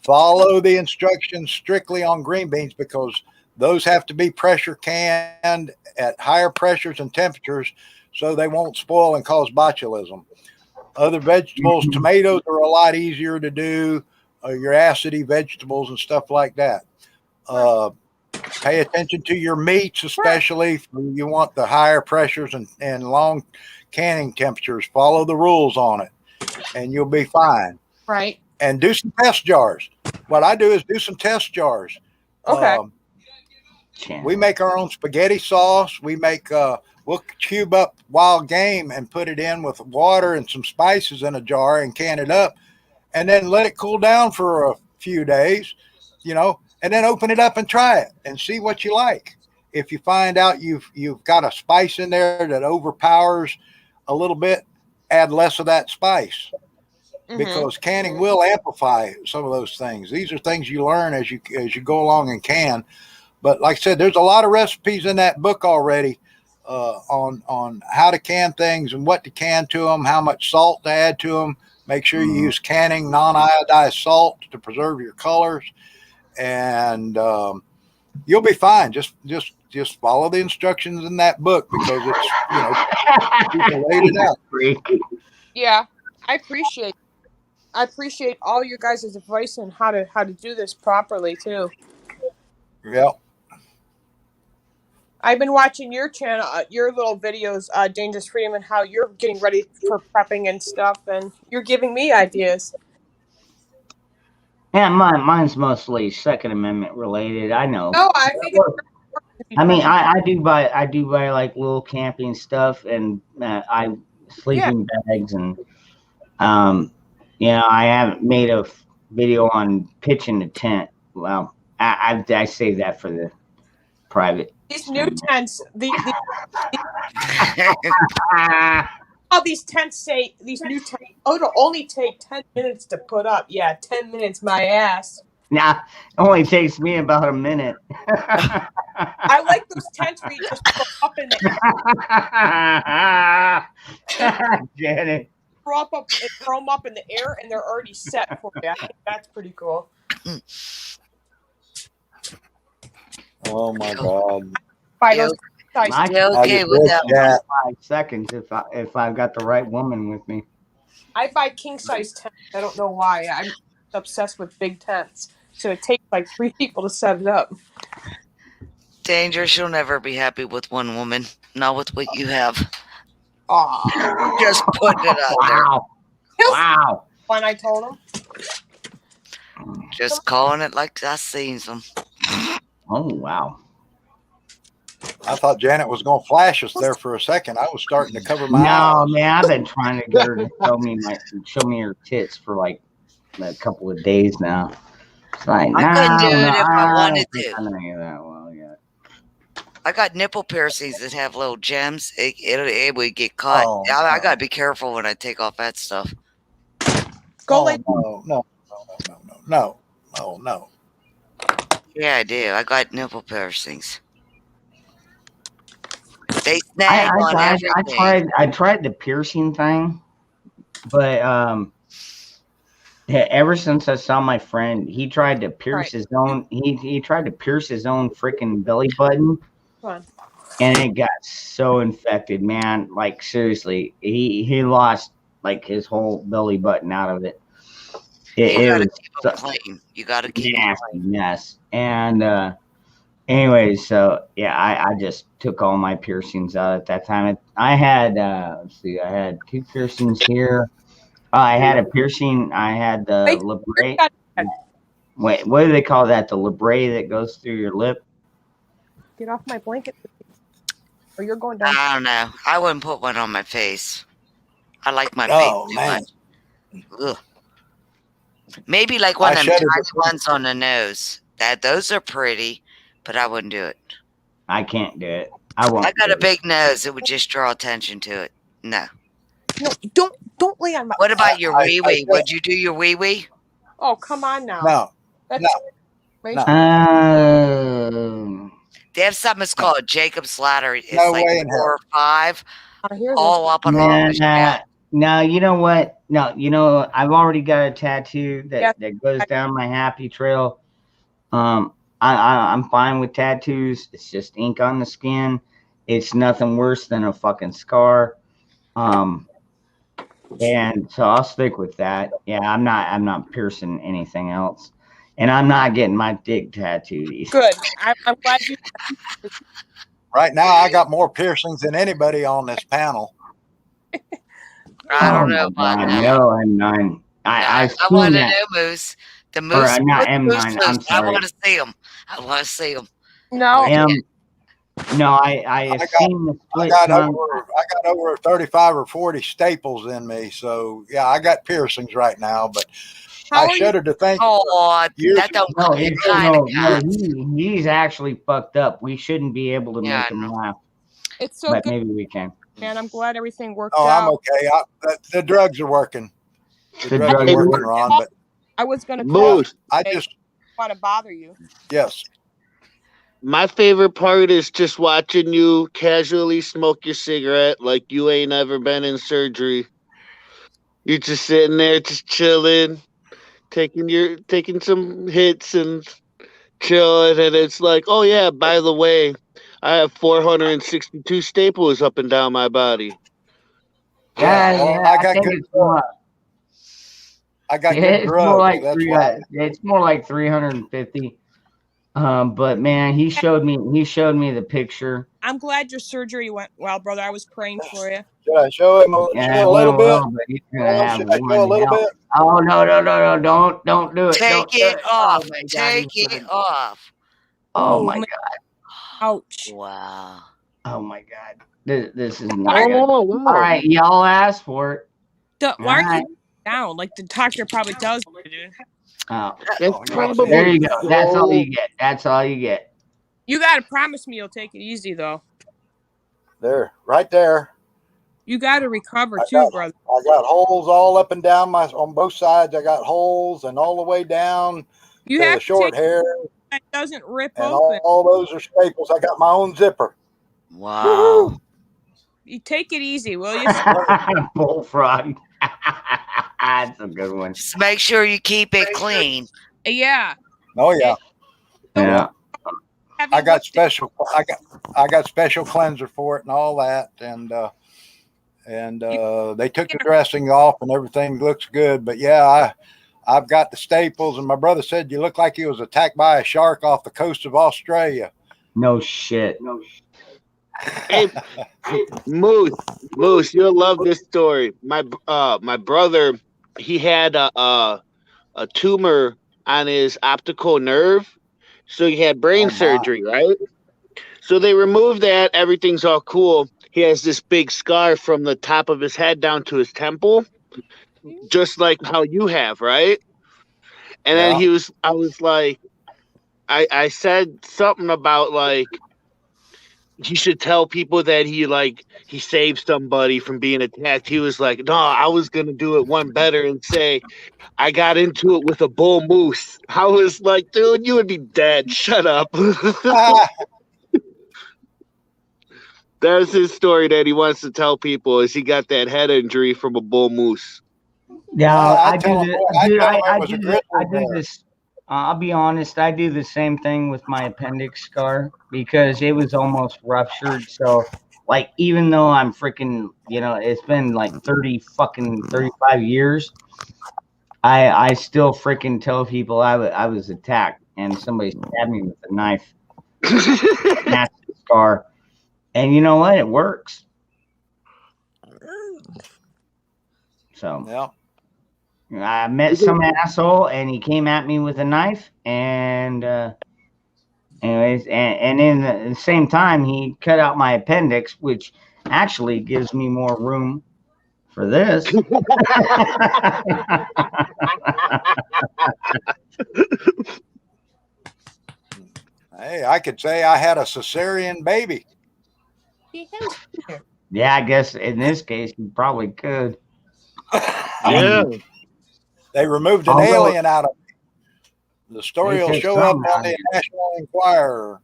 Follow the instructions strictly on green beans because those have to be pressure canned at higher pressures and temperatures so they won't spoil and cause botulism. Other vegetables, tomatoes are a lot easier to do, your acidy vegetables and stuff like that. Pay attention to your meats, especially. You want the higher pressures and long canning temperatures. Follow the rules on it, and you'll be fine. Right. And do some test jars. What I do is do some test jars. Okay. We make our own spaghetti sauce. We make we'll cube up wild game and put it in with water and some spices in a jar and can it up, and then let it cool down for a few days, and then open it up and try it and see what you like. If you find out you've got a spice in there that overpowers a little bit, add less of that spice. Because canning will amplify some of those things. These are things you learn as you go along and can. But like I said, there's a lot of recipes in that book already on how to can things and what to can to them, how much salt to add to them. Make sure you use canning non-iodized salt to preserve your colors, and you'll be fine. Just follow the instructions in that book because it's people laid it out. Yeah, I appreciate all your guys' advice on how to do this properly too. Yeah. I've been watching your channel, your little videos, Dangerous Freedom, and how you're getting ready for prepping and stuff, and you're giving me ideas. Yeah, mine's mostly Second Amendment related. I know. No, I think. I do buy like little camping stuff and sleeping bags and I haven't made a video on pitching the tent. Well, I save that for the private. These new tents, all these tents say these new tents. Oh, it'll only take 10 minutes to put up. Yeah, 10 minutes, my ass. Nah, it only takes me about a minute. I like those tents where you just throw up in the air. Janet. Throw them up in the air, and they're already set for you. I think that's pretty cool. Oh my God! Okay with that. 5 seconds if I've got the right woman with me. I buy king size tents. I don't know why. I'm obsessed with big tents, so it takes like 3 people to set it up. Dangerous, you'll never be happy with one woman, not with what you have. Aw. Just putting it out there. Wow. When I told him. Just calling it like I seen them. Oh, wow. I thought Janet was going to flash us there for a second. I was starting to cover my eyes. No, man, I've been trying to get her to show me her tits for like a couple of days now. It's like, I couldn't do it if I wanted to. I don't know that well yet. I got nipple piercings that have little gems. It would get caught. Oh, I gotta be careful when I take off that stuff. No. Yeah, I do. I got nipple piercings. They snag on everything. I tried the piercing thing, but ever since I saw my friend, he tried to pierce his own. He tried to pierce his own freaking belly button, and it got so infected, man. Like seriously, he lost like his whole belly button out of it. You gotta was keep them clean. You gotta keep them nasty clean. mess. And anyways, so yeah, I just took all my piercings out at that time. I had let's see, I had 2 piercings here. I had a piercing. I had the Wait, labrae. Wait, what do they call that? The labrae that goes through your lip. Get off my blanket, or you're going down. I don't know. I wouldn't put one on my face. I like my Oh, face too man. much. Ugh. Maybe like one I of them shudder tiny to ones on the nose. Those are pretty, but I wouldn't do it. I can't do it. I won't. I got do a it. big nose. It would just draw attention to it. No. No, don't lay on my. What about your I wee wee? just- Would you do your wee wee? Oh, come on now. No, That's no. racial. They have something that's called Jacob's Ladder. It's No like way in 4 or 5, Here's all up on the Nah, no, you know what? No, I've already got a tattoo that goes down my happy trail. I'm fine with tattoos. It's just ink on the skin. It's nothing worse than a fucking scar. And so I'll stick with that. Yeah, I'm not piercing anything else. And I'm not getting my dick tattooed. Good. I'm glad you. Right now, I got more piercings than anybody on this panel. I don't know about that. No, M9. I seen want to that. know Moose. The Or, Moose. not Moose, M9. Moose. I'm sorry. I want to see him. I want to see him. No. No, I seen the split tongue. I got over 35 or 40 staples in me. So yeah, I got piercings right now, but I shudder to think. Oh, that don't No, look he's actually fucked up. We shouldn't be able to Yeah, make him laugh. It's so But good, maybe we can. man. I'm glad everything worked Oh, out. I'm okay. The drugs are working. The drugs drugs are are working, Ron. But I was gonna call. I just want to bother you. yes. My favorite part is just watching you casually smoke your cigarette like you ain't ever been in surgery. You're just sitting there, just chilling, taking some hits and chilling, and it's like, oh yeah, by the way, I have 462 staples up and down my body. I got good it's more, I got good it's drugs. more like That's why. it's more like 350. But man, he showed me the picture. I'm glad your surgery went well, brother. I was praying for you. Should I show him Yeah, a little bit? well, but he's gonna have Should I show a one little hell. bit? Oh no, don't do it. Take Don't do it off. Oh my God, Take he's it off. Oh my man. God. Ouch. Wow. Oh my God. This is not good. Oh, wow. All right, y'all asked for it. Why aren't Alright. you down? Like the doctor probably tells you to do. Oh, There you go. That's all you get. That's all you get. You gotta promise me you'll take it easy though. There, right there. You gotta recover too, brother. I got holes all up and down on both sides. I got holes and all the way down You to have the short to hair. that doesn't rip And open. all those are staples. I got my own zipper. Wow. You take it easy, will you? Bullfrog. That's a good one. Just make sure you keep it clean. Yeah. Oh yeah. Yeah. I got special. I got special cleanser for it and all that, and they took the dressing off and everything looks good. But yeah, I've got the staples, and my brother said you look like he was attacked by a shark off the coast of Australia. No shit. Hey, Moose, you'll love this story. My brother, he had a tumor on his optical nerve, so he had brain surgery, right? So they removed that. Everything's all cool. He has this big scar from the top of his head down to his temple, just like how you have, right? And then I was like, I said something about like, he should tell people that he saved somebody from being attacked. He was like, no, I was going to do it one better and say, I got into it with a bull moose. I was like, dude, you would be dead. Shut up. That's his story that he wants to tell people is he got that head injury from a bull moose. Yeah, I was a do this. I'll be honest. I do the same thing with my appendix scar because it was almost ruptured. So, like, even though I'm freaking, it's been like 35 years. I still freaking tell people I was attacked and somebody stabbed me with a knife, massive scar, and you know what? It works. So Yeah. I met some asshole and he came at me with a knife, and anyways, and in the same time he cut out my appendix, which actually gives me more room for this. Hey, I could say I had a cesarean baby. Yeah, I guess in this case you probably could. Yeah. They removed an Although- alien out of me. The story They will said show up something on out the here. National Enquirer.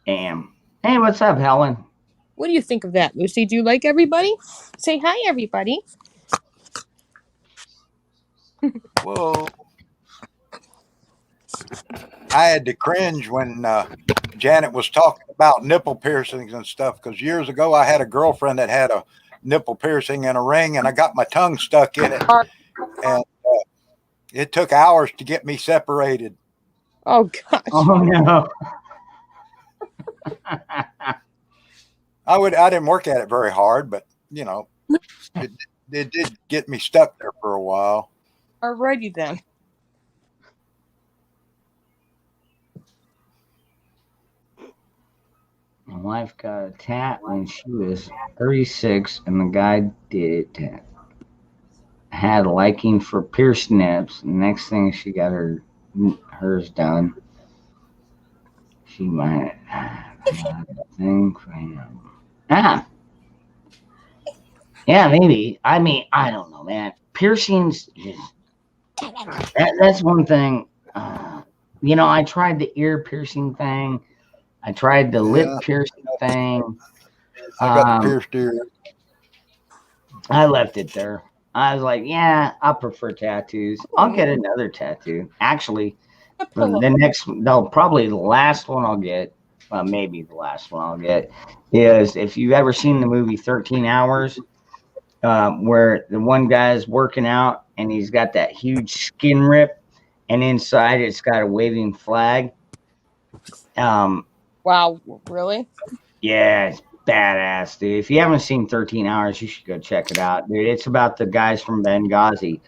Damn. Hey, what's up, Helen? What do you think of that, Lucy? Do you like everybody? Say hi, everybody. Whoa. I had to cringe when Janet was talking about nipple piercings and stuff, because years ago I had a girlfriend that had a nipple piercing and a ring, and I got my tongue stuck in it, and it took hours to get me separated. Oh gosh. Oh no. I didn't work at it very hard, but you know, it did get me stuck there for a while. Alrighty then. My wife got a tat when she was 36, and the guy did it. Had a liking for pierced nips. Next thing, she got hers done. She might have a thing for him. Yeah, maybe. I mean, I don't know, man. Piercings, that's one thing. You know, I tried the ear piercing thing. I tried the lip piercing thing. I got the pierced ear. I left it there. I was like, yeah, I prefer tattoos. I'll get another tattoo. Actually, probably the last one I'll get, maybe the last one I'll get, is if you've ever seen the movie 13 Hours, where the one guy's working out and he's got that huge skin rip, and inside it's got a waving flag. Wow, really? Yeah, it's badass, dude. If you haven't seen 13 Hours, you should go check it out, dude. It's about the guys from Benghazi.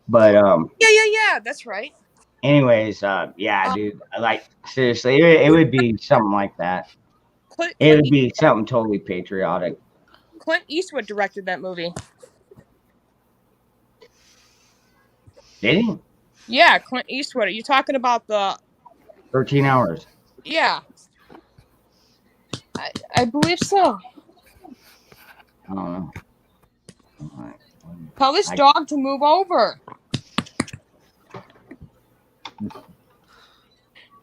But Yeah, that's right. anyways, yeah, dude. Like seriously, it would be something like that. It would be something totally patriotic. Clint Eastwood directed that movie. Did he? Yeah, Clint Eastwood. Are you talking about the 13 Hours? Yeah. I believe so. I don't know. Tell this dog to move over.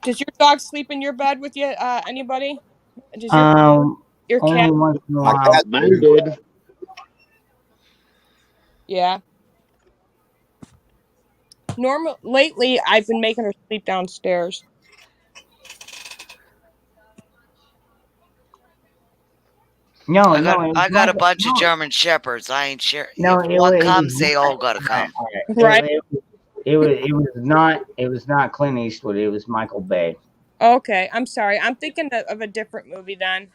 Does your dog sleep in your bed with you? Anybody? Does your cat? Only once in a My while. cat mine did. Yeah. Lately, I've been making her sleep downstairs. I got a bunch of German shepherds. I ain't sure. If one comes, they all gotta come. Right. It was not Clint Eastwood. It was Michael Bay. Okay, I'm sorry. I'm thinking of a different movie then.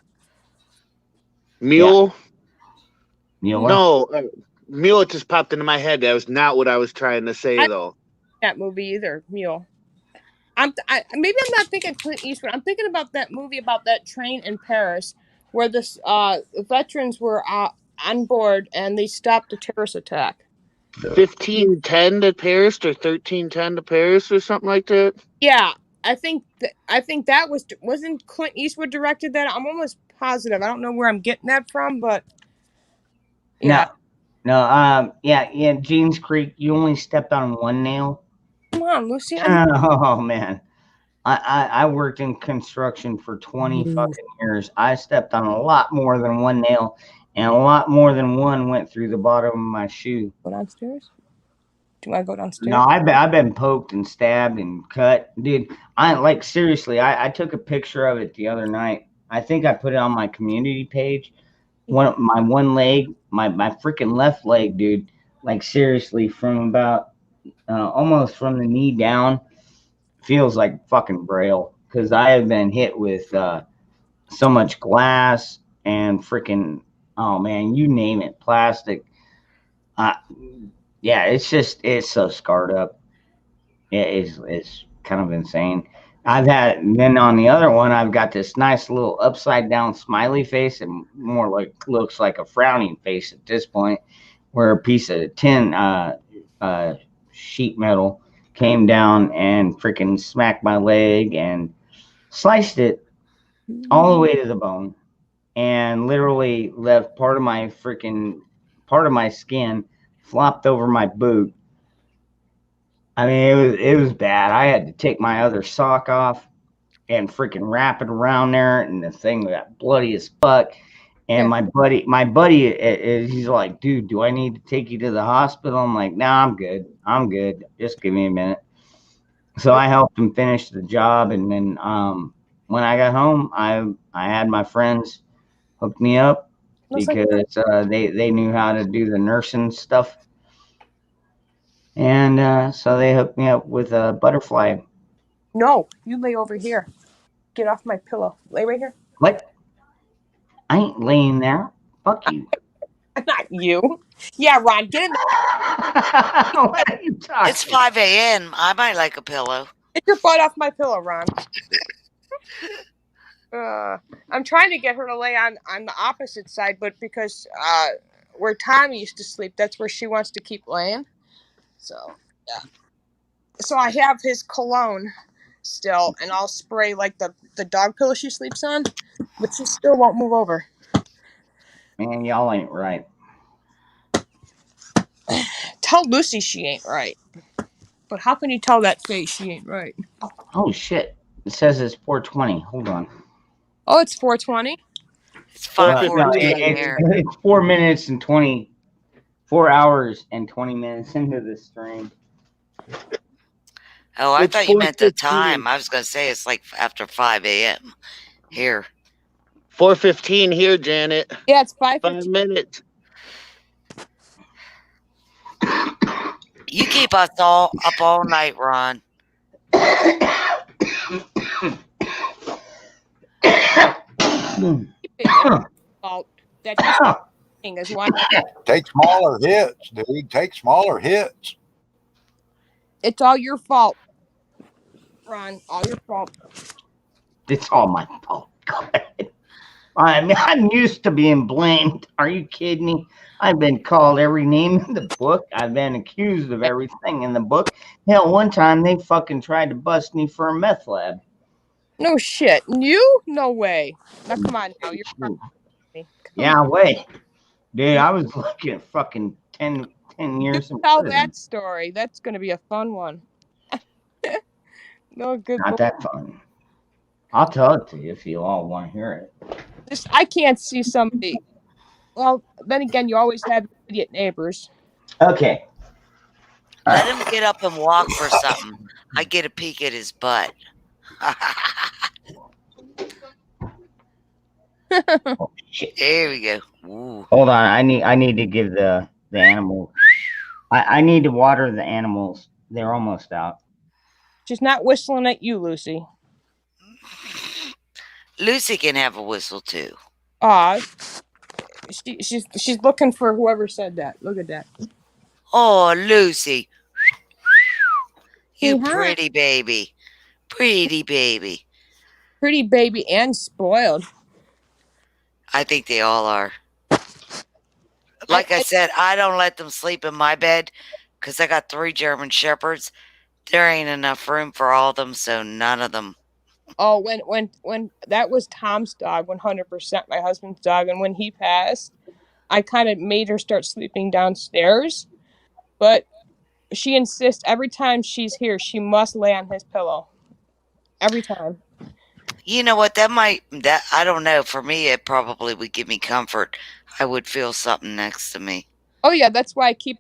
Mule? Yeah. No, Mule just popped into my head. That was not what I was trying to say, though. That movie either, Mule. Maybe I'm not thinking Clint Eastwood. I'm thinking about that movie about that train in Paris where the veterans were on board and they stopped a terrorist attack. 1510 to Paris or 1310 to Paris or something like that. Yeah, I think that wasn't Clint Eastwood directed that. I'm almost positive. I don't know where I'm getting that from, but yeah. No. Yeah. James Creek. You only stepped on one nail. Come on, Lucy. Oh man, I worked in construction for 20 fucking years. I stepped on a lot more than one nail, and a lot more than one went through the bottom of my shoe. Go downstairs. Do I go downstairs? No, I've been poked and stabbed and cut, dude. Seriously. I took a picture of it the other night. I think I put it on my community page. My one leg, my freaking left leg, dude, Like seriously, from about almost from the knee down, feels like fucking braille. Because I have been hit with so much glass and freaking, oh man, you name it, plastic. Uh, yeah, it's so scarred up. It's kind of insane. I've had then on the other one, I've got this nice little upside down smiley face, and more like looks like a frowning face at this point, where a piece of tin, sheet metal, came down and freaking smacked my leg and sliced it all the way to the bone, and literally left part of my skin flopped over my boot. I mean, it was bad. I had to take my other sock off and freaking wrap it around there, and the thing got bloody as fuck. And my buddy, he's like, dude, do I need to take you to the hospital? I'm like, nah, I'm good. I'm good. Just give me a minute. So I helped him finish the job, and then when I got home, I had my friends hook me up because they knew how to do the nursing stuff. And so they hooked me up with a butterfly. No, you lay over here. Get off my pillow. Lay right here. What? I ain't laying there. Fuck you. Not you. Yeah, Ron, get in there. What are you talking? It's 5 a.m. I might like a pillow. Get your butt off my pillow, Ron. I'm trying to get her to lay on the opposite side, but because where Tommy used to sleep, that's where she wants to keep laying. So, yeah. So I have his cologne still, and I'll spray like the dog pillow she sleeps on, but she still won't move over. Man, y'all ain't right. Tell Lucy she ain't right. But how can you tell that face she ain't right? Oh shit! It says it's 4:20. Hold on. Oh, it's 4:20. It's No, 5:14 here. it's 4 minutes and 4 hours and 20 minutes into the stream. Oh, I It's thought you meant the 4:15. time. I was going to say it's like after 5 a.m. here. 4:15 here, Janet. Yeah, it's 5:15. 5 minutes. You keep us all up all night, Ron. Fault that he's saying is why Take smaller hits, dude. Take smaller hits. it's all your fault, Ron. All your fault. It's all my fault. I'm used to being blamed. Are you kidding me? I've been called every name in the book. I've been accused of everything in the book. Hell, one time they fucking tried to bust me for a meth lab. No shit. You? No way. Now come on now. You're me. Yeah, wait. Dude, I was looking at fucking 10 years in Tell prison. that story. That's gonna be a fun one. No good. Not that fun. I'll tell it to you if you all want to hear it. I can't see somebody. Well, then again, you always have idiot neighbors. Okay. Let him get up and walk for something. I get a peek at his butt. Oh, shit. There we go. Ooh. Hold on. I need to give the animal. I need to water the animals. They're almost out. She's not whistling at you, Lucy. Lucy can have a whistle too. She's looking for whoever said that. Look at that. Oh, Lucy. You Hey, hi. pretty baby. Pretty baby. Pretty baby and spoiled. I think they all are. Like I said, I don't let them sleep in my bed because I got 3 German Shepherds. There ain't enough room for all of them, so none of them. Oh, when that was Tom's dog, 100% my husband's dog, and when he passed, I kind of made her start sleeping downstairs, but she insists every time she's here, she must lay on his pillow. Every time. You know what? I don't know. For me, it probably would give me comfort. I would feel something next to me. Oh yeah, that's why I keep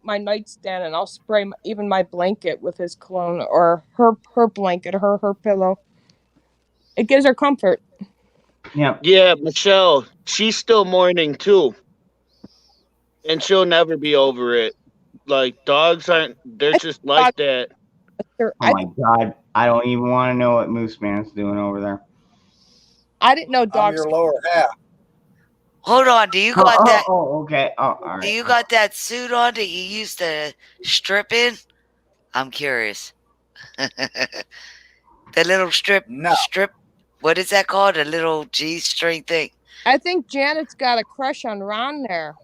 my nightstand, and I'll spray even my blanket with his cologne, or her blanket, or her pillow. It gives her comfort. Yeah. Yeah, Michelle, she's still mourning too. and she'll never be over it. Like dogs aren't. They're I just like thought- that. Oh my god, I don't even want to know what Moose Man's doing over there. I didn't know I'm dogs. your lower half. Hold on. Do you got that? Okay. Oh, all right. Do you got that suit on that you used to strip in? I'm curious. The little strip. What is that called? A little G-string thing. I think Janet's got a crush on Ron there.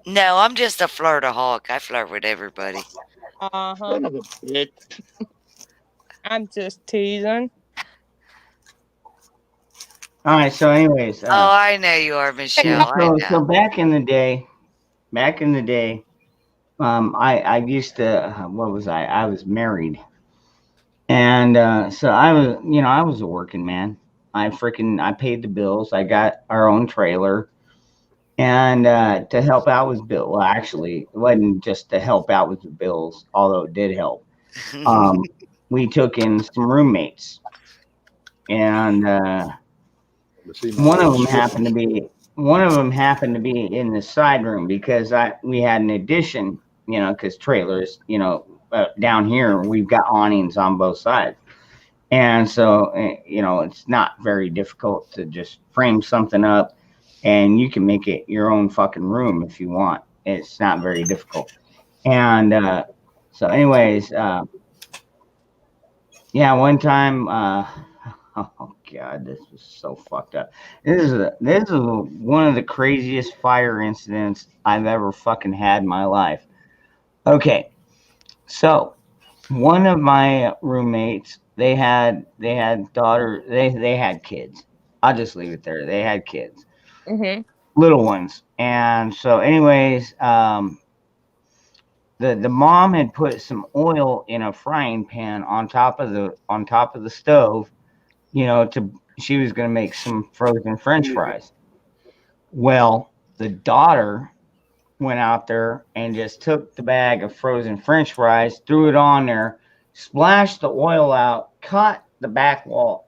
No, I'm just a flirtaholic. I flirt with everybody. Uh-huh. Son of a bitch. I'm just teasing. All right. So, anyways. Oh, I know you are, Michelle. I know. So back in the day, I used to. What was I? I was married, and so I was a working man. I paid the bills. I got our own trailer, and to help out with bill. Well, actually, it wasn't just to help out with the bills, although it did help. We took in some roommates, and one of them happened to be in the side room because we had an addition, because trailers, down here we've got awnings on both sides. And so, it's not very difficult to just frame something up and you can make it your own fucking room if you want. It's not very difficult. And so anyways, one time, oh God, this was so fucked up. This is one of the craziest fire incidents I've ever fucking had in my life. Okay, so one of my roommates, they had daughter, they had kids. I'll just leave it there. They had kids, little ones, and so anyways, the mom had put some oil in a frying pan on top of the stove, she was going to make some frozen French fries. Well, the daughter went out there and just took the bag of frozen French fries, threw it on there, splashed the oil out, caught the back wall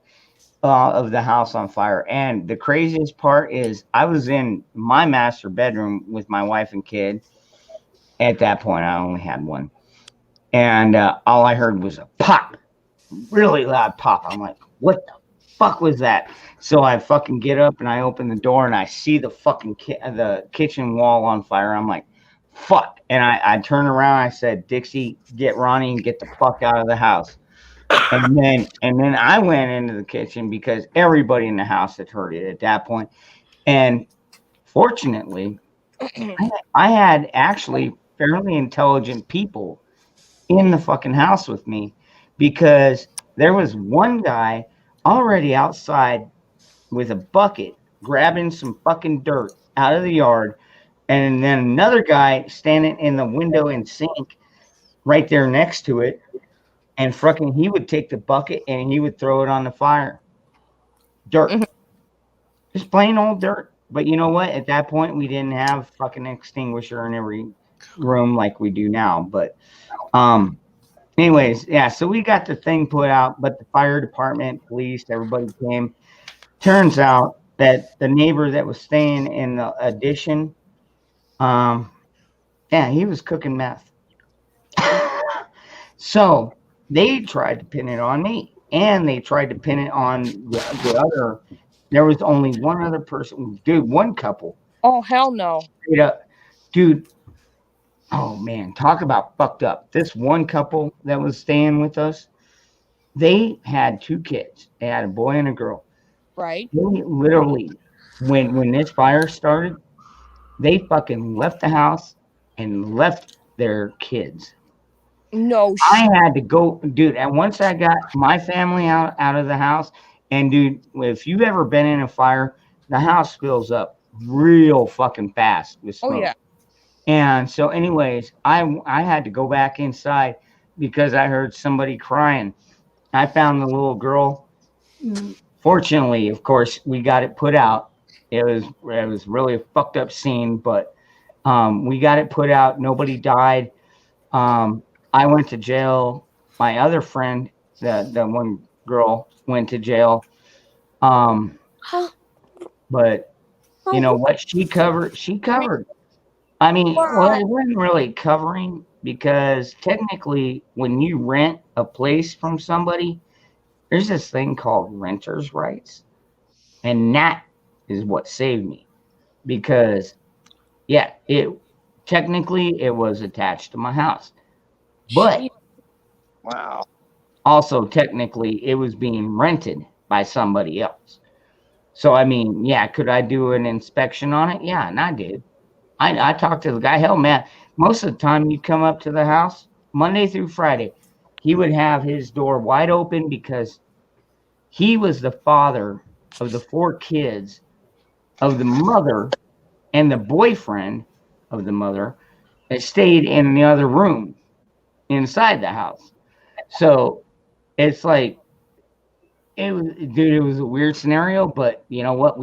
of the house on fire. And the craziest part is I was in my master bedroom with my wife and kid. At that point, I only had one. And all I heard was a pop, really loud pop. I'm like, what the fuck was that? So I fucking get up and I open the door and I see the fucking the kitchen wall on fire. I'm like, fuck. And I turn around. I said, Dixie, get Ronnie and get the fuck out of the house. And then I went into the kitchen because everybody in the house had heard it at that point. And fortunately, I had actually fairly intelligent people in the fucking house with me, because there was one guy already outside with a bucket grabbing some fucking dirt out of the yard, and then another guy standing in the window and sink right there next to it, and fucking he would take the bucket and he would throw it on the fire. Dirt. Just plain old dirt. But you know what? At that point, we didn't have fucking extinguisher in every room like we do now. But anyways, yeah, so we got the thing put out, but the fire department, police, everybody came. Turns out that the neighbor that was staying in the addition, he was cooking meth. So they tried to pin it on me, and they tried to pin it on the other. There was only one other person, dude, one couple. Oh, hell no. Straight up, dude. Oh man, talk about fucked up. This one couple that was staying with us, they had two kids. They had a boy and a girl. Right. They literally, when this fire started, they fucking left the house and left their kids. No shit. I had to go, dude. And once I got my family out of the house, and dude, if you've ever been in a fire, the house fills up real fucking fast with smoke. Oh yeah. And so, anyways, I had to go back inside because I heard somebody crying. I found the little girl. Fortunately, of course, we got it put out. It was really a fucked up scene, but we got it put out. Nobody died. I went to jail. My other friend, the one girl, went to jail. But you know what? She covered. I mean, well, What? it wasn't really covering because technically, when you rent a place from somebody, there's this thing called renters' rights, and that is what saved me because, yeah, it technically it was attached to my house, but She. Wow. also technically it was being rented by somebody else. So I mean, yeah, could I do an inspection on it? Yeah, and I did. I talked to the guy. Hell, man, most of the time you come up to the house Monday through Friday, he would have his door wide open because he was the father of the 4 kids of the mother and the boyfriend of the mother that stayed in the other room inside the house. So it's like it was, dude. It was a weird scenario, but you know what?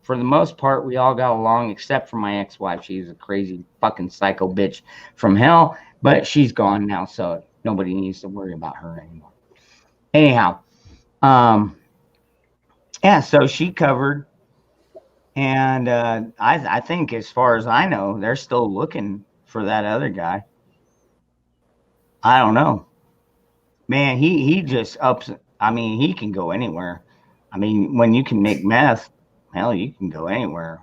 For the most part, we all got along, except for my ex-wife. She's a crazy fucking psycho bitch from hell, but she's gone now, so nobody needs to worry about her anymore. Anyhow, um, yeah. So she covered, and I think, as far as I know, they're still looking for that other guy. I don't know, man. He just ups. I mean, he can go anywhere. I mean, when you can make meth, hell, you can go anywhere,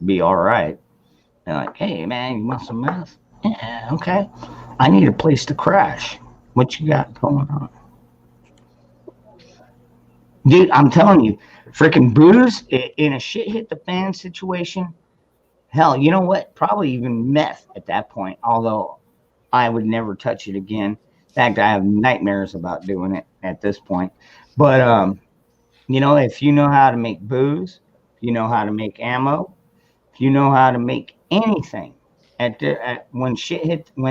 be all right. They're like, hey, man, you want some meth? Yeah, okay. I need a place to crash. What you got going on? Dude, I'm telling you, freaking booze in a shit hit the fan situation. Hell, you know what? Probably even meth at that point, although I would never touch it again. In fact, I have nightmares about doing it at this point. But, if you know how to make booze, if you know how to make ammo, if you know how to make anything, when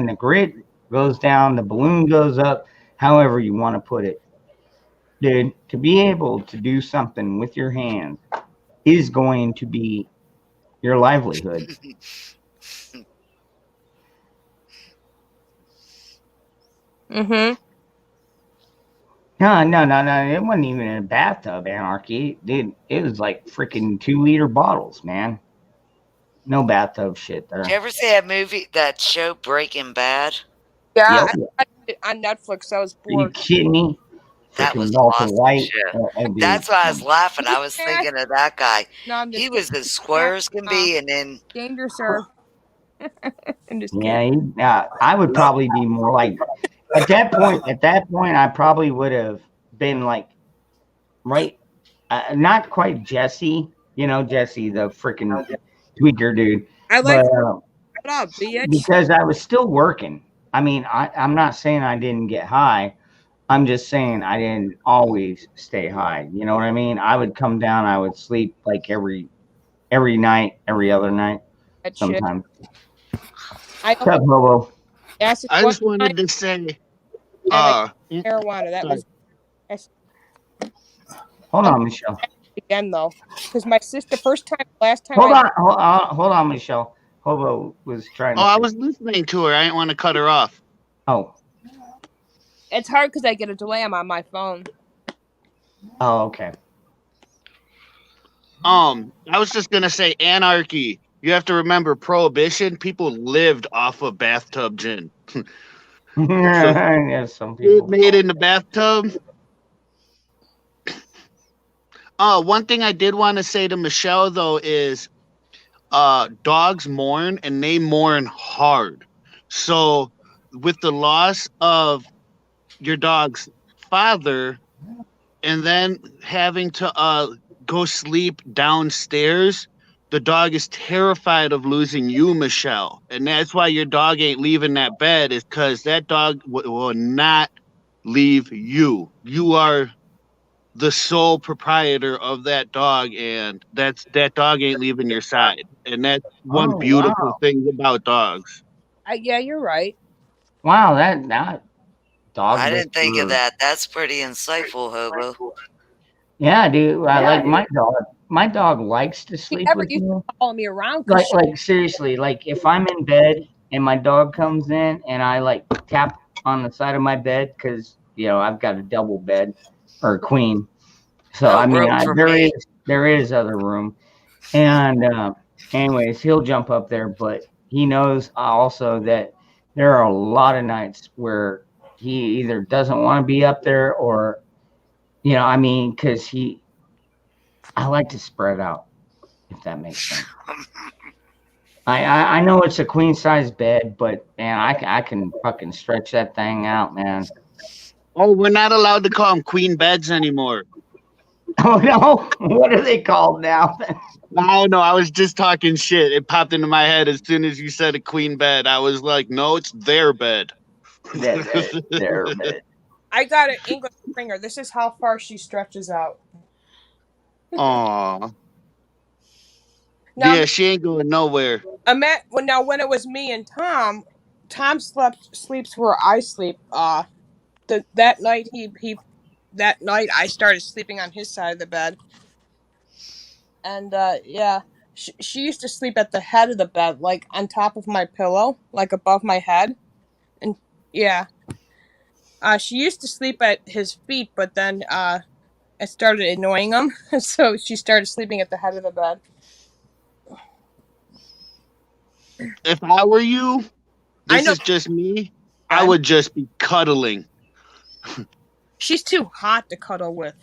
the grid goes down, the balloon goes up, however you want to put it, dude, to be able to do something with your hands is going to be your livelihood. Mm-hmm. No. It wasn't even in a bathtub anarchy, dude. It was like freaking 2-liter bottles, man. No bathtub shit Did you there. ever see that show Breaking Bad? Yeah, Yep. I watched it on Netflix. I was Are you bored. kidding me? That was Freaking an Walter awesome White. show. Dude. That's why I was laughing. I was thinking of that guy. No, I'm just He kidding. was as square as can be, and then Danger, sir. I'm just Yeah, kidding. I would probably be more like at that point. At that point, I probably would have been like right, not quite Jesse. Jesse, the freaking tweaker dude, I like but shut up, bitch. because I was still working. I mean, I'm not saying I didn't get high. I'm just saying I didn't always stay high. You know what I mean? I would come down. I would sleep like every night, every other night, That shit. sometimes. I What's up, Bobo? acid I one just time wanted to say, and I mm, marijuana. That sorry. was that's Hold I'm on, Michelle. again though, because my sister last time Hold I on, hold on, Michelle. Hobo was trying Oh, to I say. was listening to her. I didn't want to cut her off. Oh, it's hard because I get a delay on my phone. okay. I was just gonna say anarchy. You have to remember prohibition. People lived off of bathtub gin. So Yeah, some food people. made in the bathtub. One thing I did want to say to Michelle though is dogs mourn and they mourn hard. So with the loss of your dog's father and then having to go sleep downstairs, the dog is terrified of losing you, Michelle. And that's why your dog ain't leaving that bed, is because that dog will not leave you. You are the sole proprietor of that dog, and that dog ain't leaving your side. And that's one Oh beautiful wow, thing about dogs. Yeah, you're right. wow, that dog I didn't think of whisperer. that. That's pretty insightful, Hobo. Yeah, dude. I like my dog. My dog likes to She sleep never with used me. to follow me around because Like seriously, like if I'm in bed and my dog comes in and I like tap on the side of my bed because I've got a double bed or a queen. So No I mean, room for there me. is other room, and anyways, he'll jump up there. But he knows also that there are a lot of nights where he either doesn't want to be up there or, I mean, because I like to spread out, if that makes sense. I know it's a queen size bed, but man, I can fucking stretch that thing out, man. Oh, we're not allowed to call them queen beds anymore. Oh no, what are they called now? I don't know. I was just talking shit. It popped into my head as soon as you said a queen bed. I was like, no, it's their bed. Their bed. I got an English Springer. This is how far she stretches out. Aw. Now, Yeah, she ain't going nowhere. when it was me and Tom sleeps where I sleep. That night I started sleeping on his side of the bed, and yeah, she used to sleep at the head of the bed, like on top of my pillow, like above my head, and yeah, she used to sleep at his feet, but then it started annoying him, so she started sleeping at the head of the bed. If I were you, this is just me, I would just be cuddling. She's too hot to cuddle with.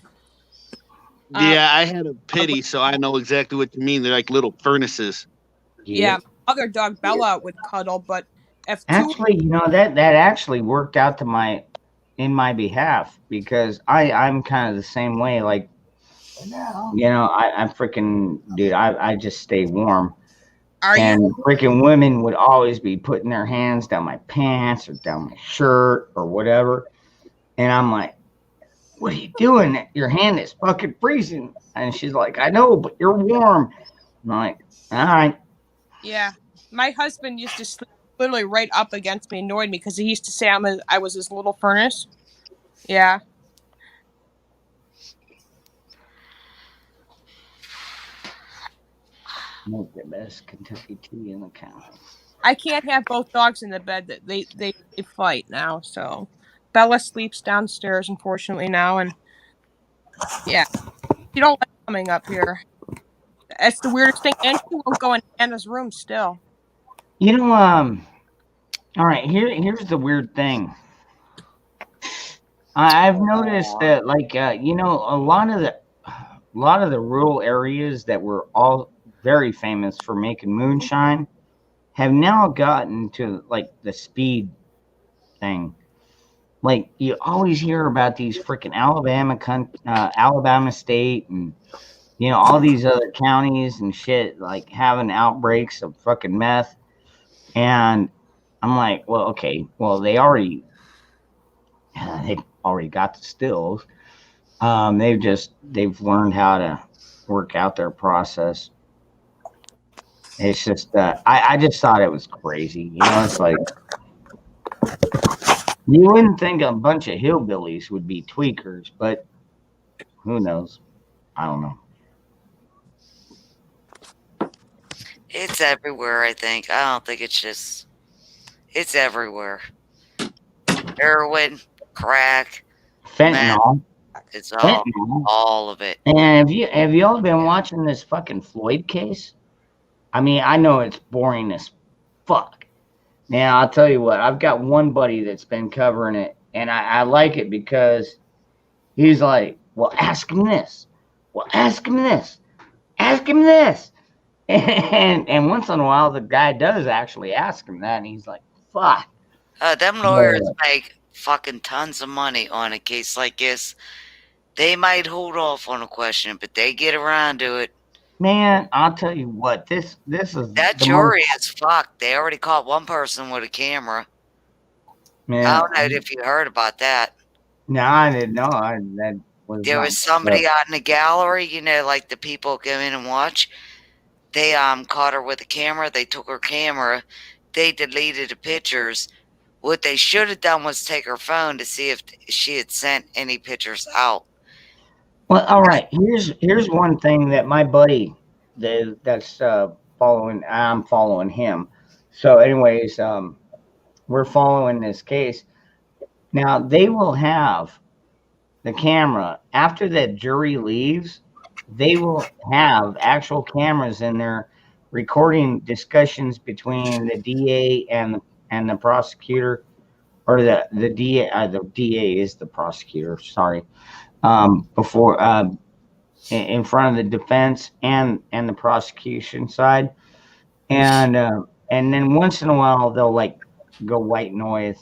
Yeah, I had a pity, so I know exactly what you mean. They're like little furnaces. Yeah, other dog Bella would cuddle, but if Actually, that actually worked out in my behalf, because I'm kind of the same way. Like, I'm freaking dude. I just stay warm. Freaking women would always be putting their hands down my pants or down my shirt or whatever, and I'm like, "What are you doing? Your hand is fucking freezing." And she's like, "I know, but you're warm." I'm like, "All right." Yeah, my husband used to sleep literally right up against me, annoyed me because he used to say I was his little furnace. Yeah. Make the best Kentucky tea in the county. I can't have both dogs in the bed. That they fight now. So Bella sleeps downstairs, unfortunately now, and yeah, she don't like coming up here. That's the weirdest thing, and she won't go in Anna's room still. All right, here's the weird thing. I've noticed that, like, a lot of the rural areas that were all very famous for making moonshine have now gotten to like the speed thing. Like, you always hear about these freaking Alabama State, and all these other counties and shit, like having outbreaks of fucking meth. And I'm like, well, okay, well, they've already got the stills. They've learned how to work out their process. It's just I just thought it was crazy. It's like, you wouldn't think a bunch of hillbillies would be tweakers, but who knows? I don't know. It's everywhere, I think. I don't think it's everywhere. Heroin, crack, Fentanyl. It's all of it. And have you all been watching this fucking Floyd case? I mean, I know it's boring as fuck. Now, I'll tell you what, I've got one buddy that's been covering it, and I like it because he's like, well, ask him this. Well, ask him this. Ask him this. And once in a while, the guy does actually ask him that, and he's like, fuck. Them lawyers make fucking tons of money on a case like this. They might hold off on a question, but they get around to it. Man, I'll tell you what, this is that jury is fucked. They already caught one person with a camera. Man, I don't know if you heard about that. No, I didn't know. There was somebody out in the gallery, like the people come in and watch. They caught her with a camera. They took her camera. They deleted the pictures. What they should have done was take her phone to see if she had sent any pictures out. Well, all right. Here's one thing that my buddy that's following. I'm following him. So, anyways, we're following this case. Now they will have the camera after that jury leaves. They will have actual cameras in there recording discussions between the DA and the prosecutor, or the DA. The DA is the prosecutor. Sorry. Before in front of the defense and the prosecution side, and then once in a while they'll like go white noise,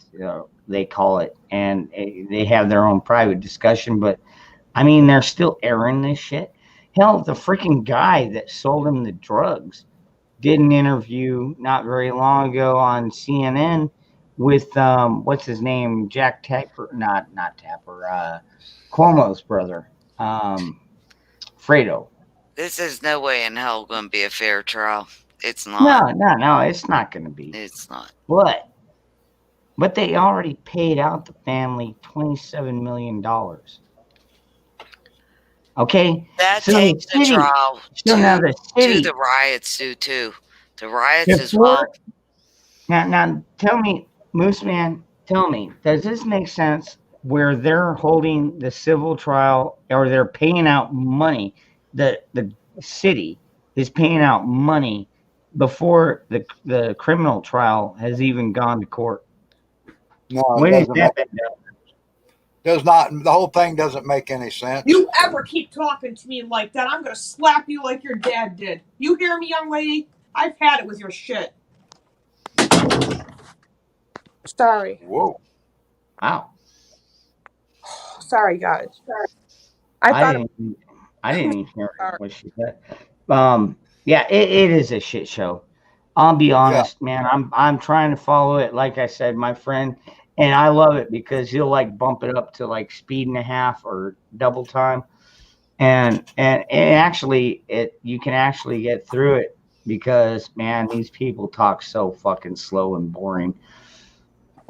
they call it, and they have their own private discussion. But I mean, they're still airing this shit. Hell, the freaking guy that sold him the drugs did an interview not very long ago on CNN with what's his name, Jack Tapper, not Tapper, Cuomo's brother, Fredo. This is no way in hell going to be a fair trial. It's not. No, it's not going to be. It's not. But they already paid out the family $27 million. Okay, That so takes the city, trial so now the to city, the riots too. The riots as well. Now tell me, Moose Man, tell me, does this make sense where they're holding the civil trial, or they're paying out money? The city is paying out money before the criminal trial has even gone to court. No, When is that? does not. The whole thing doesn't make any sense. You ever keep talking to me like that, I'm gonna slap you like your dad did. You hear me, young lady? I've had it with your shit. Sorry. Whoa. Wow. Sorry, guys. I didn't even hear what she said. Yeah, it is a shit show. I'll be honest, man. I'm trying to follow it. Like I said, my friend, and I love it because he'll like bump it up to like speed and a half or double time, and actually you can actually get through it because, man, these people talk so fucking slow and boring.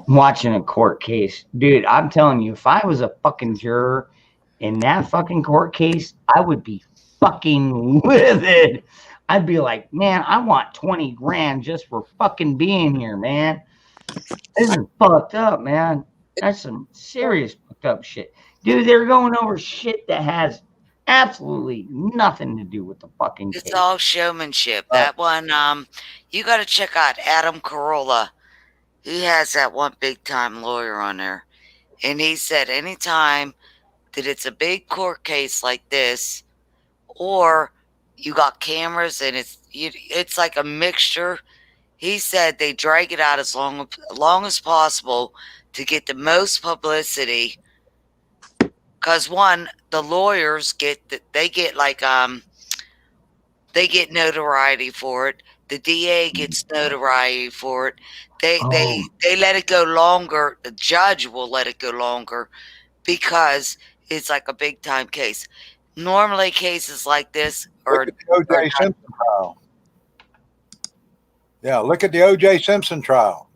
Watching a court case, dude, I'm telling you, if I was a fucking juror in that fucking court case, I would be fucking livid. I'd be like, man, I want 20 grand just for fucking being here, man. This is fucked up, man. That's some serious fucked up shit. Dude, they're going over shit that has absolutely nothing to do with the fucking case. It's all showmanship. That one, you got to check out Adam Carolla. He has that one big time lawyer on there. And he said anytime that it's a big court case like this, or you got cameras and it's like a mixture, he said they drag it out as long as possible to get the most publicity. Because one, the lawyers get notoriety for it. The DA gets notoriety for it. They let it go longer. The judge will let it go longer because it's like a big time case. Normally, cases like this are the O.J. Simpson trial. Yeah, look at the O.J. Simpson trial.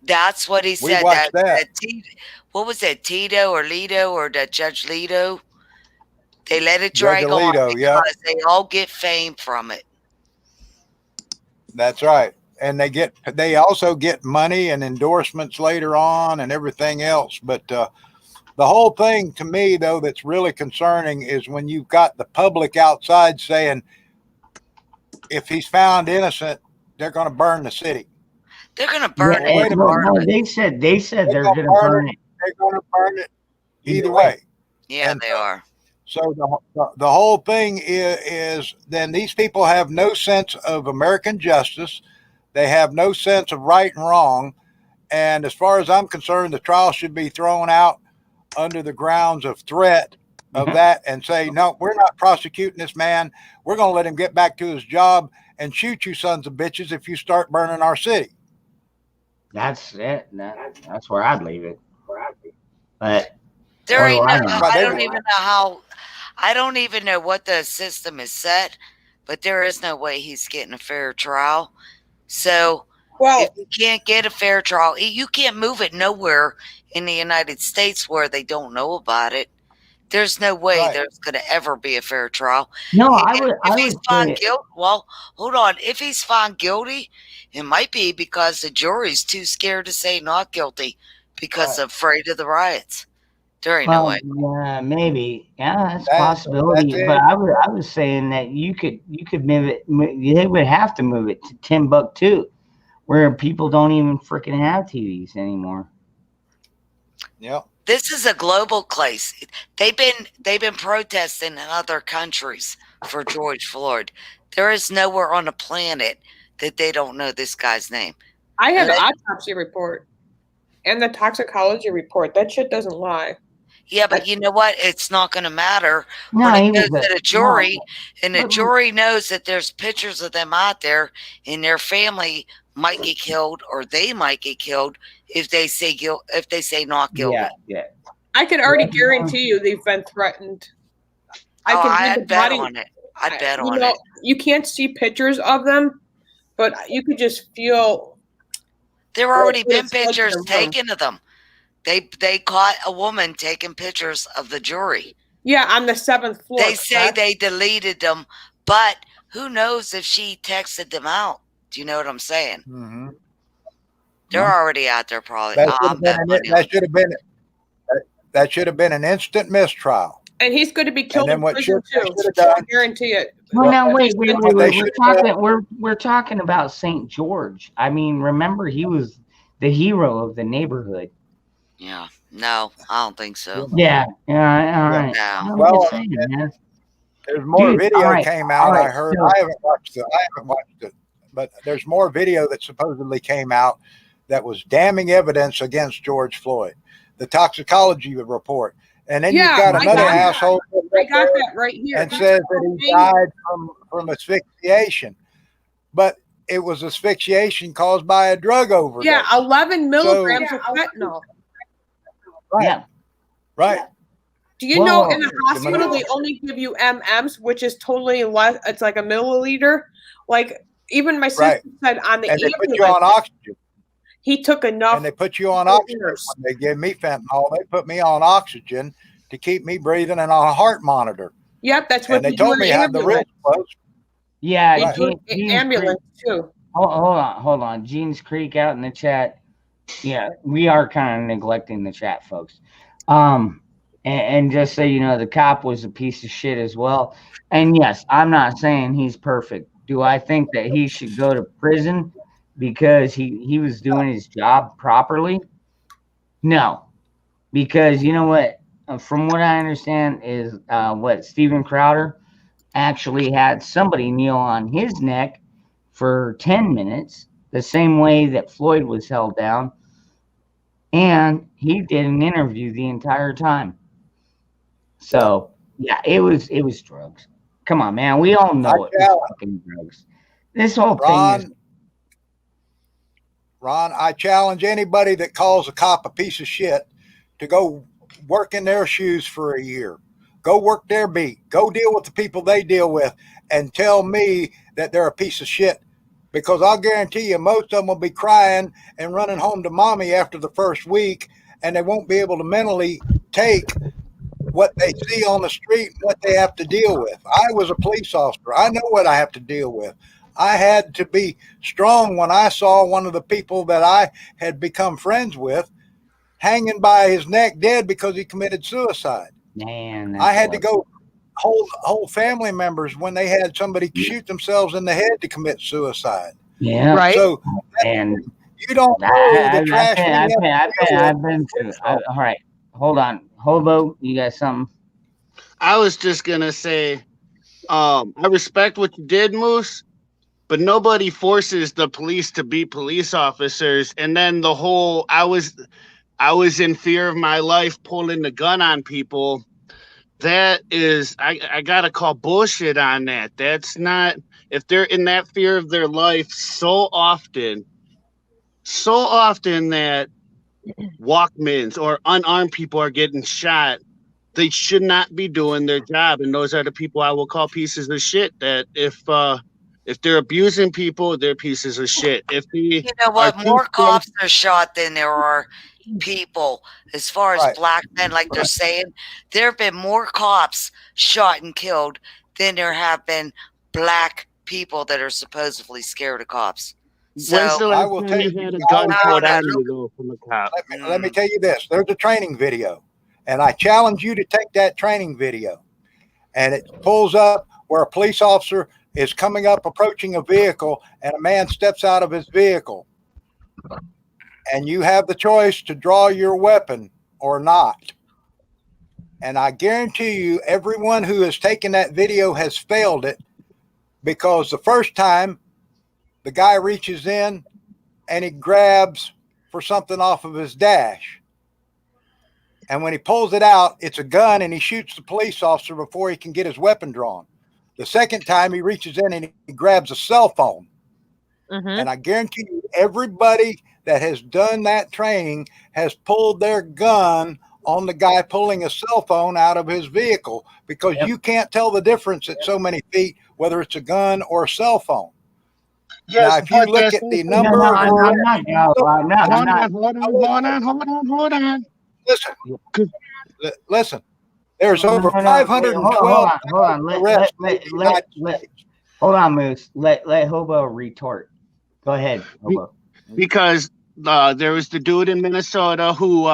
That's what he said. We watched that. What was that, Tito or Leto or that Judge Leto? They let it drag on because they all get fame from it. That's right. And they also get money and endorsements later on and everything else. But the whole thing to me, though, that's really concerning is when you've got the public outside saying, if he's found innocent, they're going to burn the city. They're going to burn it. No, they said they're going to burn it. They're going to burn it either way. Yeah, they are. So the whole thing is then these people have no sense of American justice. They have no sense of right and wrong. And as far as I'm concerned, the trial should be thrown out under the grounds of threat of that and say, no, we're not prosecuting this man. We're going to let him get back to his job and shoot you sons of bitches if you start burning our city. That's it. That's where I'd leave it. But there ain't I don't even know how. I don't even know what the system is set, but there is no way he's getting a fair trial. So if you can't get a fair trial, you can't move it nowhere in the United States where they don't know about it. There's no way there's going to ever be a fair trial. No, if he's found guilty, well, hold on. If he's found guilty, it might be because the jury's too scared to say not guilty because they're afraid of the riots. There ain't no way. Maybe. Yeah, that's a That's possibility. it. But I was saying that you could move it. They would have to move it to Timbuktu, where people don't even freaking have TVs anymore. Yep. This is a global case. They've been protesting in other countries for George Floyd. There is nowhere on the planet that they don't know this guy's name. I have the autopsy report and the toxicology report. That shit doesn't lie. Yeah, but you know what? It's not going to matter No, when he it goes was to the jury, and the but- jury knows that there's pictures of them out there, and their family might get killed, or they might get killed if they say not guilty. Yeah. I can already guarantee you they've been threatened. I'd bet on it. I'd bet on it. You can't see pictures of them, but you could just feel. There already been pictures taken of them. They caught a woman taking pictures of the jury. Yeah, on the 7th floor. They say they deleted them, but who knows if she texted them out? Do you know what I'm saying? Mm-hmm. They're already out there, probably. That should have been an instant mistrial. And he's going to be killed in prison too. I guarantee it. Well, now wait. We're talking about St. George. I mean, remember he was the hero of the neighborhood. Yeah. No, I don't think so. Yeah. All right. No. Well, there's more video came out. I heard. I haven't watched it, but there's more video that supposedly came out that was damning evidence against George Floyd. The toxicology report. And then you've got another asshole. I got that right here. And says that he died from asphyxiation. But it was asphyxiation caused by a drug overdose. Yeah, 11 milligrams of fentanyl. Right. Yeah. Right. Do you know in the hospital they only give you MMs, which is totally less? It's like a milliliter. Like even my sister said on the and they put you on oxygen. He took enough. And they put you on oxygen. When they gave me fentanyl, they put me on oxygen to keep me breathing and on a heart monitor. Yep, that's what they told me how the wrist was. Yeah, ambulance too. Hold on. Jeans Creek out in the chat. Yeah, we are kind of neglecting the chat, folks. And just so you know, the cop was a piece of shit as well. And yes, I'm not saying he's perfect. Do I think that he should go to prison because he was doing his job properly? No, because you know what? From what I understand is what Steven Crowder actually had somebody kneel on his neck for 10 minutes, the same way that Floyd was held down, and he did an interview the entire time. So yeah, it was drugs. Come on, man, we all know it was fucking drugs. This whole thing is. Ron, I challenge anybody that calls a cop a piece of shit to go work in their shoes for a year. Go work their beat. Go deal with the people they deal with and tell me that they're a piece of shit, because I'll guarantee you most of them will be crying and running home to mommy after the first week, and they won't be able to mentally take what they see on the street and what they have to deal with. I was a police officer. I know what I have to deal with. I had to be strong when I saw one of the people that I had become friends with hanging by his neck dead because he committed suicide. Man, I had to go hold family members when they had somebody shoot themselves in the head to commit suicide. Yeah, right. So and you don't know the trash. I've been through. All right, hold on, Hobo, you got something? I was just gonna say, I respect what you did, Moose. But nobody forces the police to be police officers. And then the whole, I was in fear of my life pulling the gun on people. That is, I gotta call bullshit on that. That's not, if they're in that fear of their life so often that Walkmans or unarmed people are getting shot, they should not be doing their job. And those are the people I will call pieces of shit. That if they're abusing people, they're pieces of shit. You know what? More cops are shot than there are people. As far as black men, like they're saying, there have been more cops shot and killed than there have been black people that are supposedly scared of cops. So I will tell you, had a gun pulled out of you though from the cop. Let me tell you this: there's a training video, And I challenge you to take that training video. And it pulls up where a police officer is coming up, approaching a vehicle, and a man steps out of his vehicle. And you have the choice to draw your weapon or not. And I guarantee you, everyone who has taken that video has failed it, because the first time the guy reaches in and he grabs for something off of his dash. And when he pulls it out, it's a gun, and he shoots the police officer before he can get his weapon drawn. The second time he reaches in and he grabs a cell phone. And I guarantee you, everybody that has done that training has pulled their gun on the guy pulling a cell phone out of his vehicle, because you can't tell the difference at so many feet, whether it's a gun or a cell phone. Yes, now, if you look at the number hold on. Listen. There's over 512. Hold on, Moose. Let Hobo retort. Go ahead, Hobo. Because there was the dude in Minnesota who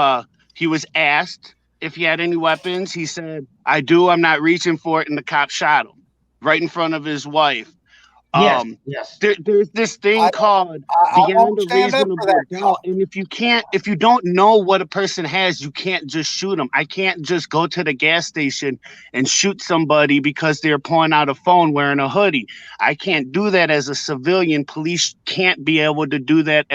he was asked if he had any weapons. He said, "I do. I'm not reaching for it," and the cop shot him right in front of his wife. Yes. There's this thing called beyond a reasonable doubt, and if you don't know what a person has, you can't just shoot them. I can't just go to the gas station and shoot somebody because they're pulling out a phone wearing a hoodie. I can't do that as a civilian. Police can't be able to do that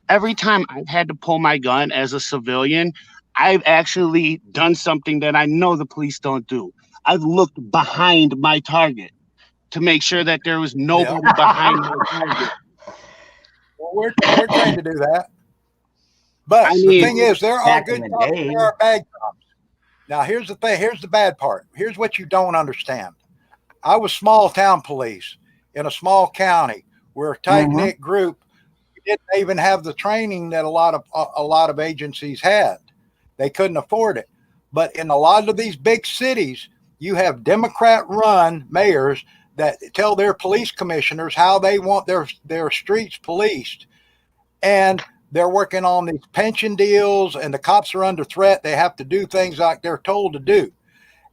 every time I've had to pull my gun as a civilian, I've actually done something that I know the police don't do. I've looked behind my target to make sure that there was nobody behind my target. Well, we're trained to do that. But the thing is, there are good cops, there are bad cops. Now, here's the thing. Here's the bad part. Here's what you don't understand. I was small town police in a small county. We're a tight-knit group. We didn't even have the training that a lot of agencies had. They couldn't afford it. But in a lot of these big cities, you have Democrat-run mayors that tell their police commissioners how they want their streets policed. And they're working on these pension deals, and the cops are under threat. They have to do things like they're told to do.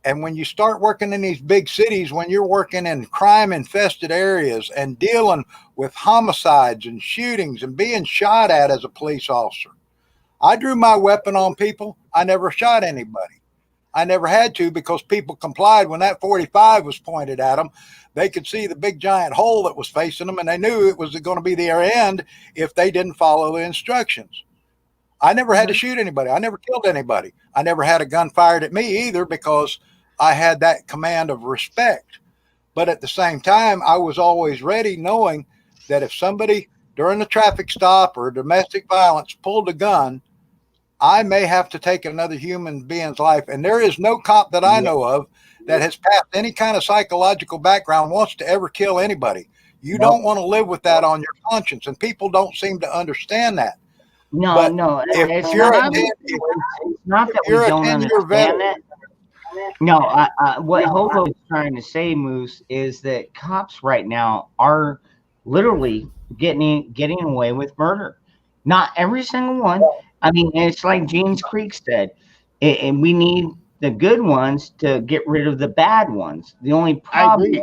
And when you start working in these big cities, when you're working in crime-infested areas and dealing with homicides and shootings and being shot at as a police officer, I drew my weapon on people. I never shot anybody. I never had to, because people complied. When that 45 was pointed at them, they could see the big giant hole that was facing them, and they knew it was going to be their end if they didn't follow the instructions. I never had to shoot anybody. I never killed anybody. I never had a gun fired at me either, because I had that command of respect. But at the same time, I was always ready, knowing that if somebody during a traffic stop or domestic violence pulled a gun, I may have to take another human being's life. And there is no cop that I know of that has passed any kind of psychological background wants to ever kill anybody. You don't want to live with that on your conscience, and people don't seem to understand that. No. If you're not that we don't understand that. No, what Hobo is trying to say, Moose, is that cops right now are literally getting away with murder. Not every single one. I mean, it's like James Creek said, and we need the good ones to get rid of the bad ones. The only problem,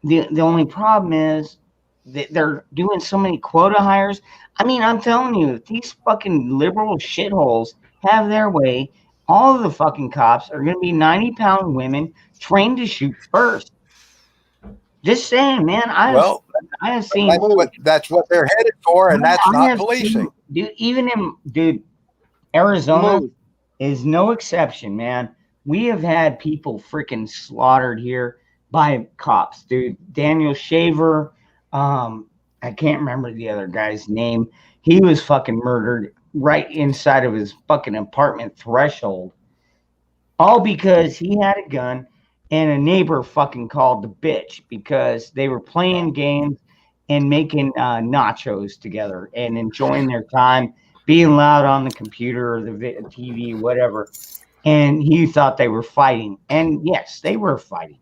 the only problem is that they're doing so many quota hires. I mean, I'm telling you, if these fucking liberal shitholes have their way, all of the fucking cops are going to be 90-pound women trained to shoot first. Just saying, man. I have seen that's what they're headed for, and that's not policing. Even in Arizona is no exception, man. We have had people freaking slaughtered here by cops, dude. Daniel Shaver, I can't remember the other guy's name. He was fucking murdered right inside of his fucking apartment threshold, all because he had a gun and a neighbor fucking called the bitch because they were playing games and making nachos together and enjoying their time, being loud on the computer or the TV, whatever. And he thought they were fighting. And yes, they were fighting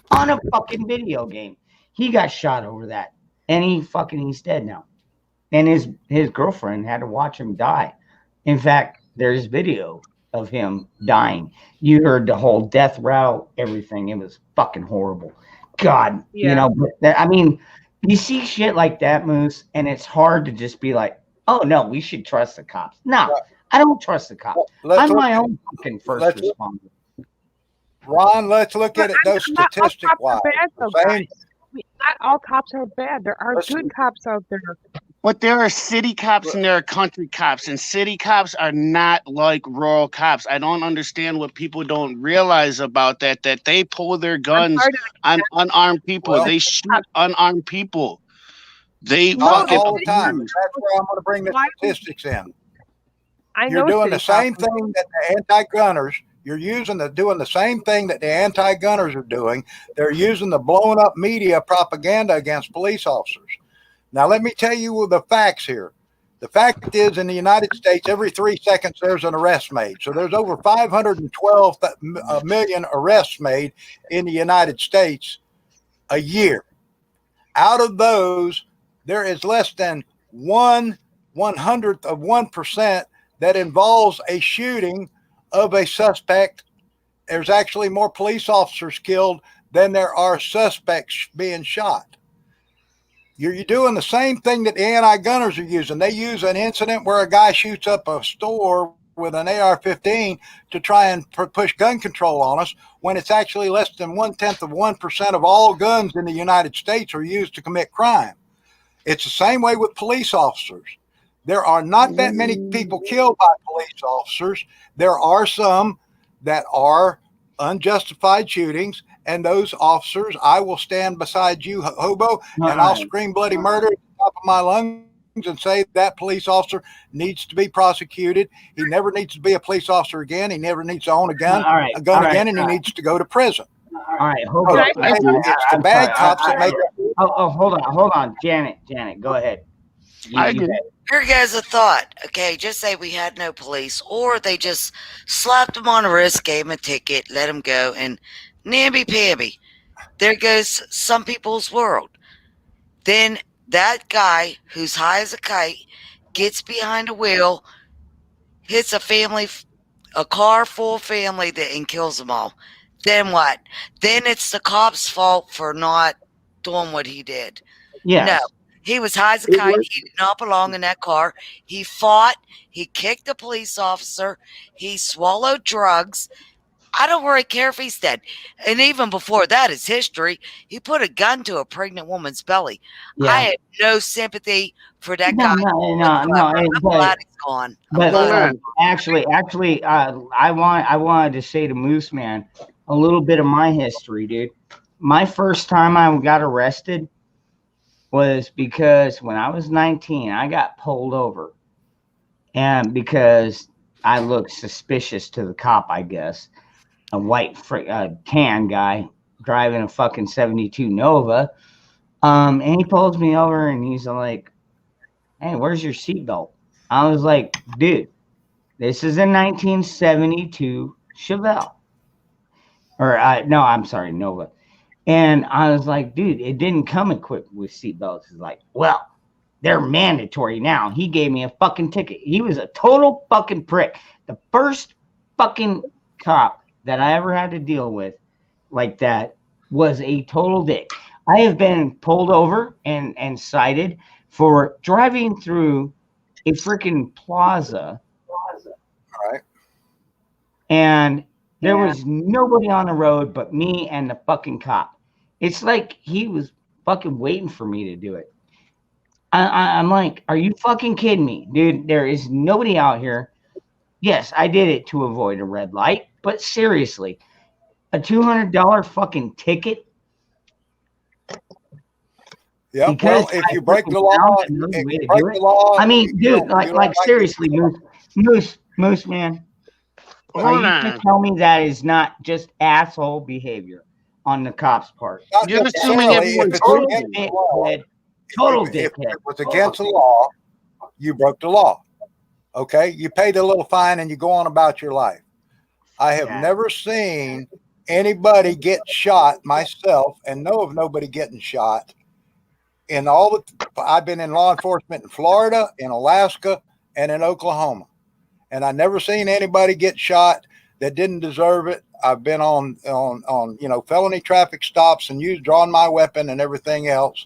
on a fucking video game. He got shot over that. And he's dead now. And his girlfriend had to watch him die. In fact, there's video of him dying. You heard the whole death route, everything. It was fucking horrible. God, you Yeah. know, but I mean, you see shit like that, Moose, and it's hard to just be like, oh no, we should trust the cops. No, Right. I don't trust the cops. Let's I'm look my at own fucking first let's responder. Ron. Let's look at it those Not all statistic cops wise. are bad, though, Same. guys. Not all cops are bad. There are Let's good cops out there. But there are city cops and there are country cops, and city cops are not like rural cops. I don't understand what people don't realize about that, that they pull their guns Part of on unarmed people. Well, They shoot unarmed people. They No, not fucking all the time. abuse. That's where I'm going to bring the Why- statistics in. I You're know doing the city same cops. thing that the anti-gunners. You're doing the same thing that the anti-gunners are doing. They're using the blown up media propaganda against police officers. Now, let me tell you the facts here. The fact is, in the United States, every 3 seconds there's an arrest made. So there's over 512 million arrests made in the United States a year. Out of those, there is less than 1/100% that involves a shooting of a suspect. There's actually more police officers killed than there are suspects being shot. You're doing the same thing that the anti-gunners are using. They use an incident where a guy shoots up a store with an AR-15 to try and push gun control on us, when it's actually less than 0.1% of all guns in the United States are used to commit crime. It's the same way with police officers. There are not that many people killed by police officers. There are some that are unjustified shootings, and those officers, I will stand beside you, Hobo, and I'll scream bloody murder at the top of my lungs and say that police officer needs to be prosecuted. He never needs to be a police officer again. He never needs to own a gun again, and he needs to go to prison. All right, hold on. It's the bad cops that make it. Oh, hold on, Janet, go ahead. Here goes a thought. Okay, just say we had no police, or they just slapped him on the wrist, gave him a ticket, let him go, and namby-pamby. There goes some people's world. Then that guy who's high as a kite gets behind a wheel, hits a car full of family, and kills them all. Then what? Then it's the cop's fault for not doing what he did. Yes. No. He was high as a kite. He did not belong in that car. He fought. He kicked a police officer. He swallowed drugs. I don't really care if he's dead. And even before that is history. He put a gun to a pregnant woman's belly. Yeah. I had no sympathy for that guy. No. I'm glad he's gone. But actually, I wanted to say to Moose Man a little bit of my history, dude. My first time I got arrested was because when I was 19, I got pulled over, and because I looked suspicious to the cop, I guess, a white tan guy driving a fucking 72 Nova, and he pulls me over and he's like, "Hey, where's your seatbelt?" I was like, "Dude, this is a 1972 Chevelle, or no, I'm sorry, Nova." And I was like, dude, it didn't come equipped with seatbelts. He's like, well, they're mandatory now. He gave me a fucking ticket. He was a total fucking prick. The first fucking cop that I ever had to deal with like that was a total dick. I have been pulled over and cited for driving through a freaking plaza. All right. And there was nobody on the road but me and the fucking cop. It's like he was fucking waiting for me to do it. I'm like, are you fucking kidding me? Dude, there is nobody out here. Yes, I did it to avoid a red light, but seriously, a $200 fucking ticket? Yeah, because well, if you break the law, I mean, dude, like seriously, Moose Man. Are you going to tell me that is not just asshole behavior on the cops' part? You're assuming everyone's total dickhead. Total dickhead. If it was against the law, you broke the law. Okay? You pay the little fine and you go on about your life. I have never seen anybody get shot myself, and know of nobody getting shot. I've been in law enforcement in Florida, in Alaska, and in Oklahoma. and I never seen anybody get shot that didn't deserve it. I've been on felony traffic stops and drawn my weapon and everything else,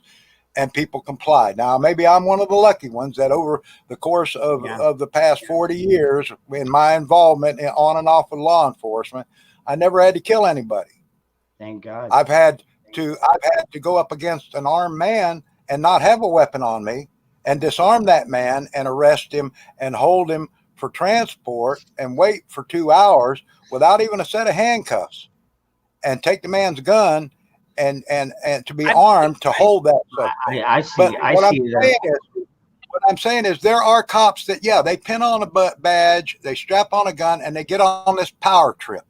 and people complied. Now, maybe I'm one of the lucky ones that over the course of the past 40 years in my involvement on and off with law enforcement, I never had to kill anybody. Thank God. I've had to go up against an armed man and not have a weapon on me and disarm that man and arrest him and hold him for transport and wait for 2 hours without even a set of handcuffs and take the man's gun and to be armed to hold that suspect. I see that. What I'm saying is there are cops that, they pin on a badge, they strap on a gun, and they get on this power trip.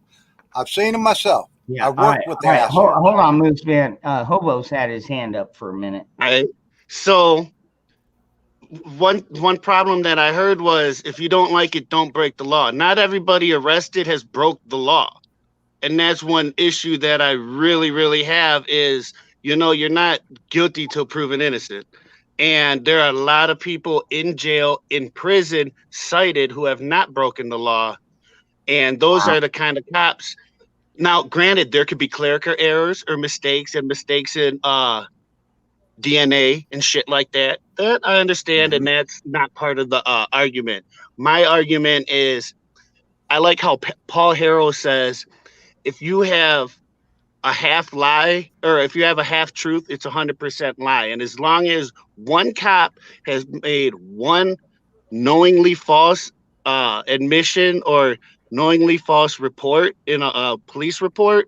I've seen them myself. Yeah, I've worked with the right. Hold on, Moose Man. Hobo's had his hand up for a minute. All right. So one problem that I heard was, if you don't like it, don't break the law. Not everybody arrested has broke the law. And that's one issue that I really, really have is, you're not guilty till proven innocent. And there are a lot of people in jail, in prison, cited who have not broken the law. And those are the kind of cops. Now, granted, there could be clerical errors or mistakes in DNA and shit like that. That I understand, and that's not part of the argument. My argument is, I like how Paul Harrell says, if you have a half lie or if you have a half truth, it's 100% lie. And as long as one cop has made one knowingly false admission or knowingly false report in a police report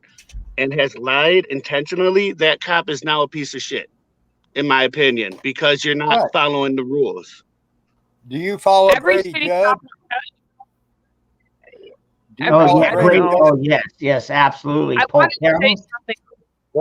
and has lied intentionally, that cop is now a piece of shit, in my opinion, because you're not following the rules. Do you follow Brady Judd? Yes, absolutely. I wanted to say something.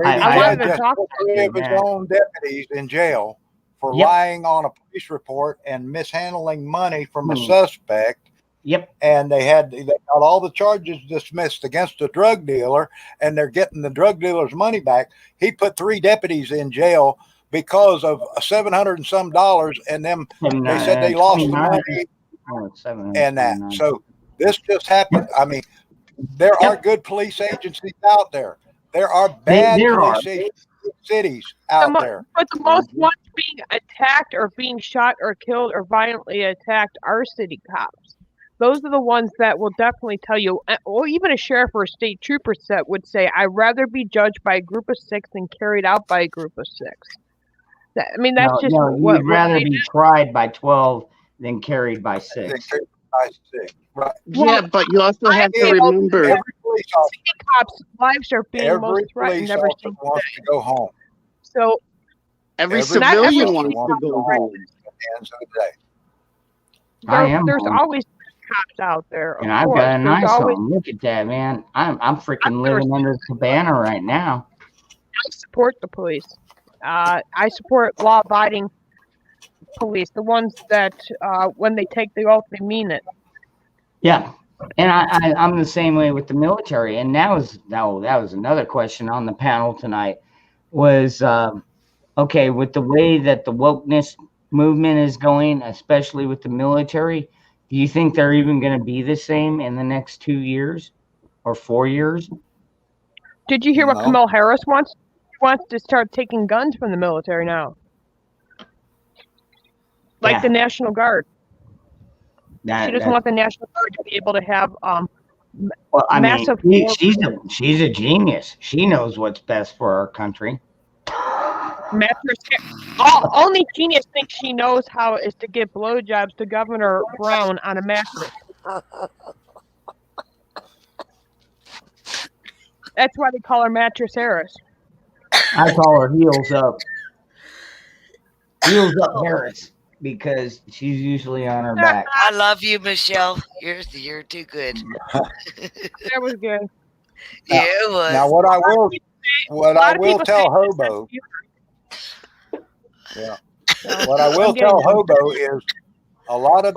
I wanted to talk about three of his own deputies in jail for lying on a police report and mishandling money from a suspect. Yep. And they got all the charges dismissed against a drug dealer, and they're getting the drug dealer's money back. He put 3 deputies in jail because of $700 and some, and them they said they lost the money and that. So this just happened. I mean, there are good police agencies out there. There are bad police agencies in cities out there. But the most ones being attacked or being shot or killed or violently attacked are city cops. Those are the ones that will definitely tell you, or even a sheriff or a state trooper set would say, I'd rather be judged by a group of 6 than carried out by a group of 6. That's you'd rather be tried by 12 than carried by 6. Right. Yeah, but you also have to remember, every police officer, cops' lives are being most threatened every single wants to go home. So every civilian wants to go home. There's always cops out there. And I've got a nice home. Look at that, man. I'm freaking living under the cabana right now. I support the police. I support law-abiding police, the ones that when they take the oath, they mean it. Yeah, and I'm the same way with the military. And that was another question on the panel tonight. Was okay with the way that the wokeness movement is going, especially with the military. Do you think they're even going to be the same in the next 2 years or 4 years? Did you hear what Kamala Harris wants? She wants to start taking guns from the military now. Like the National Guard. She doesn't want the National Guard to be able to have massive. She's a genius. She knows what's best for our country. Only genius thinks she knows how is to give blowjobs to Governor Brown on a mattress. That's why they call her Mattress Harris. I call her Heels Up. Heels Up Harris, because she's usually on her back. I love you, Michelle. You're too good. That was good. Yeah, it was. Now what I will tell Hobo. Yeah. What I will tell Hobo is a lot of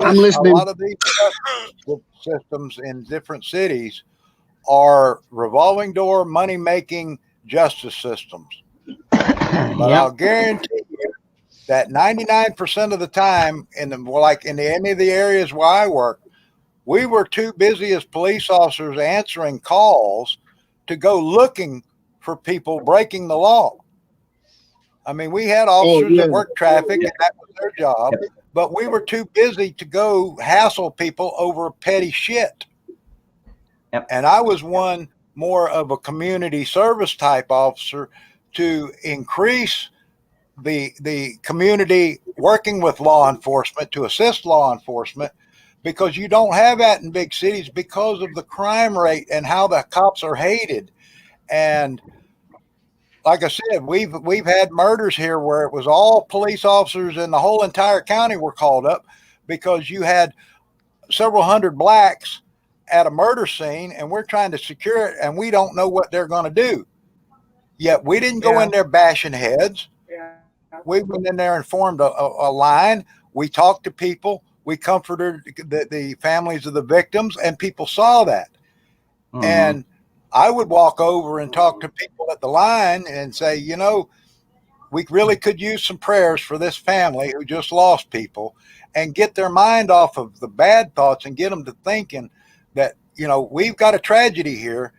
these systems in different cities are revolving door money making justice systems. But I'll guarantee you that 99% of the time in any of the areas where I work, We were too busy as police officers answering calls to go looking for people breaking the law. I mean, we had officers that worked traffic, and that was their job, but we were too busy to go hassle people over petty shit. And I was one more of a community service type officer to increase the community working with law enforcement, to assist law enforcement, because you don't have that in big cities because of the crime rate and how the cops are hated. And like I said, we've had murders here where it was all police officers and the whole entire county were called up because you had several hundred blacks at a murder scene, and we're trying to secure it, and we don't know what they're going to do. Yet we didn't go in there bashing heads. We went in there and formed a line. We talked to people. We comforted the families of the victims, and people saw that. Mm-hmm. And I would walk over and talk to people at the line and say, you know, we really could use some prayers for this family who just lost people, and get their mind off of the bad thoughts and get them to thinking that, you know, we've got a tragedy here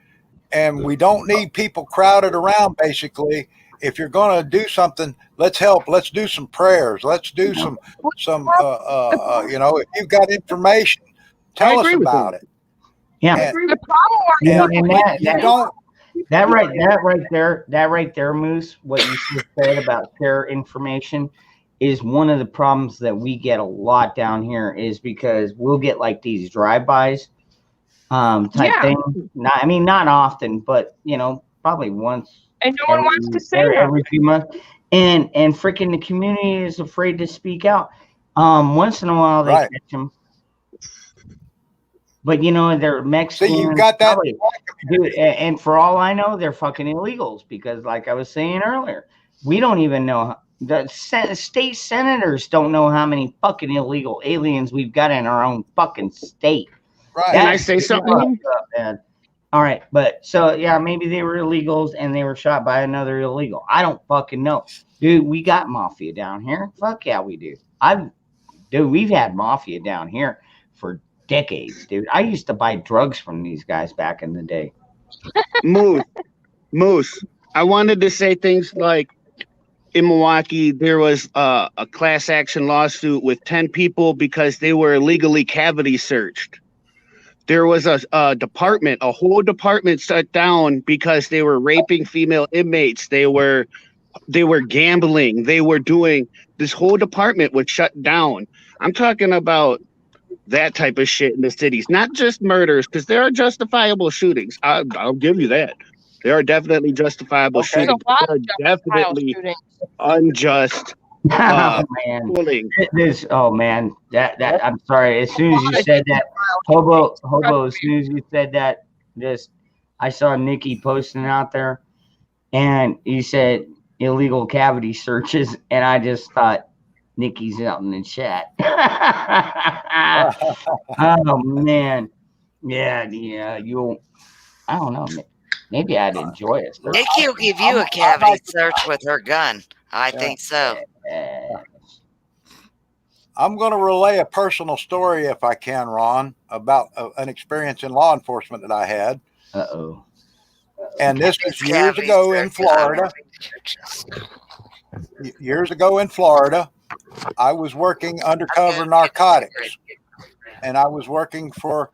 and we don't need people crowded around. Basically, if you're going to do something, let's help. Let's do some prayers. Let's do some you know, if you've got information, tell us about it. Yeah. The problem that right there, Moose, what you just said about share information is one of the problems that we get a lot down here, is because we'll get like these drive-bys type thing. Not often, but you know, probably once. And no one wants to say every few months. And freaking the community is afraid to speak out. Once in a while they catch them. But you know, they're Mexican. So you've got that, dude, and for all I know, they're fucking illegals, because like I was saying earlier, we don't even know. The state senators don't know how many fucking illegal aliens we've got in our own fucking state. Right. Can I say something? All right, but so yeah, maybe they were illegals and they were shot by another illegal. I don't fucking know, dude. We got mafia down here. Fuck yeah, we do. We've had mafia down here for decades, dude. I used to buy drugs from these guys back in the day. Moose, I wanted to say things like, in Milwaukee, there was a class action lawsuit with 10 people because they were illegally cavity searched. There was a whole department shut down because they were raping female inmates. They were gambling. They were doing, this whole department was shut down. I'm talking about that type of shit in the cities, not just murders, because there are justifiable shootings. I'll give you that. There are definitely justifiable shootings. There are definitely unjust. Man, that I'm sorry. As soon as you said that, hobo. As soon as you said that, I saw Nikki posting out there, and he said illegal cavity searches, and I just thought Nikki's out in the chat. Oh man, yeah. You, I don't know. Maybe I'd enjoy it. Nikki will give you a cavity search with her gun. I think so. I'm going to relay a personal story, if I can, Ron, about an experience in law enforcement that I had. Uh-oh. And this was years ago in Florida. Years ago in Florida, I was working undercover narcotics, and I was working for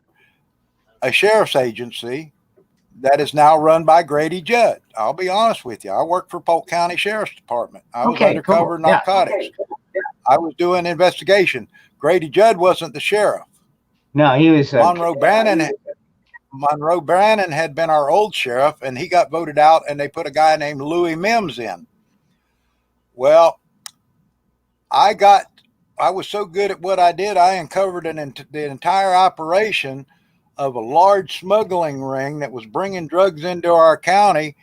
a sheriff's agency that is now run by Grady Judd. I'll be honest with you. I worked for Polk County Sheriff's Department. I was undercover narcotics. Yeah. I was doing investigation. Grady Judd wasn't the sheriff. No, he was Monroe Brannon had been our old sheriff, and he got voted out, and they put a guy named Louis Mims in. Well, I was so good at what I did, I uncovered the entire operation of a large smuggling ring that was bringing drugs into our county,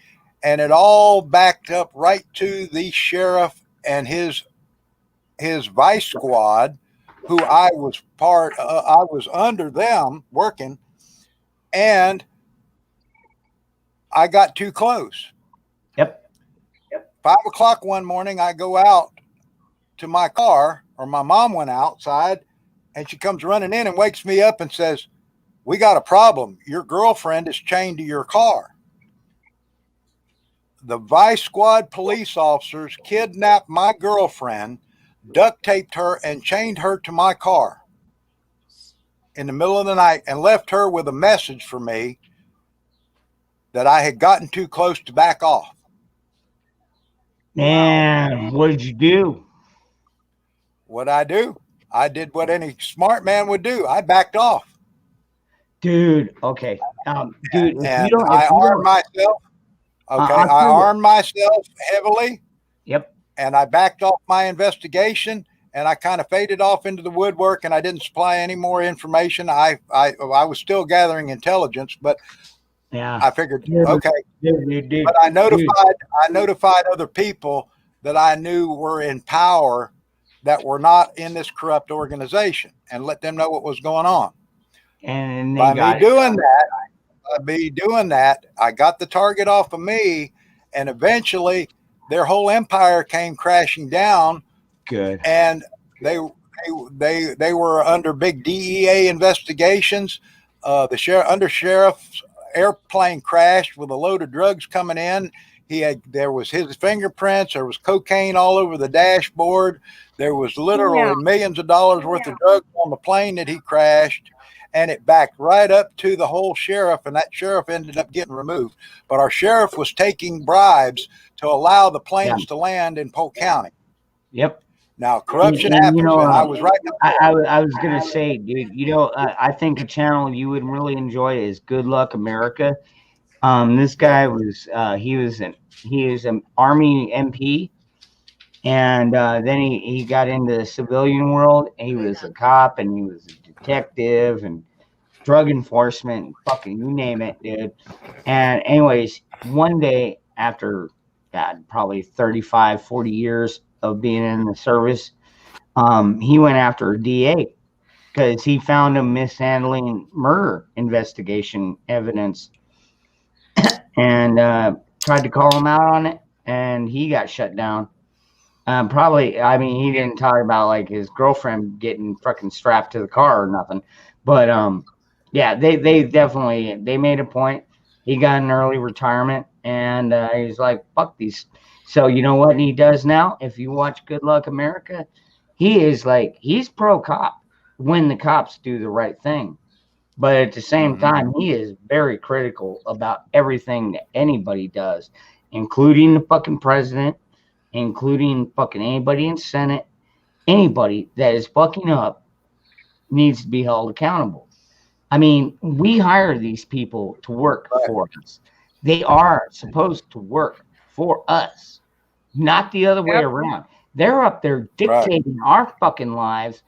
and it all backed up right to the sheriff and his vice squad, who I was I was under them working, and I got too close. Yep. 5 o'clock one morning, I go out to my car, or my mom went outside, and she comes running in and wakes me up and says, we got a problem. Your girlfriend is chained to your car. The Vice Squad police officers kidnapped my girlfriend, duct taped her, and chained her to my car in the middle of the night and left her with a message for me that I had gotten too close to back off. And what did you do? What'd I do? I did what any smart man would do. I backed off. Dude, okay. Dude, and I armed myself. Okay, I armed myself heavily. Yep. And I backed off my investigation, and I kind of faded off into the woodwork, and I didn't supply any more information. I was still gathering intelligence, but yeah, I figured, okay. But I notified other people that I knew were in power that were not in this corrupt organization, and let them know what was going on. And by me doing that, I got the target off of me, and eventually their whole empire came crashing down. Good. And they were under big DEA investigations. The under sheriff's airplane crashed with a load of drugs coming in. There was his fingerprints. There was cocaine all over the dashboard. There was literally millions of dollars worth of drugs on the plane that he crashed. And it backed right up to the whole sheriff, and that sheriff ended up getting removed. But our sheriff was taking bribes to allow the planes to land in Polk County. Yep. Now corruption happens. And I was right. I was gonna say, dude. I think a channel you would really enjoy is Good Luck America. This guy was he is an Army MP, and then he got into the civilian world. He was a cop, and he was a detective, and drug enforcement, and fucking you name it, dude. And anyways, one day after probably 35, 40 years of being in the service, he went after a DA because he found him mishandling murder investigation evidence and tried to call him out on it, and he got shut down. He didn't talk about like his girlfriend getting fucking strapped to the car or nothing, but they definitely made a point. He got an early retirement, and he's like, fuck these. So you know what he does now? If you watch Good Luck America, he's pro cop when the cops do the right thing. But at the same time, he is very critical about everything that anybody does, including the fucking president, including fucking anybody in Senate. Anybody that is fucking up needs to be held accountable. I mean, we hire these people to work for us. They are supposed to work for us, not the other way around. They're up there dictating our fucking lives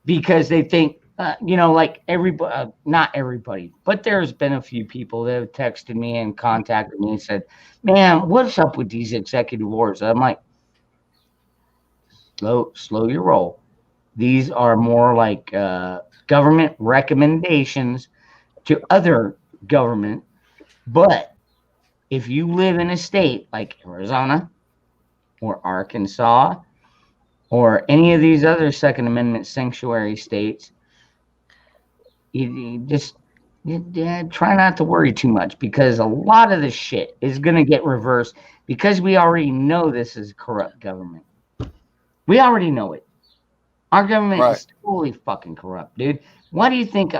because they think, like everybody, not everybody, but there's been a few people that have texted me and contacted me and said, man, what's up with these executive orders? I'm like, slow your roll. These are more like government recommendations to other government. But if you live in a state like Arizona or Arkansas or any of these other Second Amendment sanctuary states, you just try not to worry too much, because a lot of the shit is going to get reversed because we already know this is a corrupt government. We already know it. Our government is totally fucking corrupt, dude. Why do you think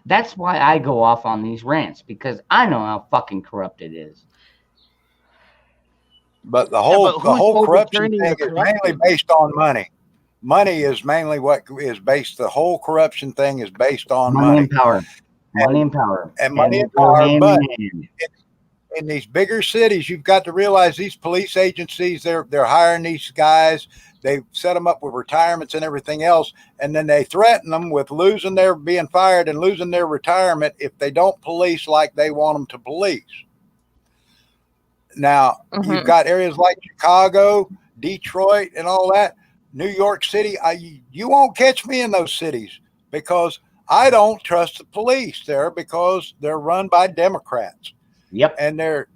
that's why I go off on these rants, because I know how fucking corrupt it is. But the whole corruption thing is mainly based on money. Money is mainly what is based. The whole corruption thing is based on money. And power. Money and power. And money and power. But in these bigger cities, you've got to realize these police agencies, they're hiring these guys. They set them up with retirements and everything else, and then they threaten them with being fired and losing their retirement if they don't police like they want them to police. Now, you've got areas like Chicago, Detroit, and all that. New York City, you won't catch me in those cities because I don't trust the police there, because they're run by Democrats. Yep. And they're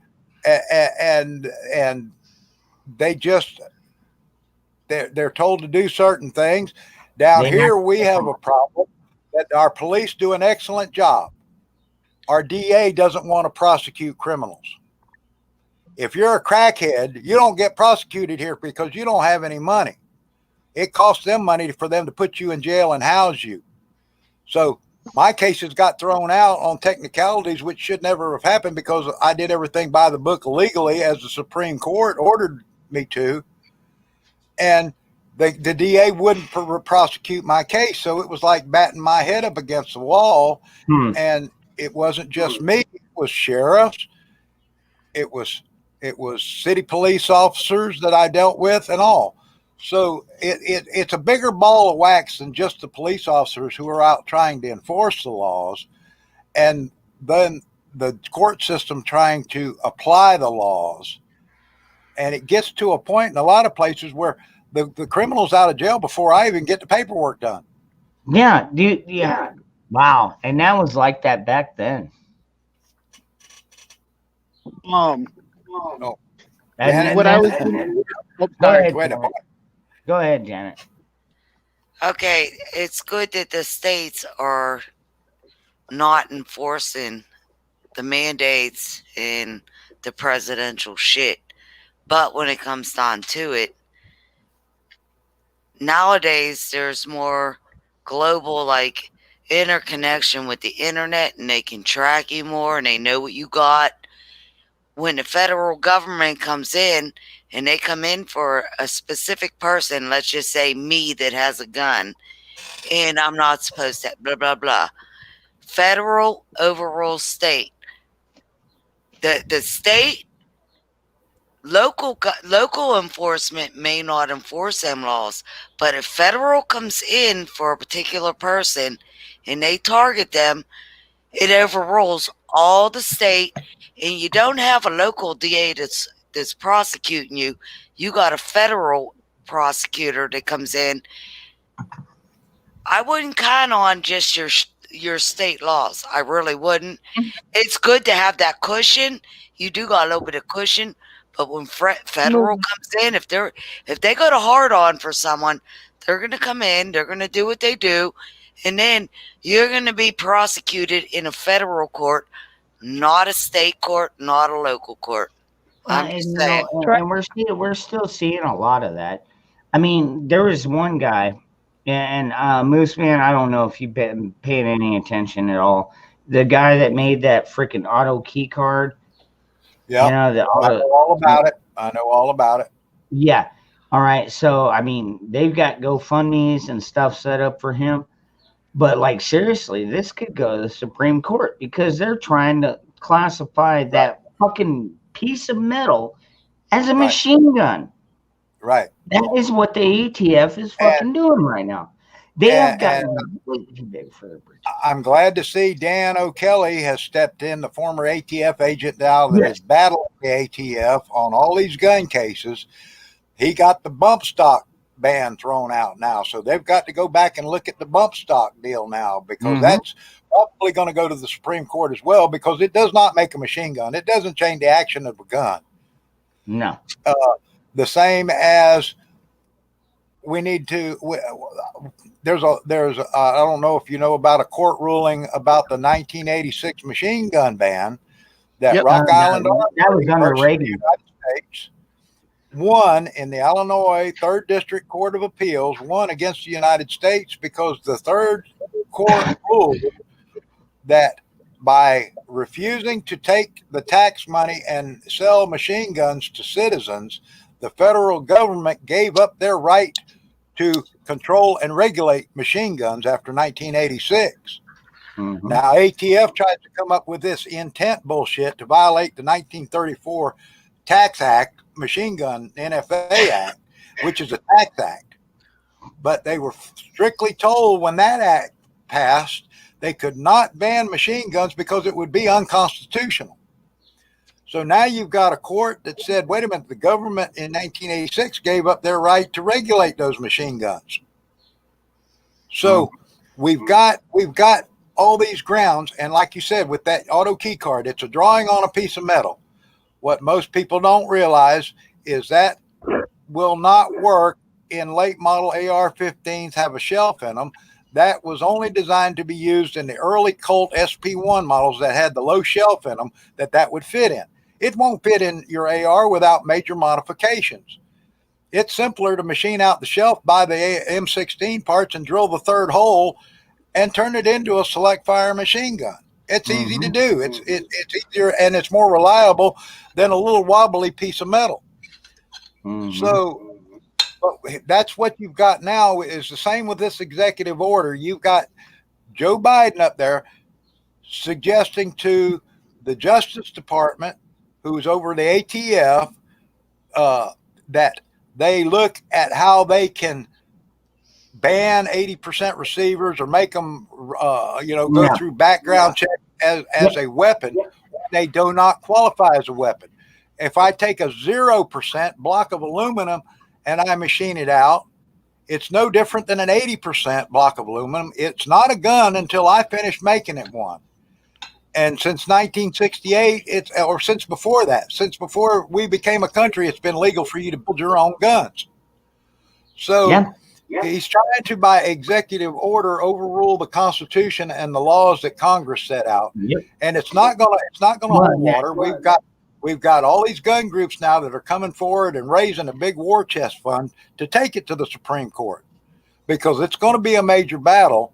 told to do certain things. Down here we have a problem that our police do an excellent job. Our DA doesn't want to prosecute criminals. If you're a crackhead, you don't get prosecuted here because you don't have any money. It costs them money for them to put you in jail and house you. So my cases got thrown out on technicalities, which should never have happened because I did everything by the book legally as the Supreme Court ordered me to. And the DA wouldn't prosecute my case. So it was like batting my head up against the wall. And it wasn't just me. It was sheriffs. It was city police officers that I dealt with and all. So it's a bigger ball of wax than just the police officers who are out trying to enforce the laws, and then the court system trying to apply the laws. And it gets to a point in a lot of places where the criminal's out of jail before I even get the paperwork done. Yeah, dude. Yeah. Wow. And that was like that back then. No. And what I was Go ahead, Janet. Okay, it's good that the states are not enforcing the mandates and the presidential shit. But when it comes down to it, nowadays there's more global like interconnection with the internet, and they can track you more and they know what you got. When the federal government comes in and they come in for a specific person, let's just say me that has a gun, and I'm not supposed to, blah, blah, blah. Federal overrules state. The state, local enforcement may not enforce them laws, but if federal comes in for a particular person and they target them, it overrules all the state, and you don't have a local DA that's prosecuting you. You got a federal prosecutor that comes in. I wouldn't count on just your state laws. I really wouldn't. It's good to have that cushion. You do got a little bit of cushion, but when federal comes in, if they go to hard on for someone, they're going to come in. They're going to do what they do. And then you're going to be prosecuted in a federal court, not a state court, not a local court. I'm just saying. And we're still seeing a lot of that. I mean, there was one guy, and Moose Man, I don't know if you've been paying any attention at all. The guy that made that freaking auto key card. Yeah, I know all about it. I know all about it. Yeah. All right. So, I mean, they've got GoFundMes and stuff set up for him. But, like, seriously, this could go to the Supreme Court because they're trying to classify that fucking piece of metal as a machine gun. Right. That is what the ATF is fucking doing right now. They have gotten way too big for their britches. I'm glad to see Dan O'Kelly has stepped in, the former ATF agent now that is battling the ATF on all these gun cases. He got the bump stock ban thrown out now. So they've got to go back and look at the bump stock deal now, because that's probably going to go to the Supreme Court as well, because it does not make a machine gun. It doesn't change the action of a gun. No. The same as we need to, there's I don't know if you know about a court ruling about the 1986 machine gun ban that Rock Island that was under Reagan. United States won in the Illinois 3rd District Court of Appeals, won against the United States because the third court ruled that by refusing to take the tax money and sell machine guns to citizens, the federal government gave up their right to control and regulate machine guns after 1986. Now, ATF tried to come up with this intent bullshit to violate the 1934 Tax Act, Machine Gun NFA Act, which is a tax act. But they were strictly told when that act passed, they could not ban machine guns because it would be unconstitutional. So now you've got a court that said, wait a minute, the government in 1986 gave up their right to regulate those machine guns. So we've got all these grounds. And like you said, with that auto key card, it's a drawing on a piece of metal. What most people don't realize is that will not work in late model AR-15s have a shelf in them. that was only designed to be used in the early Colt SP1 models that had the low shelf in them that would fit in. It won't fit in your AR without major modifications. It's simpler to machine out the shelf, buy the M16 parts and drill the third hole and turn it into a select fire machine gun. It's easy to do. It's easier and it's more reliable than a little wobbly piece of metal. So that's what you've got now is the same with this executive order. You've got Joe Biden up there suggesting to the Justice Department, who's over the ATF, that they look at how they can ban 80% receivers or make them, go through background check as a weapon. They do not qualify as a weapon. If I take a 0% block of aluminum and I machine it out, it's no different than an 80% block of aluminum. It's not a gun until I finish making it one. And since 1968, since before we became a country, it's been legal for you to build your own guns. So he's trying to, by executive order, overrule the Constitution and the laws that Congress set out. And it's not gonna hold water. We've got all these gun groups now that are coming forward and raising a big war chest fund to take it to the Supreme Court, because it's going to be a major battle.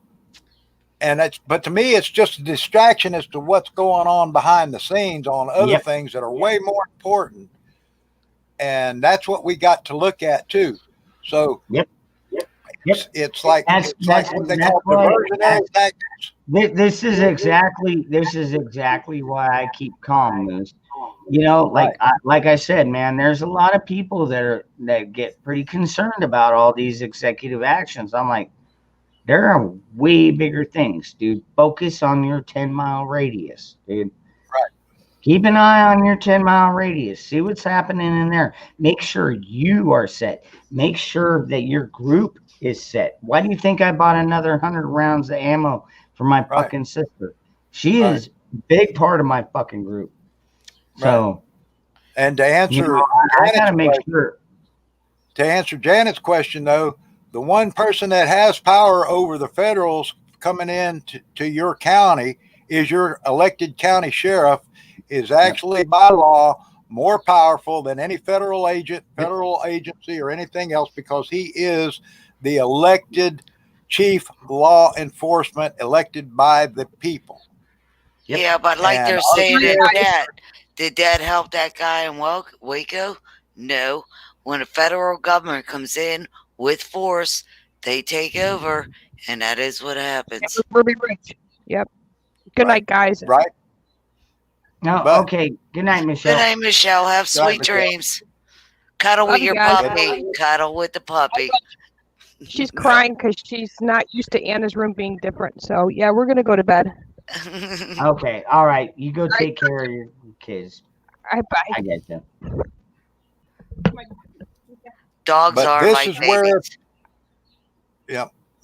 But to me, it's just a distraction as to what's going on behind the scenes on other things that are way more important. And that's what we got to look at too. So it's like what they call diversionary tactics. This is exactly why I keep calm, Moose. Like I said, man, there's a lot of people that get pretty concerned about all these executive actions. I'm like, there are way bigger things, dude. Focus on your 10-mile radius, dude. Right. Keep an eye on your 10-mile radius. See what's happening in there. Make sure you are set. Make sure that your group is set. Why do you think I bought another 100 rounds of ammo for my fucking sister? She is a big part of my fucking group. So, and to answer, I gotta make sure. To answer Janet's question, though, the one person that has power over the federals coming in to your county is your elected county sheriff. Is actually by law more powerful than any federal agent, federal agency, or anything else, because he is the elected chief law enforcement, elected by the people. Yeah, but like they're saying did that help that guy in Waco? No. When a federal government comes in with force, they take over, and that is what happens. Ruby Rich. Yep. Good night, guys. Right. No, okay. Good night, Michelle. Good night, Michelle. Have sweet dreams. Cuddle with your puppy. Cuddle with the puppy. She's crying because she's not used to Anna's room being different. So, yeah, we're going to go to bed. Okay. All right. You go take care of your kids. All right, bye. I get you. Dogs are like babies.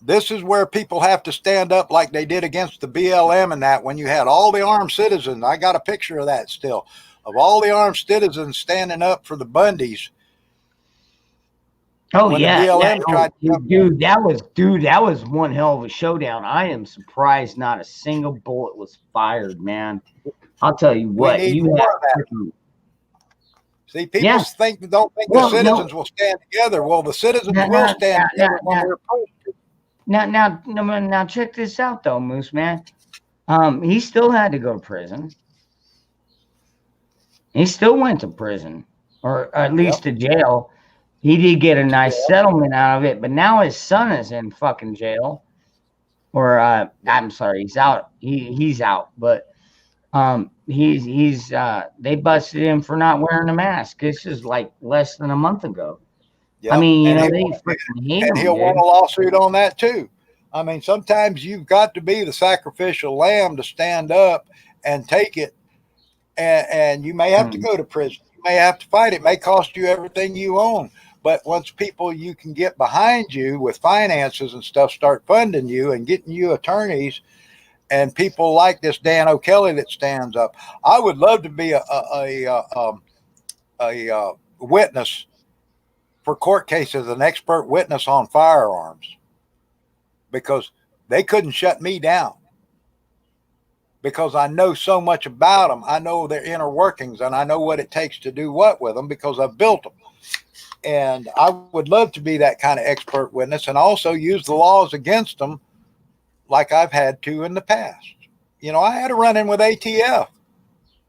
This is where people have to stand up like they did against the BLM and that, when you had all the armed citizens. I got a picture of that still, of all the armed citizens standing up for the Bundys. Oh, when yeah. The BLM tried to that was one hell of a showdown. I am surprised not a single bullet was fired, man. I'll tell you what. See, people don't think the citizens will stand together. Well, the citizens will stand together when we're opposed to. Now, check this out, though, Moose, man. He still had to go to prison. He still went to prison, or at least to jail. He did get a nice settlement out of it, but now his son is in fucking jail. Or I'm sorry, he's out. He's out, but they busted him for not wearing a mask. This is like less than a month ago. Yep. I mean, they freaking hate him. And he'll want a lawsuit on that too. I mean, sometimes you've got to be the sacrificial lamb to stand up and take it. And you may have to go to prison. You may have to fight. It may cost you everything you own. But once people you can get behind you with finances and stuff start funding you and getting you attorneys and people like this Dan O'Kelly that stands up, I would love to be a witness for court cases, an expert witness on firearms, because they couldn't shut me down because I know so much about them. I know their inner workings, and I know what it takes to do what with them because I've built them. And I would love to be that kind of expert witness and also use the laws against them like I've had to in the past. You know, I had a run in with ATF.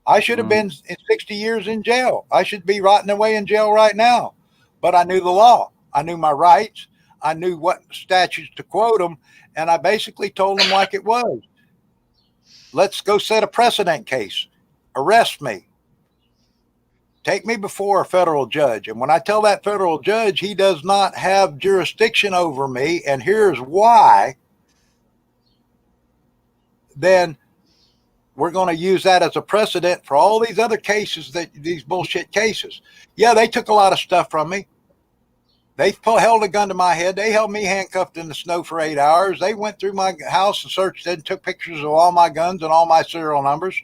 I should have been 60 years in jail. I should be rotting away in jail right now. But I knew the law. I knew my rights. I knew what statutes to quote them. And I basically told them like it was. Let's go set a precedent case. Arrest me. Take me before a federal judge. And when I tell that federal judge he does not have jurisdiction over me, and here's why, then we're going to use that as a precedent for all these other cases, these bullshit cases. Yeah, they took a lot of stuff from me. They held a gun to my head. They held me handcuffed in the snow for 8 hours. They went through my house and searched it and took pictures of all my guns and all my serial numbers.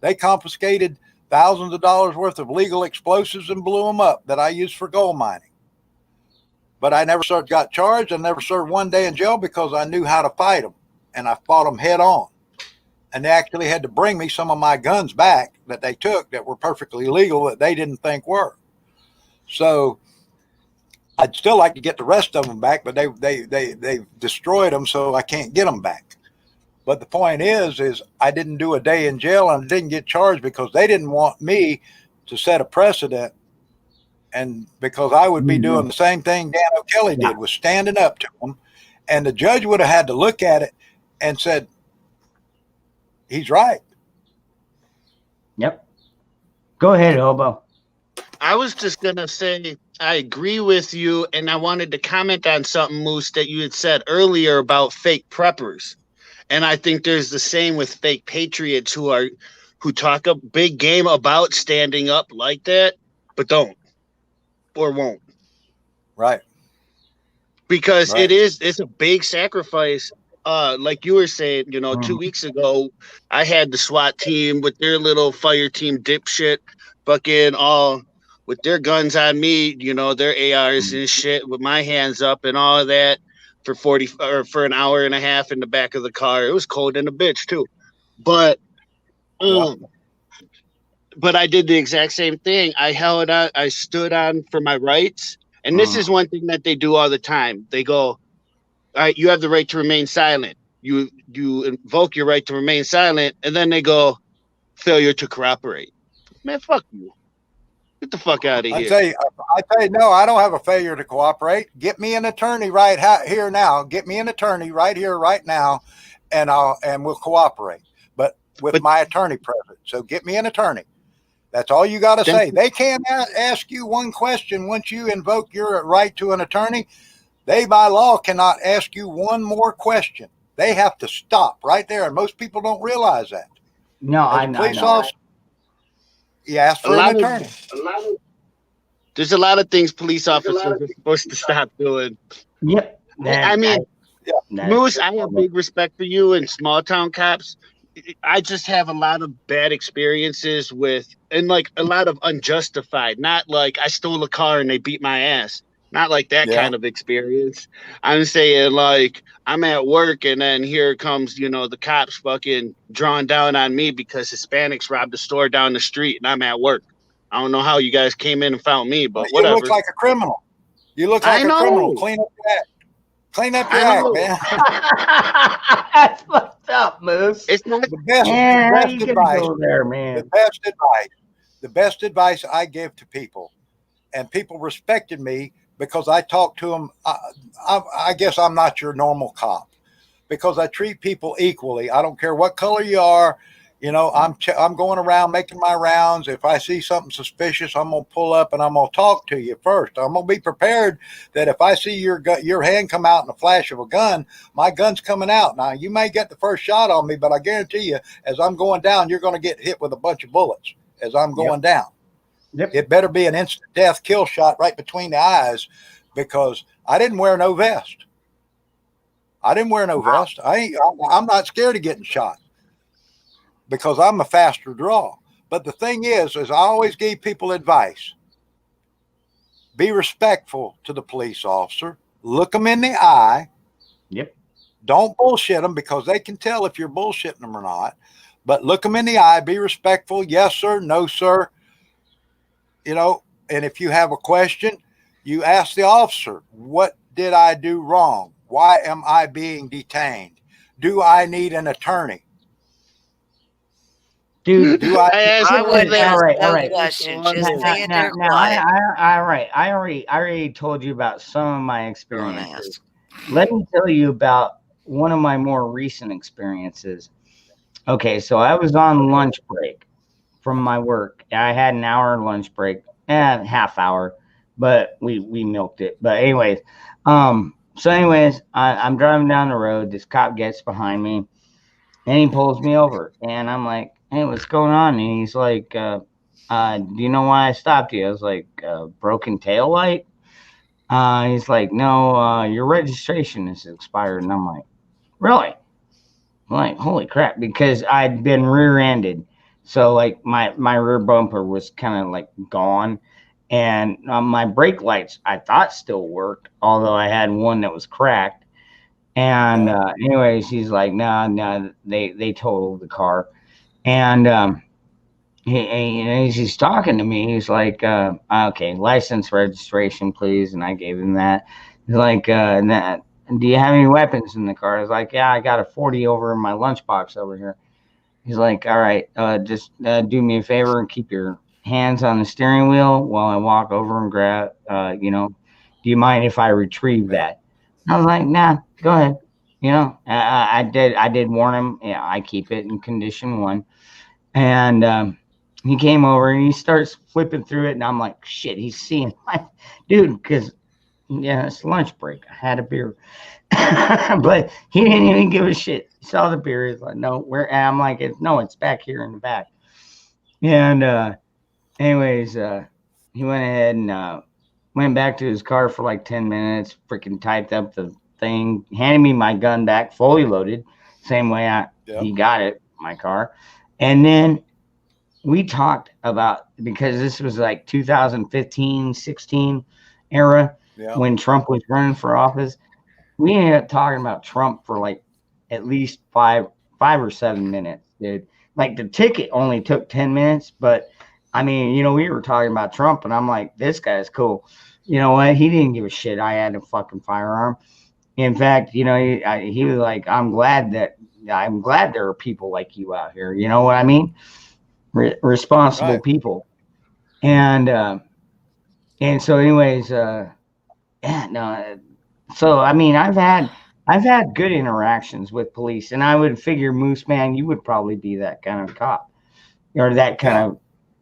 They confiscated thousands of dollars worth of legal explosives and blew them up that I used for gold mining. But I never got charged. I never served 1 day in jail because I knew how to fight them, and I fought them head on. And they actually had to bring me some of my guns back that they took that were perfectly legal that they didn't think were. So I'd still like to get the rest of them back, but they destroyed them, so I can't get them back. But the point is I didn't do a day in jail and didn't get charged because they didn't want me to set a precedent, and because I would be doing the same thing Dan O'Kelly did, was standing up to them, and the judge would have had to look at it and said, he's right. Yep. Go ahead, Hobo. I was just going to say, I agree with you. And I wanted to comment on something, Moose, that you had said earlier about fake preppers. And I think there's the same with fake patriots who talk a big game about standing up like that, but don't or won't. Right. Because it's a big sacrifice. Like you were saying, 2 weeks ago, I had the SWAT team with their little fire team dipshit fucking all with their guns on me, their ARs and shit with my hands up and all of that for an hour and a half in the back of the car. It was cold in a bitch too. But but I did the exact same thing. I stood on for my rights. And this is one thing that they do all the time. They go, all right, you have the right to remain silent. You invoke your right to remain silent, and then they go, failure to cooperate. Man, fuck you. Get the fuck out of here. I tell you, no, I don't have a failure to cooperate. Get me an attorney right here now. Get me an attorney right here, right now, and we'll cooperate. But my attorney present. So get me an attorney. That's all you got to say. They can't ask you one question once you invoke your right to an attorney. They, by law, cannot ask you one more question. They have to stop right there, and most people don't realize that. No, I know. You ask for an attorney. There's a lot of things police officers are supposed to stop doing. Yep. Moose, I have big respect for you and small town cops. I just have a lot of bad experiences and like a lot of unjustified, not like I stole a car and they beat my ass. Not like that kind of experience. I'm saying like I'm at work and then here comes, the cops fucking drawing down on me because Hispanics robbed a store down the street and I'm at work. I don't know how you guys came in and found me, but whatever. You look like a criminal. You look like a criminal. Clean up your act. Clean up your act, man. That's fucked up, Moose. It's not the best advice. There, man. The best advice I give to people, and people respected me because I talk to them. I guess I'm not your normal cop because I treat people equally. I don't care what color you are. I'm going around making my rounds. If I see something suspicious, I'm going to pull up and I'm going to talk to you first. I'm going to be prepared that if I see your hand come out in a flash of a gun, my gun's coming out. Now, you may get the first shot on me, but I guarantee you, as I'm going down, you're going to get hit with a bunch of bullets as I'm going down. Yep. It better be an instant death kill shot right between the eyes because I didn't wear no vest. I'm not scared of getting shot because I'm a faster draw. But the thing is I always gave people advice. Be respectful to the police officer. Look them in the eye. Yep. Don't bullshit them because they can tell if you're bullshitting them or not. But look them in the eye, be respectful. Yes, sir. No, sir. You know, and if you have a question, you ask the officer, what did I do wrong? Why am I being detained? Do I need an attorney? Dude, Do I? I would all ask right, all no right. question. Now, Just stand there now, quiet. all right. I already told you about some of my Don't experiences. ask. Let me tell you about one of my more recent experiences. Okay, so I was on lunch break from my work. I had an hour lunch break, half hour, but we milked it. But anyways, I'm driving down the road. This cop gets behind me and he pulls me over, and I'm like, "Hey, what's going on?" And he's like, "Do you know why I stopped you?" I was like, "Broken tail light." He's like, "No, your registration is expired." And I'm like, "Really?" I'm like, "Holy crap!" Because I'd been rear-ended, so like my rear bumper was kind of like gone, and my brake lights I thought still worked, although I had one that was cracked. And anyways, he's like, "No, no, they totaled the car." And as he's talking to me, he's like, "Okay, license, registration, please." And I gave him that. He's like, "Do you have any weapons in the car?" I was like, "Yeah, I got a 40 over in my lunchbox over here." He's like, "All right, just do me a favor and keep your hands on the steering wheel while I walk over and grab. Do you mind if I retrieve that?" I was like, "Nah, go ahead." I did warn him. Yeah, I keep it in condition one. And he came over and he starts flipping through it, and I'm like, "Shit, he's seeing my dude." Because yeah, it's lunch break. I had a beer, but he didn't even give a shit. He saw the beer. He's like, "No, where?" And I'm like, "No, it's back here in the back." And anyways, he went ahead and went back to his car for like 10 minutes. Freaking typed up the thing, handed me my gun back, fully loaded, same way he got it, my car. And then we talked about, because this was like 2015, 16 era when Trump was running for office. We ended up talking about Trump for like at least five or 7 minutes, dude. Like the ticket only took 10 minutes, but I mean, we were talking about Trump, and I'm like, this guy's cool. You know what? He didn't give a shit. I had a fucking firearm. In fact, he was like, I'm glad there are people like you out here. You know what I mean? Responsible people. And so anyways, yeah, no. So I mean, I've had good interactions with police, and I would figure, Moose Man, you would probably be that kind of cop or that kind of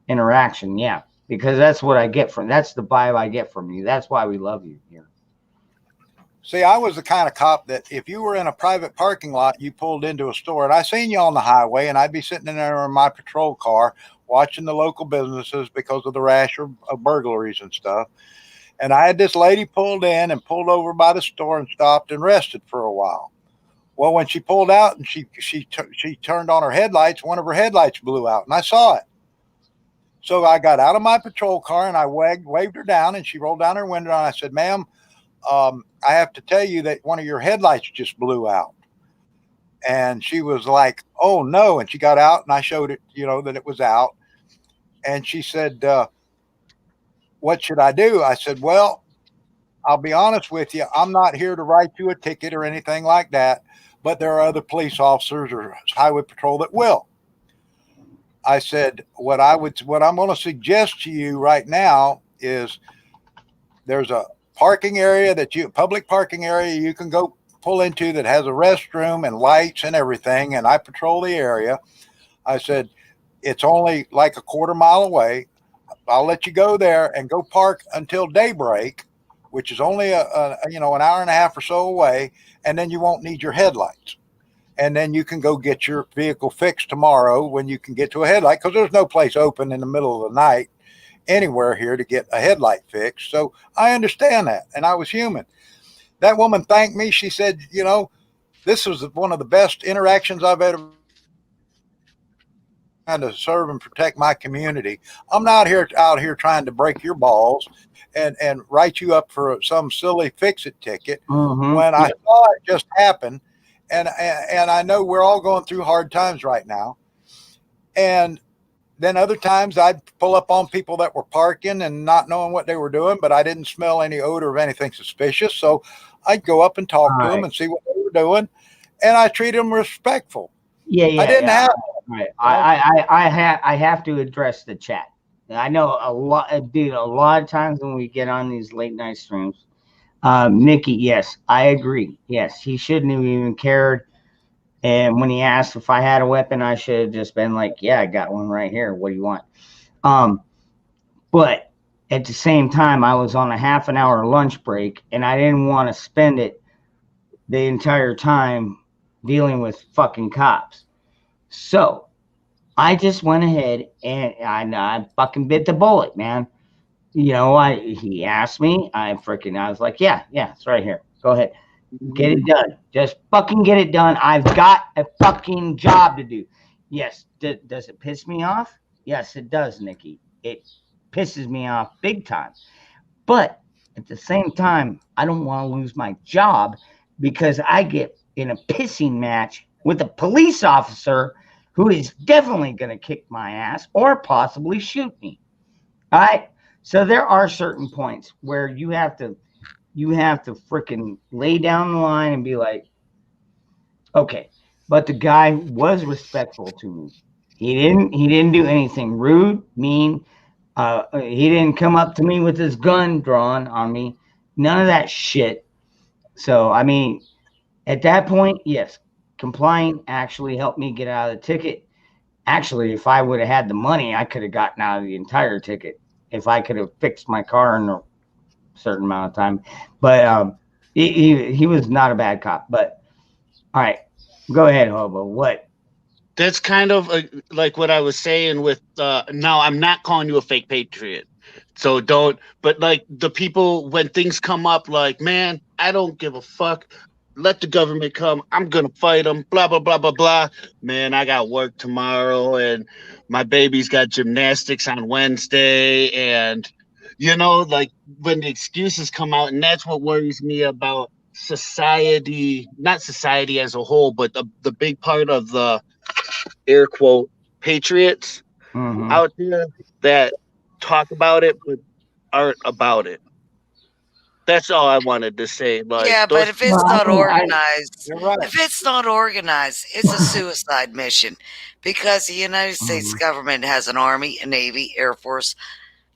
interaction. Yeah, because that's what I get that's the vibe I get from you. That's why we love you here. See, I was the kind of cop that if you were in a private parking lot, you pulled into a store, and I seen you on the highway, and I'd be sitting in there in my patrol car watching the local businesses because of the rash of burglaries and stuff. And I had this lady pulled in and pulled over by the store and stopped and rested for a while. Well, when she pulled out and she turned on her headlights, one of her headlights blew out, and I saw it. So I got out of my patrol car and I waved her down, and she rolled down her window, and I said, "Ma'am, I have to tell you that one of your headlights just blew out." And she was like, "Oh no." And she got out and I showed it, that it was out. And she said, "What should I do?" I said, "Well, I'll be honest with you. I'm not here to write you a ticket or anything like that, but there are other police officers or highway patrol that will." I said, what I'm going to suggest to you right now is there's a public parking area you can go pull into that has a restroom and lights and everything. And I patrol the area. I said, it's only like a quarter mile away. I'll let you go there and go park until daybreak, which is only an hour and a half or so away. And then you won't need your headlights. And then you can go get your vehicle fixed tomorrow when you can get to a headlight, because there's no place open in the middle of the night anywhere here to get a headlight fixed. So I understand that. And I was human. That woman thanked me. She said, this was one of the best interactions I've ever trying to serve and protect my community. I'm not out here trying to break your balls and write you up for some silly fix-it ticket. Mm-hmm. When I saw it just happen, and I know we're all going through hard times right now. And then other times I'd pull up on people that were parking and not knowing what they were doing, but I didn't smell any odor of anything suspicious. So I'd go up and talk to them and see what they were doing, and I treat them respectful. I didn't have. Right. I have to address the chat. I know a lot, dude. A lot of times when we get on these late night streams, Nikki, yes, I agree. Yes, he shouldn't have even cared. And when he asked if I had a weapon, I should have just been like, "Yeah, I got one right here. What do you want?" But at the same time, I was on a half an hour lunch break, and I didn't want to spend it the entire time dealing with fucking cops. So I just went ahead and I fucking bit the bullet, man. You know, he asked me, I was like, yeah, it's right here. Go ahead. Get it done. Just fucking get it done. I've got a fucking job to do. Yes. Does it piss me off? Yes, it does, Nikki. It pisses me off big time. But at the same time, I don't want to lose my job because I get in a pissing match with a police officer who is definitely going to kick my ass or possibly shoot me. All right. So there are certain points where you have to freaking lay down the line and be like, okay, but the guy was respectful to me. He didn't do anything rude, mean. He didn't come up to me with his gun drawn on me. None of that shit. So, I mean, at that point, yes, complying actually helped me get out of the ticket. Actually, if I would have had the money, I could have gotten out of the entire ticket if I could have fixed my car in a certain amount of time. But he was not a bad cop. But all right, go ahead, Hobo. What? That's kind of like what I was saying with now I'm not calling you a fake patriot. So don't, but like the people, when things come up like, man, I don't give a fuck. Let the government come. I'm going to fight them. Blah, blah, blah, blah, blah. Man, I got work tomorrow and my baby's got gymnastics on Wednesday. And, you know, like when the excuses come out, and that's what worries me about society, not society as a whole, but the big part of the air quote patriots out there that talk about it but aren't about it. That's all I wanted to say. Like, yeah, but if it's not organized, right. if it's not organized, it's a suicide mission because the United States government has an army, a navy, air force.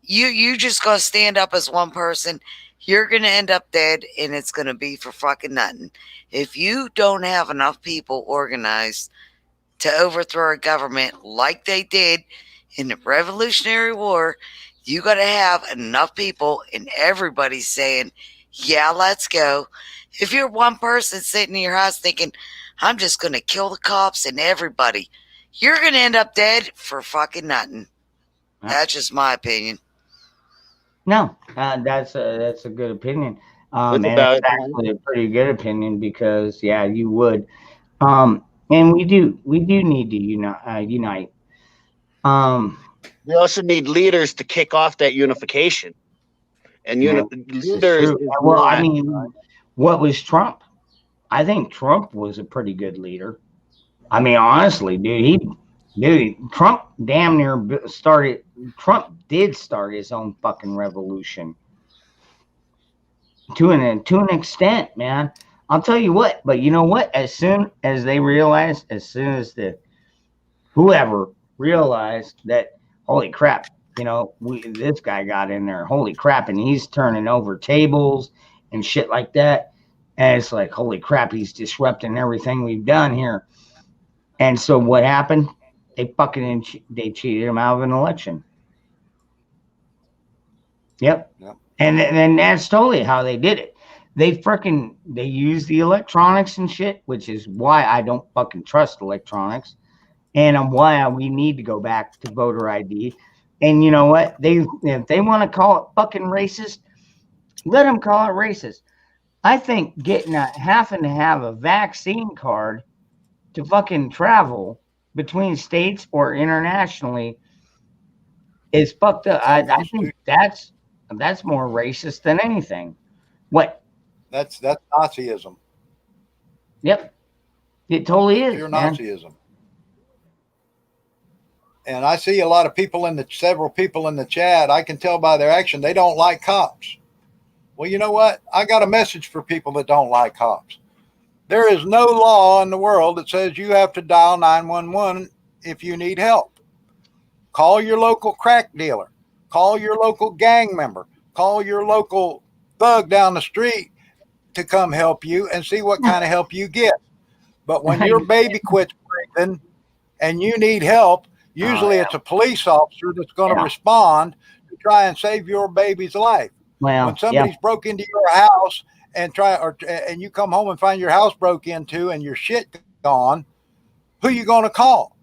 You just gonna stand up as one person. You're gonna end up dead, and it's gonna be for fucking nothing. If you don't have enough people organized to overthrow a government like they did in the Revolutionary War, you got to have enough people and everybody saying, yeah, let's go. If you're one person sitting in your house thinking, I'm just going to kill the cops and everybody, you're going to end up dead for fucking nothing. That's just my opinion. No, that's a good opinion. And it's actually a pretty good opinion because, yeah, you would. And we do need to unite. We also need leaders to kick off that unification. And leaders. Well, I mean, what was Trump? I think Trump was a pretty good leader. I mean, honestly, Trump damn near started. Trump did start his own fucking revolution to an extent, man. I'll tell you what. But you know what? As soon as they realized, whoever realized that, holy crap, you know, this guy got in there, holy crap, and he's turning over tables and shit like that. And it's like, holy crap, he's disrupting everything we've done here. And so what happened? They cheated him out of an election. Yep. And then that's totally how they did it. They used the electronics and shit, which is why I don't fucking trust electronics. And why we need to go back to voter ID. And you know what? If they want to call it fucking racist, let them call it racist. I think having to have a vaccine card to fucking travel between states or internationally is fucked up. I think that's more racist than anything. What? That's Nazism. Yep. It totally is, Pure man. Nazism. And I see a lot of people several people in the chat. I can tell by their action they don't like cops. Well, you know what? I got a message for people that don't like cops. There is no law in the world that says you have to dial 911 if you need help. Call your local crack dealer. Call your local gang member. Call your local thug down the street to come help you and see what kind of help you get. But when your baby quits breathing and you need help, usually it's a police officer that's going to respond to try and save your baby's life. Well, when somebody's broke into your house and you come home and find your house broke into and your shit gone, who you going to call?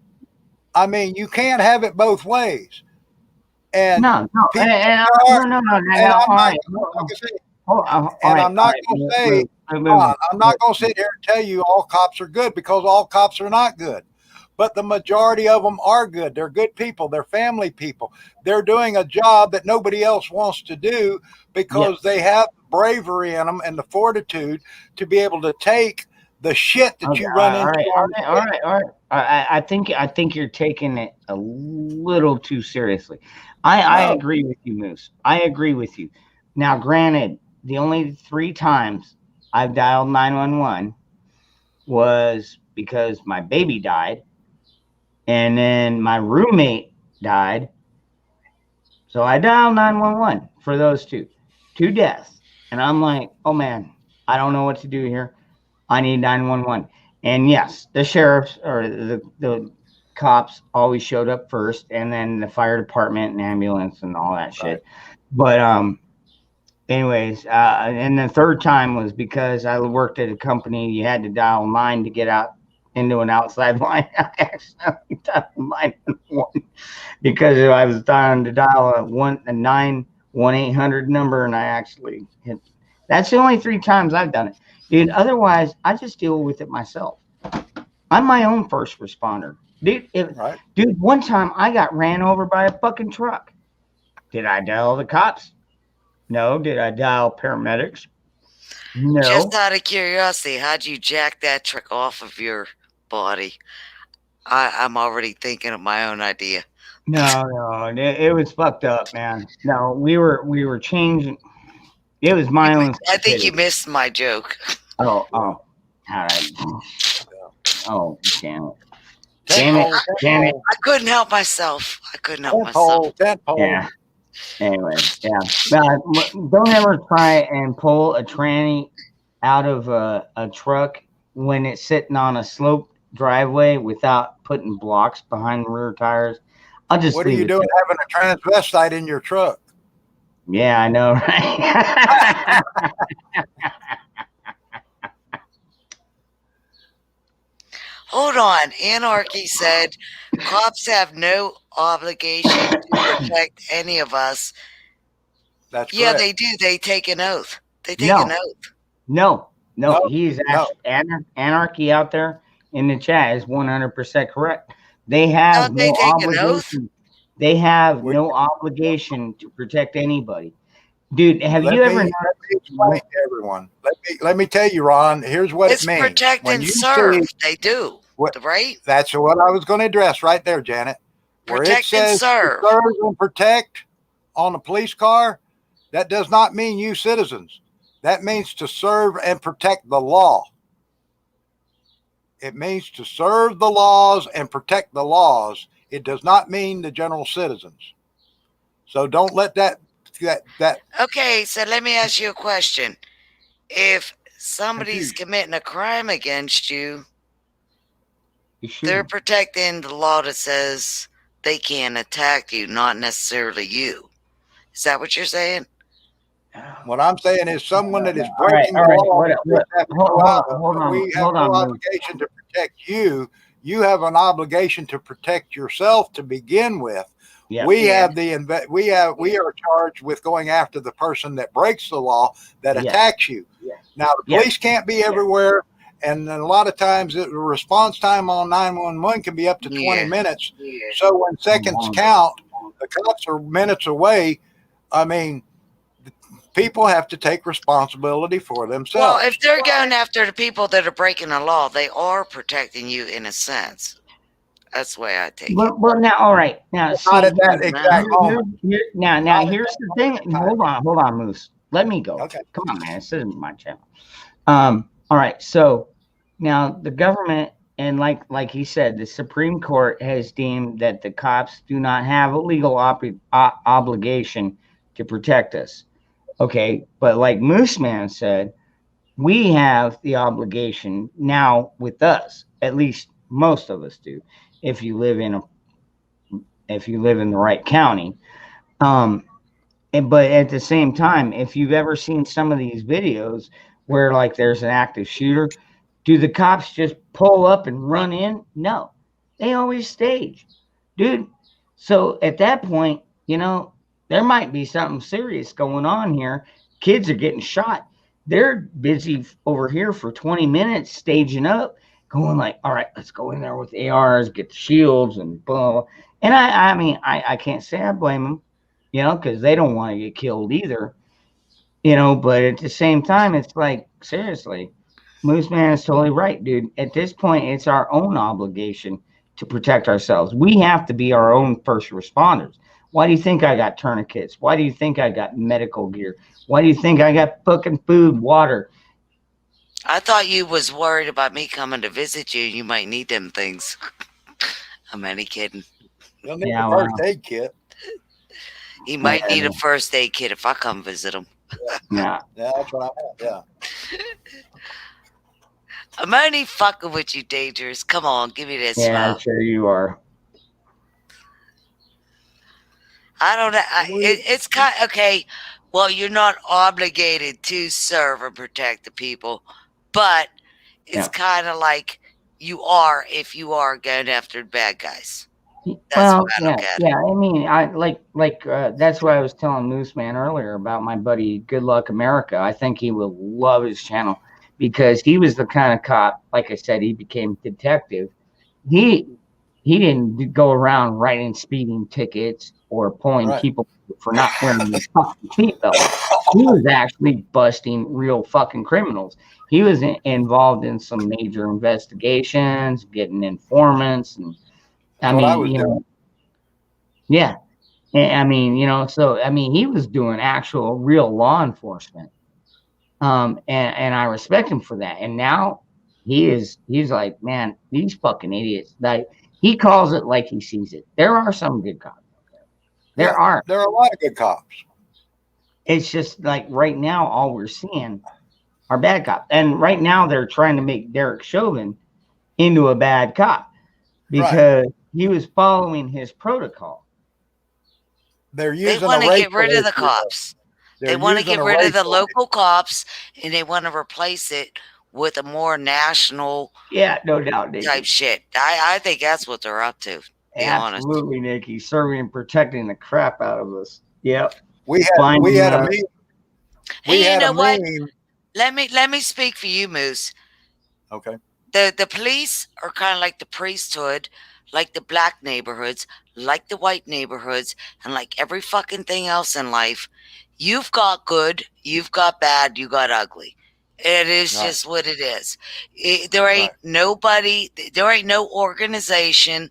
I mean, you can't have it both ways. And no. I'm not going to say, I'm not going to sit here and tell you all cops are good, because all cops are not good. But the majority of them are good. They're good people. They're family people. They're doing a job that nobody else wants to do because they have the bravery in them and the fortitude to be able to take the shit that you run into. All right. I think you're taking it a little too seriously. I agree with you, Moose. I agree with you. Now, granted, the only 3 times I've dialed 911 was because my baby died. And then my roommate died. So I dialed 911 for those 2 deaths. And I'm like, oh man, I don't know what to do here. I need 911. And yes, the sheriffs or the cops always showed up first, and then the fire department and ambulance and all that shit. But anyways, and the 3rd time was because I worked at a company. You had to dial 9 to get out into an outside line. I accidentally dialed 911 because I was trying to dial a 1-800 number, and I actually hit. That's the only 3 times I've done it, dude. Otherwise, I just deal with it myself. I'm my own first responder, dude. Dude, one time I got ran over by a fucking truck. Did I dial the cops? No. Did I dial paramedics? No. Just out of curiosity, how'd you jack that truck off of your body? I'm already thinking of my own idea. No, it was fucked up, man. No, we were changing. It was my own. I think you missed my joke. Oh, all right. Oh, damn it! I couldn't help myself. Yeah. Anyway, yeah. Don't ever try and pull a tranny out of a truck when it's sitting on a sloped driveway without putting blocks behind the rear tires. What are you doing having a transvestite in your truck? Yeah, I know, right? Hold on. Anarchy said cops have no obligation to protect any of us. That's correct. correct. They do. They take an oath. An oath. No. He's actually Anarchy out there in the chat is 100% correct. They have no obligation. They have no obligation to protect anybody. Dude, have you ever Let me explain to everyone. Let me tell you, Ron, here's what it means. It's protect and serve. They do. Right? That's what I was going to address right there, Janet. Where it says serve and protect on a police car, that does not mean you citizens. That means to serve and protect the law. It means to serve the laws and protect the laws. It does not mean the general citizens. So don't let that. Okay, so let me ask you a question. If somebody's committing a crime against you, they're protecting the law that says they can attack you, not necessarily you. Is that what you're saying? What I'm saying is someone that is breaking the law, we have no obligation to protect you. You have an obligation to protect yourself to begin with. We are charged with going after the person that breaks the law, that attacks you. Now, the police can't be everywhere, and a lot of times the response time on 911 can be up to 20 minutes. So when seconds count, the cops are minutes away. I mean, people have to take responsibility for themselves. Well, if they're going after the people that are breaking the law, they are protecting you in a sense. That's the way I take it. Well, now, all right. Now, see, Not at that exact moment. now, here's the thing. Hold on, Moose. Let me go. Okay. Come on, man. This isn't my channel. All right. So now the government, and like he said, the Supreme Court has deemed that the cops do not have a legal obligation to protect us. Okay, but like Moose Man said, we have the obligation now with us. At least most of us do. If you live in the right county, but at the same time, if you've ever seen some of these videos where like there's an active shooter, do the cops just pull up and run in? No, they always stage, dude. So at that point, there might be something serious going on here. Kids are getting shot. They're busy over here for 20 minutes staging up, going like, all right, let's go in there with ARs, get the shields and blah, blah. And I mean, I can't say I blame them, because they don't want to get killed either, but at the same time, it's like, seriously, Moose Man is totally right, dude. At this point, it's our own obligation to protect ourselves. We have to be our own first responders. Why do you think I got tourniquets? Why do you think I got medical gear? Why do you think I got fucking food, water? I thought you was worried about me coming to visit you. You might need them things. I'm only kidding. You'll need a first aid kit. He might need a first aid kit if I come visit him. Yeah. Yeah, that's what I meant. Yeah. I'm only fucking with you, Dangerous. Come on, give me this. Yeah, sure you are. I don't know. It's kind of, okay. Well, you're not obligated to serve and protect the people, but it's kind of like you are if you are going after the bad guys. That's yeah. I mean, that's what I was telling Moose Man earlier about my buddy Good Luck America. I think he will love his channel because he was the kind of cop. Like I said, he became detective. He didn't go around writing speeding tickets or pulling people for not wearing the fucking seatbelt. He was actually busting real fucking criminals. He was involved in some major investigations, getting informants, and I mean, yeah. I mean, so I mean, he was doing actual real law enforcement, and I respect him for that. And now he's like, man, these fucking idiots. Like he calls it like he sees it. There are some good cops. There are a lot of good cops. It's just like right now, all we're seeing are bad cops, and right now they're trying to make Derek Chauvin into a bad cop because he was following his protocol. They're using. They want to get rid of the cops. They want to get rid of the local cops, and they want to replace it with a more national, no doubt, Nikki. type shit. I think that's what they're up to. Absolutely, Nikki. Serving and protecting the crap out of us. Yep. We had a meeting. Hey, you know what? Let me speak for you, Moose. Okay. The police are kind of like the priesthood, like the black neighborhoods, like the white neighborhoods, and like every fucking thing else in life. You've got good, you've got bad, you got ugly. It is just what it is. There ain't nobody, there ain't no organization,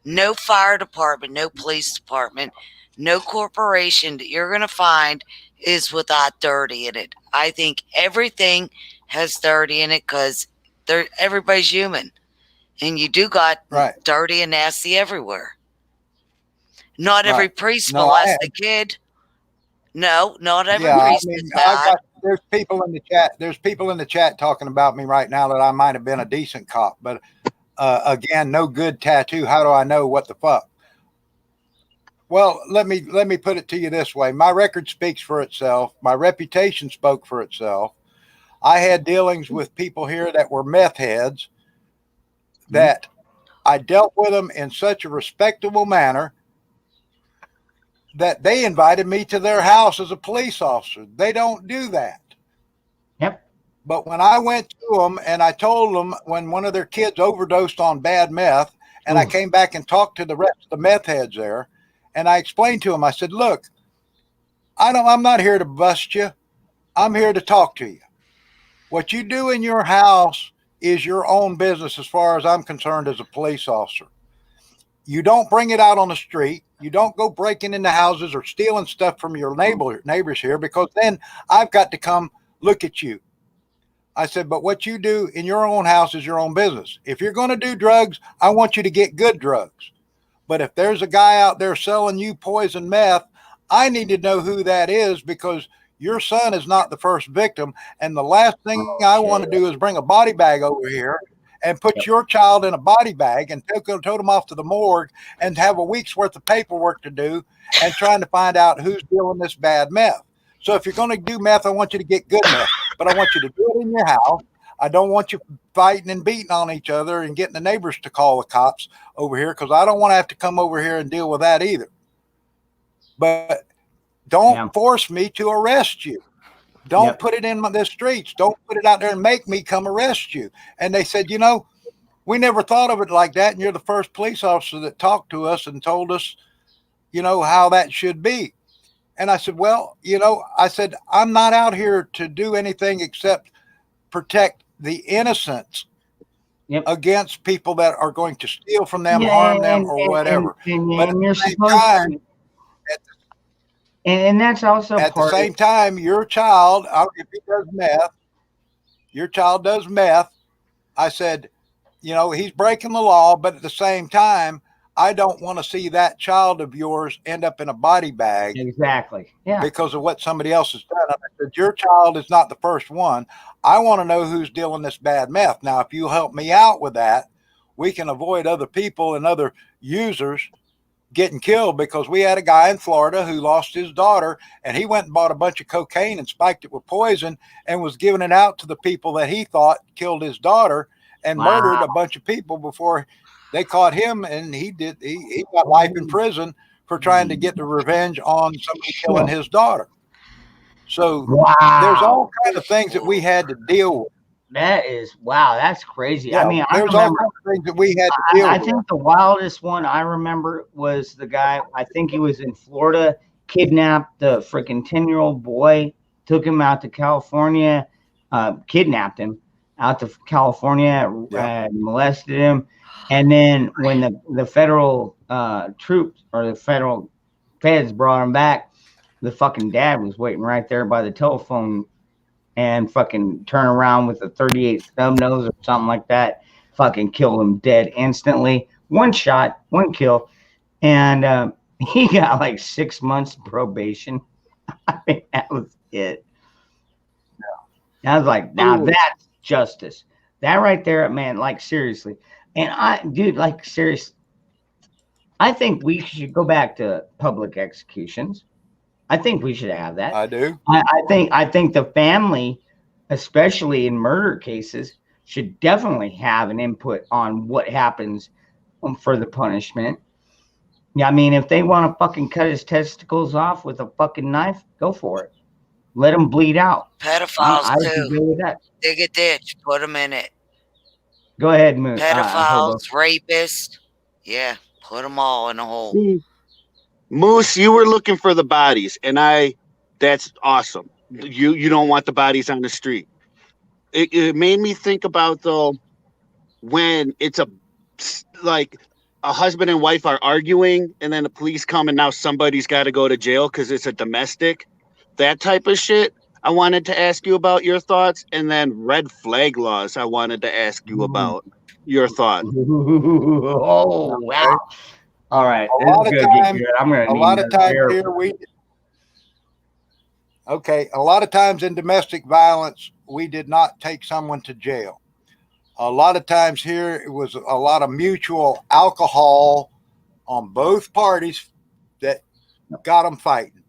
no fire department, no police department, no corporation that you're going to find is without dirty in it. I think everything has dirty in it because everybody's human. And you do got dirty and nasty everywhere. Not every priest molest a kid. No, not every priest is bad. There's people in the chat. There's people in the chat talking about me right now that I might have been a decent cop, but again, no good tattoo. How do I know what the fuck? Well, let me put it to you this way. My record speaks for itself. My reputation spoke for itself. I had dealings with people here that were meth heads that I dealt with them in such a respectable manner that they invited me to their house as a police officer. They don't do that. Yep. But when I went to them and I told them when one of their kids overdosed on bad meth, and I came back and talked to the rest of the meth heads there, and I explained to them, I said, look, I'm not here to bust you. I'm here to talk to you. What you do in your house is your own business as far as I'm concerned as a police officer. You don't bring it out on the street. You don't go breaking into houses or stealing stuff from your neighbors here, because then I've got to come look at you. I said, but what you do in your own house is your own business. If you're going to do drugs, I want you to get good drugs. But if there's a guy out there selling you poison meth, I need to know who that is, because your son is not the first victim. And the last thing I want to do is bring a body bag over here and put your child in a body bag and tote him off to the morgue and have a week's worth of paperwork to do and trying to find out who's dealing this bad meth. So if you're going to do meth, I want you to get good meth, but I want you to do it in your house. I don't want you fighting and beating on each other and getting the neighbors to call the cops over here, because I don't want to have to come over here and deal with that either. But don't force me to arrest you. Don't put it in the streets. Don't put it out there and make me come arrest you. And they said, you know, we never thought of it like that. And you're the first police officer that talked to us and told us, you know, how that should be. And I said, well, you know, I said, I'm not out here to do anything except protect the innocents against people that are going to steal from them, harm them, or whatever. But and you're supposed to. And that's also at the same time, your child, if he does meth, your child does meth. I said, you know, he's breaking the law, but at the same time, I don't want to see that child of yours end up in a body bag. Exactly. Yeah. Because of what somebody else has done. I said, your child is not the first one. I want to know who's dealing this bad meth. Now, if you help me out with that, we can avoid other people and other users getting killed, because we had a guy in Florida who lost his daughter, and he went and bought a bunch of cocaine and spiked it with poison and was giving it out to the people that he thought killed his daughter, and murdered a bunch of people before they caught him. And he got life in prison for trying to get the revenge on somebody killing his daughter. So there's all kinds of things that we had to deal with. That's crazy. Yeah, I mean, there's all kinds of things that we had to deal with. I think the wildest one I remember was the guy, I think he was in Florida, kidnapped the freaking 10-year-old boy, took him out to California, kidnapped him out to California, molested him. And then when the federal troops or the federal feds brought him back, the fucking dad was waiting right there by the telephone and fucking turn around with a 38 stub nose or something like that, fucking kill him dead instantly. One shot, one kill. And he got like 6 months probation. I mean, that was it. I was like, now that's justice. That right there, man, like seriously. And like seriously, I think we should go back to public executions. I think we should have that. I do. I think the family, especially in murder cases, should definitely have an input on what happens for the punishment. Yeah, I mean, if they want to fucking cut his testicles off with a fucking knife, go for it. Let him bleed out. Pedophiles too. Dig a ditch, put them in it. Go ahead, Moon. Pedophiles, rapists, yeah, put them all in a hole. Moose, you were looking for the bodies, and that's awesome. You don't want the bodies on the street. It made me think about, though, when it's like a husband and wife are arguing, and then the police come, and now somebody's got to go to jail because it's a domestic, that type of shit. I wanted to ask you about your thoughts, and then red flag laws. I wanted to ask you about your thoughts. Oh wow. All right. A lot of times in domestic violence, we did not take someone to jail. A lot of times here, it was a lot of mutual alcohol on both parties that got them fighting.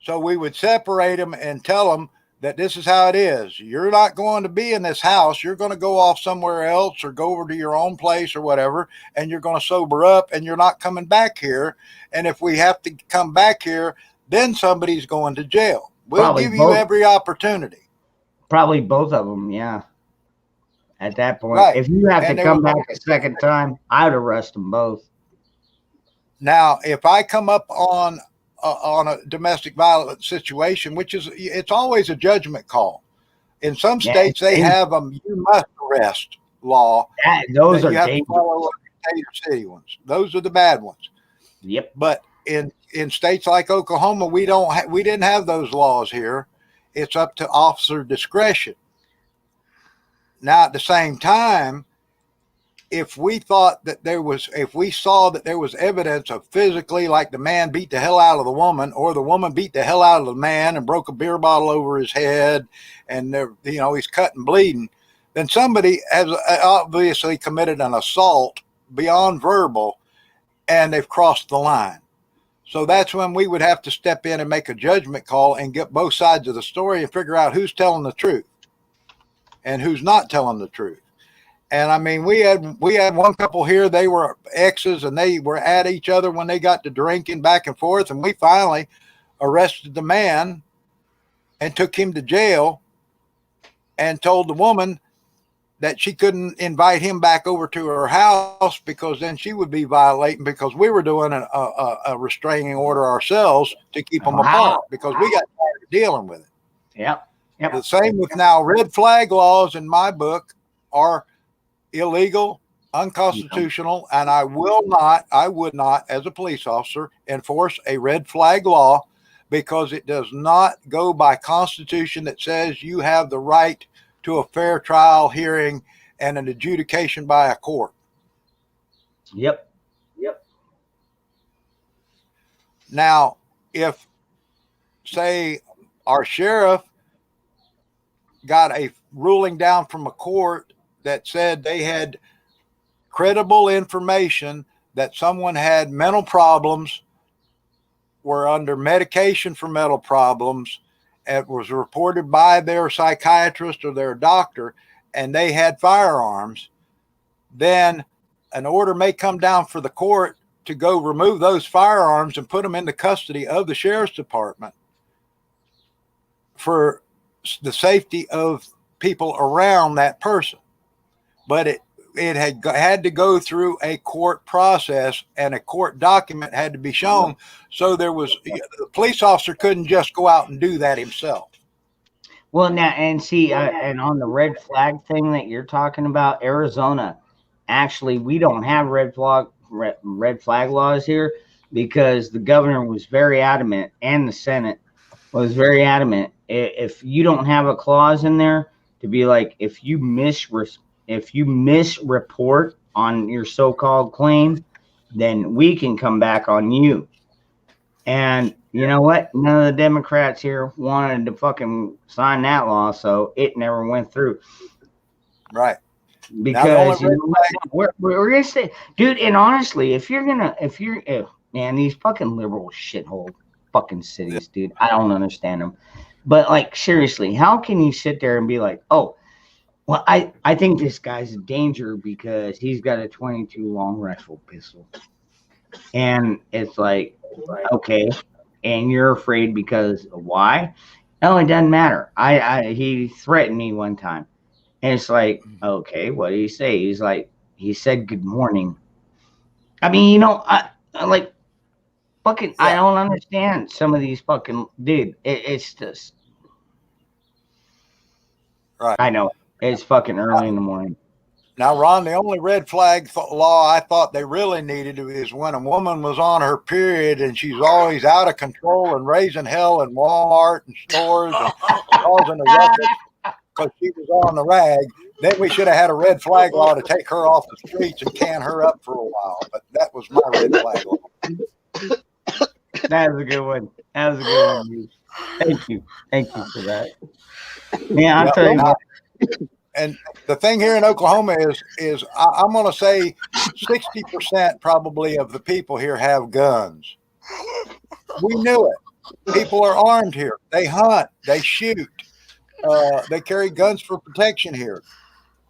So we would separate them and tell them that this is how it is. You're not going to be in this house. You're going to go off somewhere else or go over to your own place or whatever, and you're going to sober up, and you're not coming back here. And if we have to come back here, then somebody's going to jail. We'll Probably give you both. every opportunity. Probably both of them, yeah. At that point, Right. if you have And to they come were back a second time, I'd arrest them both. Now, if I come up on on a domestic violence situation, which is, it's always a judgment call. In some states, they have a you must arrest law. Those that are you have dangerous. to follow state or city ones. Those are the bad ones. Yep. But in states like Oklahoma, we didn't have those laws here. It's up to officer discretion. Now, at the same time, if we saw that there was evidence of physically, like the man beat the hell out of the woman, or the woman beat the hell out of the man and broke a beer bottle over his head, and he's cut and bleeding, then somebody has obviously committed an assault beyond verbal, and they've crossed the line. So that's when we would have to step in and make a judgment call and get both sides of the story and figure out who's telling the truth and who's not telling the truth. And I mean, we had one couple here, they were exes and they were at each other when they got to drinking back and forth. And we finally arrested the man and took him to jail and told the woman that she couldn't invite him back over to her house because then she would be violating, because we were doing a restraining order ourselves to keep them apart because we got tired of dealing with it. Yep. The same with now red flag laws in my book are illegal, unconstitutional, and I would not, as a police officer, enforce a red flag law because it does not go by Constitution that says you have the right to a fair trial hearing and an adjudication by a court. Yep. Now, if, say, our sheriff got a ruling down from a court that said they had credible information that someone had mental problems, were under medication for mental problems, it was reported by their psychiatrist or their doctor, and they had firearms, then an order may come down for the court to go remove those firearms and put them into custody of the sheriff's department for the safety of people around that person. But it had to go through a court process, and a court document had to be shown. So the police officer couldn't just go out and do that himself. Well, now, and see, and on the red flag thing that you're talking about, Arizona, actually, we don't have red flag laws here because the governor was very adamant, and the Senate was very adamant. If you don't have a clause in there to be like, if you misreport on your so-called claim, then we can come back on you. And you know what? None of the Democrats here wanted to fucking sign that law, so it never went through. Right. Because we're gonna say, dude, and honestly, man, these fucking liberal shithole fucking cities, dude, I don't understand them. But like, seriously, how can you sit there and be like, oh, well, I think this guy's a danger because he's got a 22 long rifle pistol. And it's like, okay, and you're afraid because why? No, it doesn't matter. He threatened me one time. And it's like, okay, what did he say? He's like, he said good morning. I mean, I like fucking, I don't understand some of these fucking, dude, it's just, right. I know. It's fucking early in the morning. Now, Ron, the only red flag law I thought they really needed is when a woman was on her period and she's always out of control and raising hell in Walmart and stores and causing a ruckus because she was on the rag. Then we should have had a red flag law to take her off the streets and can her up for a while. But that was my red flag law. That was a good one. That was a good one. Thank you. Thank you for that. Yeah, I'll tell you what. And the thing here in Oklahoma is I'm going to say 60% probably of the people here have guns. We knew it. People are armed here. They hunt. They shoot. They carry guns for protection here.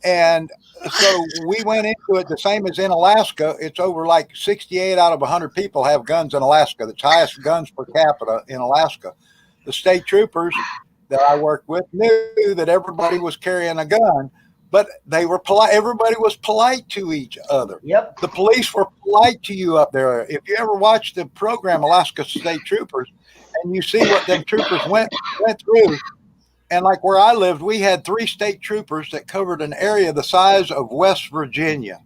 And so we went into it the same as in Alaska. It's over like 68 out of 100 people have guns in Alaska. That's highest guns per capita in Alaska. The state troopers that I worked with knew that everybody was carrying a gun, but they were polite. Everybody was polite to each other. Yep. The police were polite to you up there. If you ever watched the program Alaska State Troopers, and you see what them troopers went through, and like where I lived, we had 3 state troopers that covered an area the size of West Virginia.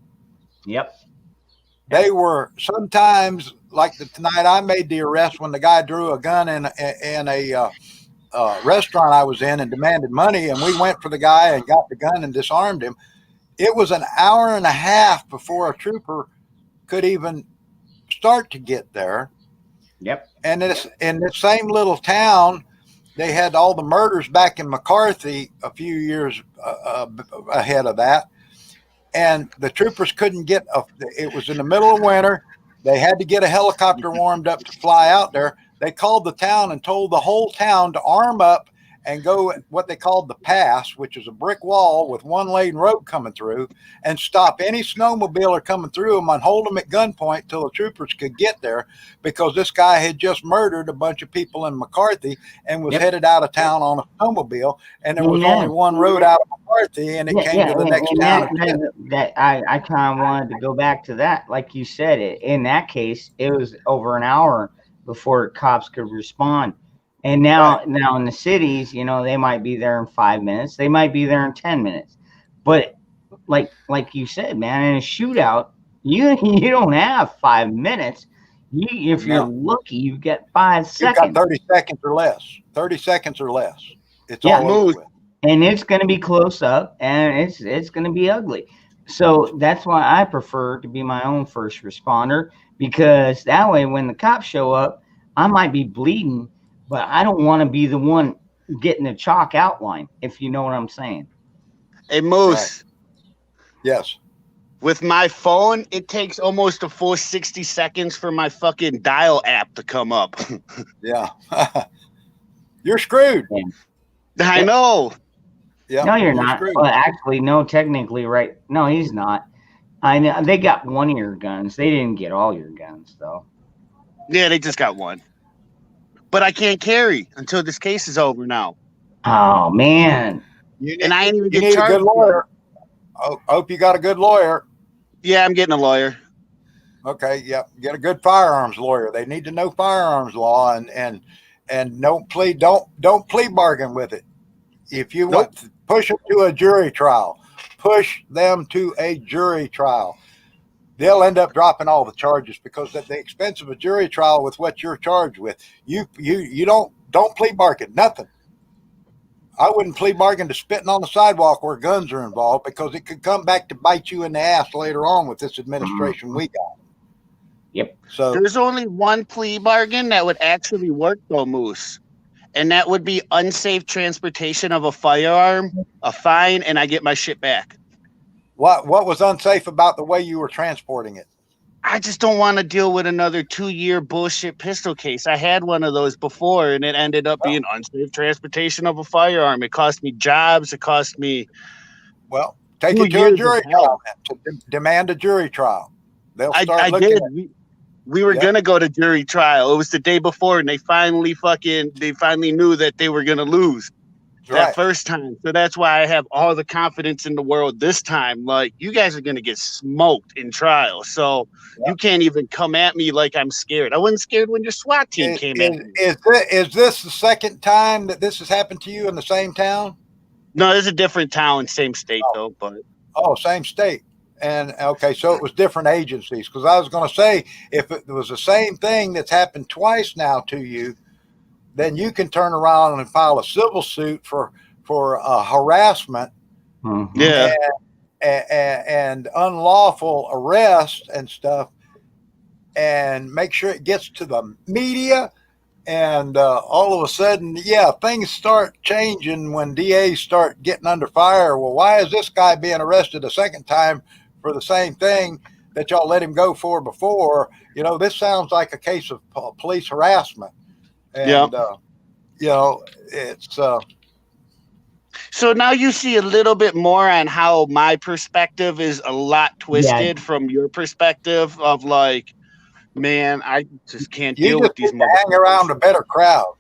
Yep. They were sometimes like tonight. I made the arrest when the guy drew a gun in a restaurant I was in and demanded money, and we went for the guy and got the gun and disarmed him. It was an hour and a half before a trooper could even start to get there. Yep. And in this same little town, they had all the murders back in McCarthy a few years ahead of that. And the troopers couldn't get it was in the middle of winter. They had to get a helicopter warmed up to fly out there. They called the town and told the whole town to arm up and go what they called the pass, which is a brick wall with 1-lane road coming through, and stop any snowmobiler coming through them and hold them at gunpoint till the troopers could get there, because this guy had just murdered a bunch of people in McCarthy and was headed out of town on a snowmobile, and there was only one road out of McCarthy, and it came to the next town. I kind of wanted to go back to that. Like you said, in that case, it was over an hour before cops could respond. And now in the cities, they might be there in 5 minutes. They might be there in 10 minutes. But like you said, man, in a shootout, you don't have 5 minutes. If you're lucky, you get 5 seconds. You got 30 seconds or less. 30 seconds or less. It's all over with. And it's going to be close up, and it's going to be ugly. So that's why I prefer to be my own first responder, because that way when the cops show up, I might be bleeding, but I don't want to be the one getting a chalk outline, if you know what I'm saying. Hey, Moose. Right. Yes. With my phone, it takes almost a full 60 seconds for my fucking dial app to come up. Yeah. You're screwed. Yeah. I know. Yeah. No, you're not. Screwed. Well, actually, no, technically, right. No, he's not. I know they got one of your guns. They didn't get all your guns, though. Yeah, they just got one. But I can't carry until this case is over now. Oh, man. And I ain't even You need a good lawyer. Oh, hope you got a good lawyer. Yeah, I'm getting a lawyer. Okay, yeah. Get a good firearms lawyer. They need to know firearms law and don't plea bargain with it. If you want to push them to a jury trial, push them to a jury trial. They'll end up dropping all the charges, because at the expense of a jury trial with what you're charged with, you don't plea bargain nothing. I wouldn't plea bargain to spitting on the sidewalk where guns are involved, because it could come back to bite you in the ass later on with this administration we got. Yep. So there's only one plea bargain that would actually work, though, Moose, and that would be unsafe transportation of a firearm, a fine, and I get my shit back. What was unsafe about the way you were transporting it? I just don't want to deal with another 2-year bullshit pistol case. I had one of those before, and it ended up being unsafe transportation of a firearm. It cost me jobs. It cost me. Well, take it to a jury trial. Demand a jury trial. They'll start I looking did. at We were gonna go to jury trial. It was the day before, and they finally knew that they were gonna lose that first time. So that's why I have all the confidence in the world this time. Like, you guys are gonna get smoked in trial, so you can't even come at me like I'm scared. I wasn't scared when your SWAT team came in. Is this the second time that this has happened to you in the same town? No, it's a different town, same state though. But same state. And okay, so it was different agencies, because I was going to say, if it was the same thing that's happened twice now to you, then you can turn around and file a civil suit for harassment, and unlawful arrest and stuff, and make sure it gets to the media. And all of a sudden, things start changing when DAs start getting under fire. Well, why is this guy being arrested a second time for the same thing that y'all let him go for before? This sounds like a case of police harassment. And, it's... So now you see a little bit more on how my perspective is a lot twisted from your perspective of like, man, I just can't deal with these motherfuckers. Hang around a better crowd.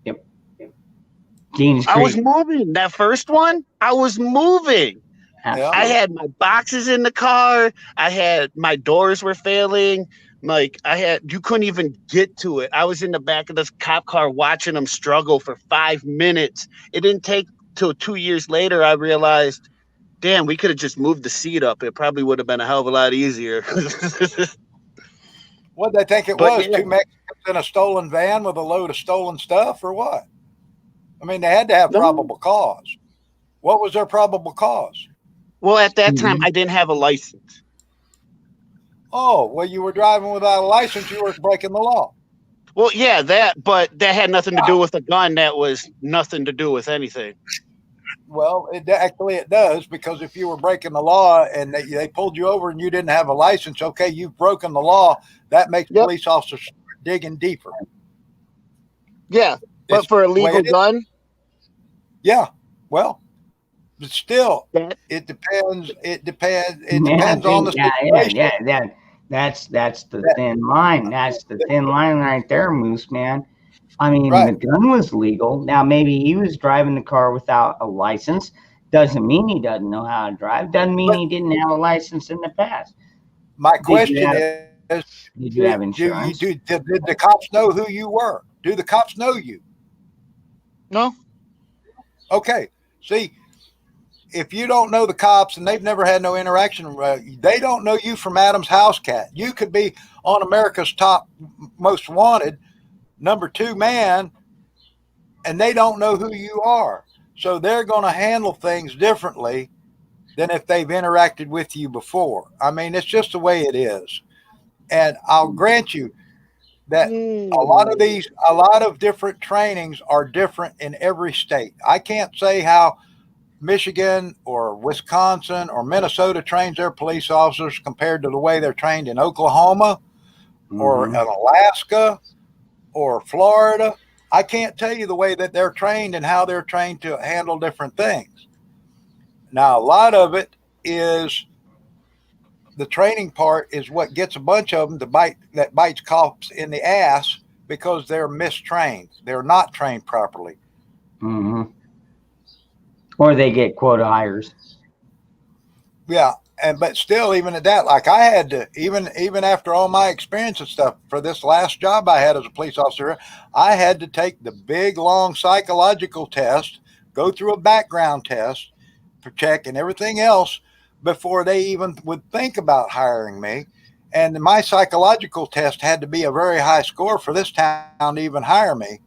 Yep. Dean's I was Creek. moving. That first one, I was moving. I had my boxes in the car. I had my doors were failing. Like you couldn't even get to it. I was in the back of this cop car watching them struggle for 5 minutes. It didn't take till 2 years later I realized, damn, we could have just moved the seat up. It probably would have been a hell of a lot easier. What'd they think it But was? yeah. 2 Mexicans in a stolen van with a load of stolen stuff, or what? I mean, they had to have No. probable cause. What was their probable cause? Well, at that time, I didn't have a license. Oh, well, you were driving without a license. You were breaking the law. Well, yeah, but that had nothing to do with a gun. That was nothing to do with anything. Well, it does, because if you were breaking the law and they pulled you over and you didn't have a license, okay, you've broken the law. That makes police officers digging deeper. Yeah, but for a legal gun? Yeah, well, but still, it depends. It depends on the situation. That's the thin line. That's the thin line right there, Moose man. I mean, the gun was legal. Now, maybe he was driving the car without a license. Doesn't mean he doesn't know how to drive. Doesn't mean he didn't have a license in the past. My question is, did you have insurance? Did the cops know who you were? Do the cops know you? No. Okay. See, if you don't know the cops and they've never had no interaction, they don't know you from Adam's house cat. You could be on America's top most wanted, number 2 man, and they don't know who you are. So they're going to handle things differently than if they've interacted with you before. I mean, it's just the way it is. And I'll grant you that a lot of different trainings are different in every state. I can't say how Michigan or Wisconsin or Minnesota trains their police officers compared to the way they're trained in Oklahoma or in Alaska or Florida. I can't tell you the way that they're trained and how they're trained to handle different things. Now, a lot of it is the training part is what gets a bunch of them that bites cops in the ass because they're mistrained. They're not trained properly. Or they get quota hires. Yeah. But still, even at that, like I had to, even after all my experience and stuff for this last job I had as a police officer, I had to take the big, long psychological test, go through a background test for check and everything else before they even would think about hiring me. And my psychological test had to be a very high score for this town to even hire me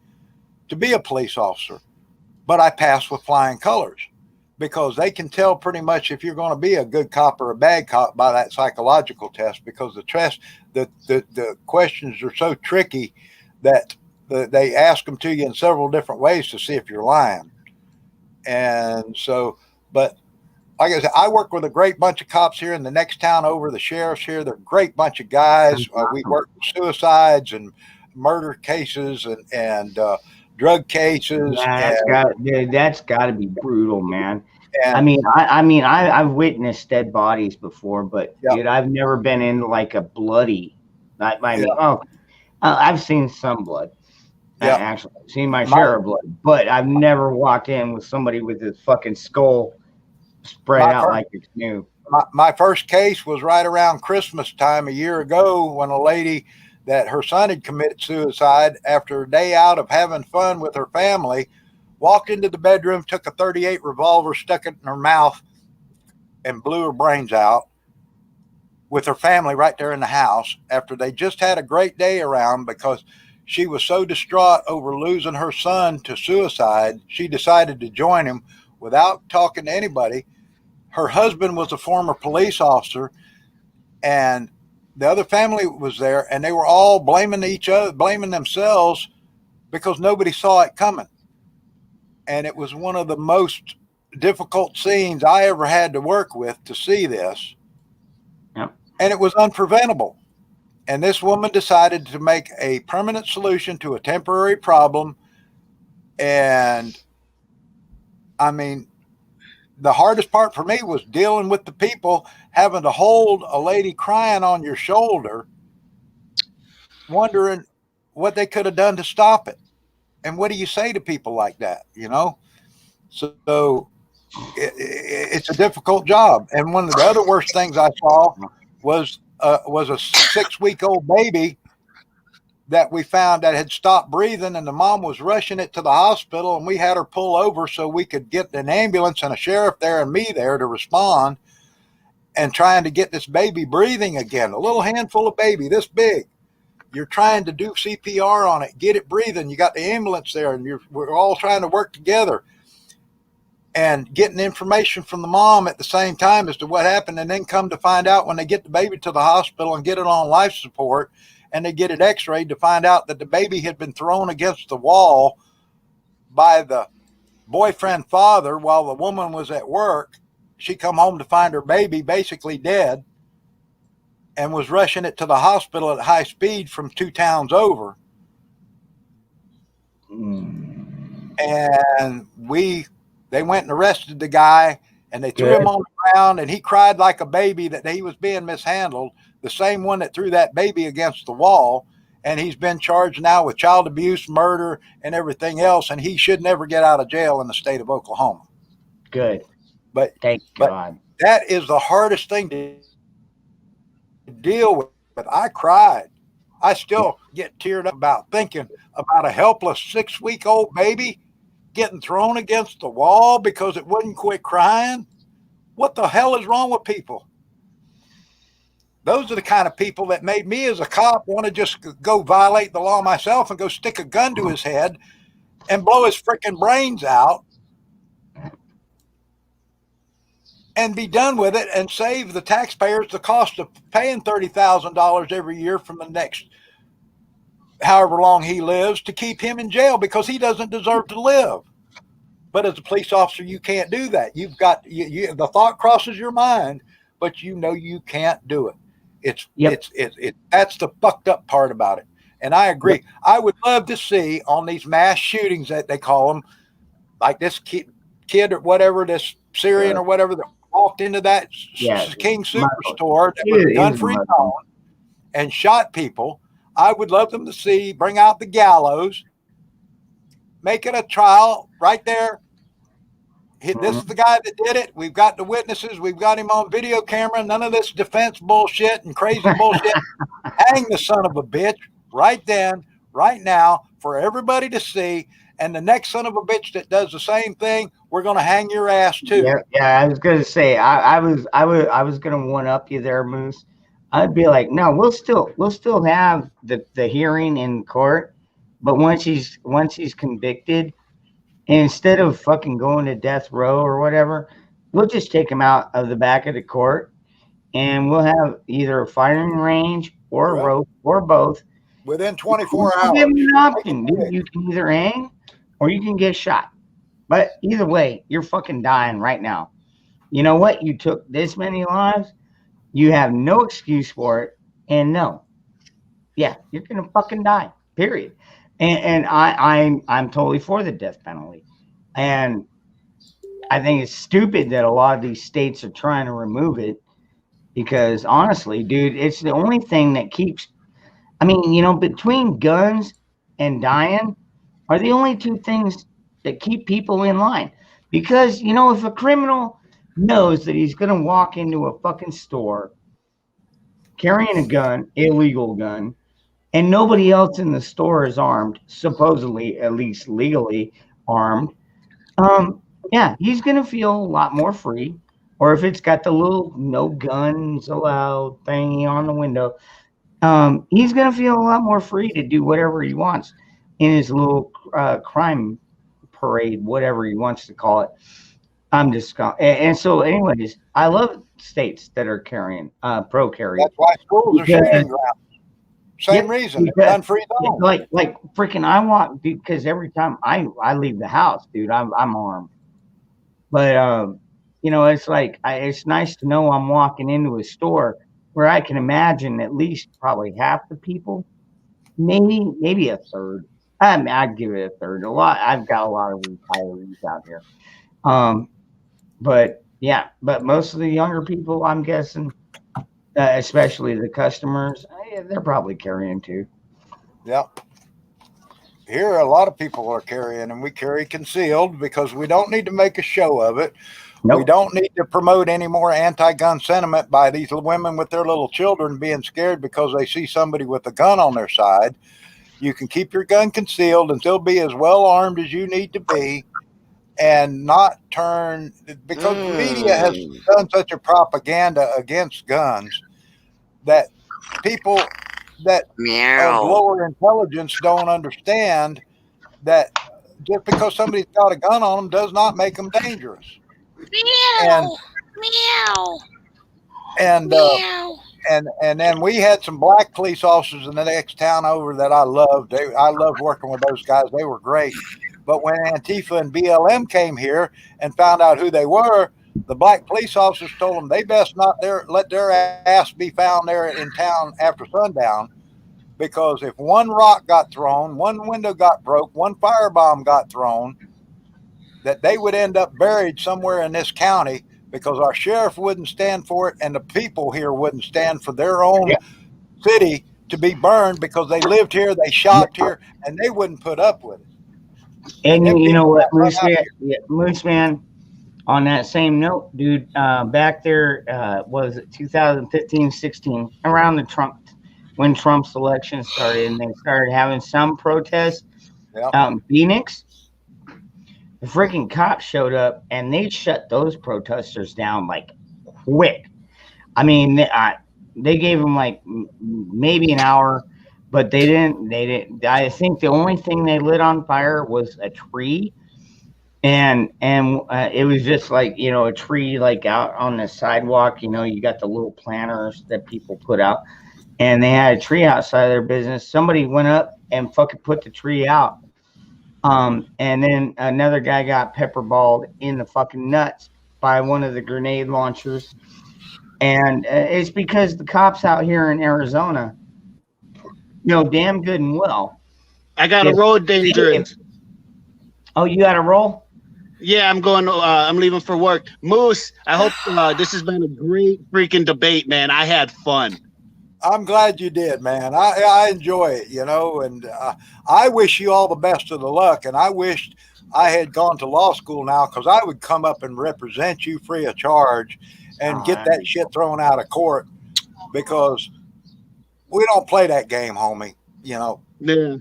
to be a police officer. But I passed with flying colors, because they can tell pretty much if you're going to be a good cop or a bad cop by that psychological test, because the questions are so tricky that they ask them to you in several different ways to see if you're lying. And so, but like I said, I work with a great bunch of cops here in the next town over, the sheriffs here. They're a great bunch of guys. We work with suicides and murder cases and drug cases. That's got to be brutal, man. I've witnessed dead bodies before, but dude, I've never been in like a bloody. I've seen some blood. Actually, I've seen my share of blood, but I've never walked in with somebody with his fucking skull spread out like it's new. My first case was right around Christmas time a year ago, when a lady that her son had committed suicide after a day out of having fun with her family walked into the bedroom, took a .38 revolver, stuck it in her mouth, and blew her brains out with her family right there in the house after they just had a great day around. Because she was so distraught over losing her son to suicide, she decided to join him without talking to anybody. Her husband was a former police officer, and the other family was there, and they were all blaming each other, blaming themselves, because nobody saw it coming. And it was one of the most difficult scenes I ever had to work with to see this. Yep. And it was unpreventable. And this woman decided to make a permanent solution to a temporary problem. And I mean, the hardest part for me was dealing with the people, having to hold a lady crying on your shoulder, wondering what they could have done to stop it. And what do you say to people like that? You know, so it's a difficult job. And one of the other worst things I saw was a 6-week-old baby that we found that had stopped breathing, and the mom was rushing it to the hospital, and we had her pull over so we could get an ambulance and a sheriff there and me there to respond, and trying to get this baby breathing again. A little handful of baby this big. You're trying to do CPR on it, get it breathing. You got the ambulance there, and we're all trying to work together and getting information from the mom at the same time as to what happened. And then come to find out when they get the baby to the hospital and get it on life support and they get it x-rayed to find out that the baby had been thrown against the wall by the boyfriend father while the woman was at work. She come home to find her baby basically dead and was rushing it to the hospital at high speed from 2 towns over. And they went and arrested the guy, and they threw him on the ground, and he cried like a baby that he was being mishandled, the same one that threw that baby against the wall. And he's been charged now with child abuse, murder, and everything else, and he should never get out of jail in the state of Oklahoma. Good. But thank God. That is the hardest thing to deal with. But I cried. I still get teared up about thinking about a helpless 6-week-old baby getting thrown against the wall because it wouldn't quit crying. What the hell is wrong with people? Those are the kind of people that made me as a cop want to just go violate the law myself and go stick a gun to his head and blow his freaking brains out and be done with it and save the taxpayers the cost of paying $30,000 every year from the next however long he lives to keep him in jail because he doesn't deserve to live. But as a police officer, you can't do that. You've got the thought crosses your mind, but you know you can't do it. That's the fucked up part about it. And I agree. Yep. I would love to see on these mass shootings that they call them, like this kid or whatever, this Syrian or whatever that walked into that King Superstore that was a gun-free zone and shot people. I would love them to bring out the gallows, make it a trial right there. This is the guy that did it. We've got the witnesses. We've got him on video camera. None of this defense bullshit and crazy bullshit. Hang the son of a bitch right then, right now, for everybody to see. And the next son of a bitch that does the same thing, we're going to hang your ass too. Yeah. I was going to say, I was going to one up you there, Moose. I'd be like, no, we'll still have the hearing in court, but once he's convicted, instead of fucking going to death row or whatever, we'll just take him out of the back of the court, and we'll have either a firing range or a rope or both within 24 hours. Give him an option. You can either hang or you can get shot, but either way, you're fucking dying right now. You know what? You took this many lives. You have no excuse for it, and you're gonna fucking die. Period. And I'm totally for the death penalty, and I think it's stupid that a lot of these states are trying to remove it because honestly, dude, it's the only thing that keeps. I mean, between guns and dying are the only two things that keep people in line. Because if a criminal knows that he's going to walk into a fucking store carrying a gun, illegal gun, and nobody else in the store is armed, supposedly, at least legally armed, he's going to feel a lot more free. Or if it's got the little no guns allowed thingy on the window, he's going to feel a lot more free to do whatever he wants in his little crime parade, whatever he wants to call it. And so, anyways, I love states that are pro-carry. That's why schools are shooting grounds. Same reason. Gun-free zone. Like freaking, I want, because every time I leave the house, dude, I'm armed. But it's like it's nice to know I'm walking into a store where I can imagine at least probably half the people, maybe a third. I'd give it a third. I've got a lot of retirees out here. But most of the younger people, I'm guessing, especially the customers, they're probably carrying too. Yep. here a lot of people are carrying, and we carry concealed because we don't need to make a show of it. We Nope. don't need to promote any more anti-gun sentiment by these women with their little children being scared because they see somebody with a gun on their side. You can keep your gun concealed and still be as well armed as you need to be, and not turn, because the media has done such a propaganda against guns that people that of Meow. lower intelligence don't understand that just because somebody's got a gun on them does not make them dangerous. And Meow. and Meow. and then we had some black police officers in the next town over that I loved. I loved working with those guys. They were great. But when Antifa and BLM came here and found out who they were, the black police officers told them they best not let their ass be found there in town after sundown, because if one rock got thrown, one window got broke, one firebomb got thrown, that they would end up buried somewhere in this county, because our sheriff wouldn't stand for it and the people here wouldn't stand for their own city to be burned because they lived here, they shopped here, and they wouldn't put up with it. And you know what, Moose Man, on that same note, dude, back there, was it 2015, 16, around when Trump's election started, and they started having some protests out in Phoenix. The freaking cops showed up and they shut those protesters down like quick. I mean, they gave them like maybe an hour, but they didn't. I think the only thing they lit on fire was a tree, and it was just like, you know, a tree like out on the sidewalk. You know, you got the little planters that people put out, and they had a tree outside their business. Somebody went up and fucking put the tree out. And then another guy got pepperballed in the fucking nuts by one of the grenade launchers. And it's because the cops out here in Arizona know damn good and well. I got a road dangerous. Oh, you got a roll? Yeah, I'm going. I'm leaving for work. Moose, I hope this has been a great freaking debate, man. I had fun. I'm glad you did, man. I enjoy it, you know, and I wish you all the best of the luck. And I wished I had gone to law school now, because I would come up and represent you free of charge and get that shit thrown out of court, because we don't play that game, homie, you know. Yeah.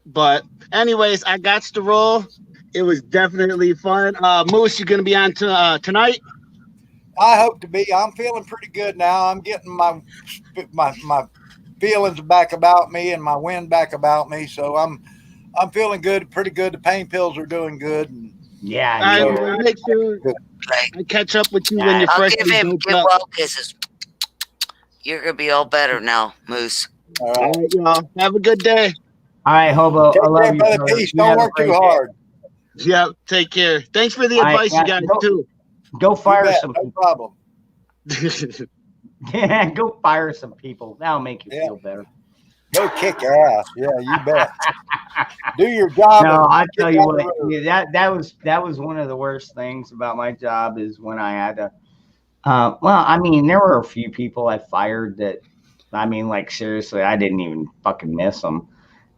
But anyways, I got to roll. It was definitely fun. Moose, you going to be on tonight? I hope to be. I'm feeling pretty good now. I'm getting my feelings back about me and my wind back about me. So I'm feeling good, pretty good. The pain pills are doing good. And yeah. I'll make sure I catch up with you when you're fresh. Give well kisses. You're gonna be all better now, Moose. All right, y'all. Have a good day. All right, Hobo. I love you, brother. Peace. Don't work too hard. Yeah. Take care. Thanks for the advice, you guys too. Go fire some people. No problem. Yeah, go fire some people. That'll make you feel better. Go kick ass. Yeah, you bet. Do your job. No, I tell you what, that was one of the worst things about my job, is when I had to. Well, I mean, there were a few people I fired that, I mean, like, seriously, I didn't even fucking miss them.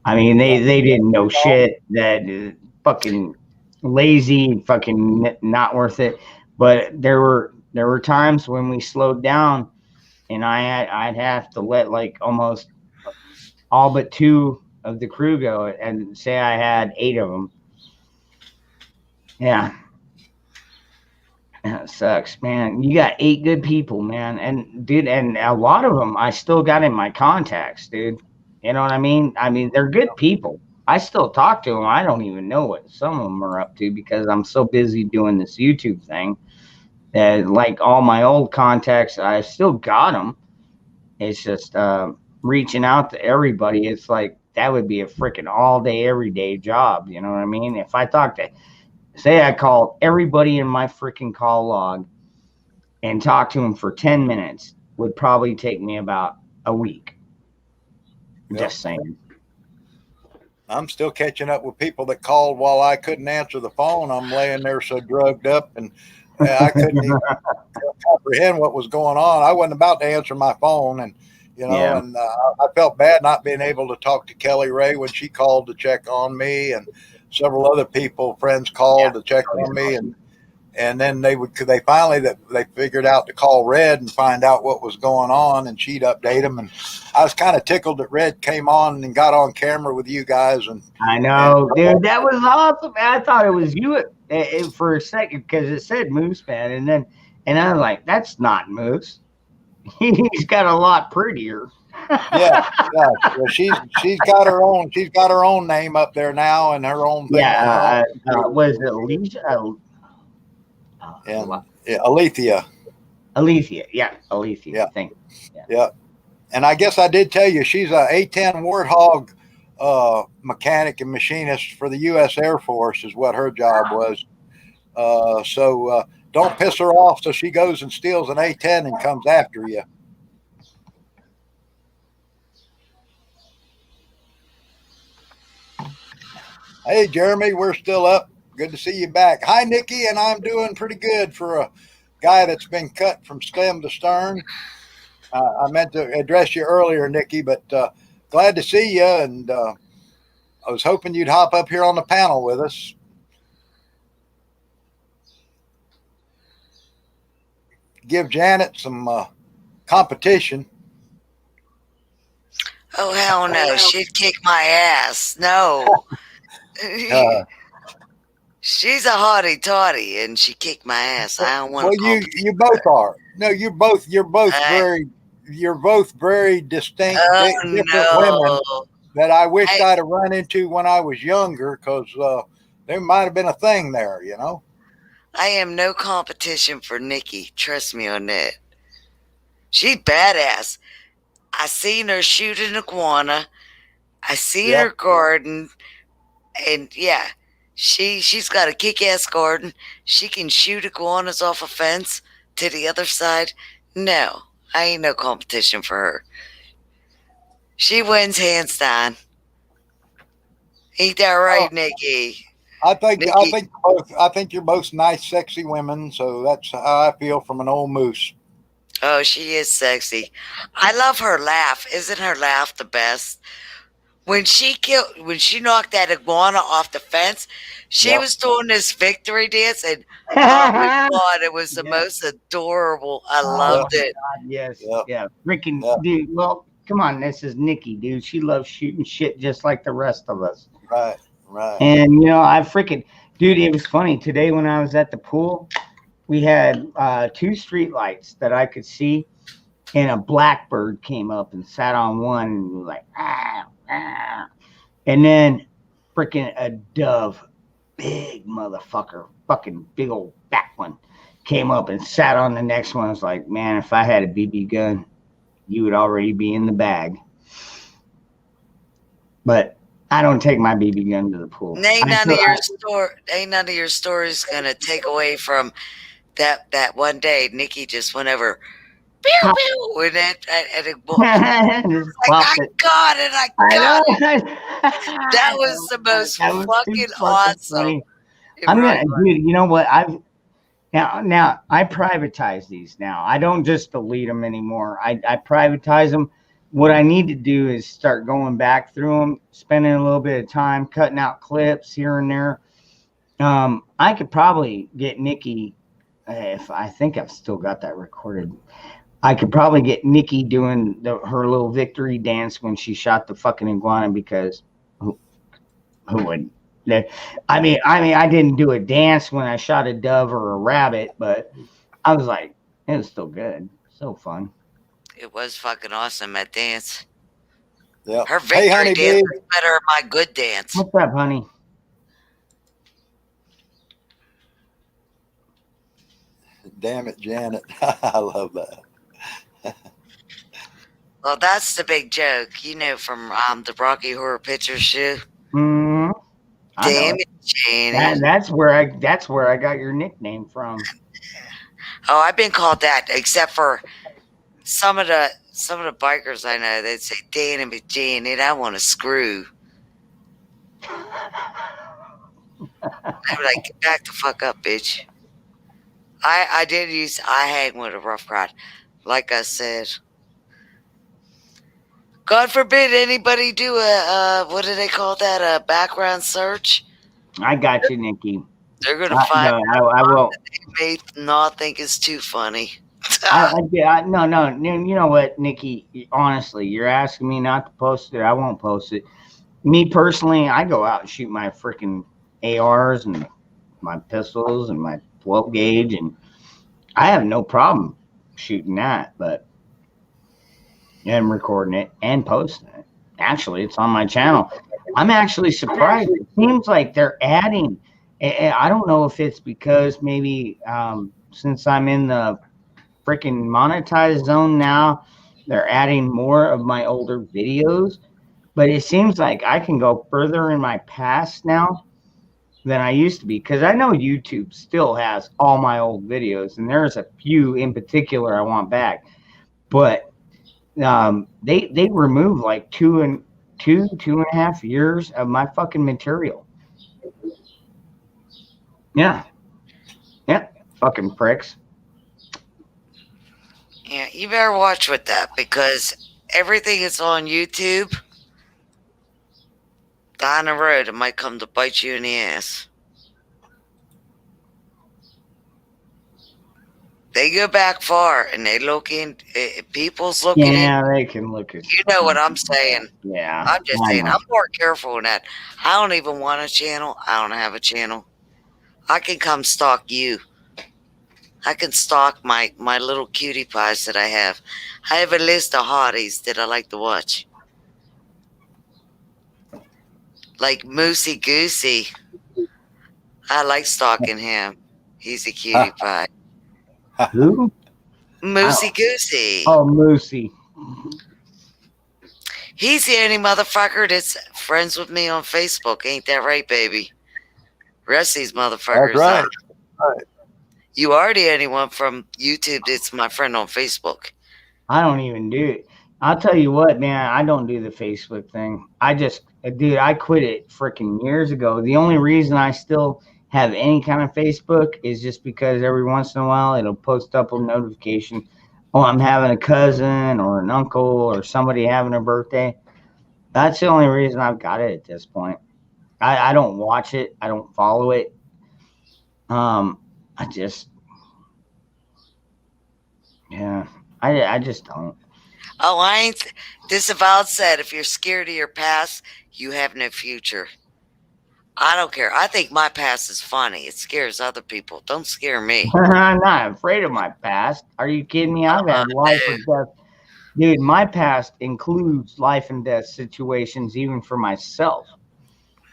I mean, they didn't know shit. That fucking lazy, fucking not worth it. But there were times when we slowed down, and I'd have to let like almost all but 2 of the crew go, and say I had 8 of them. Yeah. That sucks, man. You got 8 good people, man. And dude, and a lot of them I still got in my contacts, dude. You know what I mean? I mean, they're good people. I still talk to them. I don't even know what some of them are up to, because I'm so busy doing this YouTube thing. Like all my old contacts, I still got them. It's just reaching out to everybody. It's like, that would be a freaking all day, every day job. You know what I mean? If I talk to, say I called everybody in my freaking call log and talked to them for 10 minutes, would probably take me about a week. Just saying. I'm still catching up with people that called while I couldn't answer the phone. I'm laying there so drugged up, and I couldn't even comprehend what was going on. I wasn't about to answer my phone, and you know, Yeah. and I felt bad not being able to talk to Kelly Ray when she called to check on me, and several other people, friends called to check on me, and then they figured out to call Red and find out what was going on, and she'd update them. And I was kind of tickled that Red came on and got on camera with you guys. And I know, dude, that was awesome. I thought it was you for a second because it said Moose Man, and I'm like, that's not Moose. He's got a lot prettier. yeah. Well, she's got her own name up there now and her own thing. Yeah, was it Alicia? Alethea. Alethea, yeah, Alethea. Yeah. Thank you. Yeah. And I guess I did tell you she's a A-10 Warthog mechanic and machinist for the U.S. Air Force is what her job was. So don't piss her off so she goes and steals an A-10 and comes after you. Hey, Jeremy, we're still up. Good to see you back. Hi, Nikki, and I'm doing pretty good for a guy that's been cut from stem to stern. I meant to address you earlier, Nikki, but glad to see you, and I was hoping you'd hop up here on the panel with us. Give Janet some competition. Oh, hell no. She'd kick my ass. No. She's a hottie toddy, and she kicked my ass. I don't want to. Well, you both are. No, you're both very distinct, different women that I wished I'd have run into when I was younger, because there might have been a thing there, you know. I am no competition for Nikki. Trust me on that. She's badass. I seen her shoot an iguana. I seen her garden, and yeah, she's got a kick-ass garden. She can shoot iguanas off a fence to the other side. No, I ain't no competition for her. She wins hands down. Ain't that right, Nikki? I think you're both nice, sexy women. So that's how I feel from an old moose. Oh, she is sexy. I love her laugh. Isn't her laugh the best? When she knocked that iguana off the fence, she was doing this victory dance, and oh my God, it was the most adorable. I loved it. God, yes, yeah. Freaking dude. Well, come on, this is Nikki, dude. She loves shooting shit just like the rest of us. Right. And you know, dude, it was funny today when I was at the pool. We had 2 street lights that I could see, and a blackbird came up and sat on one, and we were like, and then freaking a dove, big motherfucker, fucking big old fat one, came up and sat on the next one. I was like, man, if I had a BB gun, you would already be in the bag. But I don't take my BB gun to the pool. Ain't none of your stories gonna take away from that one day Nikki just went over, pew pew, and it I got it. That was the most fucking awesome. I'm gonna, dude. You know what? Now I privatize these. Now I don't just delete them anymore. I privatize them. What I need to do is start going back through them, spending a little bit of time cutting out clips here and there. I could probably get Nikki, if I think I've still got that recorded. I could probably get Nikki doing her little victory dance when she shot the fucking iguana, because who would? I mean, I didn't do a dance when I shot a dove or a rabbit, but I was like, it was still good, so fun. It was fucking awesome, that dance. Yeah. Her victory dance is better than my good dance. What's up, honey? Damn it, Janet. I love that. Well, that's the big joke, you know, from the Rocky Horror Picture Show. Mm-hmm. Damn it, Janet. That's where I got your nickname from. Oh, I've been called that, except for some of the bikers I know. They'd say, "Damn it, Janet, I want to screw." I'd be like, "Back the fuck up, bitch." I hang with a rough crowd, like I said. God forbid anybody do a what do they call that? A background search. I got you, Nikki. They're gonna find No, I won't. they may not think it's too funny. No. You know what, Nikki? Honestly, you're asking me not to post it. I won't post it. Me personally, I go out and shoot my freaking ARs and my pistols and my 12 gauge, and I have no problem shooting that, but and recording it and posting it. Actually, it's on my channel. I'm actually surprised. It seems like they're adding. I don't know if it's because maybe since I'm in the freaking monetized zone now, they're adding more of my older videos. But it seems like I can go further in my past now than I used to be, because I know YouTube still has all my old videos, and there's a few in particular I want back. But they remove like two and a half years of my fucking material. Yeah, fucking pricks. Yeah, you better watch with that, because everything is on YouTube. Down the road, it might come to bite you in the ass. They go back far, and they look in. People's looking in. Yeah, they can look at. You know what I'm saying? Yeah, I'm just saying. I'm more careful in that. I don't even want a channel. I don't have a channel. I can come stalk you. I can stalk my little cutie pies that I have. I have a list of hotties that I like to watch. Like Moosey Goosey. I like stalking him. He's a cutie pie. Who? Moosey Goosey. Oh, Moosey. He's the only motherfucker that's friends with me on Facebook. Ain't that right, baby? Rest of these motherfuckers. That's right. You are the only one from YouTube that's my friend on Facebook. I don't even do it. I'll tell you what, man, I don't do the Facebook thing. I quit it freaking years ago. The only reason I still have any kind of Facebook is just because every once in a while it'll post up a notification. Oh, I'm having a cousin or an uncle or somebody having a birthday. That's the only reason I've got it at this point. I don't watch it. I don't follow it. I just don't. Oh, I ain't. Disavowed said, if you're scared of your past, you have no future. I don't care. I think my past is funny. It scares other people. Don't scare me. I'm not afraid of my past. Are you kidding me? I've had life or death. Dude, my past includes life and death situations, even for myself.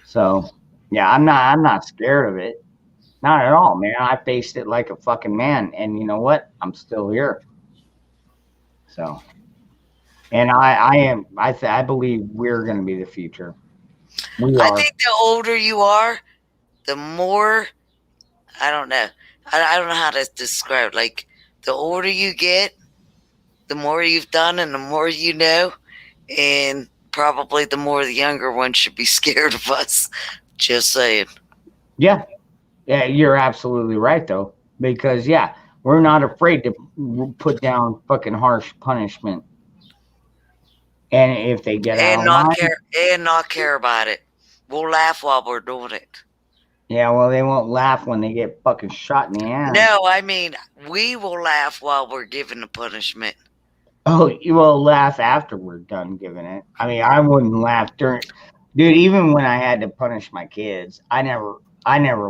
So, yeah, I'm not scared of it. Not at all, man. I faced it like a fucking man. And you know what? I'm still here. So, and I believe we're going to be the future. I think the older you are, the more, I don't know. I don't know how to describe. Like, the older you get, the more you've done and the more you know. And probably the more the younger ones should be scared of us. Just saying. Yeah, you're absolutely right, though. Because, yeah, we're not afraid to put down fucking harsh punishment. And if they get out of line, not care about it. We'll laugh while we're doing it. Yeah, well, they won't laugh when they get fucking shot in the ass. No, I mean, we will laugh while we're giving the punishment. Oh, you will laugh after we're done giving it. I mean, I wouldn't laugh during. Dude, even when I had to punish my kids, I never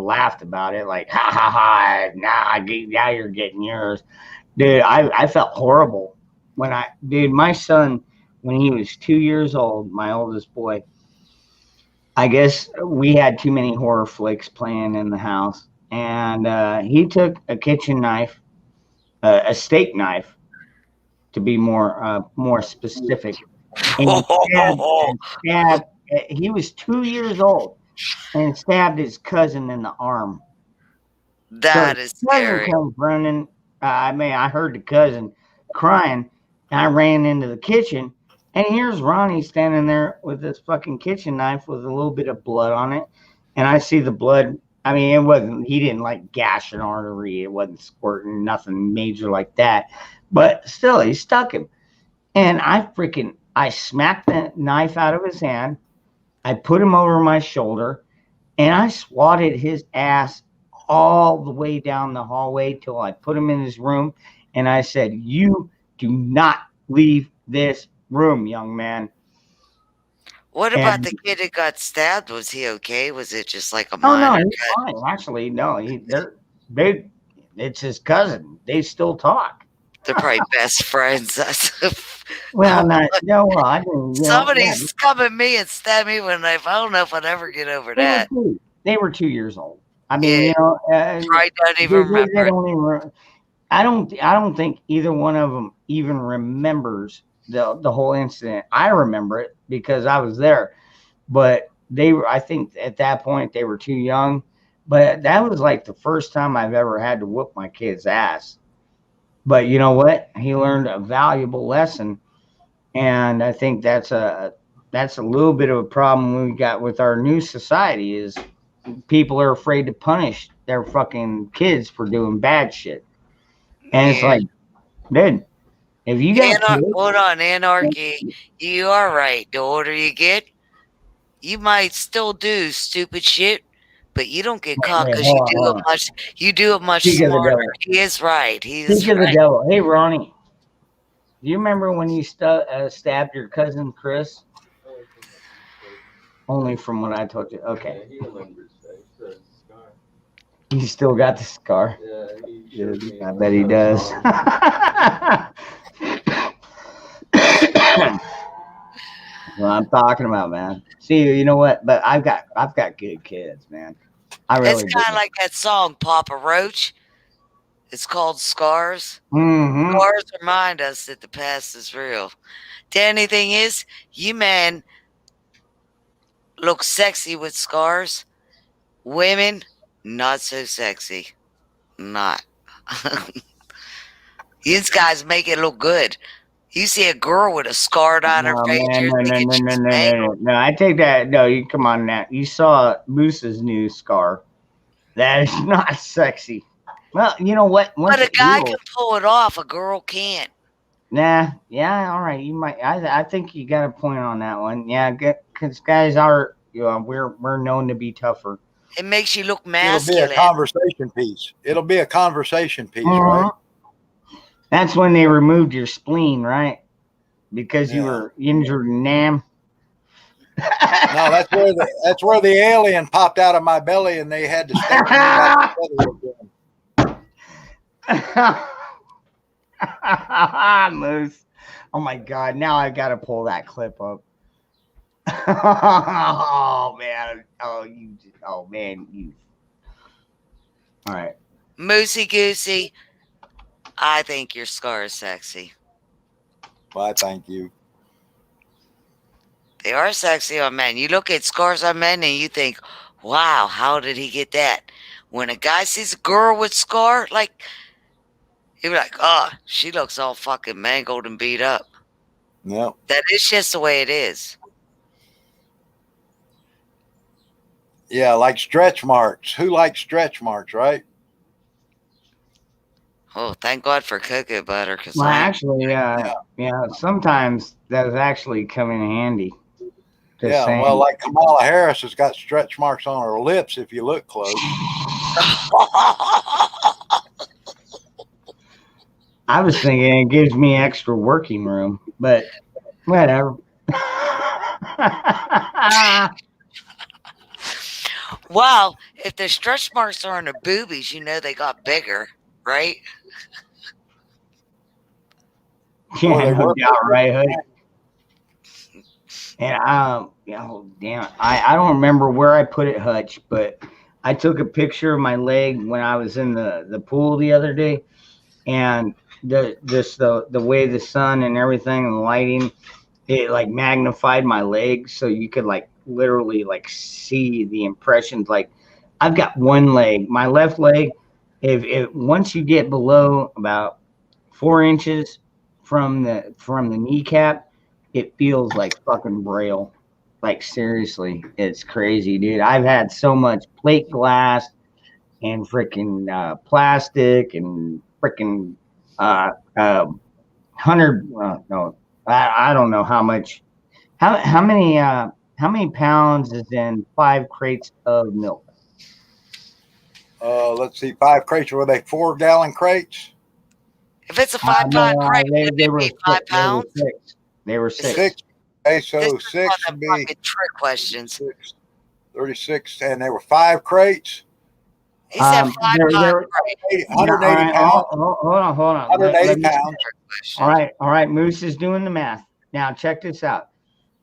laughed about it. Like, ha ha ha! Now you're getting yours, dude. I felt horrible dude. My son, when he was 2 years old, my oldest boy, I guess we had too many horror flicks playing in the house, and he took a kitchen knife, a steak knife, to be more specific, and stabbed. He was 2 years old and stabbed his cousin in the arm. That is scary. Comes running. I heard the cousin crying, and I ran into the kitchen. And here's Ronnie standing there with this fucking kitchen knife with a little bit of blood on it. And I see the blood. I mean, he didn't like gash an artery. It wasn't squirting, nothing major like that. But still, he stuck him. And I I smacked the knife out of his hand. I put him over my shoulder, and I swatted his ass all the way down the hallway till I put him in his room. And I said, "You do not leave this room, young man." What And about the kid that got stabbed? Was he okay? Was it just like a oh no, minor he's cut? fine. Actually, no, it's his cousin. They still talk. They're probably best friends. Well, well, I didn't. Somebody's come at me and stabbed me with a knife. I don't know if I'd ever get over that. They were 2 years old. I mean, Yeah. Probably don't even remember it. I don't think either one of them even remembers the whole incident. I remember it because I was there, but I think at that point they were too young. But that was like the first time I've ever had to whoop my kid's ass. But you know what? He learned a valuable lesson, and I think that's a little bit of a problem we got with our new society is people are afraid to punish their fucking kids for doing bad shit. And it's like, dude, if you got hold on, anarchy. You are right. The older you get, you might still do stupid shit, but you don't get caught because you do it much smarter. He is right. He is Speak of right. the devil. Hey, Ronnie, do you remember when you stabbed your cousin Chris? Only from what I told you. Okay. He still got the scar. Yeah, I bet he does. Well, I'm talking about, man. See, you know what? But I've got good kids, man. It's kind of like that song, Papa Roach. It's called Scars. Mm-hmm. Scars remind us that the past is real. The only thing is, you men look sexy with scars. Women, not so sexy. Not. These guys make it look good. You see a girl with a scar on her face, No, I take that. No, you come on now. You saw Moose's new scar. That is not sexy. Well, you know what? But a guy can pull it off. A girl can't. Nah, yeah, all right. You might. I think you got a point on that one. Yeah, because guys are, we're known to be tougher. It makes you look masculine. It'll be a conversation piece. It'll be a conversation piece, right? That's when they removed your spleen, right? Because you were injured in Nam. No, that's where the alien popped out of my belly, and they had to stick me back. Moose. Oh my God! Now I got to pull that clip up. Oh man! Oh man! All right. Moosey Goosey. I think your scar is sexy. Why, thank you. They are sexy on men. You look at scars on men and you think, wow, how did he get that? When a guy sees a girl with scar, like, he'll be like, oh, she looks all fucking mangled and beat up. No. That is just the way it is. Yeah, like stretch marks. Who likes stretch marks, right? Oh, thank God for cocoa butter. Well, actually, yeah, sometimes that actually come in handy. Yeah, well, like Kamala Harris has got stretch marks on her lips if you look close. I was thinking it gives me extra working room, but whatever. Wow, if the stretch marks are on the boobies, you know they got bigger, right? Yeah, no doubt, right, Hood? And damn, I don't remember where I put it, Hutch, but I took a picture of my leg when I was in the pool the other day, and the way the sun and everything and the lighting, it like magnified my leg so you could like literally like see the impressions. Like I've got one leg, my left leg. If once you get below about 4 inches from the kneecap, it feels like fucking braille. Like seriously, it's crazy, dude. I've had so much plate glass and freaking plastic and freaking I don't know how much. How many pounds is in 5 crates of milk? Let's see, 5 crates. Were they 4-gallon crates? If it's a 5-pound crate, wouldn't They it were be 5 pounds? six. They were Is six. this, 6. Okay, this so is one 6 of would them be fucking trick questions. 36, and they were 5 crates. He said 5 pound They're crate. 180 right, pounds. hold on. 180 Let me. pounds. All right. Moose is doing the math. Now check this out.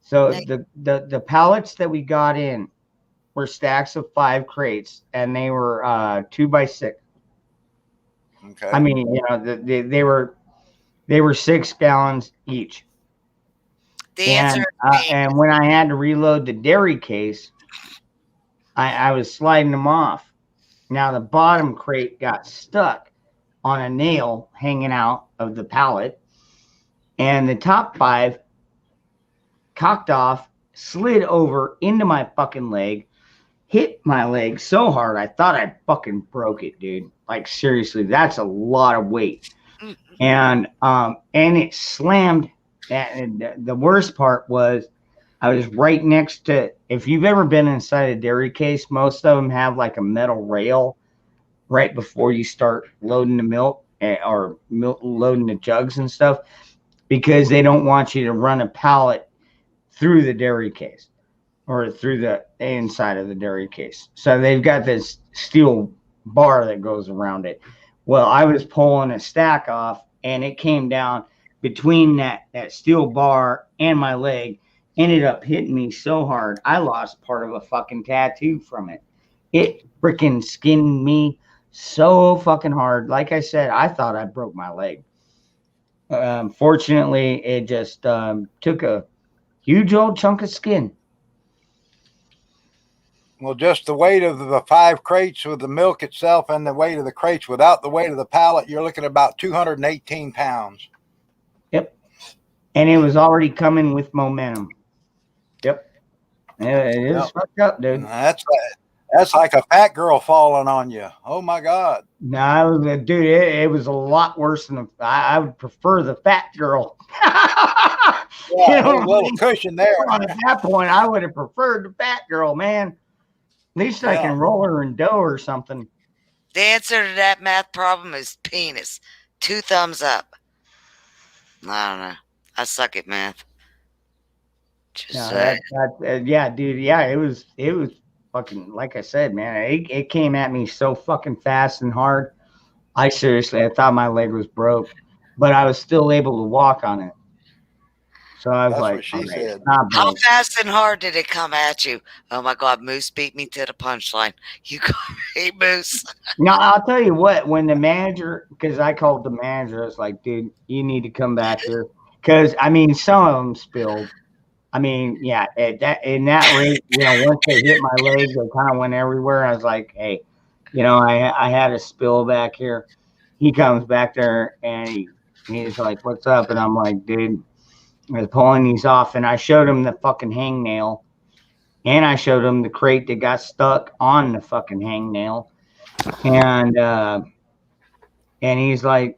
So the pallets that we got in were stacks of 5 crates, and they were 2x6. Okay. I mean, they were 6 gallons each. The answer And when I had to reload the dairy case, I was sliding them off. Now the bottom crate got stuck on a nail hanging out of the pallet, and the top 5 cocked off, slid over into my fucking leg, hit my leg so hard I thought I fucking broke it, dude. Like seriously, that's a lot of weight. And it slammed. And the worst part was I was right next to, if you've ever been inside a dairy case, most of them have like a metal rail right before you start loading the milk or loading the jugs and stuff, because they don't want you to run a pallet through the dairy case or through the inside of the dairy case. So they've got this steel bar that goes around it. Well, I was pulling a stack off, and it came down between that steel bar and my leg, ended up hitting me so hard I lost part of a fucking tattoo from it. It freaking skinned me so fucking hard. Like I said, I thought I broke my leg. Fortunately, it just took a huge old chunk of skin. Well, just the weight of the 5 crates with the milk itself and the weight of the crates without the weight of the pallet, you're looking at about 218 pounds. Yep. And it was already coming with momentum. Yep. It is fucked up, dude. That's like a fat girl falling on you. Oh my God. No, dude, it was a lot worse than I would prefer the fat girl. Yeah, a little cushion there. At that point, I would have preferred the fat girl, man. At least I can roll her in dough or something. The answer to that math problem is penis. 2 thumbs up. I don't know. I suck at math. Just yeah, dude. Yeah, it was fucking, like I said, man. It came at me so fucking fast and hard. I thought my leg was broke, but I was still able to walk on it. So I was That's like, what she said. How fast and hard did it come at you? Oh my God, Moose beat me to the punchline. You got me, Moose. Now, I'll tell you what, when the manager, because I called the manager, I was like, dude, you need to come back here. Because, I mean, some of them spilled. I mean, yeah, in that rate, once they hit my leg, they kind of went everywhere. I was like, hey, I had a spill back here. He comes back there, and he's like, what's up? And I'm like, dude, I was pulling these off, and I showed him the fucking hangnail, and I showed him the crate that got stuck on the fucking hangnail, and he's like,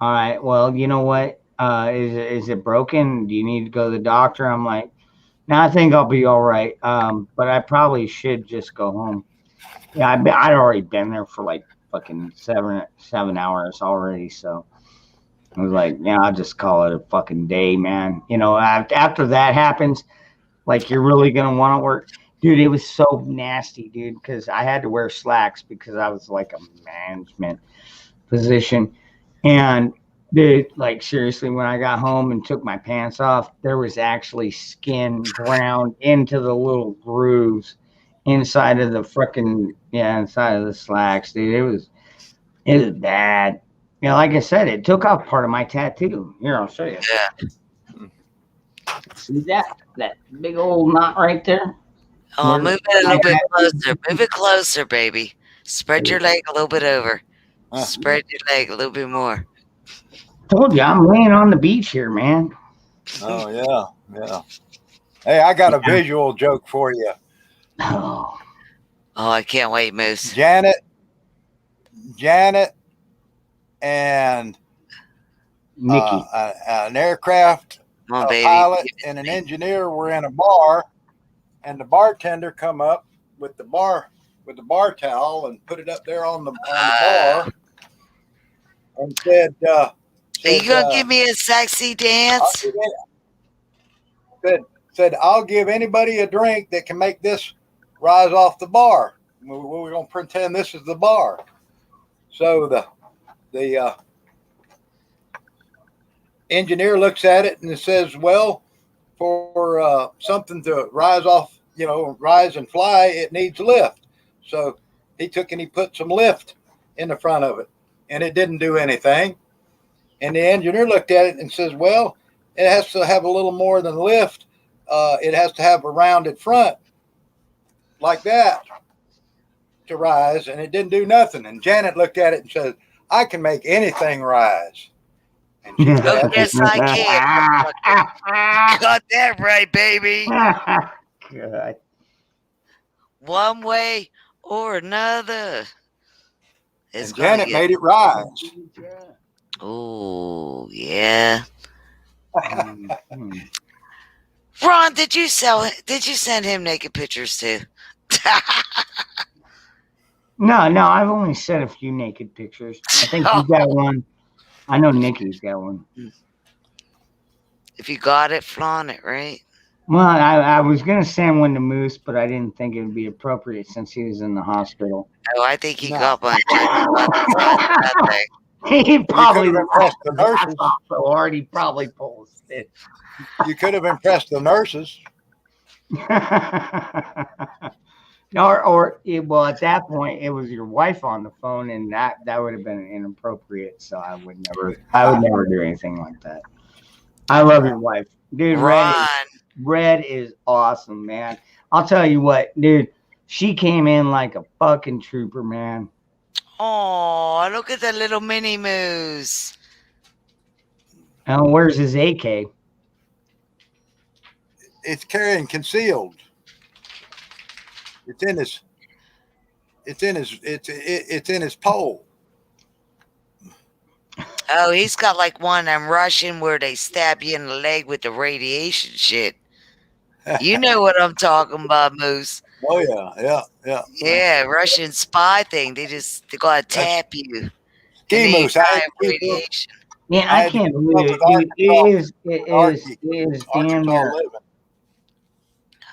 all right, well, you know what? Is it broken? Do you need to go to the doctor? I'm like, no, I think I'll be all right. But I probably should just go home. Yeah, I'd already been there for like fucking seven hours already, so. I was like, yeah, I'll just call it a fucking day, man. After that happens, like, you're really going to want to work. Dude, it was so nasty, dude, because I had to wear slacks because I was like a management position. And, dude, like, seriously, when I got home and took my pants off, there was actually skin ground into the little grooves inside of the frickin', inside of the slacks, dude. It was bad. Like I said, it took off part of my tattoo. Here, I'll show you. Yeah. See that big old knot right there? Oh, move it a little bit closer. Move it closer, baby. Spread your leg a little bit over. Spread your leg a little bit more. Told you, I'm laying on the beach here, man. Oh, yeah. Hey, I got a visual joke for you. Oh, I can't wait, Moose. Janet and Nikki. An aircraft Come on, a baby. pilot and an engineer were in a bar, and the bartender come up with the bar towel and put it up there on the bar and said, Are you gonna give me a sexy dance? said, I'll give anybody a drink that can make this rise off the bar. We're going to pretend this is the bar. So the engineer looks at it and says, well, for something to rise off, rise and fly, it needs lift. So he took and he put some lift in the front of it, and it didn't do anything. And the engineer looked at it and says, well, it has to have a little more than lift. It has to have a rounded front like that to rise, and it didn't do nothing. And Janet looked at it and said, I can make anything rise. And she said, Oh, yes, I can. Got that right, baby. God. One way or another. It's and Janet made it rise. Oh, yeah. Ron, did you send him naked pictures too? No, I've only sent a few naked pictures. I think you got one. I know Nikki's got one. If you got it, flaunt it, right? Well, I was going to send one to Moose, but I didn't think it would be appropriate since he was in the hospital. Oh, I think he got one. He probably impressed the nurses. So hard he probably pulled it. You could have impressed the nurses. Well, at that point, it was your wife on the phone, and that would have been inappropriate. So I would never do anything like that. I love your wife, dude. Red is awesome, man. I'll tell you what, dude. She came in like a fucking trooper, man. Oh, look at that little mini moose. And where's his AK? It's carrying concealed. It's in his pole. Oh, he's got like one of them Russian where they stab you in the leg with the radiation shit. You know what I'm talking about, Moose. Oh yeah. Yeah, Russian spy thing. They gotta tap you. Ski Moose. Radiation. Yeah, I can't believe it. Dude, it is damn near.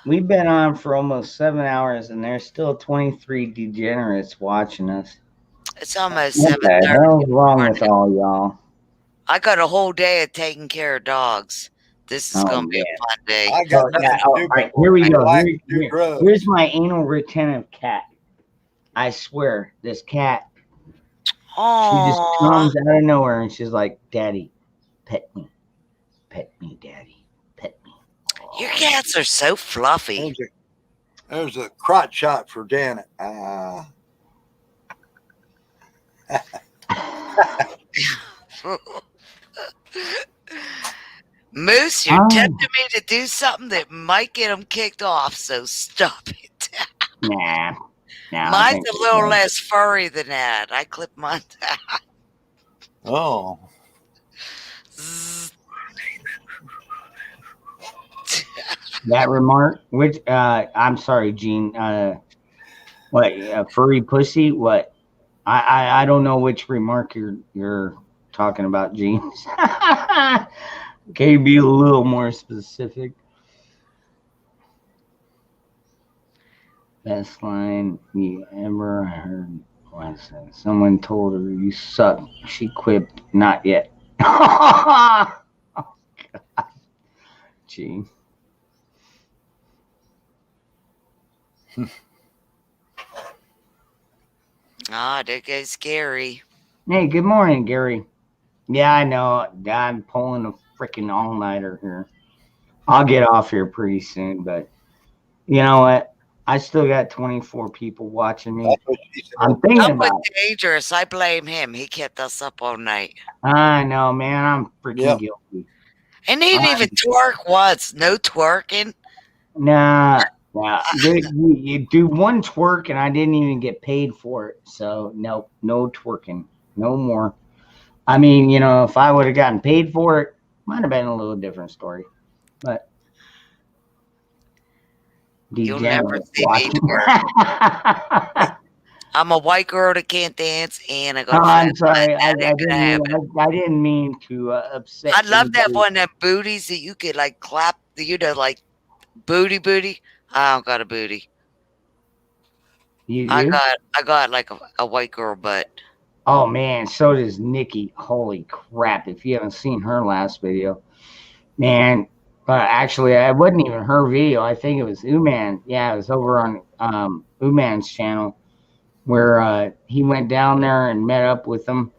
We've been on for almost 7 hours, and there's still 23 degenerates watching us. It's almost What the 7:30. hell's wrong with all y'all? I got a whole day of taking care of dogs. This is gonna be a fun day. I got all right, here we go. Here's my anal retentive cat. I swear, this cat. She just comes out of nowhere and she's like, "Daddy, pet me, Daddy, pet me." Your cats are so fluffy. There's a crotch shot for Janet. Moose, you're tempting me to do something that might get them kicked off, so stop it. Nah. Mine's a little less furry than that. I clip mine down. Oh. That remark, which I'm sorry, Gene. What furry pussy? What? I don't know which remark you're talking about, Gene. Can you be a little more specific? Best line you ever heard was someone told her you suck. She quipped, "Not yet." Oh, God. Gene. There goes Gary. Hey, good morning, Gary. Yeah, I know. I'm pulling a freaking all-nighter here. I'll get off here pretty soon, but you know what? I still got 24 people watching me. I'm thinking about it. Dangerous. I blame him. He kept us up all night. I know, man. I'm freaking guilty. And he didn't even twerk once. No twerking. Nah. You do one twerk, and I didn't even get paid for it. So, no twerking. No more. I mean, if I would have gotten paid for it, Might have been a little different story, but You'll never degenerate see me watching. twerk. I'm a white girl that can't dance, and I got Oh, a flat I'm sorry. butt. That ain't gonna happen. I didn't mean to upset I love that anybody. one, that booties that you could like clap, like booty. I don't got a booty. You do? I got like a white girl butt. Oh man, so does Nikki. Holy crap! If you haven't seen her last video, man. Actually, it wasn't even her video. I think it was Uman. Yeah, it was over on Uman's channel where he went down there and met up with them,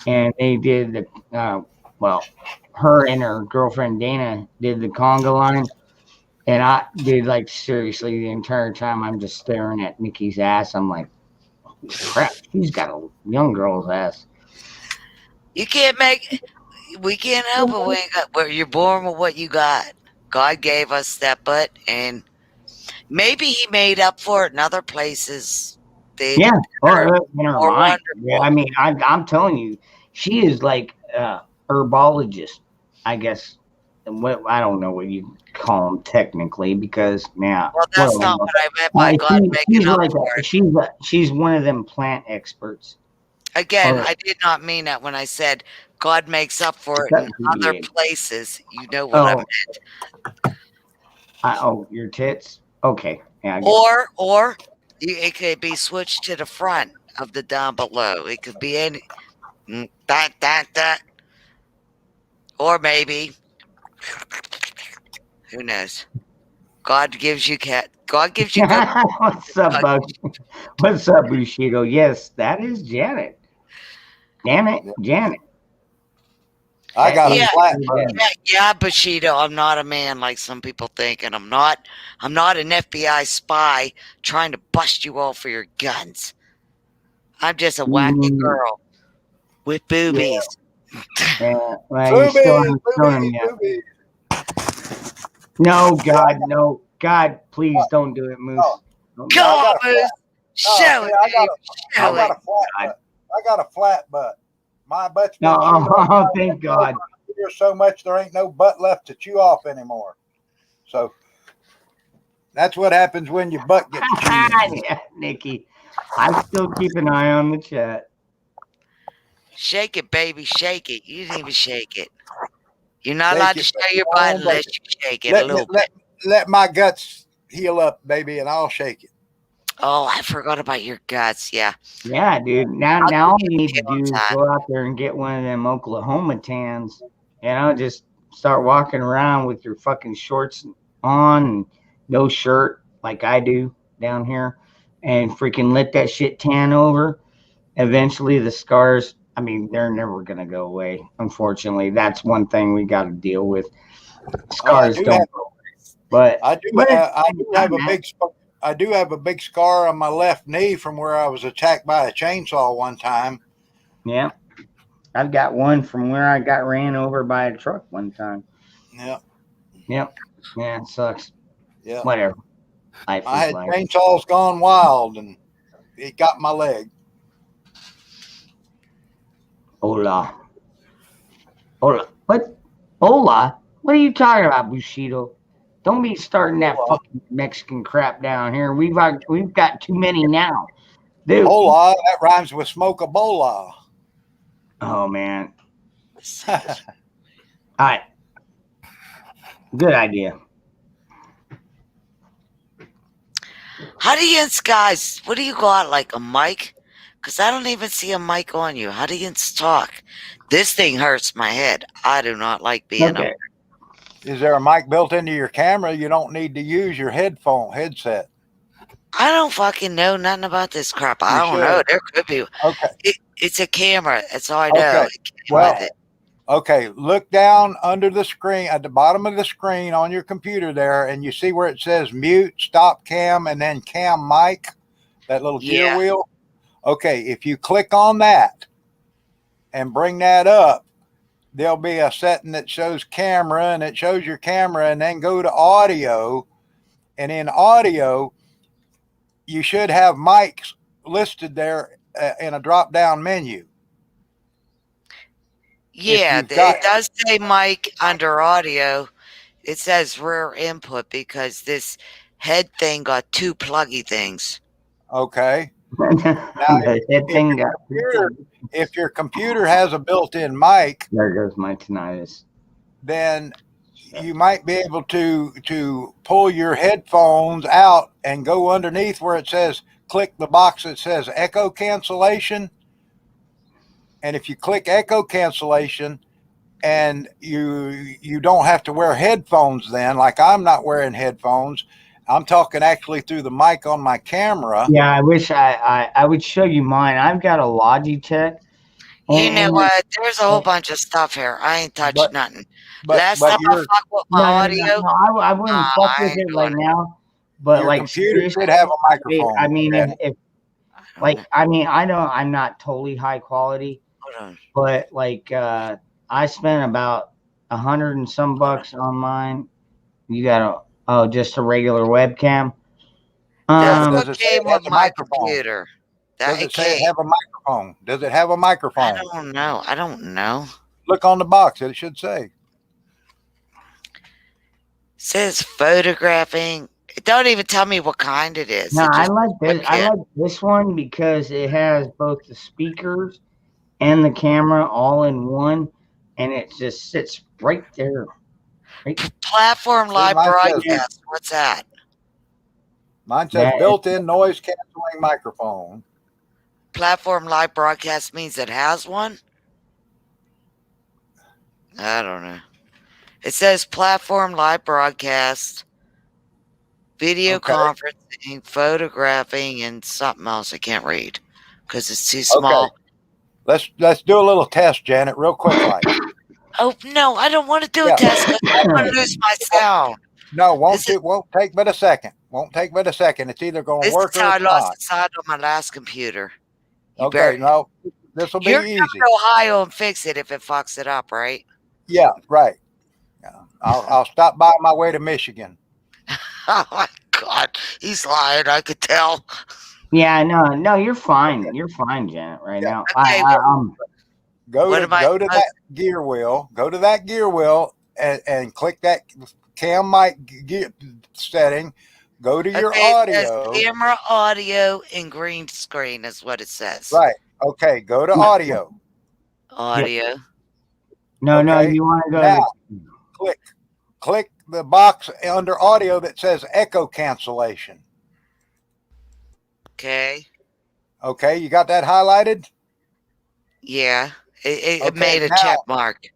and they did the well, her and her girlfriend Dana did the conga line, and I did like seriously the entire time. I'm just staring at Nikki's ass. I'm like, holy crap, she's got a young girl's ass. You can't make. We can't help it. We ain't got. Where you're born with what you got. God gave us that butt, and maybe He made up for it in other places. Yeah, or in her more mind. Yeah, wonderful. I mean, I'm telling you, she is like herbologist, I guess. And what I don't know what you call them technically, because now, Well, that's not what I meant by God making up for it. she's one of them plant experts. Again, Or I did not mean that when I said God makes up for it in other places. You know what I meant. Your tits. Okay, yeah. I get Or it could be switched to the front of the down below. It could be any that. Or maybe, who knows? God gives you cat. God gives you good. What's up, Bug? What's up, Bushido? Yes, that is Janet. Damn it, Janet. I got a flat butt. Yeah, Bushido. I'm not a man like some people think, and I'm not an FBI spy trying to bust you all for your guns. I'm just a wacky girl with boobies. Yeah, well, you still haven't shown him yet. No, God, no. God, please don't do it, Moose. Come on, Moose. Show it, baby. Show it. I got a flat butt. My butt's been oh, thank God. Here so much there ain't no butt left to chew off anymore. So that's what happens when your butt gets chewed. Yeah, Nikki. I still keep an eye on the chat. Shake it, baby. Shake it. You didn't even shake it. You're not allowed to show your butt unless you shake it a little bit. Let my guts heal up, baby, and I'll shake it. Oh, I forgot about your guts. Yeah. Yeah, dude. Now all you need to do is go out there and get one of them Oklahoma tans. Just start walking around with your fucking shorts on and no shirt like I do down here, and freaking let that shit tan over. Eventually, the scars. I mean, they're never gonna go away. Unfortunately, that's one thing we got to deal with. Scars don't go away. But I do have a big scar on my left knee from where I was attacked by a chainsaw one time. Yeah, I've got one from where I got ran over by a truck one time. Yep. Yeah, it sucks. Yeah. Whatever. I had chainsaws gone wild, and it got my leg. Hola. What? Hola? What are you talking about, Bushido? Don't be starting that fucking Mexican crap down here. We've got too many now. Dude. Hola, that rhymes with smoke-a-bola. Oh, man. All right. Good idea. Guys, what do you got, like a mic? Because I don't even see a mic on you. How do you talk? This thing hurts my head. I do not like being up. Is there a mic built into your camera? You don't need to use your headset. I don't fucking know nothing about this crap. I don't know. There could be. Okay. It's a camera. That's all I know. Okay. Okay. Look down under the screen at the bottom of the screen on your computer there, and you see where it says mute, stop cam, and then cam mic, that little gear wheel. Okay. If you click on that and bring that up, there'll be a setting that shows camera, and it shows your camera, and then go to audio. And in audio, you should have mics listed there in a drop-down menu. Yeah, you've got it does say mic under audio. It says rear input because this head thing got two pluggy things. okay. Now, The head thing got if your computer has a built-in mic, there goes my tinnitus. then you might be able to pull your headphones out and go underneath where it says, click the box that says echo cancellation. And if you click echo cancellation, and you don't have to wear headphones then, like I'm not wearing headphones. I'm talking actually through the mic on my camera. Yeah, I wish I would show you mine. I've got a Logitech. You know what? There's a whole bunch of stuff here. I ain't touched nothing. Last time I fucked with my audio, I wouldn't fuck with it right now. But your like computer seriously, should have a microphone. I mean, Janet. if like I mean, I know I'm not totally high quality, but like I spent about $100 and some bucks on mine. You got just a regular webcam. That's Does what it say came it has with a my microphone? computer. Does it say it have a microphone? Does it have a microphone? I don't know. I don't know. Look on the box. It should say. Says photographing. It don't even tell me what kind it is. No, It I just like this. click I in. like this one because it has both the speakers and the camera all in one, and it just sits right there. Right. Platform live mine says- broadcast. What's that? Mine says built-in noise canceling microphone. Platform live broadcast means it has one? I don't know. It says platform live broadcast, video conferencing, photographing, and something else I can't read because it's too small. Okay. Let's do a little test, Janet, real quick, like. Oh no, I don't want to do a test because I'm gonna lose my sound. No, it won't take but a second. Won't take but a second. It's either going to This work is how or I it's lost not. the sound on my last computer. Okay, no, this will be You're easy. coming to Ohio and fix it if it fucks it up, right? Yeah, right. Yeah. I'll stop by my way to Michigan. Oh my God, he's lying. I could tell. Yeah, no, you're fine. You're fine, Janet. Right now, Okay, Go to that gear wheel. Go to that gear wheel and click that cam mic gear setting. Go to your audio. It says camera, audio, and green screen is what it says. Right. Okay. Go to audio. Audio. No, you want to go now. Click the box under audio that says echo cancellation. Okay. Okay, you got that highlighted? Yeah. It made a check mark.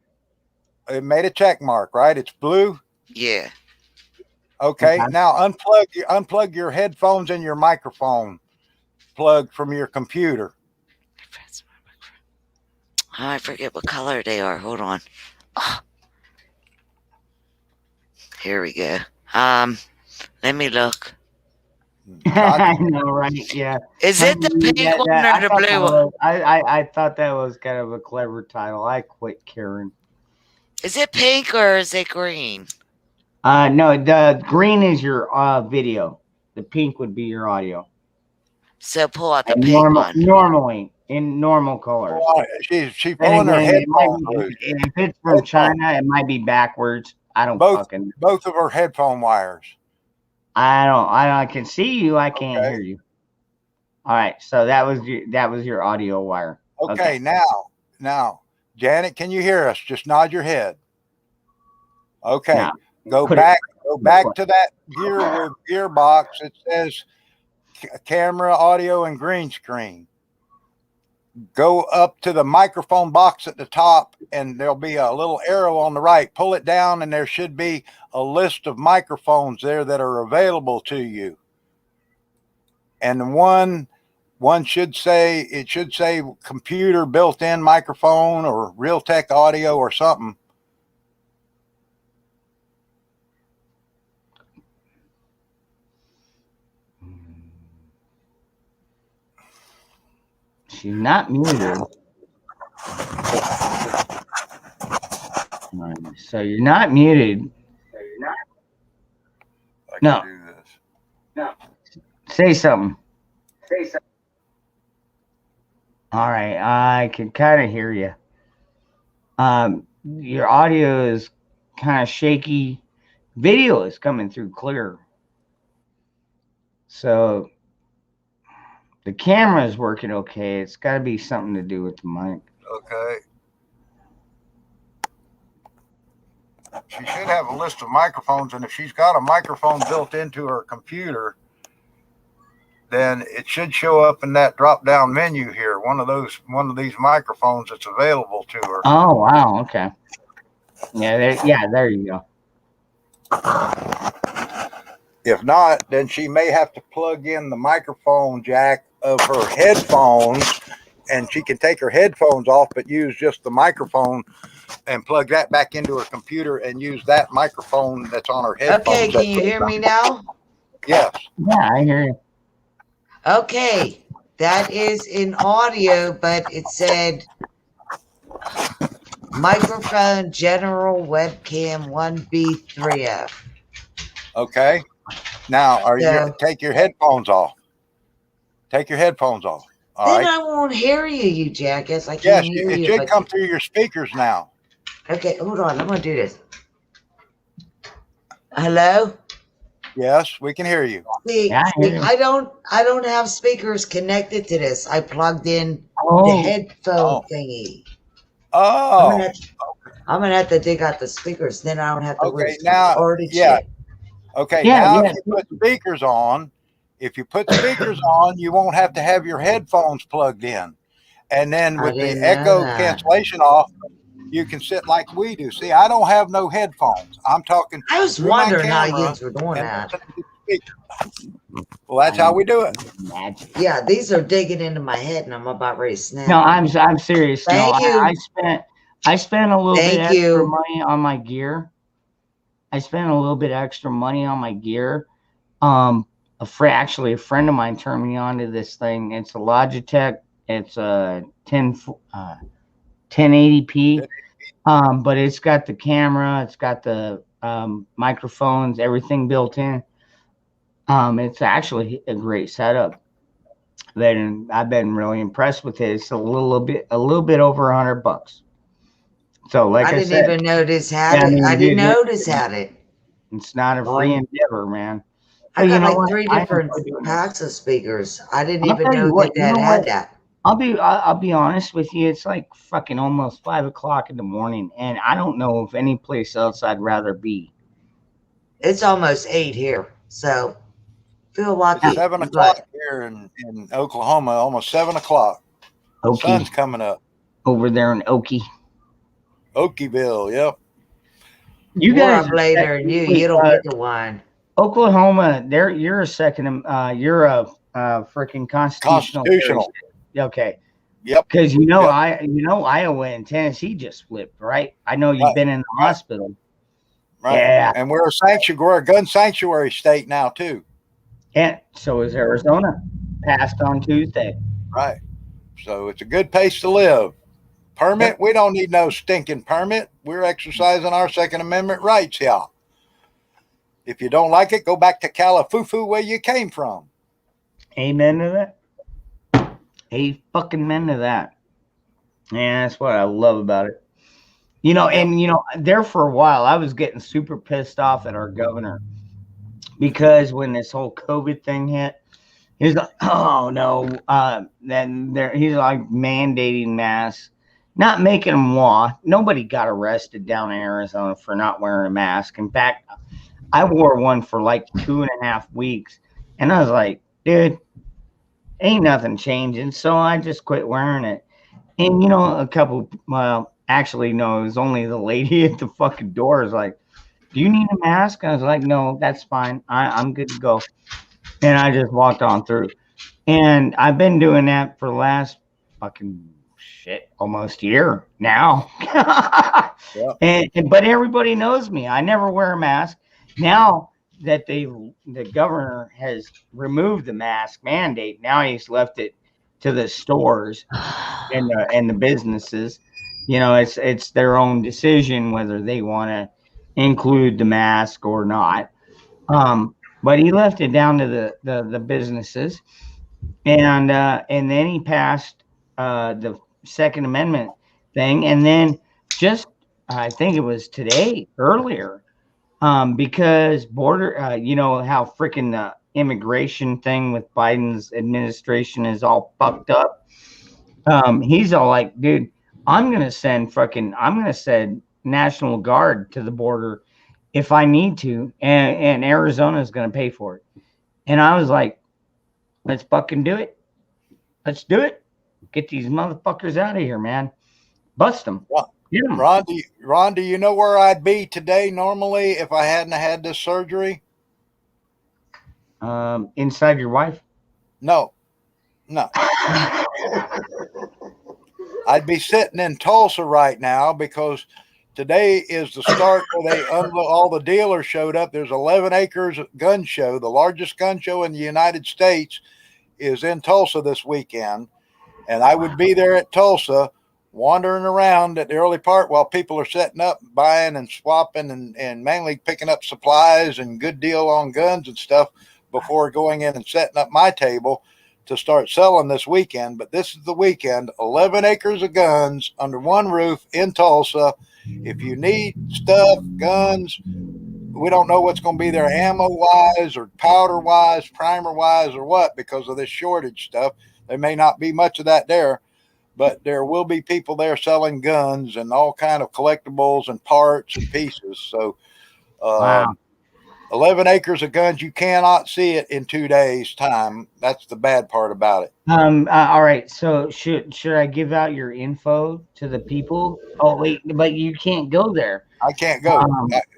It made a check mark, right? It's blue. Yeah. Okay. Now unplug your headphones and your microphone plug from your computer. Oh, I forget what color they are. Hold on. Oh. Here we go. Let me look. I know, right? Yeah. Is it the pink one or the blue one? I thought that was kind of a clever title. I quit caring. Is it pink or is it green? No, the green is your video. The pink would be your audio. So pull out the pink one. Normally, in normal colors. Oh, she's pulling her headphones. If it's from China, it might be backwards. I don't fucking. Both of her headphone wires. I can see you. I can't hear you. All right. So that was your audio wire. Okay. Now, Janet, can you hear us? Just nod your head. Okay. Now, go back to that gearbox. It says camera, audio, and green screen. Go up to the microphone box at the top, and there'll be a little arrow on the right. Pull it down, and there should be a list of microphones there that are available to you. And one should say computer built-in microphone or Realtek audio or something. She's not muted. So you're not muted. No. Say something. All right, I can kind of hear you. Your audio is kind of shaky. Video is coming through clear. So the camera is working okay. It's got to be something to do with the mic. Okay. She should have a list of microphones, and if she's got a microphone built into her computer, then it should show up in that drop-down menu here. One of these microphones that's available to her. Oh wow, okay. Yeah, there you go. If not, then she may have to plug in the microphone jack of her headphones, and she can take her headphones off, but use just the microphone and plug that back into her computer and use that microphone that's on her headphones. Okay, can you hear me now? Yes. Yeah, I hear you. Okay, that is in audio, but it said microphone general webcam 1B3F. Okay. Now, take your headphones off. Take your headphones off. All then right. I won't hear you, you jackass. I can't Yes, hear it you. should come through your speakers now. Okay, hold on. I'm gonna do this. Hello? Yes, we can hear you. See, Yeah, I hear you. I don't have speakers connected to this. I plugged in Oh. the headphone thingy. Oh. I'm gonna have to dig out the speakers. Then I don't have to Okay, now, shit. Okay, Yeah, now yeah. if you put speakers on, you won't have to have your headphones plugged in. And then I with the didn't know echo that. cancellation off, you can sit like we do. See, I don't have no headphones. I'm talking. I was through my wondering how camera you were doing and that. listening to the speakers. Well, that's how we do it. Yeah, these are digging into my head, and I'm about ready to snap. No, I'm serious. Thank you. I spent a little bit Thank extra you. money on my gear. I spent a little bit extra money on my gear. Actually, a friend of mine turned me on to this thing. It's a Logitech. It's a 1080p. But it's got the camera. It's got the microphones. Everything built in. It's actually a great setup. I've been really impressed with it. It's a little bit over $100. So, like I said, didn't even notice had it. I didn't notice had it. It's not a free endeavor, man. I But got you know like what? 3 I different enjoy doing it. packs of speakers. I didn't I'll even tell you know what, that you know had what? that. I'll be honest with you. It's like fucking almost 5 o'clock in the morning, and I don't know of any place else I'd rather be. It's almost 8 here, so feel lucky. It's 7 o'clock here in Oklahoma, almost 7 o'clock. The Okie. sun's coming up. Over there in Okie. Okieville, yep. You We're guys up later than you. You don't get the wine. Oklahoma, you're a second. You're a freaking constitutional. Okay. Yep. Because Iowa and Tennessee just flipped, right? I know you've been in the hospital. Right. Yeah. And we're a gun sanctuary state now too. And so is Arizona. Passed on Tuesday. Right. So it's a good place to live. Permit? We don't need no stinking permit. We're exercising our Second Amendment rights, y'all. If you don't like it, go back to Califufu where you came from. Amen to that. Amen to that. Yeah, that's what I love about it. There for a while, I was getting super pissed off at our governor because when this whole COVID thing hit, he's like, oh no, he's like mandating masks, not making them walk. Nobody got arrested down in Arizona for not wearing a mask. In fact, I wore one for like 2.5 weeks, and I was like, dude, ain't nothing changing. So I just quit wearing it. And it was only the lady at the fucking door is like, do you need a mask? I was like, no, that's fine. I'm good to go. And I just walked on through. And I've been doing that for the last almost year now. But everybody knows me. I never wear a mask. Now that the governor has removed the mask mandate, now he's left it to the stores and the businesses. It's their own decision whether they want to include the mask or not. But he left it down to the businesses, and then he passed the Second Amendment thing, and then just I think it was today earlier, because border, you know how freaking the immigration thing with Biden's administration is all fucked up. He's all like, dude, I'm gonna send National Guard to the border if I need to, and Arizona's gonna pay for it. And I was like, let's fucking do it. Let's do it. Get these motherfuckers out of here, man. Bust them. Get 'em. Ron, do you know where I'd be today normally if I hadn't had this surgery? Inside your wife? No. I'd be sitting in Tulsa right now because today is the start where all the dealers showed up. There's 11 acres gun show. The largest gun show in the United States is in Tulsa this weekend. And I would be there at Tulsa wandering around at the early part while people are setting up, buying and swapping and mainly picking up supplies and good deal on guns and stuff before going in and setting up my table to start selling this weekend. But this is the weekend, 11 acres of guns under one roof in Tulsa. If you need stuff, guns, we don't know what's going to be there ammo wise or powder wise, primer wise or what, because of this shortage stuff. There may not be much of that there, but there will be people there selling guns and all kind of collectibles and parts and pieces. So, Wow. 11 acres of guns, you cannot see it in 2 days' time. That's the bad part about it. All right. So should I give out your info to the people? Oh wait, but you can't go there. I can't go.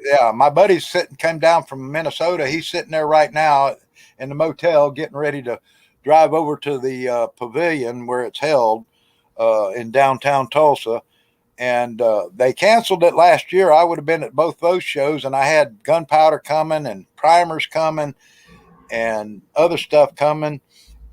Yeah, my buddy's came down from Minnesota. He's sitting there right now in the motel getting ready to drive over to the pavilion where it's held in downtown Tulsa. And they canceled it last year. I would have been at both those shows, and I had gunpowder coming and primers coming and other stuff coming.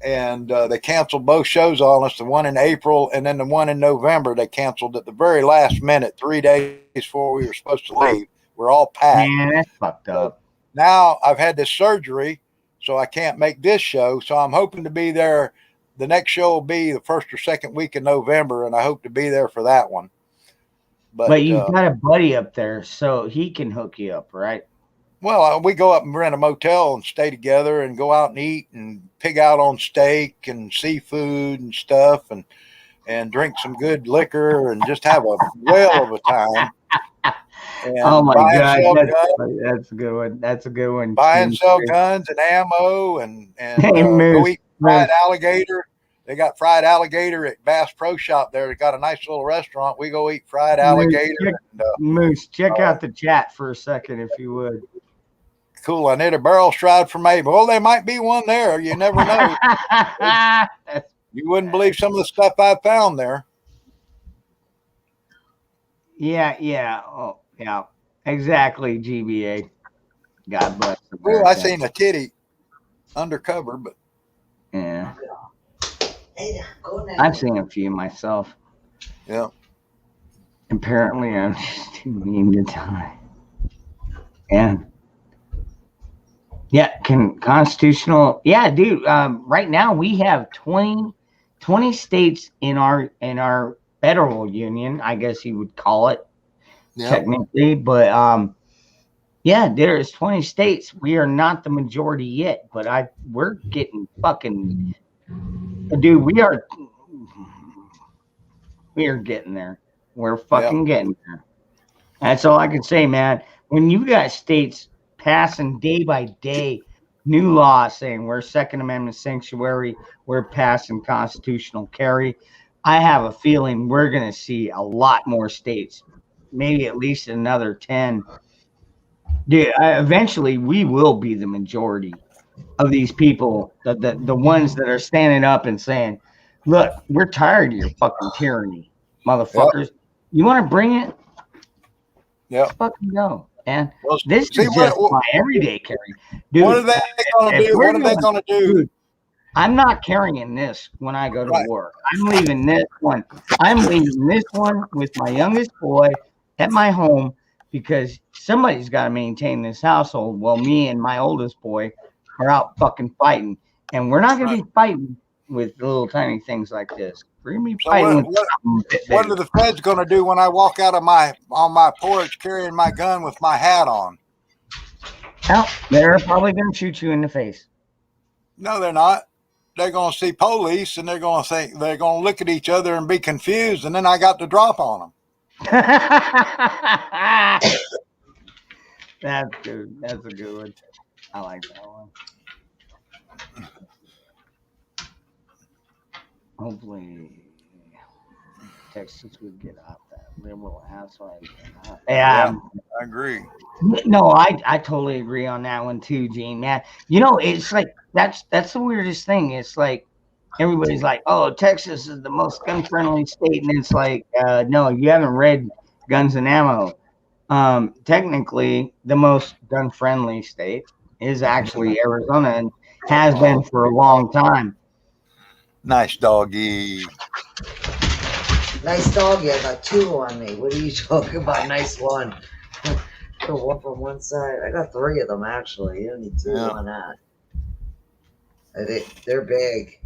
And they canceled both shows on us, the one in April and then the one in November. They canceled at the very last minute, 3 days before we were supposed to leave. We're all packed. Man, that's fucked up. Now I've had this surgery, so I can't make this show. So I'm hoping to be there. The next show will be the first or second week in November, and I hope to be there for that one. But you've got a buddy up there, so he can hook you up, right? Well, we go up and rent a motel and stay together and go out and eat and pig out on steak and seafood and stuff and drink some good liquor and just have a whale of a time. And oh my God, that's a good one. That's a good one. Buy and sell guns and ammo and go eat fried alligator. They got fried alligator at Bass Pro Shop there. They got a nice little restaurant. We go eat fried alligator. Moose, check out the chat for a second if you would. Cool. I need a barrel stride for Mabel. Well, there might be one there. You never know. You wouldn't believe some of the stuff I found there. Yeah. Oh, yeah. Exactly, GBA. God bless. Oh, I seen a titty undercover, but yeah. I've seen a few myself. Yeah. Apparently, I'm just too mean to die. Yeah, constitutional. Yeah, dude. Right now we have 20 states in our federal union. I guess you would call it technically, but yeah, there's 20 states. We are not the majority yet, but we're getting fucking. Dude, we are getting there. We're fucking getting there. That's all I can say, man. When you got states passing day by day new laws saying we're Second Amendment sanctuary, we're passing constitutional carry, I have a feeling we're going to see a lot more states, maybe at least another 10. Dude, eventually we will be the majority of these people, the ones that are standing up and saying, look, we're tired of your fucking tyranny, motherfuckers. Yep. You want to bring it? Yeah. Let's fucking go. And this is just my everyday carry. Dude, what are they going to do? What are they going to do? Dude, I'm not carrying this when I go to war. I'm leaving this one. I'm leaving this one with my youngest boy at my home because somebody's got to maintain this household while me and my oldest boy are out fucking fighting. And we're not going to be fighting with little tiny things like this. We're gonna be So fighting what with what something a bit what bigger. are the feds going to do when I walk out of on my porch carrying my gun with my hat on? Well, they're probably gonna shoot you in the face. No, they're not. They're going to see police and they're going to think they're going to look at each other and be confused, and then I got the drop on them. That's good. That's a good one. I like that one. Hopefully, Texas would get out that liberal asshole. Yeah. I agree. No, I totally agree on that one too, Gene. Man, you know, it's like that's the weirdest thing. It's like everybody's like, "Oh, Texas is the most gun-friendly state," and it's like, no, you haven't read Guns and Ammo. Technically, the most gun-friendly state is actually Arizona and has been for a long time. Nice doggy. Nice doggy. I got two on me. What are you talking about? Nice one. Put one from one side. I got three of them actually. You don't need two on that. They're big.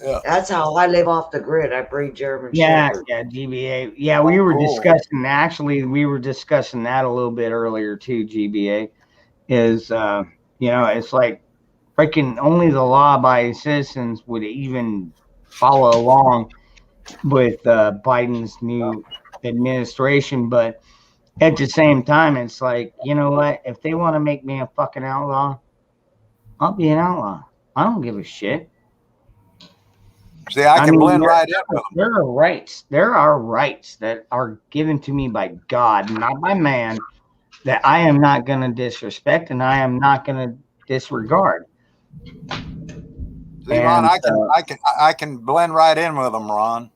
Yeah. That's how I live off the grid. I breed German Shepherd. Yeah, GBA. Yeah, we were discussing. Actually, we were discussing that a little bit earlier too. GBA is, you know, it's like freaking only the law-abiding citizens would even follow along with Biden's new administration, but at the same time, it's like, you know what? If they want to make me a fucking outlaw, I'll be an outlaw. I don't give a shit. See, I can blend right in with them. There are rights. There are rights that are given to me by God, not by man, that I am not going to disrespect and I am not going to disregard. See, Ron, I can blend right in with them, Ron.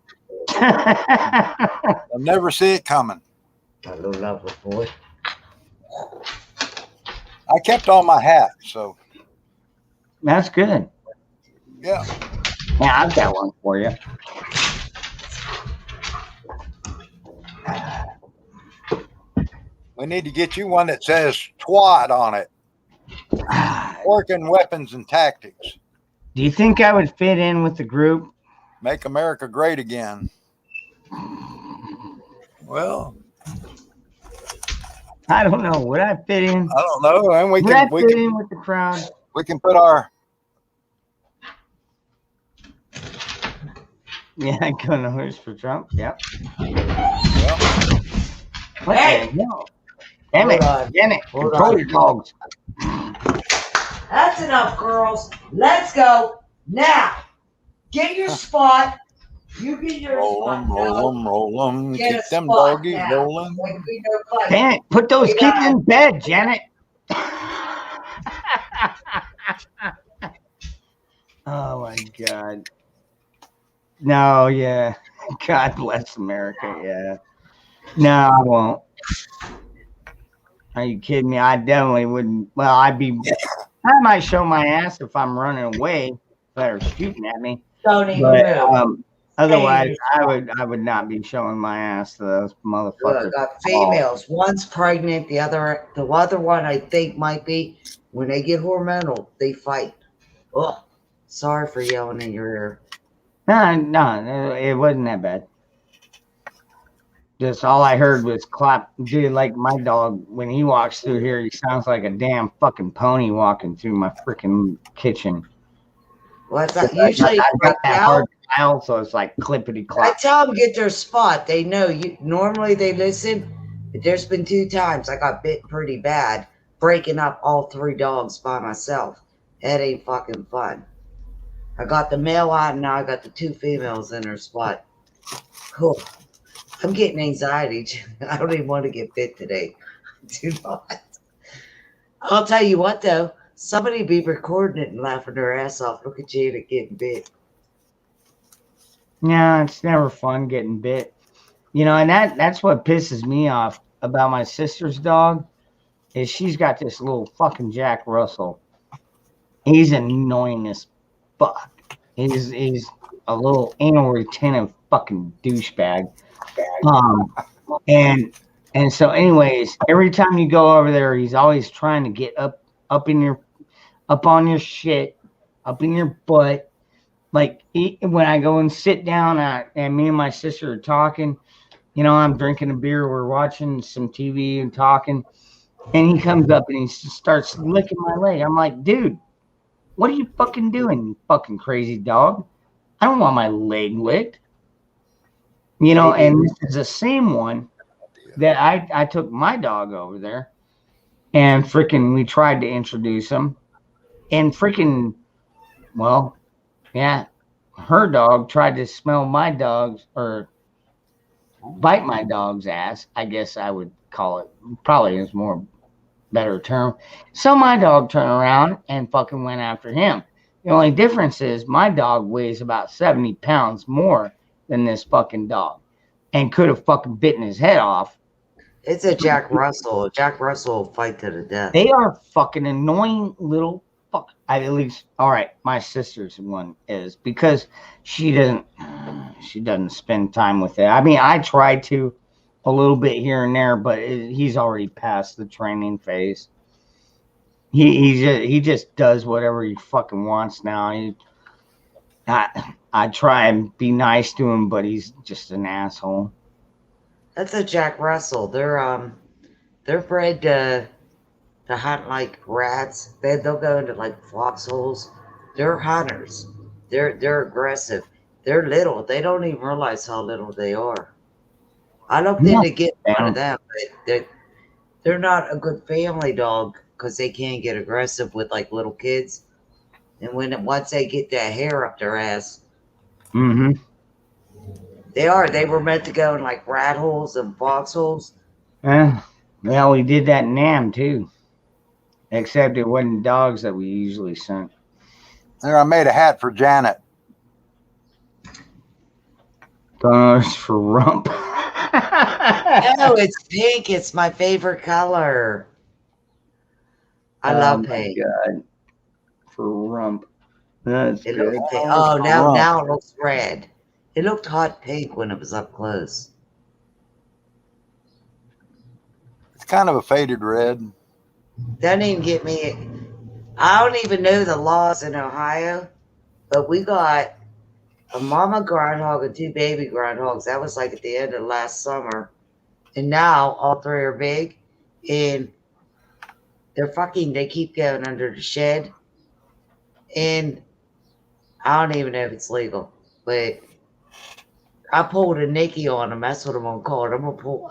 I'll never see it coming. I love it, boy. I kept all my hats, so that's good. Yeah. Yeah, I've got one for you. We need to get you one that says twat on it. Working weapons and tactics. Do you think I would fit in with the group? Make America great again. Well, I don't know. Would I fit in? I don't know. And we Would can I fit in with the crowd? We can put our Yeah, going to horse for Trump. Yep. What Hey! the hell? Damn it. Hold on. Damn it. Hold Control on. your dogs. That's enough, girls. Let's go. Now, get your spot. You get your spot. roll them, Get keep a them spot doggies now. rolling. There can be no fight. Damn it. Put those We kids got- in bed, Janet. Oh, my God. No, yeah. God bless America, yeah. No, I won't. Are you kidding me? I definitely wouldn't. Well, I might show my ass if I'm running away, if they're shooting at me. Don't even But move. otherwise, I would not be showing my ass to those motherfuckers. Look, got females. One's pregnant. The other one I think might be. When they get hormonal, they fight. Oh, sorry for yelling in your ear. No, it wasn't that bad. Just all I heard was clap. Dude, like my dog, when he walks through here, he sounds like a damn fucking pony walking through my freaking kitchen. Well, it's not usually I got that now. hard style, so it's like clippity I clop. tell them get their spot. They know you. Normally they listen. But there's been 2 times I got bit pretty bad, breaking up all 3 dogs by myself. That ain't fucking fun. I got the male out, and now I got the 2 females in their spot. Cool. I'm getting anxiety. I don't even want to get bit today. Do not. I'll tell you what, though. Somebody be recording it and laughing their ass off. Look at Janet getting bit. Yeah, it's never fun getting bit. You know, and that's what pisses me off about my sister's dog is she's got this little fucking Jack Russell. He's annoying as fuck. He's a little anal retentive fucking douchebag. And so anyways, every time you go over there, he's always trying to get up on your shit, up in your butt, Like when I go and sit down and me and my sister are talking, you know, I'm drinking a beer, we're watching some TV and talking, and he comes up and he starts licking my leg. I'm like, dude, what are you fucking doing, you fucking crazy dog? I don't want my leg licked. You know, and this is the same one that I took my dog over there and freaking we tried to introduce him and freaking, well, yeah, her dog tried to smell my dog's or bite my dog's ass, I guess I would call it. Probably is more better term. So my dog turned around and fucking went after him. The only difference is my dog weighs about 70 pounds more than this fucking dog and could have fucking bitten his head off. It's a Jack Russell. Jack Russell will fight to the death. They are fucking annoying little fuck. At least, all right, my sister's one is because she doesn't spend time with it. I mean, I try to a little bit here and there, but he's already past the training phase. He just does whatever he fucking wants now. I try and be nice to him, but he's just an asshole. That's a Jack Russell. They're bred to hunt like rats. They'll go into like foxholes. They're hunters. They're aggressive. They're little. They don't even realize how little they are. I don't think to get one of them, but they're not a good family dog because they can't get aggressive with like little kids. And once they get that hair up their ass, mm-hmm. They were meant to go in like rat holes and foxholes. Well, we did that in Nam too. Except it wasn't dogs that we usually sent. There, I made a hat for Janet. It's for rump. No, it's pink. It's my favorite color. I love pink. God. For rump. That's it good. Looks pink. Oh, now it looks red. It looked hot pink when it was up close. It's kind of a faded red. Doesn't even get me. I don't even know the laws in Ohio, but we got a mama groundhog and 2 baby groundhogs. That was like at the end of last summer. And now all 3 are big. And they keep going under the shed. And I don't even know if it's legal, but I pulled a Nicky on them. That's what I'm gonna call it. I'm gonna pull.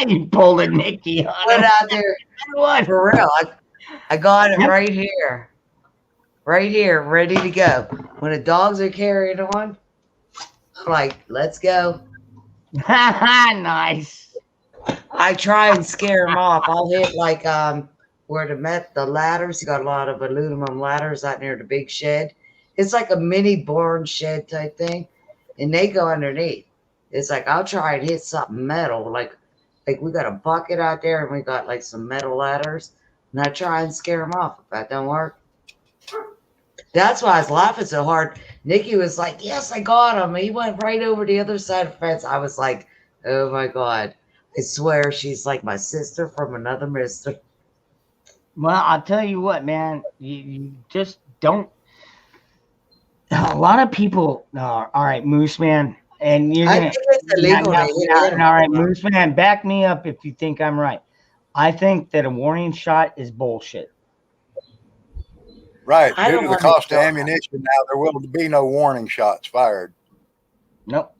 You pulled a Nicky on Put him. out there. What? For real. I got it right here. Right here, ready to go. When the dogs are carrying on, I'm like, let's go. Nice. I try and scare them off. I'll hit like where the ladders. You got a lot of aluminum ladders out near the big shed. It's like a mini barn shed type thing. And they go underneath. It's like I'll try and hit something metal, like we got a bucket out there and we got like some metal ladders, and I try and scare them off. If that don't work, that's why I was laughing so hard. Nikki was like, "Yes, I got him." He went right over the other side of the fence. I was like, "Oh my god!" I swear she's like my sister from another mister. Well, I'll tell you what, man. You just don't. A lot of people. All right, Moose Man, and you're gonna. I think it's illegal. All right, Moose Man, back me up if you think I'm right. I think that a warning shot is bullshit. Right. Due to the cost of ammunition now, there will be no warning shots fired. Nope.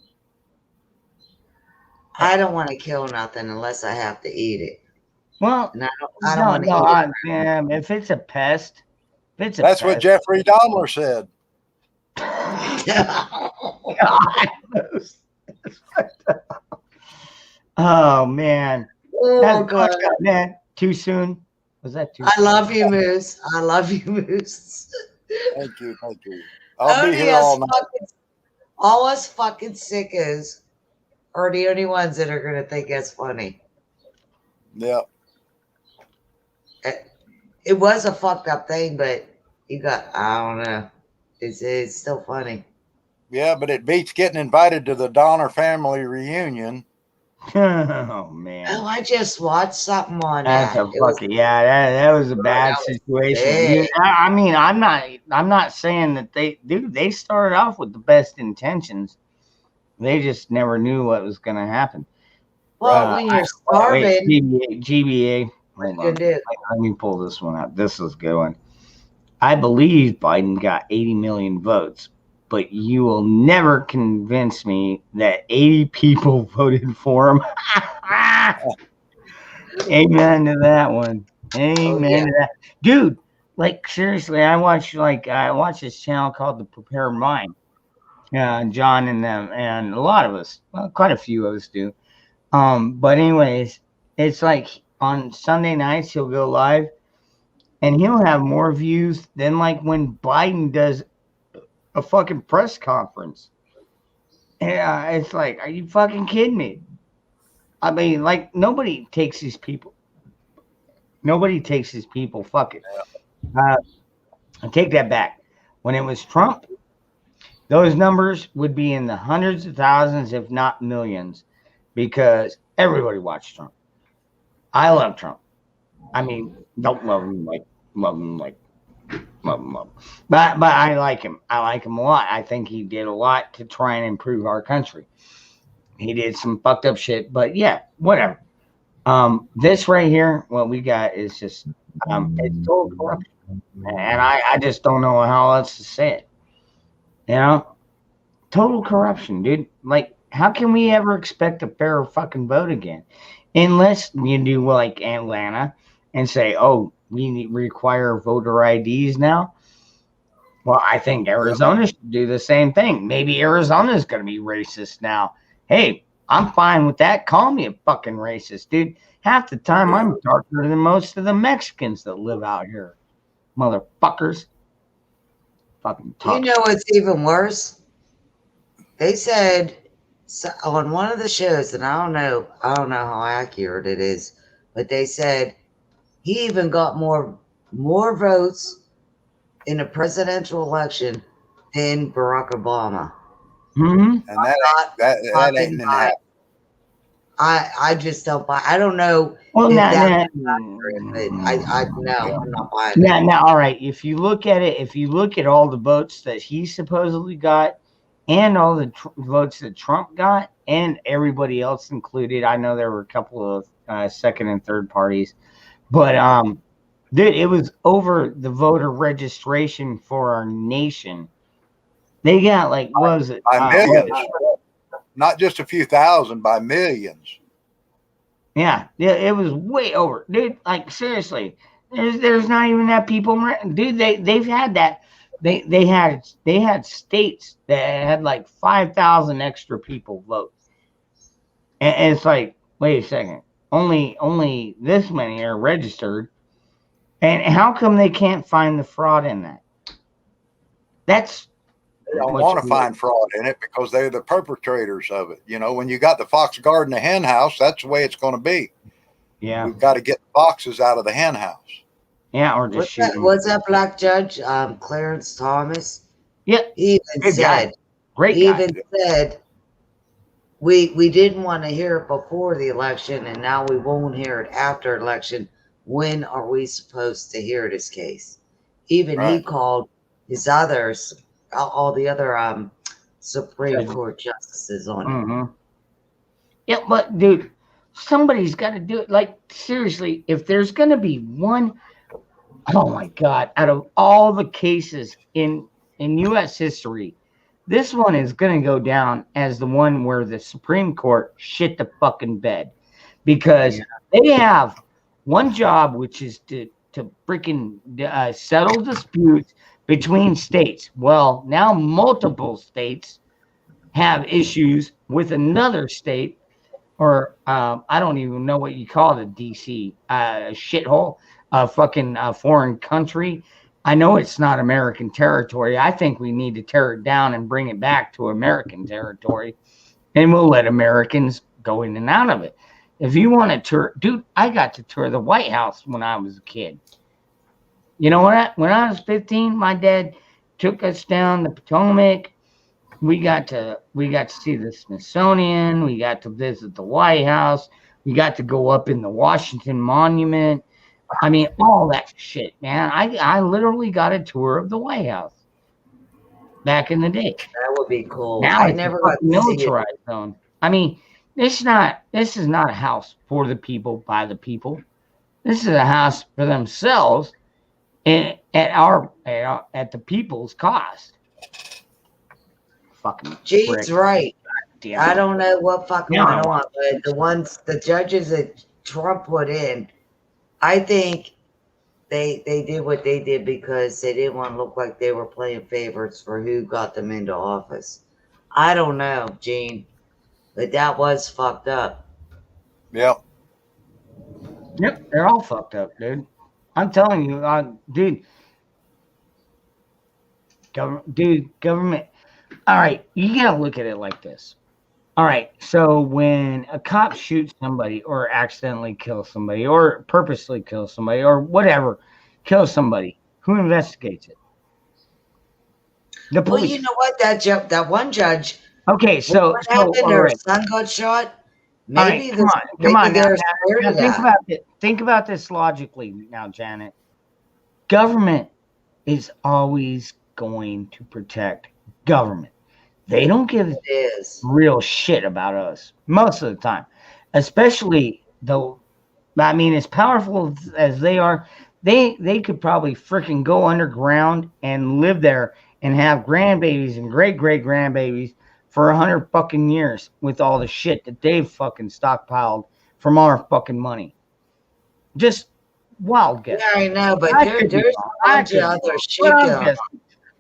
I don't want to kill nothing unless I have to eat it. Well, and I don't want to eat it. If it's a pest, That's what Jeffrey Dahmer said. Oh man. Oh god, man. Too soon. Was that too I soon? love you, Moose. I love you, Moose. Thank you. I'll be here all night. All us fucking sickos are the only ones that are gonna think that's funny. Yeah. It was a fucked up thing, but I don't know. It's still funny. Yeah, but it beats getting invited to the Donner family reunion. Oh man. Oh, I just watched something on That's that. a It was fucking that was a bad that was situation. big. Dude, I mean, I'm not saying that they started off with the best intentions. They just never knew what was gonna happen. Well, when you're Wait, starving, GBA. what Hold you on. gonna do? Let me pull this one out. This is a good one. I believe Biden got 80 million votes, but you will never convince me that 80 people voted for him. Amen to that one. Oh Amen yeah. to that. Dude, like seriously, I watch this channel called The Prepared Mind. John and them and a lot of us, well, quite a few of us do. But anyways, it's like on Sunday nights he'll go live and he'll have more views than like when Biden does a fucking press conference. Yeah, it's like, are you fucking kidding me? I mean, like nobody takes these people. Nobody takes these people. Fuck it. I take that back. When it was Trump, those numbers would be in the hundreds of thousands, if not millions, because everybody watched Trump. I love Trump. I mean, don't love him like love him like love him love him. But I like him. I like him a lot. I think he did a lot to try and improve our country. He did some fucked up shit, but yeah, whatever. This right here, what we got is just it's total corruption. And I just don't know how else to say it. You know? Total corruption, dude. Like, how can we ever expect a fair fucking vote again? Unless you do like Atlanta and say, oh, we require voter IDs now. Well, I think Arizona should do the same thing. Maybe Arizona is going to be racist now. Hey, I'm fine with that. Call me a fucking racist, dude. Half the time I'm darker than most of the Mexicans that live out here. Motherfuckers. Fucking You talk. know what's even worse? They said on one of the shows, and I don't know how accurate it is, but they said he even got more votes in a presidential election than Barack Obama. Mm-hmm. And that ain't gonna happen. I just don't buy. I don't know Well, if not, that's not, accurate, but I no, I'm not buying it. now, all right. If you look at it, if you look at all the votes that he supposedly got, and all the votes that Trump got, and everybody else included, I know there were a couple of second and third parties, but dude, it was over the voter registration for our nation. They got like, what was it? By millions, not just a few thousand, by millions. Yeah, it was way over, dude. Like seriously, there's not even that people, dude. They've had that. They had states that had like 5,000 extra people vote, and it's like, wait a second, only this many are registered, and how come they can't find the fraud in that? That's They don't want to find fraud in it because they're the perpetrators of it. You know, when you got the fox guarding the hen house, that's the way it's going to be. Yeah, we've got to get the foxes out of the hen house. Yeah, or just shoot them. What's that black judge, Clarence Thomas? Yeah, he even said, great he guy. even said, we didn't want to hear it before the election, and now we won't hear it after election. When are we supposed to hear this case? Even he called his others, all the other Supreme Court justices on it. Mm-hmm. Yeah, but dude, somebody's got to do it. Like seriously, if there's going to be one, oh my God, out of all the cases in U.S. history, this one is going to go down as the one where the Supreme Court shit the fucking bed, because they have one job, which is to freaking settle disputes between states. Well, now multiple states have issues with another state, or I don't even know what you call it, a DC shithole, fucking foreign country. I know it's not American territory. I think we need to tear it down and bring it back to American territory, and we'll let Americans go in and out of it. If you want to tour, dude, I got to tour the White House when I was a kid. You know what? When I was 15, my dad took us down the Potomac, We got to see the Smithsonian. We got to visit the White House. We got to go up in the Washington Monument. I mean, all that shit, man. I literally got a tour of the White House back in the day. That would be cool. Now I it's a never got fucking to see it. militarized zone. I mean, this is not a house for the people by the people. This is a house for themselves, and at the people's cost. Fucking Gene's prick. right. Damn I it. don't know what fucking Now I went want on, but the judges that Trump put in, I think they did what they did because they didn't want to look like they were playing favorites for who got them into office. I don't know, Gene, but that was fucked up. Yep. Yep, they're all fucked up, dude. I'm telling you, dude. Government. All right, you gotta look at it like this. All right, so when a cop shoots somebody or accidentally kills somebody or purposely kills somebody or whatever, kills somebody, who investigates it? The Well, police. you know what? That one judge. Okay, so what happened? all Her right. son got shot. All Maybe right, come on. they're Now, scared of think that. about it. Think about this logically now, Janet. Government is always going to protect government. They don't give It is. real shit about us most of the time, especially though. I mean, as powerful as they are, they could probably freaking go underground and live there and have grandbabies and great grandbabies for 100 fucking years with all the shit that they've fucking stockpiled from our fucking money. Just wild guess. Yeah, I know, but I there's could be a wrong. I bunch could of be other wrong. shit But going on.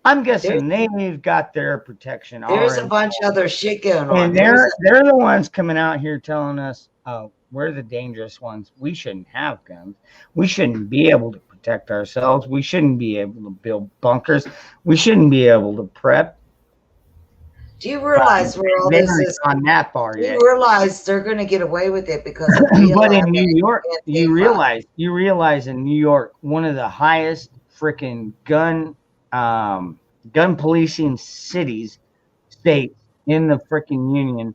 I'm guessing they've got their protection. There's a our bunch of other shit going on. And they're the ones coming out here telling us, oh, we're the dangerous ones. We shouldn't have guns. We shouldn't be able to protect ourselves. We shouldn't be able to build bunkers. We shouldn't be able to prep. Do you realize where all They this aren't is? on that bar Do yet. you realize they're going to get away with it because of But BLM in New and York, you Antifa? realize in New York, one of the highest freaking gun policing states in the freaking union,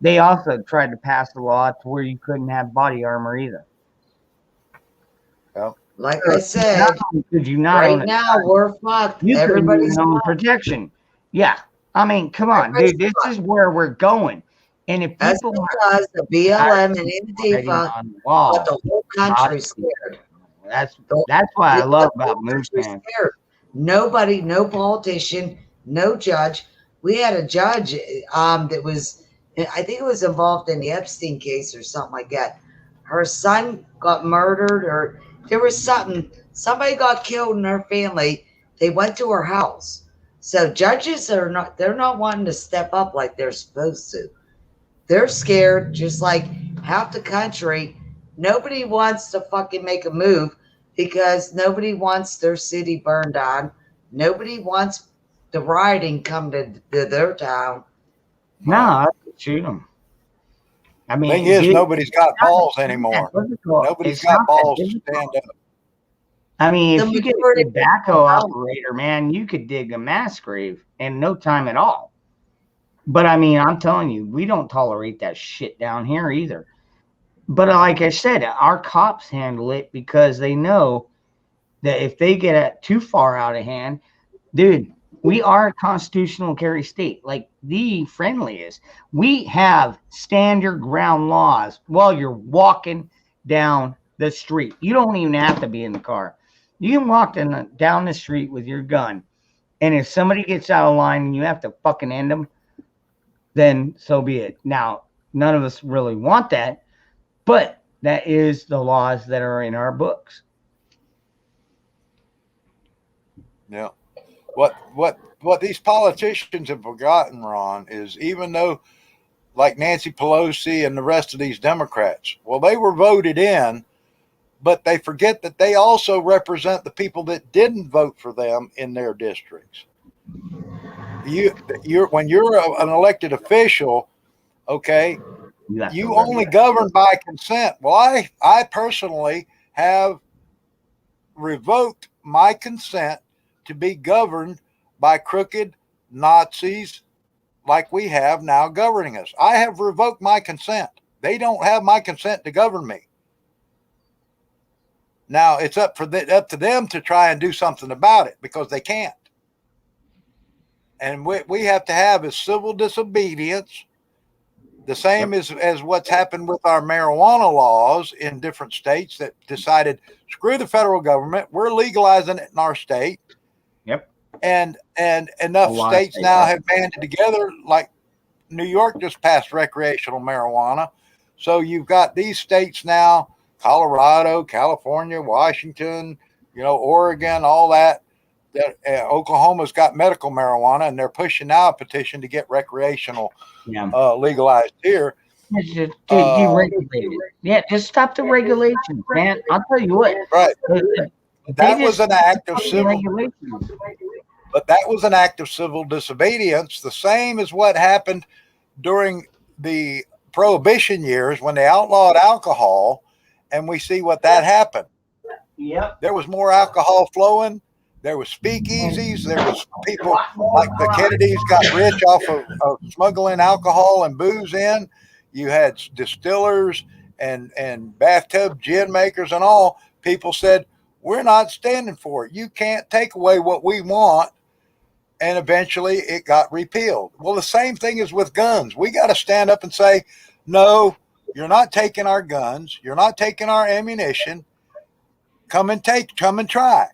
they also tried to pass a law to where you couldn't have body armor either. Like I said, Could you not right own a now gun? we're fucked. You couldn't Everybody's even own fucked. protection. Yeah, I mean, come on, Everybody's dude. This fucked. is where we're going. And if That's people because the BLM and Antifa on the wall, got the whole country scared. That's why I love about Moose country's Man. scared. Nobody, no politician, no judge. We had a judge that was, I think it was involved in the Epstein case or something like that. Her son got murdered, or there was something. Somebody got killed in her family. They went to her house. So judges are not, they're not wanting to step up like they're supposed to. They're scared, just like half the country. Nobody wants to fucking make a move because nobody wants their city burned down. Nobody wants the rioting come to their town. No, I could shoot them. I mean, Thing is, nobody's got balls anymore. Nobody's It's got not that balls to difficult. stand up. I mean, The if you get majority a of tobacco people don't. operator, man, you could dig a mass grave in no time at all. But I mean, I'm telling you, we don't tolerate that shit down here either. But like I said, our cops handle it because they know that if they get too far out of hand, dude, we are a constitutional carry state, like the friendliest. We have stand your ground laws while you're walking down the street. You don't even have to be in the car. You can walk down the street with your gun. And if somebody gets out of line and you have to fucking end them, then so be it. Now, none of us really want that, but that is the laws that are in our books. Yeah. What these politicians have forgotten, Ron, is even though like Nancy Pelosi and the rest of these Democrats, well, they were voted in, but they forget that they also represent the people that didn't vote for them in their districts. When you're an elected official, okay, you only govern by consent. Well, I personally have revoked my consent to be governed by crooked Nazis like we have now governing us. I have revoked my consent. They don't have my consent to govern me. Now it's up to them to try and do something about it, because they can't. And we have to have is civil disobedience, the same as what's happened with our marijuana laws in different states that decided, screw the federal government, we're legalizing it in our state. Yep. And enough states now have banded together, like New York just passed recreational marijuana. So you've got these states now, Colorado, California, Washington, Oregon, all that. Oklahoma's got medical marijuana, and they're pushing now a petition to get recreational legalized here. Just deregulate it. Yeah, just stop the regulations, man. I'll tell you what. Right. That was an act of civil. But that was an act of civil disobedience, the same as what happened during the Prohibition years when they outlawed alcohol, and we see what that happened. Yep. There was more alcohol flowing. There was speakeasies. There was people like the Kennedys got rich off of smuggling alcohol and booze in. You had distillers and bathtub gin makers and all. People said, we're not standing for it. You can't take away what we want. And eventually it got repealed. Well, the same thing is with guns. We got to stand up and say, no, you're not taking our guns. You're not taking our ammunition. Come and try.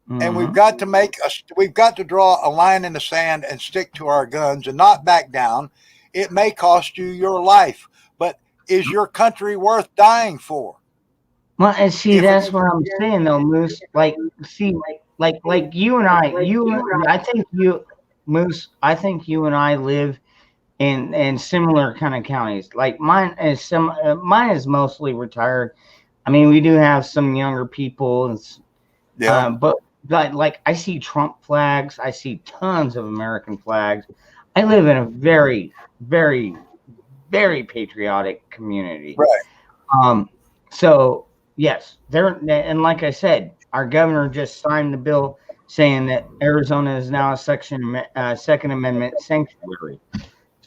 Mm-hmm. And we've got to draw a line in the sand and stick to our guns and not back down. It may cost you your life, but is your country worth dying for? Well, and see, that's what I'm saying, though, Moose. Like you and I, I think Moose, I think you and I live in similar kind of counties. Like mine is mostly retired. I mean, we do have some younger people, but like I see Trump flags, I see tons of American flags. I live in a very, very, very patriotic community. Right. So yes, and like I said, our governor just signed the bill saying that Arizona is now a Second Amendment sanctuary.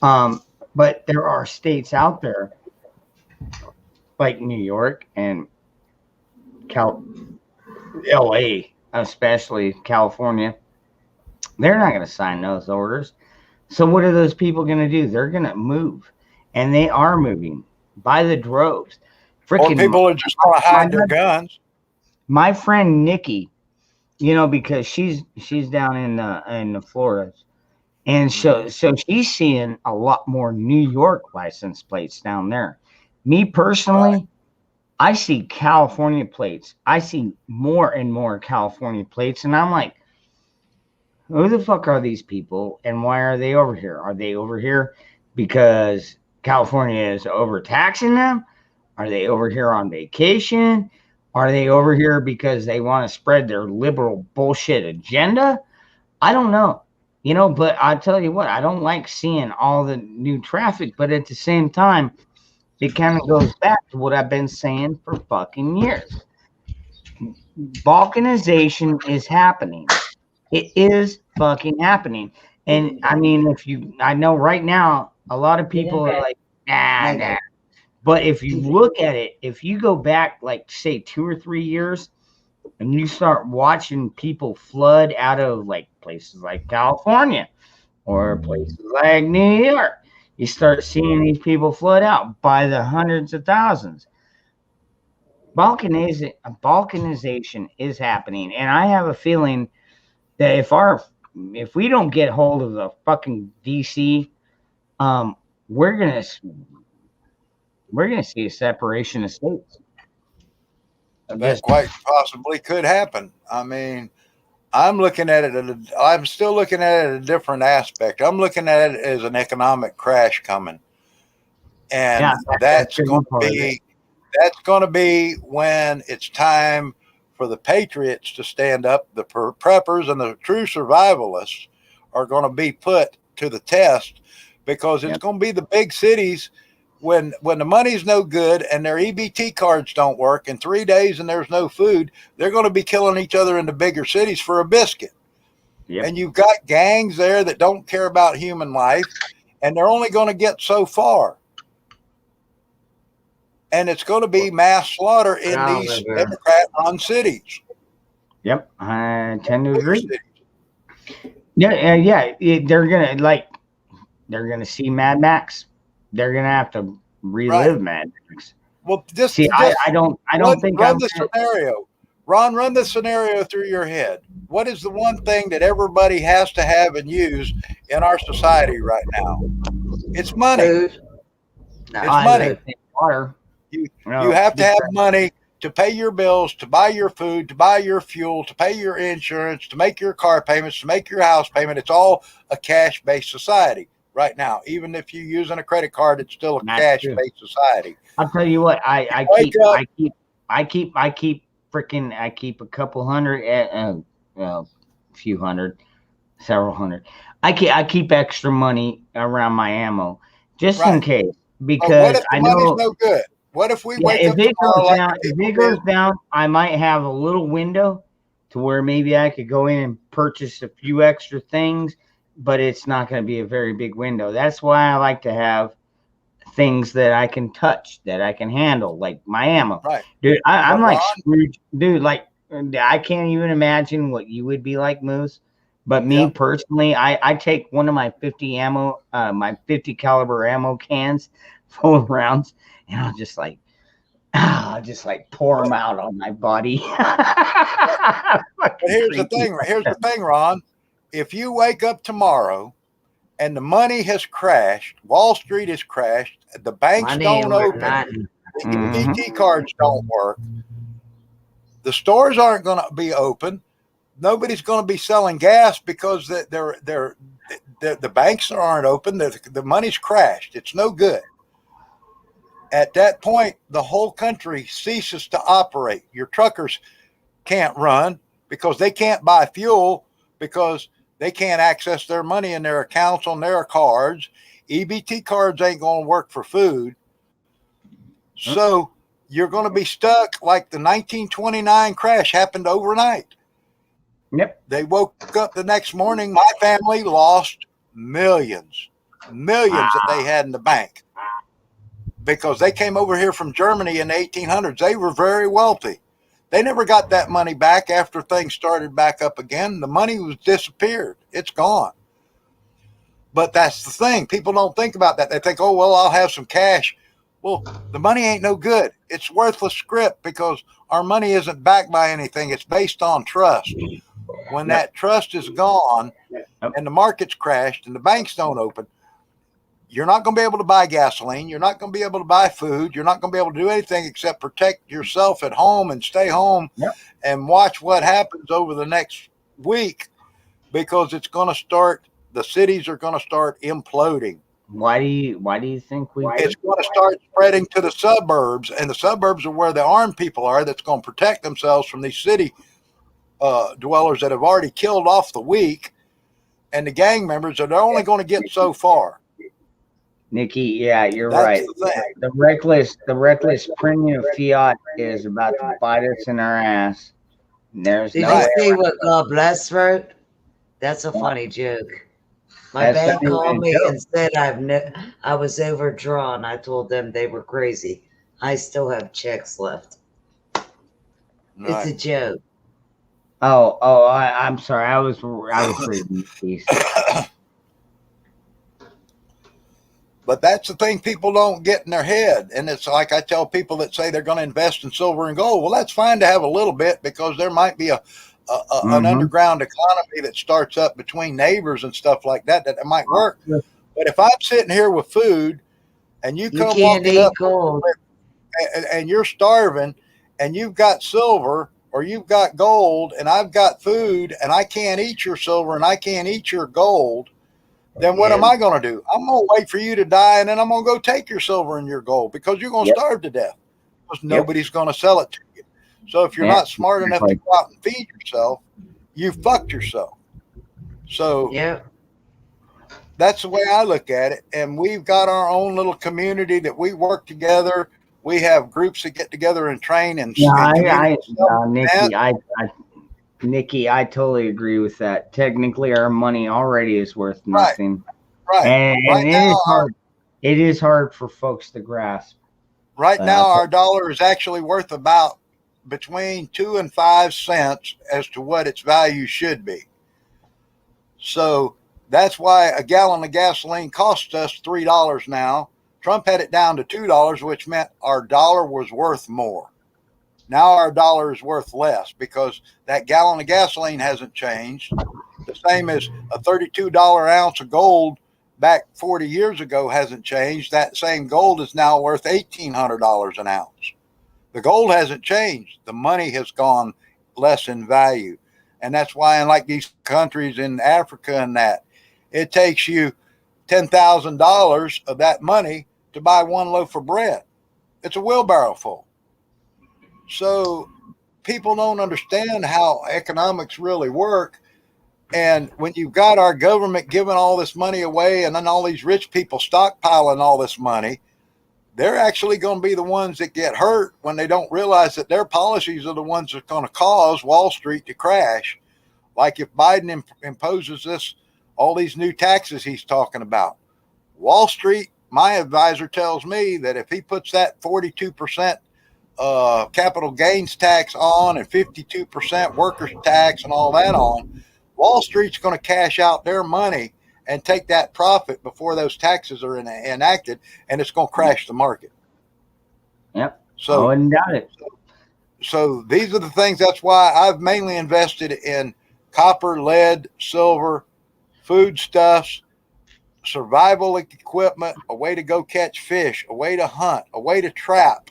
But there are states out there like New York and LA, especially California. They're not going to sign those orders. So what are those people going to do? They're going to move, and they are moving by the droves. Or people are just going to hide their guns. My friend Nikki, because she's down in the Florida, and so she's seeing a lot more New York license plates down there. Me personally, I see California plates. I see more and more California plates, and I'm like, who the fuck are these people, and why are they over here? Are they over here because California is overtaxing them? Are they over here on vacation? Are they over here because they want to spread their liberal bullshit agenda? I don't know. But I tell you what, I don't like seeing all the new traffic, but at the same time, it kind of goes back to what I've been saying for fucking years. Balkanization is happening. It is fucking happening. And I mean, I know right now, a lot of people are like, nah. But if you look at it, if you go back, like, say, 2 or 3 years, and you start watching people flood out of, like, places like California or places like New York, you start seeing these people flood out by the hundreds of thousands. Balkanization is happening, and I have a feeling that if we don't get hold of the fucking DC, we're gonna see a separation of states. That quite possibly could happen. I mean, I'm still looking at it a different aspect. I'm looking at it as an economic crash coming, and that's going to be when it's time for the patriots to stand up. The preppers and the true survivalists are going to be put to the test, because it's going to be the big cities. When the money's no good and their EBT cards don't work in 3 days and there's no food, they're going to be killing each other in the bigger cities for a biscuit. Yep. And you've got gangs there that don't care about human life, and they're only going to get so far. And it's going to be mass slaughter in these Democrat-run cities. Yep, I tend to agree. Yeah, they're gonna see Mad Max. They're gonna have to relive Mad Max. Well, I don't think run the scenario. Ron, run the scenario through your head. What is the one thing that everybody has to have and use in our society right now? It's money. It's money. Water. You have to have money to pay your bills, to buy your food, to buy your fuel, to pay your insurance, to make your car payments, to make your house payment. It's all a cash-based society right now. Even if you're using a credit card, it's still a cash-based society. I'll tell you what, I keep a couple hundred, a few hundred, several hundred. I keep extra money around my ammo just in case, because what if the money's no good? What if we wake up tomorrow if it goes down, I might have a little window to where maybe I could go in and purchase a few extra things, but it's not going to be a very big window. That's why I like to have things that I can touch, that I can handle, like my ammo. Right. Dude, I'm like Scrooge. Dude, like, I can't even imagine what you would be like, Moose. But me personally, I take one of my 50 caliber ammo cans full of rounds, and I'll just like pour them out on my body. But here's the thing, Ron. If you wake up tomorrow and the money has crashed, Wall Street has crashed, the banks don't open, the EBT cards don't work, the stores aren't going to be open, nobody's going to be selling gas because the banks aren't open, the money's crashed. It's no good. At that point, the whole country ceases to operate. Your truckers can't run because they can't buy fuel, because they can't access their money in their accounts on their cards. EBT cards ain't going to work for food. So you're going to be stuck like the 1929 crash happened overnight. Yep. They woke up the next morning. My family lost millions that they had in the bank, because they came over here from Germany in the 1800s. They were very wealthy. They never got that money back after things started back up again. The money was disappeared. It's gone. But that's the thing. People don't think about that. They think, oh, well, I'll have some cash. Well, the money ain't no good. It's worthless script, because our money isn't backed by anything. It's based on trust. When that trust is gone and the market's crashed and the banks don't open, you're not going to be able to buy gasoline. You're not going to be able to buy food. You're not going to be able to do anything except protect yourself at home and stay home and watch what happens over the next week, because it's going to start, the cities are going to start imploding. Why do you think it's going to start spreading to the suburbs, and the suburbs are where the armed people are that's going to protect themselves from these city dwellers that have already killed off the weak, and the gang members are only going to get so far. Nikki, yeah, you're right. The reckless printing of fiat is about to bite us in our ass. There's Did you see what God bless wrote? That's a funny joke. My bank called me and said I was overdrawn. I told them they were crazy. I still have checks left. It's a joke. I'm sorry. I was reading these. But that's the thing people don't get in their head. And it's like I tell people that say they're going to invest in silver and gold. Well, that's fine to have a little bit, because there might be an underground economy that starts up between neighbors and stuff like that might work. But if I'm sitting here with food and you come walking up and you're starving and you've got silver or you've got gold and I've got food and I can't eat your silver and I can't eat your gold, then what am I going to do? I'm going to wait for you to die, and then I'm going to go take your silver and your gold, because you're going to starve to death, because nobody's going to sell it to you. So if you're not smart enough to go out and feed yourself, you fucked yourself. So that's the way I look at it. And we've got our own little community that we work together. We have groups that get together and train and Nikki, Nikki, I totally agree with that. Technically, our money already is worth Right, nothing, right. and Right it now, is hard. It is hard for folks to grasp. right But now, our dollar is actually worth about between 2 and 5 cents as to what its value should be. So that's why a gallon of gasoline costs us $3 now. Trump had it down to $2, which meant our dollar was worth more. Now our dollar is worth less because that gallon of gasoline hasn't changed. The same as a $32 ounce of gold back 40 years ago hasn't changed. That same gold is now worth $1,800 an ounce. The gold hasn't changed. The money has gone less in value. And that's why in like these countries in Africa and that, it takes you $10,000 of that money to buy one loaf of bread. It's a wheelbarrow full. So people don't understand how economics really work. And when you've got our government giving all this money away and then all these rich people stockpiling all this money, they're actually going to be the ones that get hurt when they don't realize that their policies are the ones that are going to cause Wall Street to crash. Like if Biden imposes all these new taxes he's talking about, Wall Street, my advisor tells me that if he puts that 42% capital gains tax on and 52% workers tax and all that on, Wall Street's going to cash out their money and take that profit before those taxes are enacted, and it's going to crash the market. Yep. So, I wouldn't doubt it. So these are the things. That's why I've mainly invested in copper, lead, silver, foodstuffs, survival equipment, a way to go catch fish, a way to hunt, a way to trap,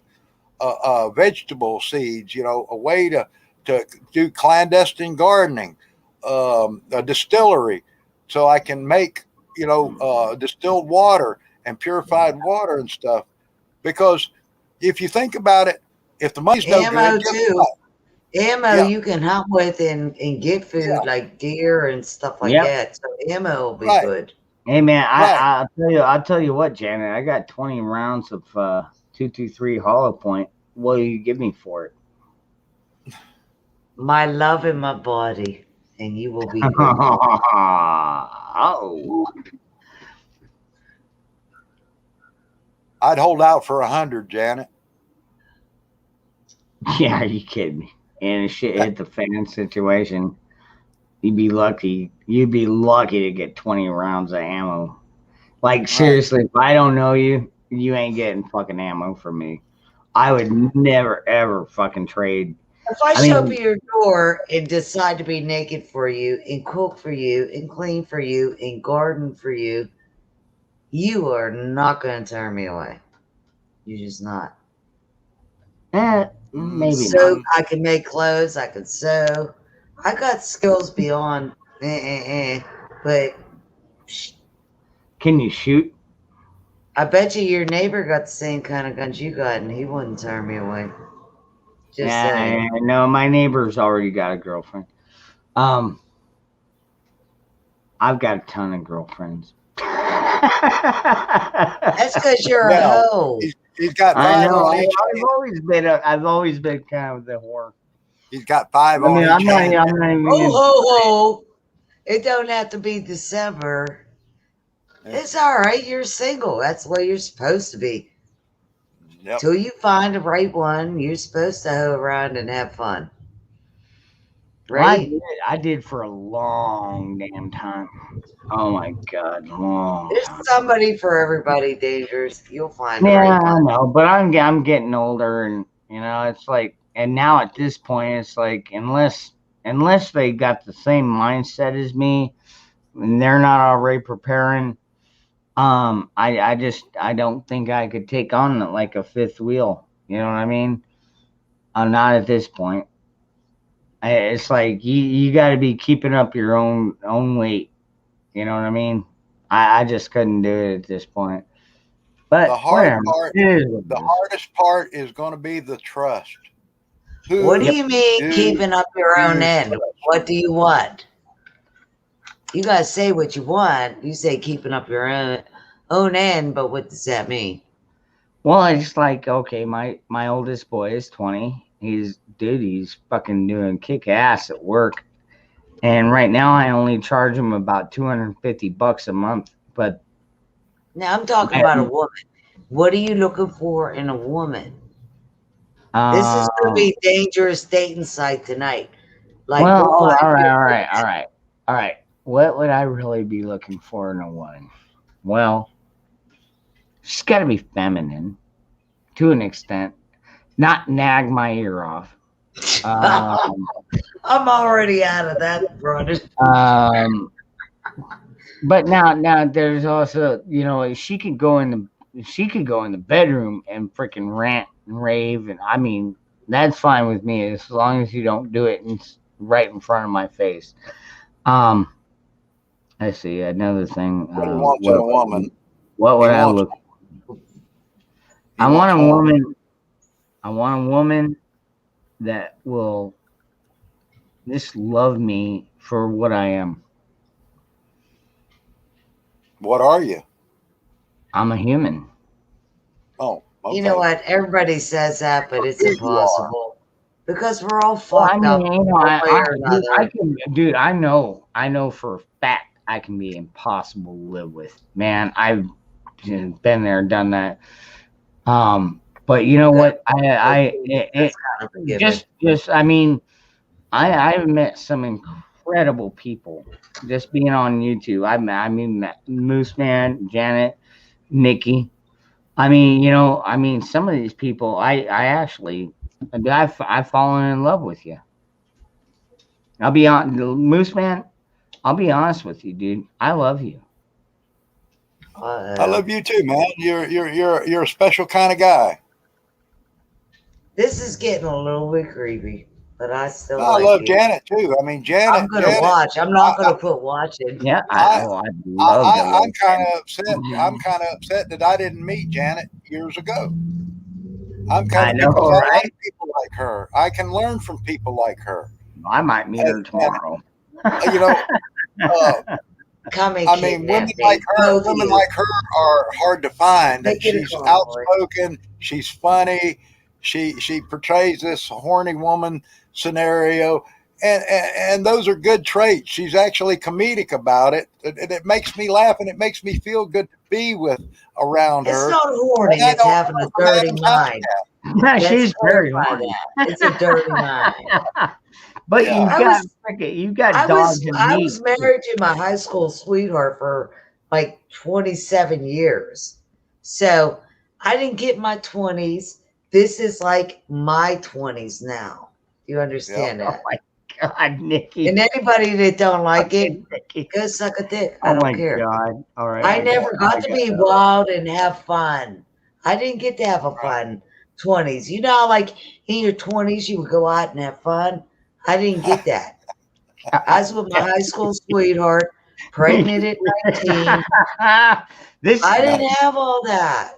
vegetable seeds, a way to do clandestine gardening, a distillery, so I can make, distilled water and purified water and stuff. Because if you think about it, if the money's no Ammo good, too. Ammo Yeah. you can hunt with and get food Yeah. like deer and stuff like Yep. that. So ammo will be Right. good. Hey man, Right. I'll tell you what, Janet. I got 20 rounds of 223 hollow point. What will you give me for it? My love in my body, and you will be good. Oh, I'd hold out for 100, Janet. yeah, are you kidding me? And if shit hit the fan situation, you'd be lucky. You'd be lucky to get 20 rounds of ammo. Like seriously, if I don't know you, you ain't getting fucking ammo from me. I would never ever fucking trade. If I I show up mean- at your door and decide to be naked for you and cook for you and clean for you and garden for you, you are not going to turn me away. You're just not. Maybe So not. I can make clothes. I can sew. I got skills beyond but Can you shoot? I bet you your neighbor got the same kind of guns you got, and he wouldn't turn me away. Just saying. No, my neighbor's already got a girlfriend. I've got a ton of girlfriends. That's because you're a hoe. He's got I five know. on each. I've always been kind of the whore. He's got five on I'm each not hand. even. Oh. It don't have to be December. It's all right. You're single. That's the way you're supposed to be. Yep. Till you find the right one, you're supposed to hoe around and have fun. Right? Well, I did for a long damn time. Oh my god, long. There's somebody for everybody, Dangerous. You'll find the Yeah, right I one. know, but I'm getting older, and it's like, and now at this point, it's like unless they got the same mindset as me, and they're not already preparing, I don't think I could take on like a fifth wheel. You know what I mean? I'm not at this point. It's like you got to be keeping up your own weight. You know what I mean? I just couldn't do it at this point. But The hard whatever. part, It is what it the is. hardest part is going to be the trust. What do you mean do keeping up your own you end? trust? What do you want? You gotta say what you want. You say keeping up your own end, but what does that mean? Well, it's like, okay, my oldest boy is 20, He's fucking doing kick ass at work. And right now I only charge him about $250 a month. But now I'm talking about a woman. What are you looking for in a woman? This is going to be dangerous dating site tonight. Like, well, we'll find all right. What would I really be looking for in a woman? Well, she's got to be feminine to an extent, not nag my ear off. I'm already out of that, brother. But now there's also, you know, she could go in the bedroom and freaking rant and rave, and I mean that's fine with me as long as you don't do it right in front of my face. I see another thing. What do you want in a woman? What would I look for? I want a woman that will just love me for what I am. What are you? I'm a human. Oh, okay. You know what? Everybody says that, but it's impossible because we're all fucked up. You know, dude, I know for a fact I can be impossible to live with. Man, I've been there, done that. But you know what? I've met some incredible people just being on YouTube. I mean, Moose Man, Janet, Nikki. I mean, some of these people, I've fallen in love with you. I'll be on Moose Man. I'll be honest with you, dude. I love you. I love you too, man. You're a special kind of guy. This is getting a little bit creepy, but I still. I love Janet too. I mean, Janet. I'm gonna watch. I'm not gonna put watching. Yeah, I'm kind of upset. I'm kind of upset that I didn't meet Janet years ago. I'm kind of because I like people like her. I can learn from people like her. I might meet her tomorrow. You know, I mean, women like her are hard to find. She's outspoken. She's funny. She portrays this horny woman scenario, and those are good traits. She's actually comedic about it. It makes me laugh and it makes me feel good to be around her. It's not horny. It's having a dirty mind. Yeah, she's very horny. It's a dirty mind. But you've got dogs and meat. I was married to my high school sweetheart for like 27 years. So I didn't get my 20s. This is like my 20s now. Do you understand that? Oh my God, Nikki. And anybody that don't like it, go suck a dick. I don't care. God. All right. I never got to be wild and have fun. I didn't get to have a fun 20s. You know, like in your 20s, you would go out and have fun. I didn't get that. I was with my high school sweetheart, pregnant at 19. I didn't have all that.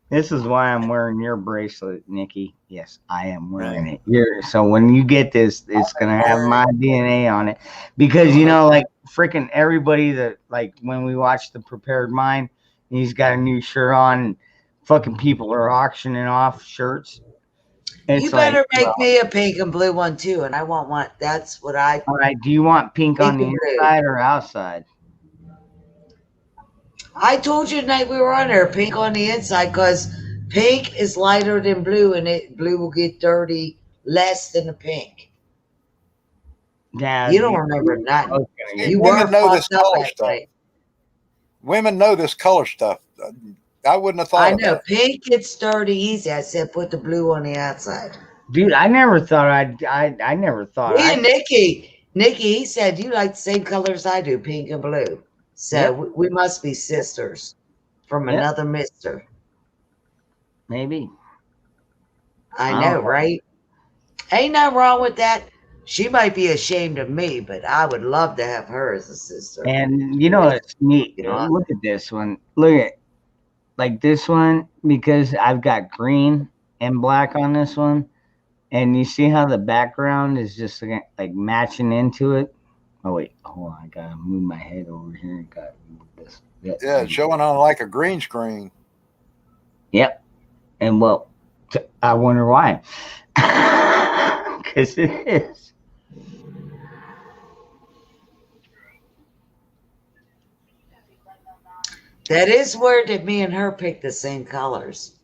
This is why I'm wearing your bracelet, Nikki. Yes, I am wearing it. So when you get this, it's going to have my DNA on it. Because, you know, like freaking everybody that, like when we watch The Prepared Mind, he's got a new shirt on, and fucking people are auctioning off shirts. It's you better make me a pink and blue one too, and I want one. That's what I. All right. Do you want pink on the inside or outside? I told you tonight we were on there, pink on the inside, because pink is lighter than blue, and blue will get dirty less than the pink. Yeah. You don't remember that. You women know this color stuff. Women know this color stuff. I wouldn't have thought. I know pink gets dirty easy. I said put the blue on the outside. Dude, I never thought I never thought. Yeah, Nikki, he said you like the same colors I do, pink and blue. So we must be sisters from another mister. Maybe. I know, right? Ain't nothing wrong with that. She might be ashamed of me, but I would love to have her as a sister. And you know it's neat. You know, look at this one. Look at like this one, because I've got green and black on this one, and you see how the background is just like matching into it. Oh wait, hold on, I gotta move my head over here. Got this. Yeah, it's showing on like a green screen. Yep. And well, I wonder why. Because it is. That is weird that me and her picked the same colors.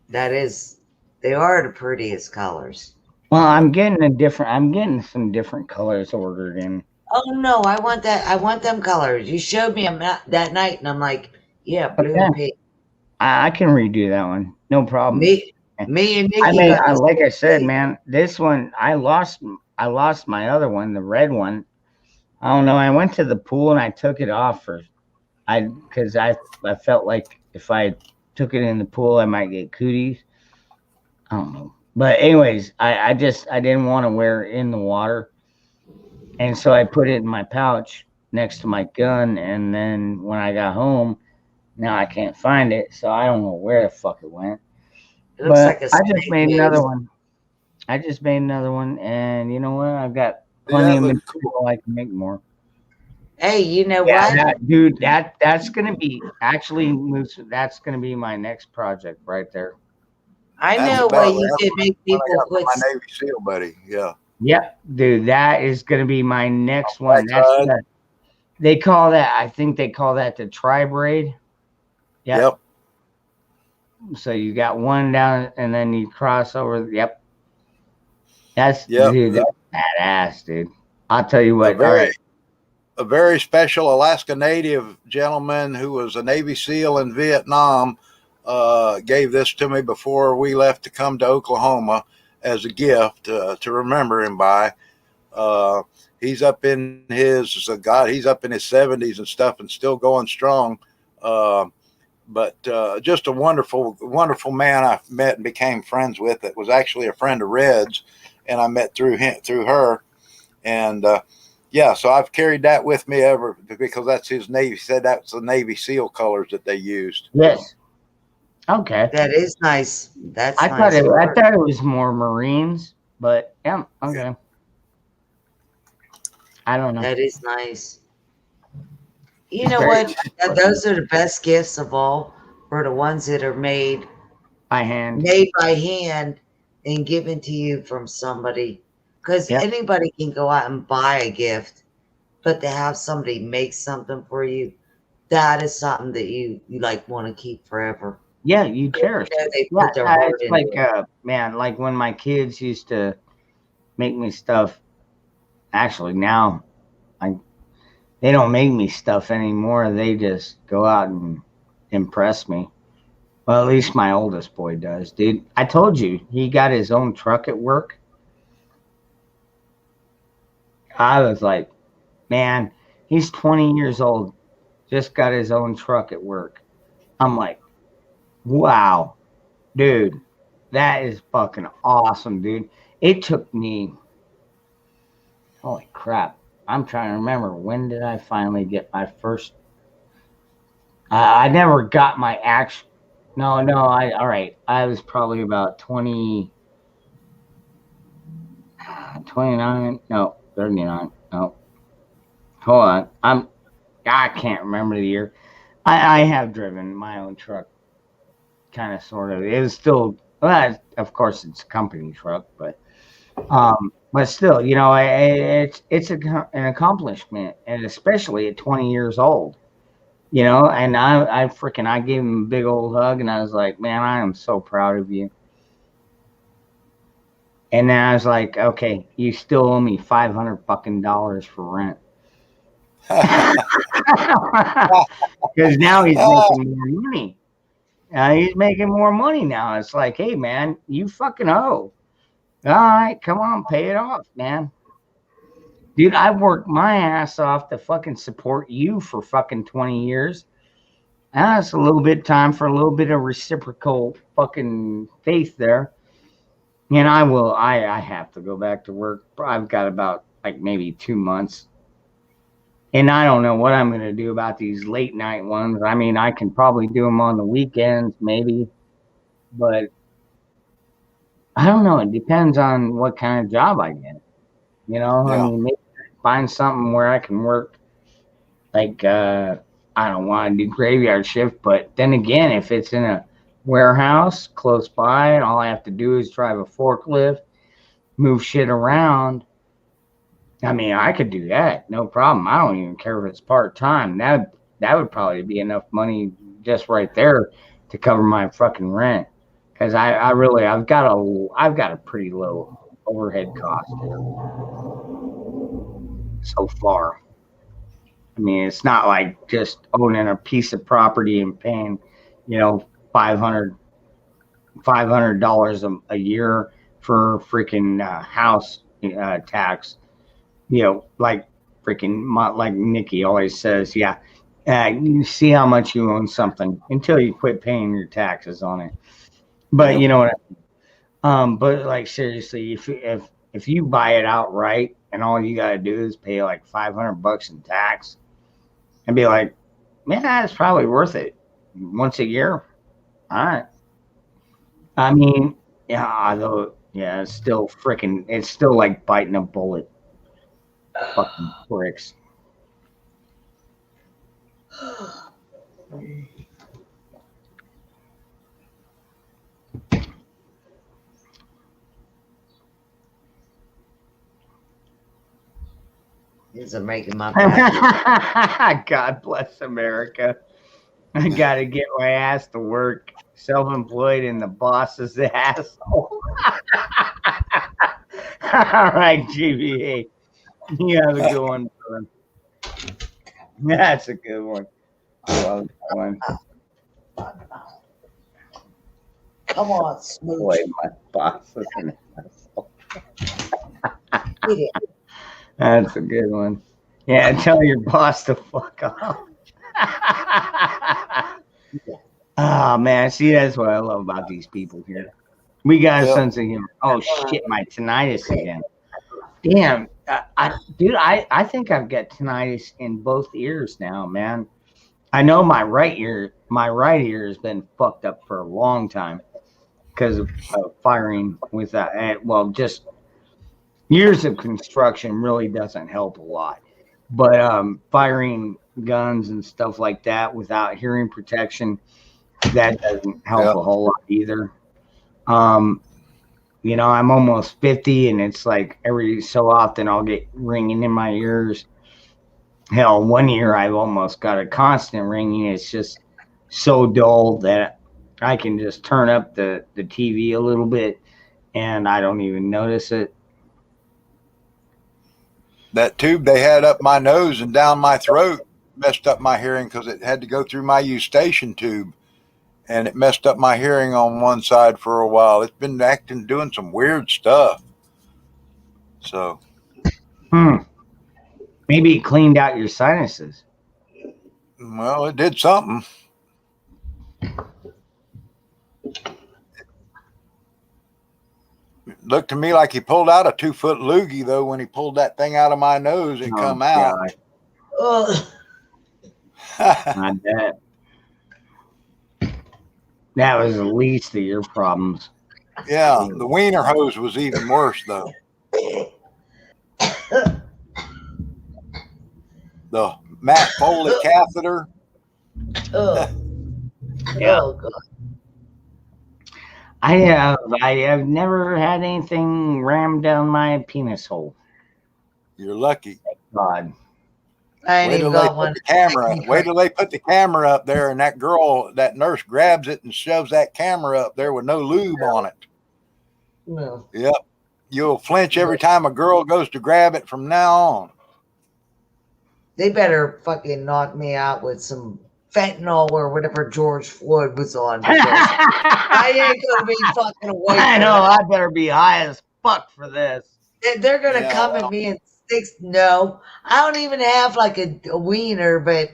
That is, they are the prettiest colors. Well, I'm getting some different colors ordered in. Oh no, I want that. I want them colors. You showed me them that night, and I'm like, yeah, blue Okay. and pink. I can redo that one. No problem. Me and Nikki got the like I said, same. man, this one I lost my other one, the red one. I don't know. I went to the pool and I took it off because I felt like if I took it in the pool I might get cooties. I don't know. But anyways, I didn't want to wear it in the water. And so I put it in my pouch next to my gun, and then when I got home, now I can't find it, so I don't know where the fuck it went. It looks But like a I just snake made another moves. one. And you know what? I've got plenty of material. I can make more. Hey, you know Yeah, what? dude, that's gonna be actually Moose. That's gonna be my next project right there. I That's know about what it. you That's can what make I people got quit. from my Navy SEAL buddy. Yeah. Yep, dude, that is gonna be my next one. Backside. They call that. I think they call that the tri-braid. Yep. So you got one down, and then you cross over. Yep. Yep. Dude, that's badass, dude. I'll tell you what. All right. A very special Alaska Native gentleman who was a Navy SEAL in Vietnam gave this to me before we left to come to Oklahoma as a gift to remember him by. He's up in his he's up in his 70s and stuff and still going strong. But just a wonderful, wonderful man I met and became friends with. That was actually a friend of Red's, and I met through her. And yeah, so I've carried that with me ever because that's his Navy. Said that's the Navy SEAL colors that they used. Yes. Okay. That is nice. That's I nice. thought it was more Marines, but yeah. Okay. I don't know. That is nice. You know what? Those are the best gifts of all. For the ones that are made by hand, and given to you from somebody. Because Yep. anybody can go out and buy a gift, but to have somebody make something for you, that is something that you like want to keep forever. Yeah, you cherish You know, it. they Yeah, put their heart it's into like it. man, like when my kids used to make me stuff. Actually, now they don't make me stuff anymore. They just go out and impress me. Well, at least my oldest boy does, dude. I told you he got his own truck at work. I was like, man, he's 20 years old, just got his own truck at work. I'm like, wow, dude, that is fucking awesome, dude. It took me, holy crap. I'm trying to remember, when did I finally get my first? I never got my actual. No, all right. I was probably about 29. No, 39. No, hold on. I can't remember the year. I have driven my own truck, kind of, sort of. It was still, well, of course, it's a company truck, but still, you know, it's an accomplishment, and especially at 20 years old, you know. And I gave him a big old hug, and I was like, man, I am so proud of you. And then I was like, okay, you still owe me $500 fucking for rent. Because now he's making more money. He's making more money now. It's like, hey, man, you fucking owe. All right, come on, pay it off, man. Dude, I've worked my ass off to fucking support you for fucking 20 years. That's a little bit time for a little bit of reciprocal fucking faith there. And I have to go back to work. I've got about like maybe 2 months. And I don't know what I'm going to do about these late night ones. I mean, I can probably do them on the weekends, maybe. But I don't know. It depends on what kind of job I get. You know, I mean, maybe find something where I can work. Like, I don't want to do graveyard shift. But then again, if it's in a warehouse close by and all I have to do is drive a forklift move shit around. I mean, I could do that, no problem. I don't even care if it's part-time. That would probably be enough money just right there to cover my fucking rent. Because I've got a pretty low overhead cost here so far. I mean, it's not like just owning a piece of property and paying, $500 a year for freaking house tax. Like freaking like Nikki always says, yeah. You see how much you own something until you quit paying your taxes on it. But you know what I mean? But like seriously, if you buy it outright and all you gotta do is pay like $500 in tax, and be like, yeah, it's probably worth it once a year. All right. I mean, it's still like biting a bullet. Fucking pricks. These are making my back. God bless America. I gotta get my ass to work. Self-employed and the boss's asshole. All right, GBA. You have a good one, brother. That's a good one. I love that one. Come on, Smooch. Boy, my boss is an asshole. That's a good one. Yeah, tell your boss to fuck off. Oh, man. See, that's what I love about these people here. We got a sense of humor. Oh, shit, my tinnitus again. Damn. I think I've got tinnitus in both ears now, man. I know my right ear has been fucked up for a long time because of firing with that. Well, just years of construction really doesn't help a lot. But firing guns and stuff like that without hearing protection, that doesn't help a whole lot either. I'm almost 50, and it's like every so often I'll get ringing in my ears. Hell, one year I've almost got a constant ringing. It's just so dull that I can just turn up the TV a little bit, and I don't even notice it. That tube they had up my nose and down my throat messed up my hearing because it had to go through my eustachian tube, and it messed up my hearing on one side for a while. It's been doing some weird stuff. So, maybe it cleaned out your sinuses. Well, it did something. It looked to me like he pulled out a 2-foot loogie, though, when he pulled that thing out of my nose and come out. I bet. That was the least of your problems. Yeah, the wiener hose was even worse, though. The Matt Foley catheter. Yeah. Oh, God. I have never had anything rammed down my penis hole. You're lucky. Thank God. I ain't even got one. Wait till they put the camera up there, and that nurse grabs it and shoves that camera up there with no lube on it. No. Yep. You'll flinch every time a girl goes to grab it from now on. They better fucking knock me out with some fentanyl or whatever George Floyd was on. I ain't gonna be fucking awake. I know. I better be high as fuck for this. They're gonna come at me and no, I don't even have like a wiener, but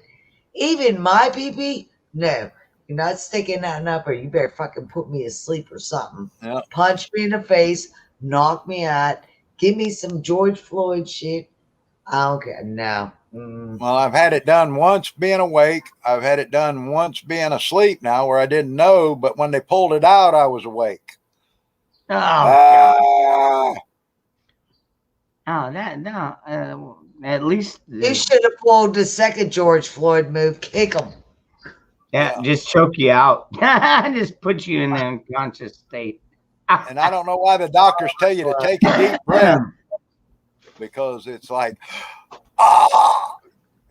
even my pee-pee, no, you're not sticking that up, or you better fucking put me asleep or something. Yep. Punch me in the face, knock me out, give me some George Floyd shit. I don't care. No. Well, I've had it done once being awake. I've had it done once being asleep now where I didn't know, but when they pulled it out, I was awake. Oh, God. Oh, at least you should have pulled the second George Floyd move. Kick him. Yeah, just choke you out. Just put you in an unconscious state. And I don't know why the doctors tell you to take a deep breath, because it's like, ah,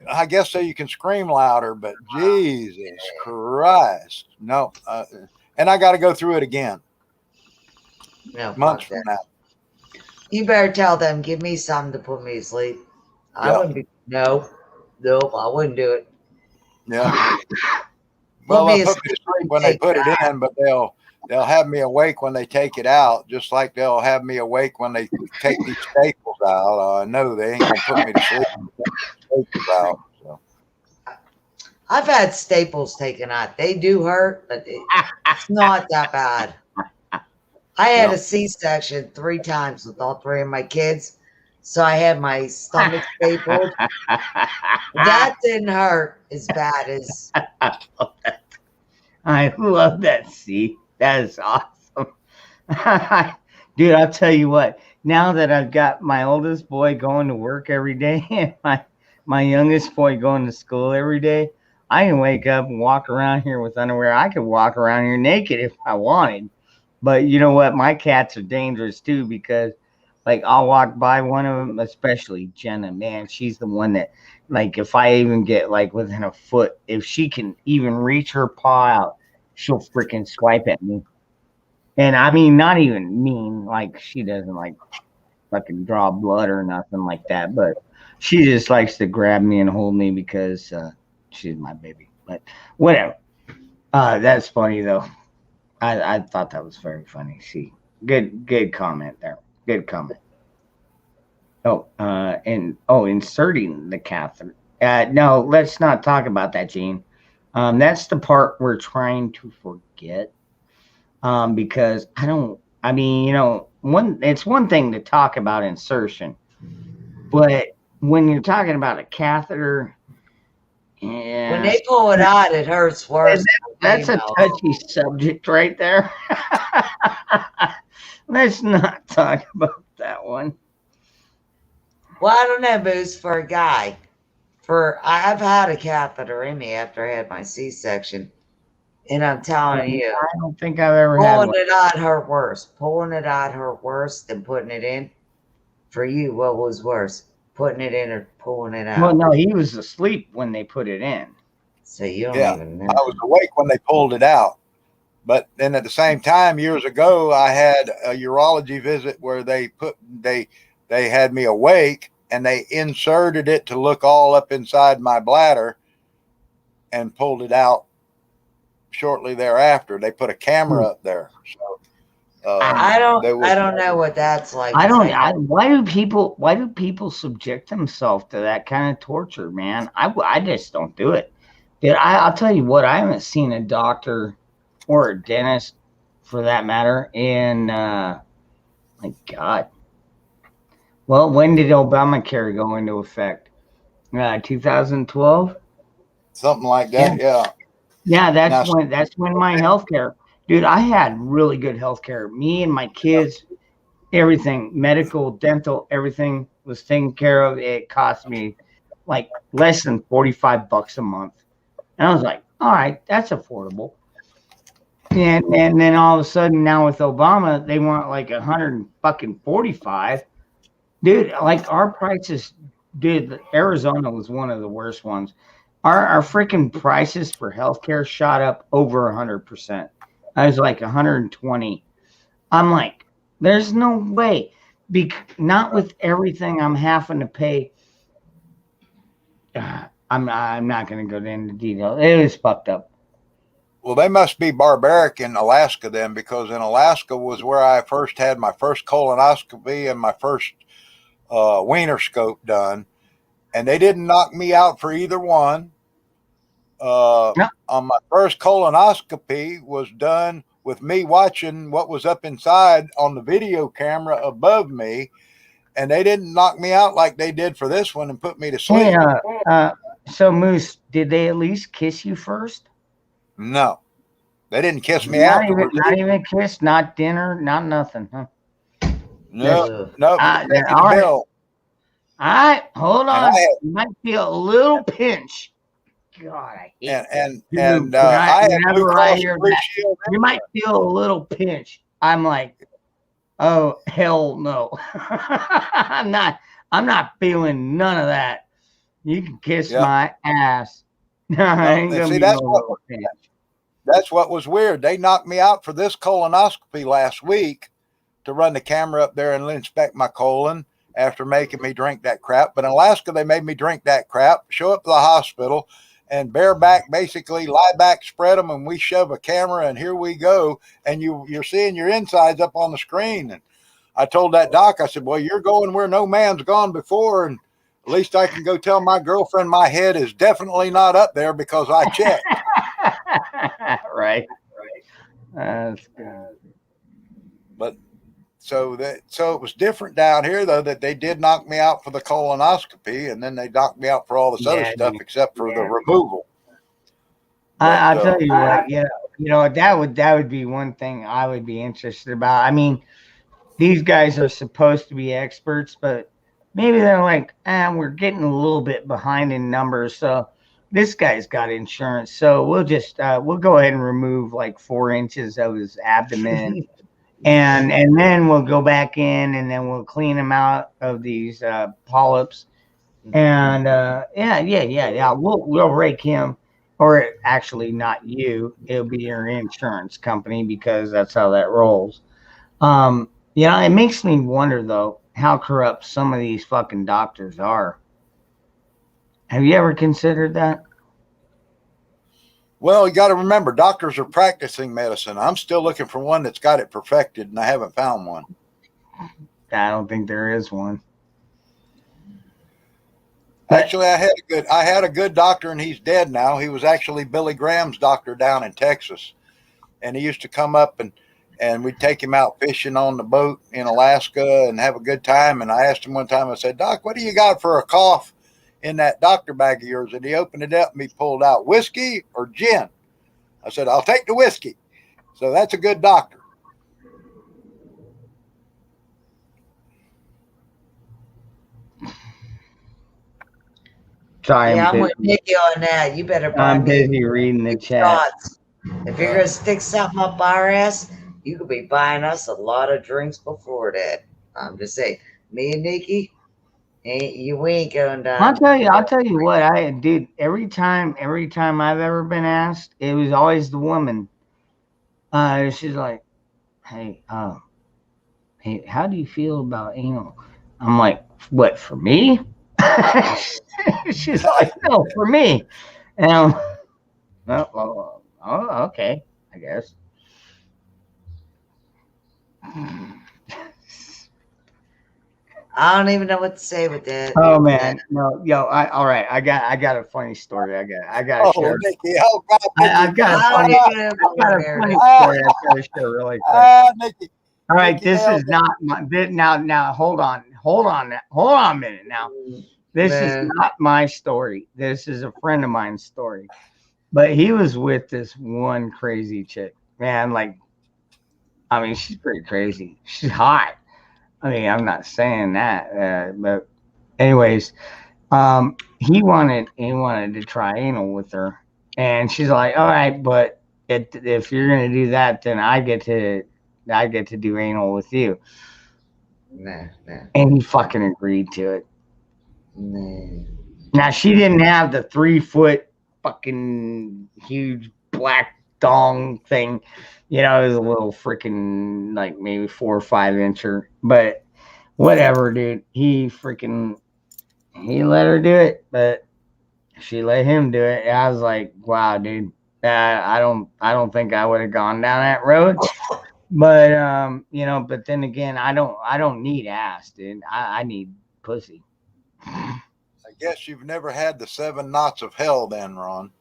I guess so you can scream louder, but Jesus Christ. No. And I got to go through it again. No, months fuck from that. now. You better tell them, give me something to put me to sleep. I Yeah. wouldn't be, nope, I wouldn't do it. Yeah. Put Well, me they'll to put me to sleep, sleep when they take put it that. in, but they'll have me awake when they take it out, just like they'll have me awake when they take these staples out. I know they ain't gonna put me to sleep when they take the staples out. So. I've had staples taken out. They do hurt, but it's not that bad. I had a C-section 3 times with all 3 of my kids, so I had my stomach stapled. That didn't hurt as bad as. I love that. See, that is awesome. Dude, I'll tell you what, now that I've got my oldest boy going to work every day and my youngest boy going to school every day, I can wake up and walk around here with underwear. I could walk around here naked if I wanted. But you know what? My cats are dangerous too, because like I'll walk by one of them, especially Jenna, man, she's the one that, like, if I even get like within a foot, if she can even reach her paw out, she'll freaking swipe at me. And I mean, not even mean, like she doesn't like fucking draw blood or nothing like that, but she just likes to grab me and hold me because she's my baby. But whatever. That's funny though. I thought that was very funny. See, good comment there. Good comment. Inserting the catheter. No, let's not talk about that, Gene. That's the part we're trying to forget. Because I don't. I mean, it's one thing to talk about insertion, but when you're talking about a catheter, yeah, When they pull it out, it hurts worse. that's a touchy subject right there. Let's not talk about that one. Well, I don't know, Moose, for a guy. I've had a catheter in me after I had my C-section. And I'm telling you, I don't think I've ever had pulling one. it out hurt worse. Pulling it out hurt worse than putting it in. For you, what was worse? Putting it in or pulling it out? Well, no, he was asleep when they put it in. So you don't even know. I was awake when they pulled it out. But then at the same time, years ago, I had a urology visit where they had me awake and they inserted it to look all up inside my bladder and pulled it out shortly thereafter. They put a camera up there. So I don't know what that's like. Why do people subject themselves to that kind of torture, man? I just don't do it. Dude, I'll tell you what, I haven't seen a doctor or a dentist, for that matter, in my God. Well, when did Obamacare go into effect? 2012? Something like that, yeah. Yeah, that's when my healthcare, dude, I had really good healthcare. Me and my kids, everything, medical, dental, everything was taken care of. It cost me like less than $45 a month. And I was like, all right, that's affordable. And then all of a sudden now with Obama, they want like 145. Dude, like our prices, dude, Arizona was one of the worst ones. Our freaking prices for healthcare shot up over 100%. I was like 120. I'm like, there's no way. Not with everything I'm having to pay. I'm not going to go into detail. It was fucked up. Well, they must be barbaric in Alaska then, because in Alaska was where I first had my first colonoscopy and my first wiener scope done, and they didn't knock me out for either one. On my first colonoscopy was done with me watching what was up inside on the video camera above me, and they didn't knock me out like they did for this one and put me to sleep. Hey, so Moose, did they at least kiss you first? No, they didn't kiss me not afterwards. Not even kiss, not dinner, not nothing, huh? No. All right. All right, hold on. You might feel a little pinch. God, I hate I had Blue Cross and Blue Shield. You might feel a little pinch. I'm like, Oh hell no! I'm not feeling none of that. You can kiss Yeah. my ass. I No, ain't and gonna see be no that's little bitch. what was weird. They knocked me out for this colonoscopy last week to run the camera up there and inspect my colon after making me drink that crap. But in Alaska, they made me drink that crap, show up to the hospital, and bareback, basically lie back, spread them, and we shove a camera, and here we go. And you're seeing your insides up on the screen. And I told that doc, I said, well, you're going where no man's gone before, and at least I can go tell my girlfriend my head is definitely not up there because I checked. Right. That's good. But so it was different down here though, that they did knock me out for the colonoscopy, and then they knocked me out for all this other Yeah, stuff dude. except for the removal. I'll tell you Yeah. what. You know that would be one thing I would be interested about. I mean, these guys are supposed to be experts, but maybe they're like, we're getting a little bit behind in numbers. So this guy's got insurance. So we'll go ahead and remove like 4 inches of his abdomen. And then we'll go back in and then we'll clean him out of these polyps. And yeah. We'll rake him, or actually not you. It'll be your insurance company because that's how that rolls. It makes me wonder though how corrupt some of these fucking doctors are. Have you ever considered that? Well, you got to remember, doctors are practicing medicine. I'm still looking for one that's got it perfected, and I haven't found one. I don't think there is one. Actually, I had a good doctor, and he's dead now. He was actually Billy Graham's doctor down in Texas, and he used to come up and we'd take him out fishing on the boat in Alaska and have a good time. And I asked him one time, I said, Doc, what do you got for a cough in that doctor bag of yours? And he opened it up and he pulled out whiskey or gin. I said, I'll take the whiskey. So that's a good doctor. Sorry, Yeah, I'm I'm with Nikki on that. You better buy I'm me busy reading the chat. shots. If you're gonna stick something up our ass, you could be buying us a lot of drinks before that. I'm just saying, me and Nikki, we ain't going down. I'll tell you what, dude, every time I've ever been asked, it was always the woman. She's like, hey, how do you feel about anal? I'm like, what, for me? She's like, no, for me. And I'm, oh, okay, I guess. I don't even know what to say with that. Oh man, no, all right. I got a funny story. I got to share. Nikki, oh God, I've got a funny story I got to share really quick. Nikki. All right, Nikki, this is not my bit. Now, hold on a minute. Now, this is not my story. This is a friend of mine's story. But he was with this one crazy chick, man. Like, I mean, she's pretty crazy. She's hot. I mean, I'm not saying that, but anyways, he wanted to try anal with her, and she's like, all right, but if you're gonna do that, then I get to do anal with you. Nah. And he fucking agreed to it. Nah. Now she didn't have the 3-foot fucking huge black dong thing. It was a little freaking like maybe 4 or 5 incher, but whatever, dude. He let her do it, but she let him do it. I was like, wow, dude. I don't think I would have gone down that road. But but then again, I don't need ass, dude. I need pussy. I guess you've never had the 7 knots of hell then, Ron.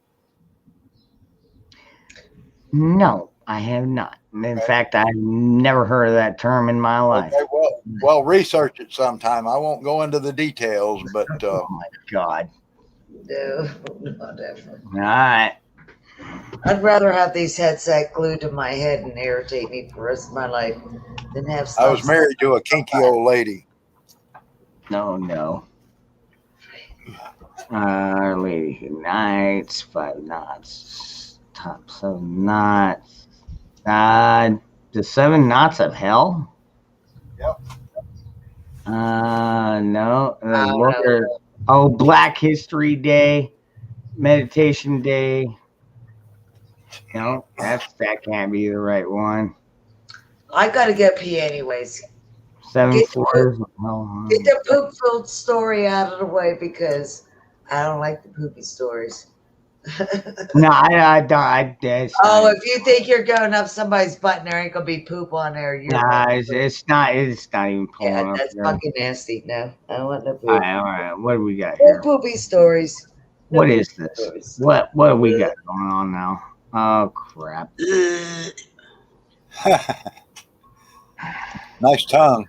No, I have not. In fact, I've never heard of that term in my life. Okay, well, research it sometime. I won't go into the details, but oh my God. No, not ever. All right. I'd rather have these headset glued to my head and irritate me for the rest of my life than have stuff. I was married to a kinky old lady. No. Our Lady Who Nights, 5 knots, top 7 knots. The 7 knots of hell? Yep. No. I don't What know. are, oh, Black History Day, Meditation Day. No, that can't be the right one. I gotta get pee anyways. Seven Get floors. Get the poop filled story out of the way because I don't like the poopy stories. No, I don't. Oh, if you think you're going up somebody's butt and there ain't gonna be poop on there, you're Nah, wrong. it's not. It's not even pulling Yeah, up that's there. fucking nasty. No, I don't want no poop. All right. What do we got No here? poopy stories. No What is poopy this? stories. What do we got going on now? Oh crap! Nice tongue.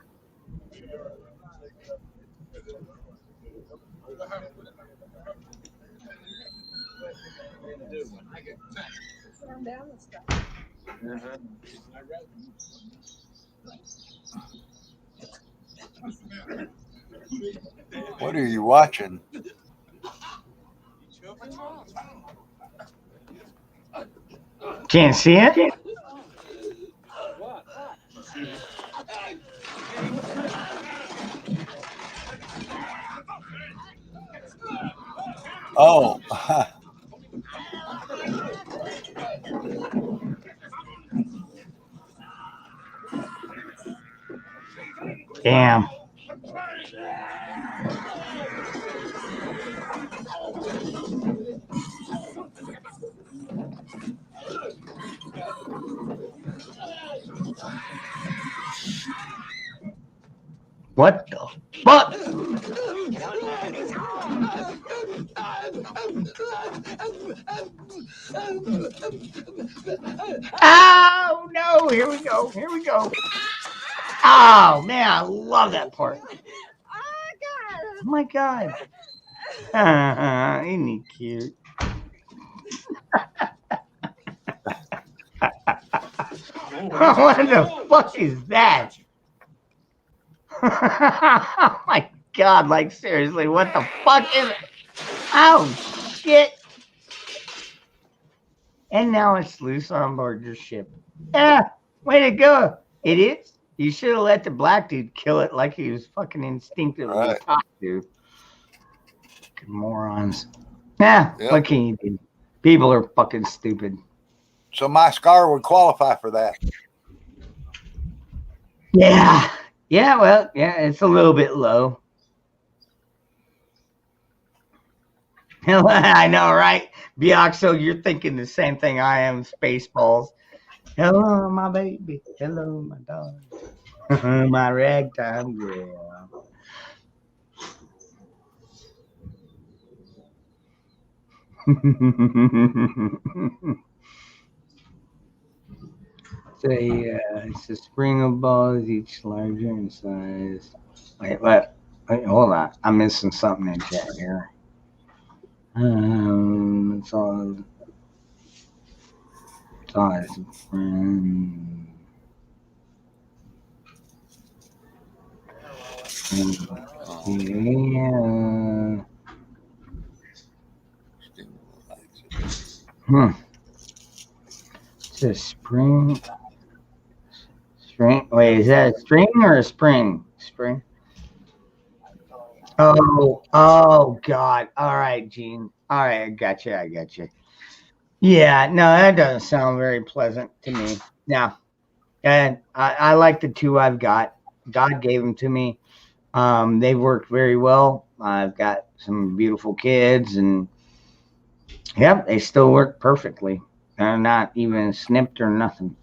What are you watching? Can't see it. Oh. Damn. What the fuck? Oh no! Here we go. Here we go. Oh man, I love that part. Oh my god. Isn't he cute? What the fuck is that? Oh my god, like seriously, what the fuck is it? Oh shit. And now it's loose on board your ship. Yeah, way to go, idiots. You should have let the black dude kill it like he was fucking instinctively Right. taught to. Fucking morons. Yeah, Yep. what can you do? People are fucking stupid. So my scar would qualify for that. Yeah. Yeah, well, yeah, it's a little bit low. I know, right? Bioxo, you're thinking the same thing I am, Spaceballs. Hello, my baby. Hello, my dog. My ragtime girl. So yeah, it's a spring of balls, each larger in size. Wait, hold on. I'm missing something in chat here. It's all it's a friend. Yeah. It's a spring. String. Wait, is that a string or a spring? Spring. Oh, God. All right, Gene. All right, I got you. Yeah, no, that doesn't sound very pleasant to me. No, and I like the two I've got. God gave them to me. They've worked very well. I've got some beautiful kids, and yep, they still work perfectly. They're not even snipped or nothing.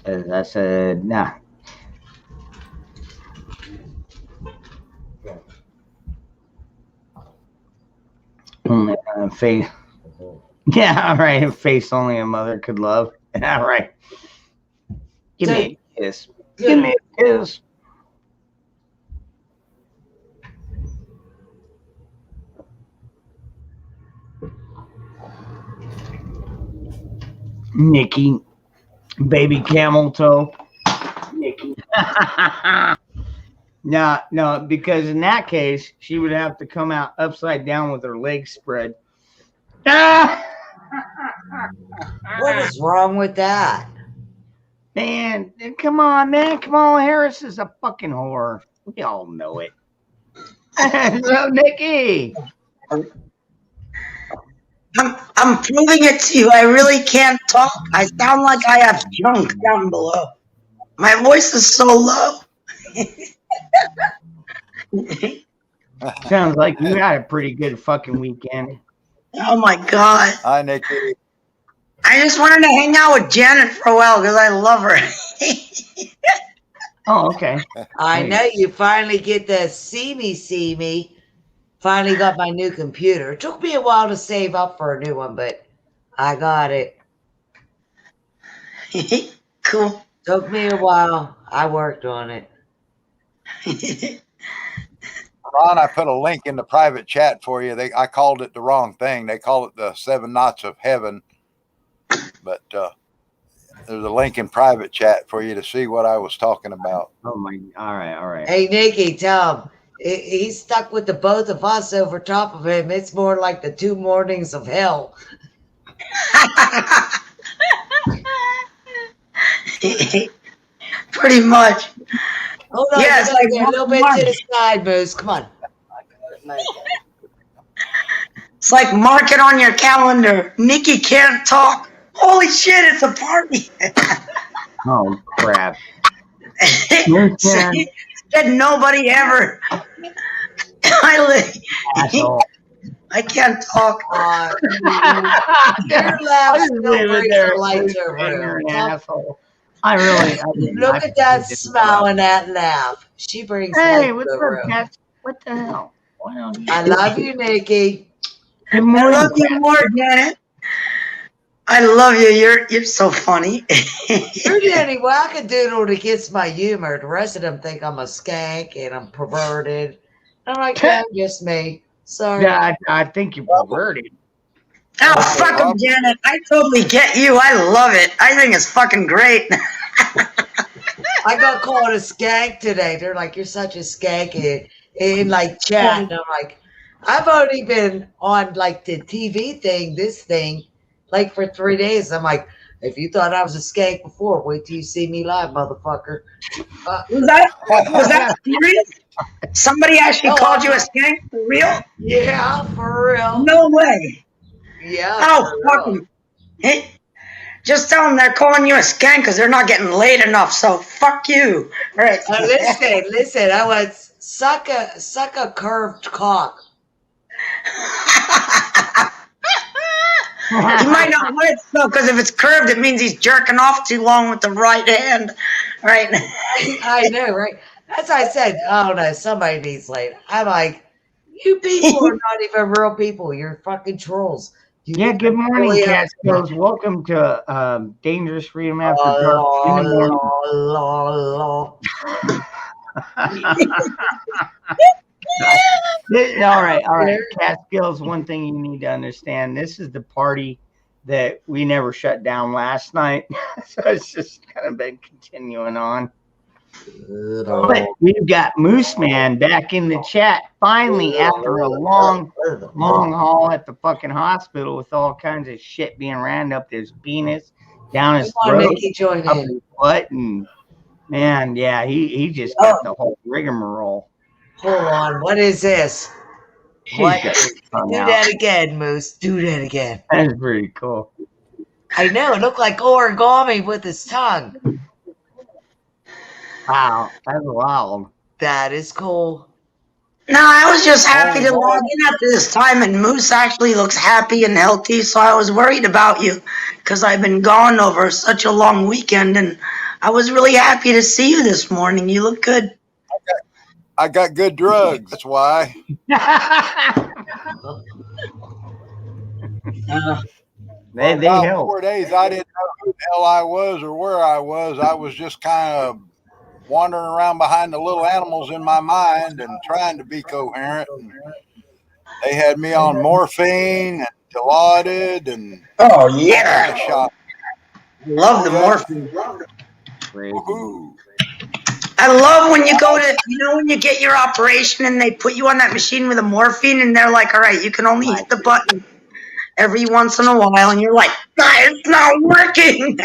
As I said, nah. Only face. Yeah, all right. Face only a mother could love. All right. Give me a kiss. Give me a kiss. Nikki, baby camel toe. Nikki. No, because in that case, she would have to come out upside down with her legs spread. What is wrong with that? Man, come on, man. Kamala Harris is a fucking whore. We all know it. So, Nikki. I'm proving it to you. I really can't talk. I sound like I have junk down below. My voice is so low. Sounds like you had a pretty good fucking weekend. Oh my god. Hi, Nikki. I just wanted to hang out with Janet for a while because I love her. Oh, okay. I know you finally get to see me. Finally got my new computer. It took me a while to save up for a new one, but I got it. Cool. Took me a while. I worked on it. Ron, I put a link in the private chat for you. I called it the wrong thing. They call it the 7 Knots of Heaven. But there's a link in private chat for you to see what I was talking about. Oh my! All right. Hey, Nikki, tell him. He's stuck with the both of us over top of him. It's more like the 2 mornings of hell. Pretty much. Hold on, yes, you gotta get a little bit to the side, Moose. Come on. It's like mark it on your calendar. Nikki can't talk. Holy shit, it's a party. Oh crap. Said nobody ever. I can't talk. Your laugh still brings the light to a room. Asshole. I really look at that smile and that laugh. She brings light what's to the up, room. Cat? What the hell? I love you, Nikki. I love you more, Janet. I love you. You're so funny. You're Danny Wackadoodle that gets my humor. The rest of them think I'm a skank and I'm perverted. I'm like, yeah, just me. Sorry. Yeah, I think you're perverted. Oh, fuck him, Janet. I totally get you. I love it. I think it's fucking great. I got called a skank today. They're like, you're such a skank in like chat. And I'm like, I've only been on like the TV thing, this thing, like for 3 days. I'm like, if you thought I was a skank before, wait till you see me live, motherfucker. Was that serious? Somebody actually called you a skank for real? Yeah, for real. No way. Yeah. Oh, fuck 'em. Hey, just tell them they're calling you a skank because they're not getting laid enough. So fuck you. All right. Listen. I want suck a curved cock. You might not want it so because if it's curved, it means he's jerking off too long with the right hand. Right. I know, right? That's why I said, oh no, somebody needs laid. I'm like, you people are not even real people. You're fucking trolls. Yeah, good morning, Catskills. Welcome to Dangerous Freedom After Dark. In the morning. All right. Catskills, one thing you need to understand, this is the party that we never shut down last night. So it's just kind of been continuing on. But we've got Moose Man back in the chat finally after a long haul at the fucking hospital with all kinds of shit being rammed up his penis, down his throat, up his butt, and man, yeah, he just got the whole rigmarole. Hold on, what is this? What? Do that again, Moose. Do that again. That's pretty cool. I know, it looked like origami with his tongue. Wow, that's wild. That is cool. No, I was just happy to log in at this time, and Moose actually looks happy and healthy, so I was worried about you because I've been gone over such a long weekend, and I was really happy to see you this morning. You look good. I got good drugs, that's why. They help. 4 days, I didn't know who the hell I was or where I was. I was just kind of wandering around behind the little animals in my mind and trying to be coherent. And they had me on morphine and Dilaudid and shot. Love the morphine. I love when you go to, when you get your operation and they put you on that machine with a morphine and they're like, all right, you can only hit the button every once in a while, and you're like, it's not working.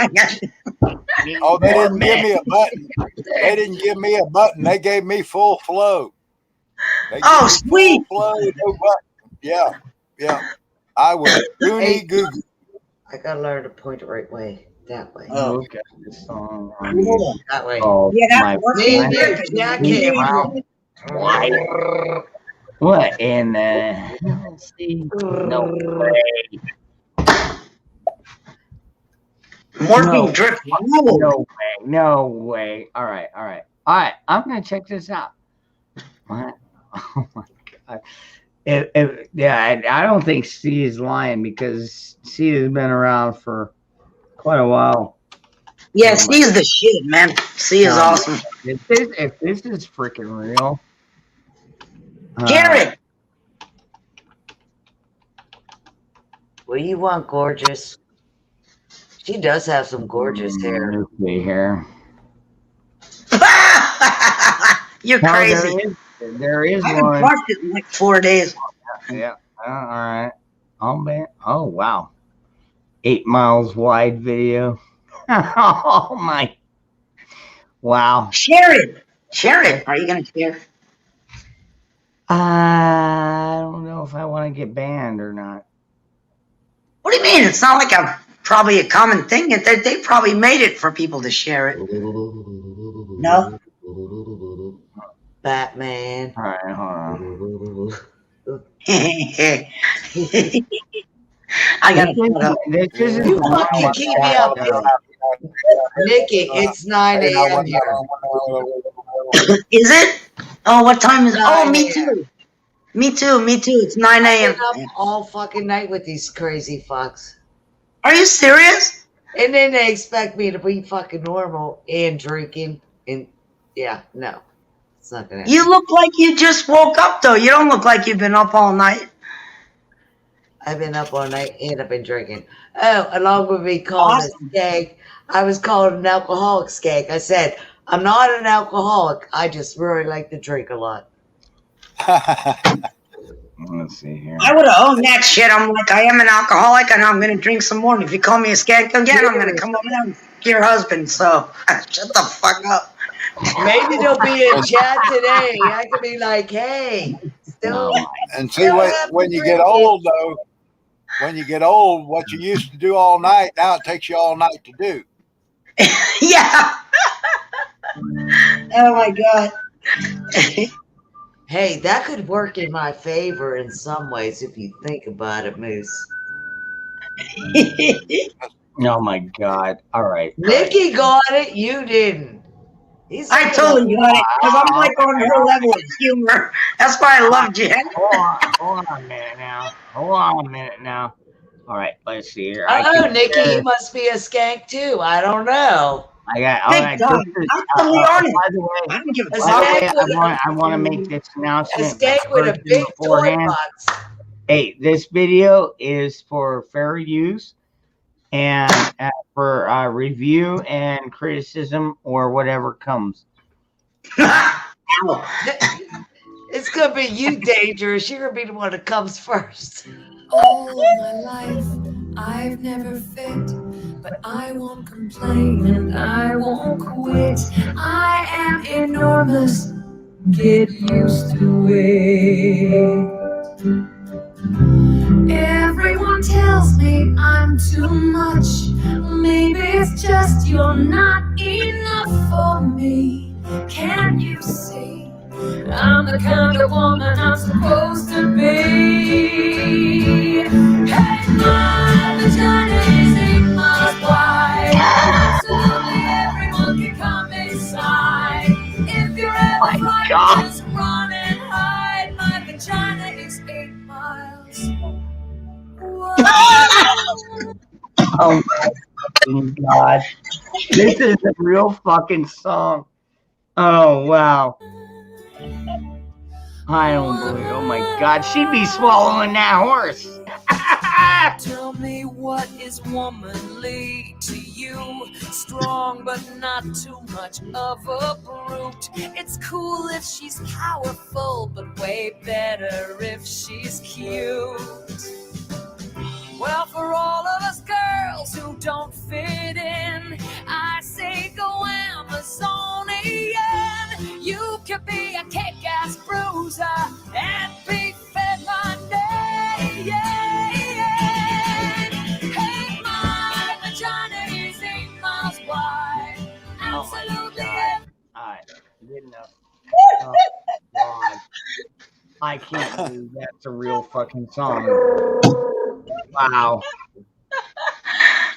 Oh, they didn't give me a button. They didn't give me a button. They gave me full flow. Oh, sweet. Full flow, no button. Yeah, yeah. I was goony goo. I gotta learn to point the right way. That way. Oh. Look at this song. Cool. That way. Oh, Yeah, that my works. Me and Yeah, you, jackhammer. What in the hell? See? No way. Morphine No. drip. No way. No way. All right. All right. All right. I'm going to check this out. What? Oh, my God. Yeah, I don't think C is lying because C has been around for quite a while. Yeah, C is the shit, man. C is awesome. If this is freaking real. Jared! What do you want, gorgeous? She does have some gorgeous hair. Let's see here. You're No, crazy. There is I haven't one. brushed it in like 4 days. Yeah. All right. Oh, wow. 8 miles wide video. Oh, my. Wow. Share it. Share it. Are you going to share? I don't know if I want to get banned or not. What do you mean? It's not like probably a common thing. They probably made it for people to share it. No? Batman. All right, hold on. I got to This isn't You the one fucking with keep me that, up. though. Nikki, it's 9 a.m. here. Is it? Oh, what time is it? Oh, 9 me a.m. too. Me too. It's 9 I've a.m. been up all fucking night with these crazy fucks. Are you serious? And then they expect me to be fucking normal and drinking. And yeah, no. It's not gonna happen. You look like you just woke up, though. You don't look like you've been up all night. I've been up all night and I've been drinking. Oh, along with me calling a skank, I was called an alcoholic skank. I said, I'm not an alcoholic. I just really like to drink a lot. Let's see here. I would have owned that shit. I'm like, I am an alcoholic and I'm going to drink some more. And if you call me a skank again, I'm going to come over and fuck your husband. So shut the fuck up. Maybe they'll be in chat today. I could be like, hey, still. And see, when you get old, though, when you get old, what you used to do all night, now it takes you all night to do. Yeah. Oh, my God. Hey, that could work in my favor in some ways if you think about it, Moose. Oh, my God. All right. Nikki got it. You didn't. I totally got it because I'm like on her level of humor. That's why I love Jen. Hold on a minute now. Hold on a minute now. All right, let's see here. Oh, Nikki, you must be a skank too. I don't know. I got. Big time. I'm totally honest. By the way, I don't give a I want to make this A announcement. skank with a first big toy beforehand. box. Hey, this video is for fair use and for review and criticism or whatever comes. It's gonna be you, Dangerous. You're gonna be the one that comes first. All of my life, I've never fit, but I won't complain and I won't quit. I am enormous, get used to it. Everyone tells me I'm too much. Maybe it's just you're not enough for me. Can't you see? I'm the kind of woman I'm supposed to be. Hey, my vagina is 8 miles wide. Absolutely everyone can come inside. If you're ever frightened, just run and hide. My vagina is 8 miles. Oh my God! This is a real fucking song. Oh wow! I don't believe. Oh my God! She'd be swallowing that horse. Tell me, what is womanly to you? Strong but not too much of a brute. It's cool if she's powerful, but way better if she's cute. Well, for all of us girls who don't fit in, I I can't believe that's a real fucking song. Wow.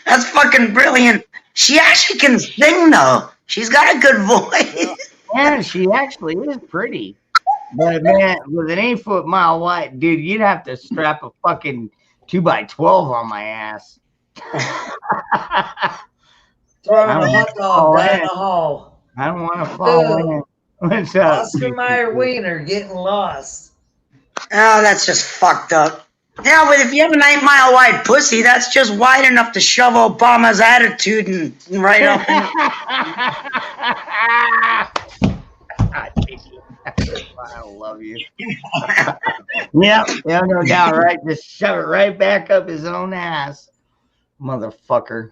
That's fucking brilliant. She actually can sing though. She's got a good voice. Yeah, she actually is pretty. But man, with an 8 mile wide, dude, you'd have to strap a fucking 2x12 on my ass. Throwing a hot dog down the hall. I don't want to fall in. What's up? Oscar Mayer Wiener getting lost. Oh, that's just fucked up. Yeah, but if you have an 8 mile wide pussy, that's just wide enough to shove Obama's attitude and right up. I love you. Yep, yeah, no doubt, right? Just shove it right back up his own ass. Motherfucker.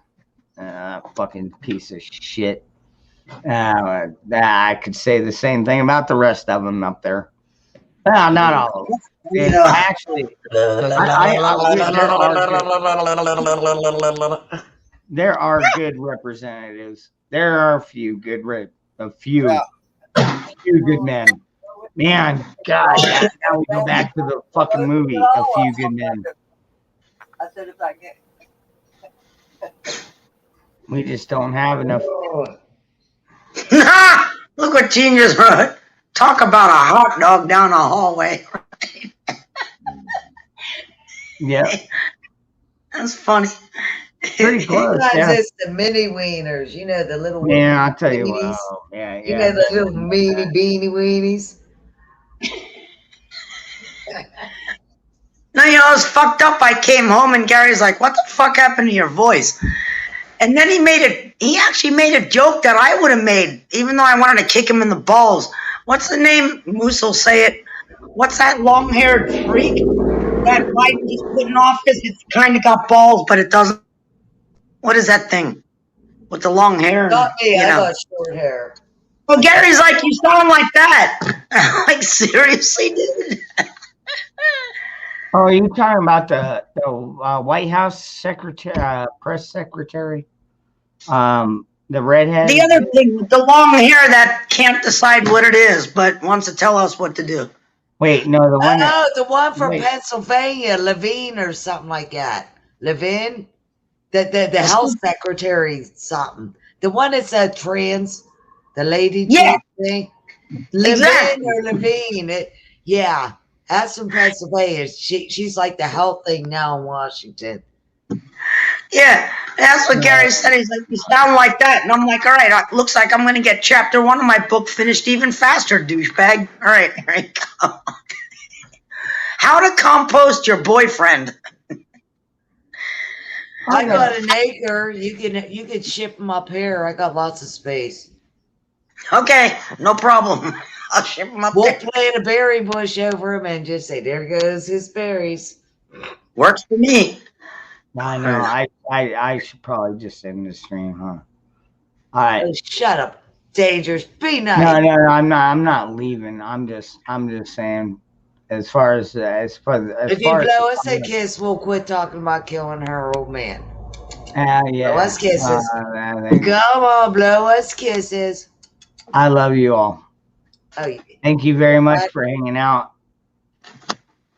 Fucking piece of shit. I could say the same thing about the rest of them up there. Well, not all of them. Yeah. Actually, there are good representatives. There are a few good good men. Man, God, now we go back to the fucking movie, A Few Good Men. I said if I get. We just don't have enough. Look what Gene just wrote. Talk about a hot dog down a hallway. Yeah. That's funny. Pretty close. Sometimes Yeah. it's the mini wieners, you know, the little Yeah, I'll tell you weenies. what. Oh, yeah, You know, the little meanie beanie weenies. No, you know, it was fucked up. I came home and Gary's like, what the fuck happened to your voice? And then he actually made a joke that I would have made, even though I wanted to kick him in the balls. What's the name? Moose will say it. What's that long-haired freak that Biden just put in office? It's kind of got balls, but it doesn't. What is that thing with the long hair? Not me, I know. got short hair. Well, Gary's like, you sound like that. Like, seriously, dude? Oh, are you talking about the White House secretary, press secretary? The redhead? The other thing with the long hair that can't decide what it is, but wants to tell us what to do. Wait, no, the one. The one from wait. Pennsylvania, Levine or something like that. Levine? The health secretary something. The one that's trans, the lady thing. Levine or Levine. Yeah. That's from Pennsylvania. She's like the health thing now in Washington. Yeah, that's what Gary said. He's like, you sound like that. And I'm like, all right, looks like I'm going to get chapter 1 of my book finished even faster, douchebag. All right, here you go. How to compost your boyfriend. I got an acre. You can ship them up here. I got lots of space. Okay, no problem. I'll ship them up We'll there. plant a berry bush over them and just say, there goes his berries. Works for me. I know. I should probably just end the stream, huh? All right. Oh, shut up, Dangerous. Be nice. No, I'm not leaving. I'm just saying, as far as if you blow us a kiss, we'll quit talking about killing her old man. Yeah. Blow us kisses. Come on, blow us kisses. I love you all. Oh, yeah. Thank you very much for hanging out.